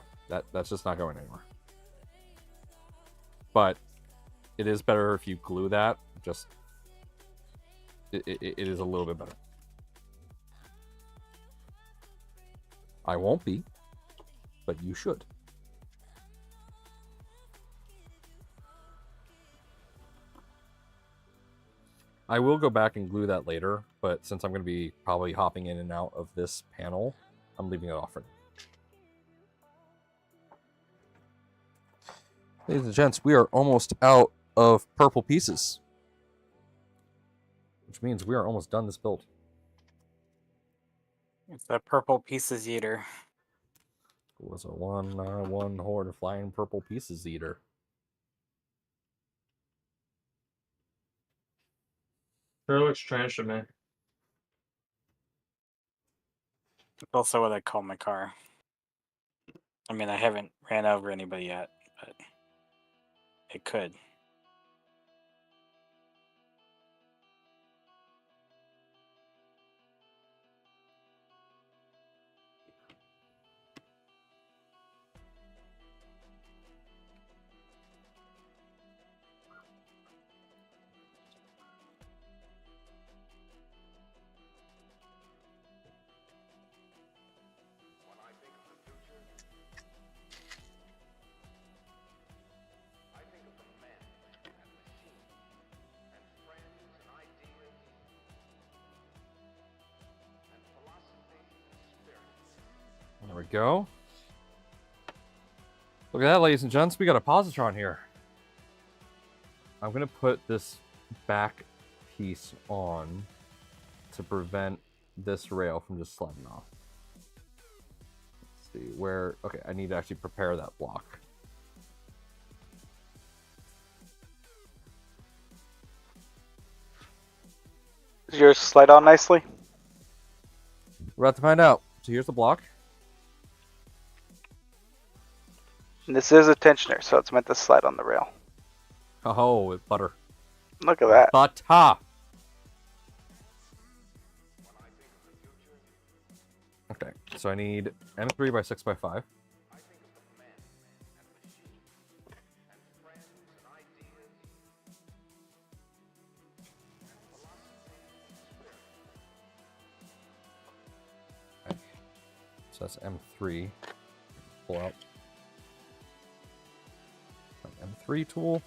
that's just not going anywhere. But it is better if you glue that. Just it is a little bit better. I won't be, but you should. I will go back and glue that later, but since I'm going to be probably hopping in and out of this panel, I'm leaving it off for now. Ladies and gents, we are almost out of purple pieces. Which means we are almost done this build. It's a purple pieces eater. It was a one horde of flying purple pieces eater. Sure looks strange to me. It's also what I call my car. I mean, I haven't ran over anybody yet, but it could. There we go. Look at that, ladies and gents. We got a positron here. I'm going to put this back piece on to prevent this rail from just sliding off. Let's see where... Okay, I need to actually prepare that block. Does yours slide on nicely? We're about to find out. So here's the block. And this is a tensioner, so it's meant to slide on the rail. Oh, with butter. Look at that. Butter. Okay, so I need M3 by 6 by 5. Okay. So that's M3. Pull out my M3 tool.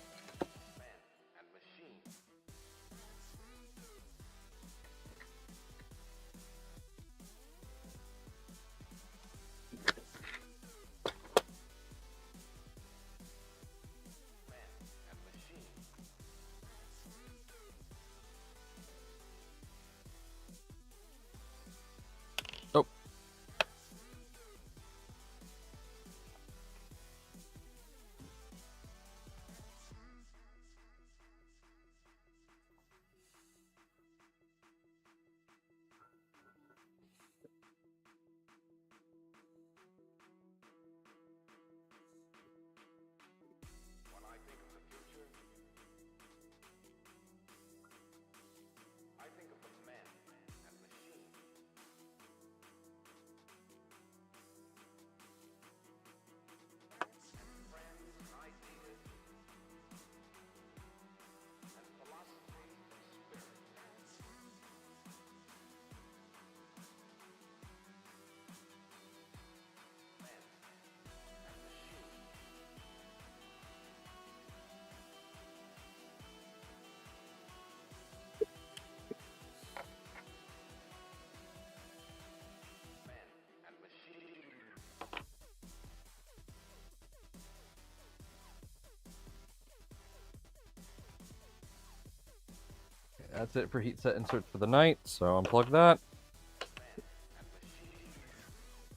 That's it for heat set inserts for the night, so unplug that.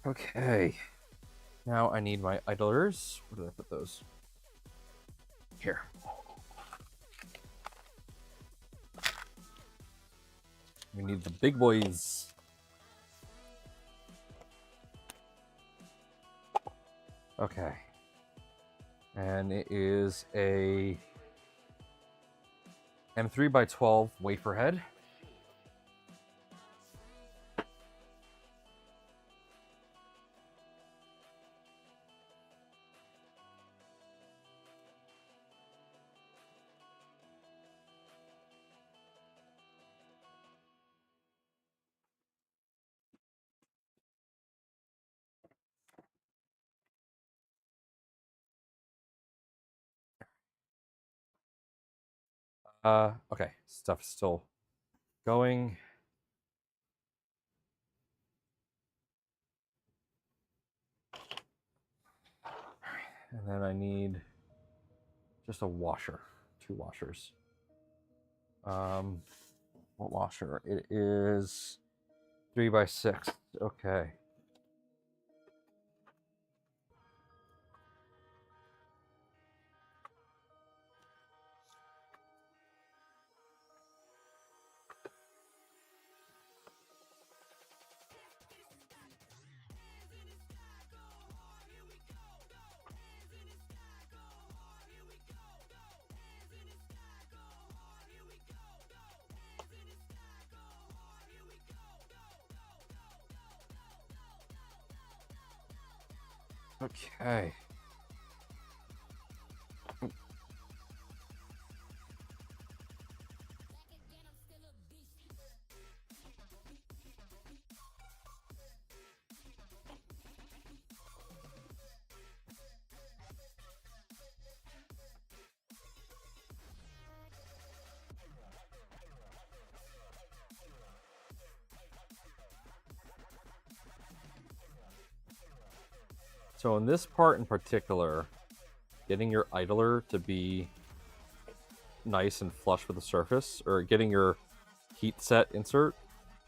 Okay. Now I need my idlers. Where did I put those? Here. We need the big boys. Okay. And it is a M3x12 wafer head. Okay, stuff's still going. And then I need just a washer, 2 washers. What washer? It is 3x6. Okay. Okay. So in this part in particular, getting your idler to be nice and flush with the surface, or getting your heat set insert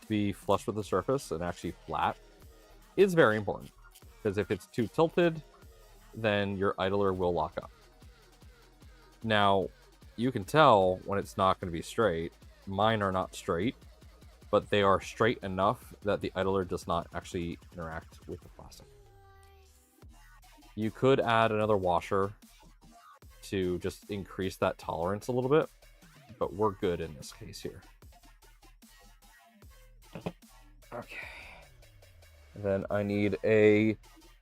to be flush with the surface and actually flat, is very important. Because if it's too tilted, then your idler will lock up. Now, you can tell when it's not going to be straight. Mine are not straight, but they are straight enough that the idler does not actually interact with the plastic. You could add another washer to just increase that tolerance a little bit, but we're good in this case here. Okay. And then I need a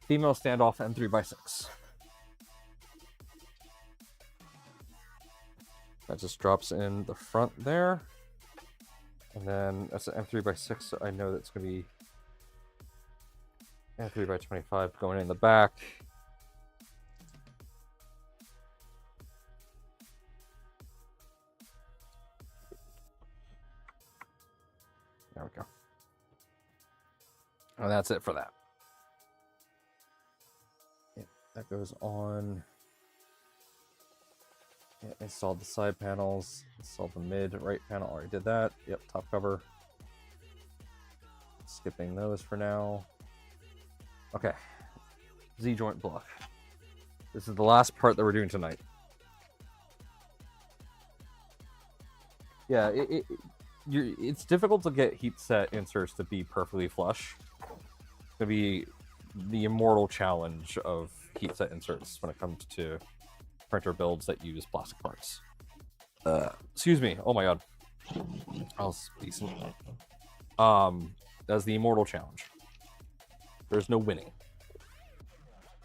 female standoff M3x6. That just drops in the front there. And then that's an M3x6, so I know that's going to be M3x25 going in the back. There we go. And that's it for that. Yeah, that goes on. Yeah, installed the side panels, installed the mid right panel, already did that. Yep, top cover. Skipping those for now. Okay. Z-joint block. This is the last part that we're doing tonight. Yeah, it's difficult to get heat set inserts to be perfectly flush. It's going to be the immortal challenge of heat set inserts when it comes to printer builds that use plastic parts. Excuse me. Oh my god. I'll speak some. That's the immortal challenge. There's no winning.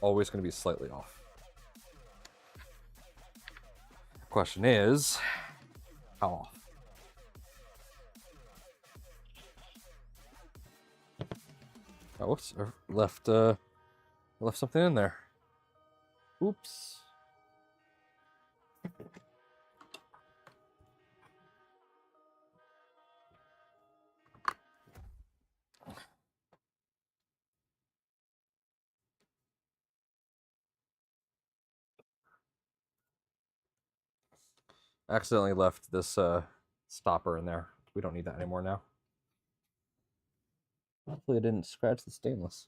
Always going to be slightly off. The question is, how off? Oh, whoops! I left something in there. Oops. Accidentally left this stopper in there. We don't need that anymore now. Hopefully, I didn't scratch the stainless.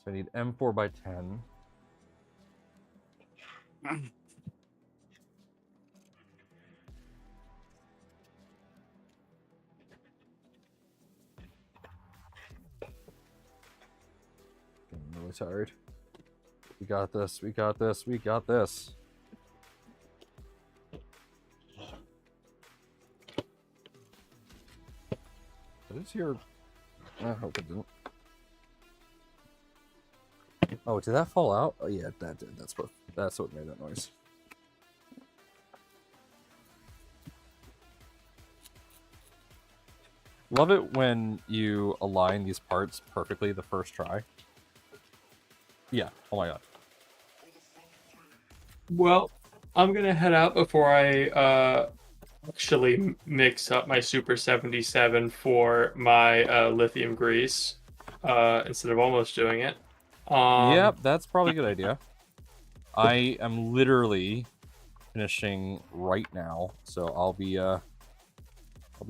So I need M4 by 10. I'm really tired. We got this. We got this. We got this. Did this here? I hope it didn't. Oh, did that fall out? Oh yeah, that did. That's what made that noise. Love it when you align these parts perfectly the first try. Yeah. Oh my god. Well, I'm gonna head out before I actually mix up my Super 77 for my lithium grease instead of almost doing it. Yep, that's probably a good idea. I am literally finishing right now, so I'll be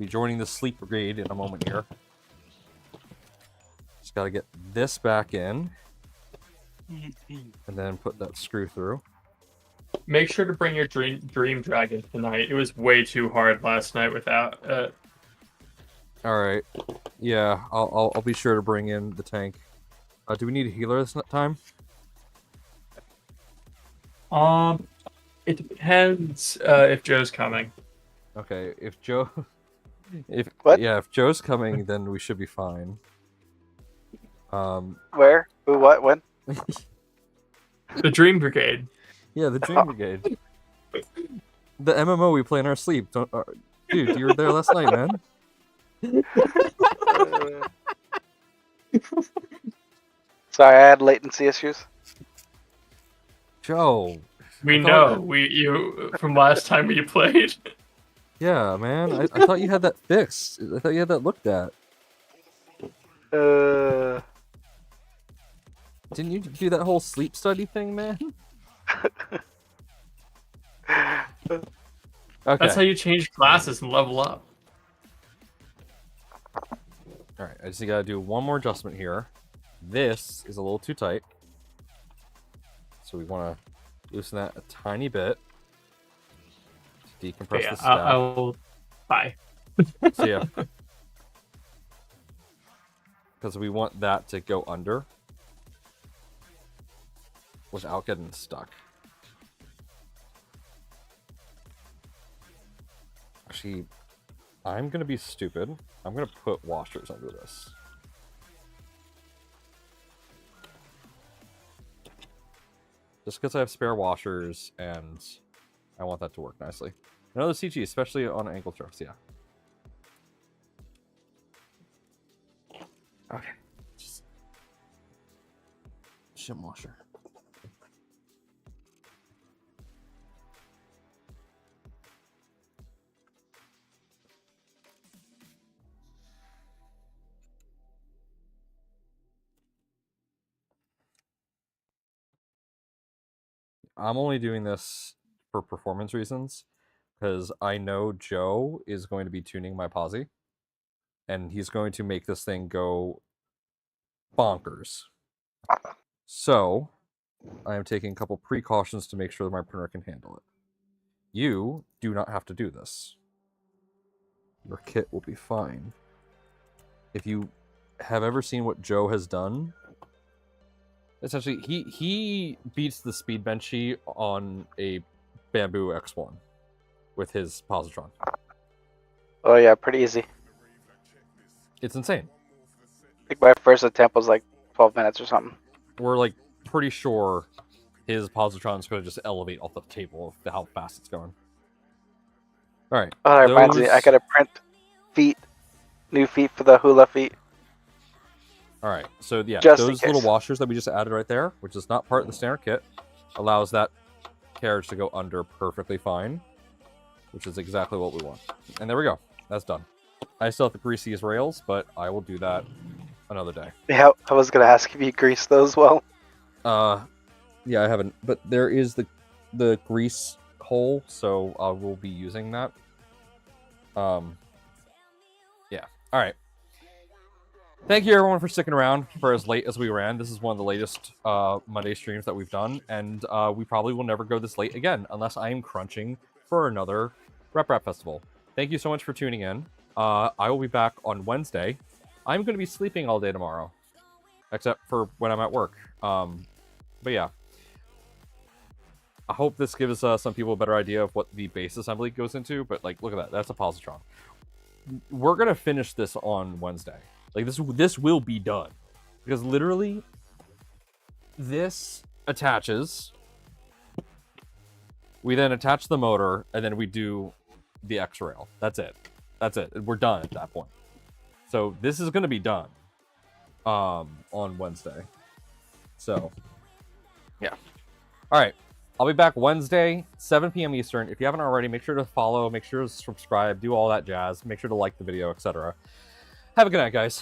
joining the sleep brigade in a moment here. Just gotta get this back in, and then put that screw through. Make sure to bring your dream dragon tonight. It was way too hard last night without it. All right, yeah, I'll be sure to bring in the tank. Do we need a healer this time? It depends if Joe's coming. Okay, if Joe, if Joe's coming, then we should be fine. Where? Who? What? When? The Dream Brigade. Yeah, the Dream Brigade. The MMO we play in our sleep. Dude, you were there last night, man. Sorry, I had latency issues. Joe. We know. You from last time we played. Yeah, man. I thought you had that fixed. I thought you had that looked at. Didn't you do that whole sleep study thing, man? Okay. That's how you change classes and level up. Alright, I just gotta do one more adjustment here. This is a little too tight. So we want to loosen that a tiny bit. To decompress the stack. I'll... Bye. So yeah. Because we want that to go under without getting stuck. Actually, I'm going to be stupid. I'm going to put washers under this. Just because I have spare washers and I want that to work nicely. Another CG, especially on ankle strokes, yeah. Okay. Just shim washer. I'm only doing this for performance reasons because I know Joe is going to be tuning my posi and he's going to make this thing go bonkers. So I am taking a couple precautions to make sure that my printer can handle it. You do not have to do this. Your kit will be fine. If you have ever seen what Joe has done, essentially, he beats the speed benchy on a Bamboo X1 with his Positron. Oh yeah, pretty easy. It's insane. I think my first attempt was like 12 minutes or something. We're like pretty sure his Positron is going to just elevate off the table of how fast it's going. All right. Oh, that reminds me, I gotta print feet, new feet for the hula feet. All right, so yeah, Just those little washers that we just added right there, which is not part of the standard kit, allows that carriage to go under perfectly fine, which is exactly what we want. And there we go. That's done. I still have to grease these rails, but I will do that another day. Yeah, I was gonna ask if you greased those well. Yeah, I haven't. But there is the grease hole, so we'll be using that. Yeah. All right. Thank you everyone for sticking around for as late as we ran. This is one of the latest Monday streams that we've done, and we probably will never go this late again unless I am crunching for another Rep Festival. Thank you so much for tuning in. I will be back on Wednesday. I'm going to be sleeping all day tomorrow, except for when I'm at work. But yeah. I hope this gives some people a better idea of what the base assembly goes into, but like, look at that. That's a Positron. We're going to finish this on Wednesday. Like, this will be done. Because literally, this attaches. We then attach the motor, and then we do the X-rail. That's it. That's it. We're done at that point. So, this is going to be done on Wednesday. So, yeah. All right. I'll be back Wednesday, 7 p.m. Eastern. If you haven't already, make sure to follow, make sure to subscribe, do all that jazz. Make sure to like the video, etc. Have a good night, guys.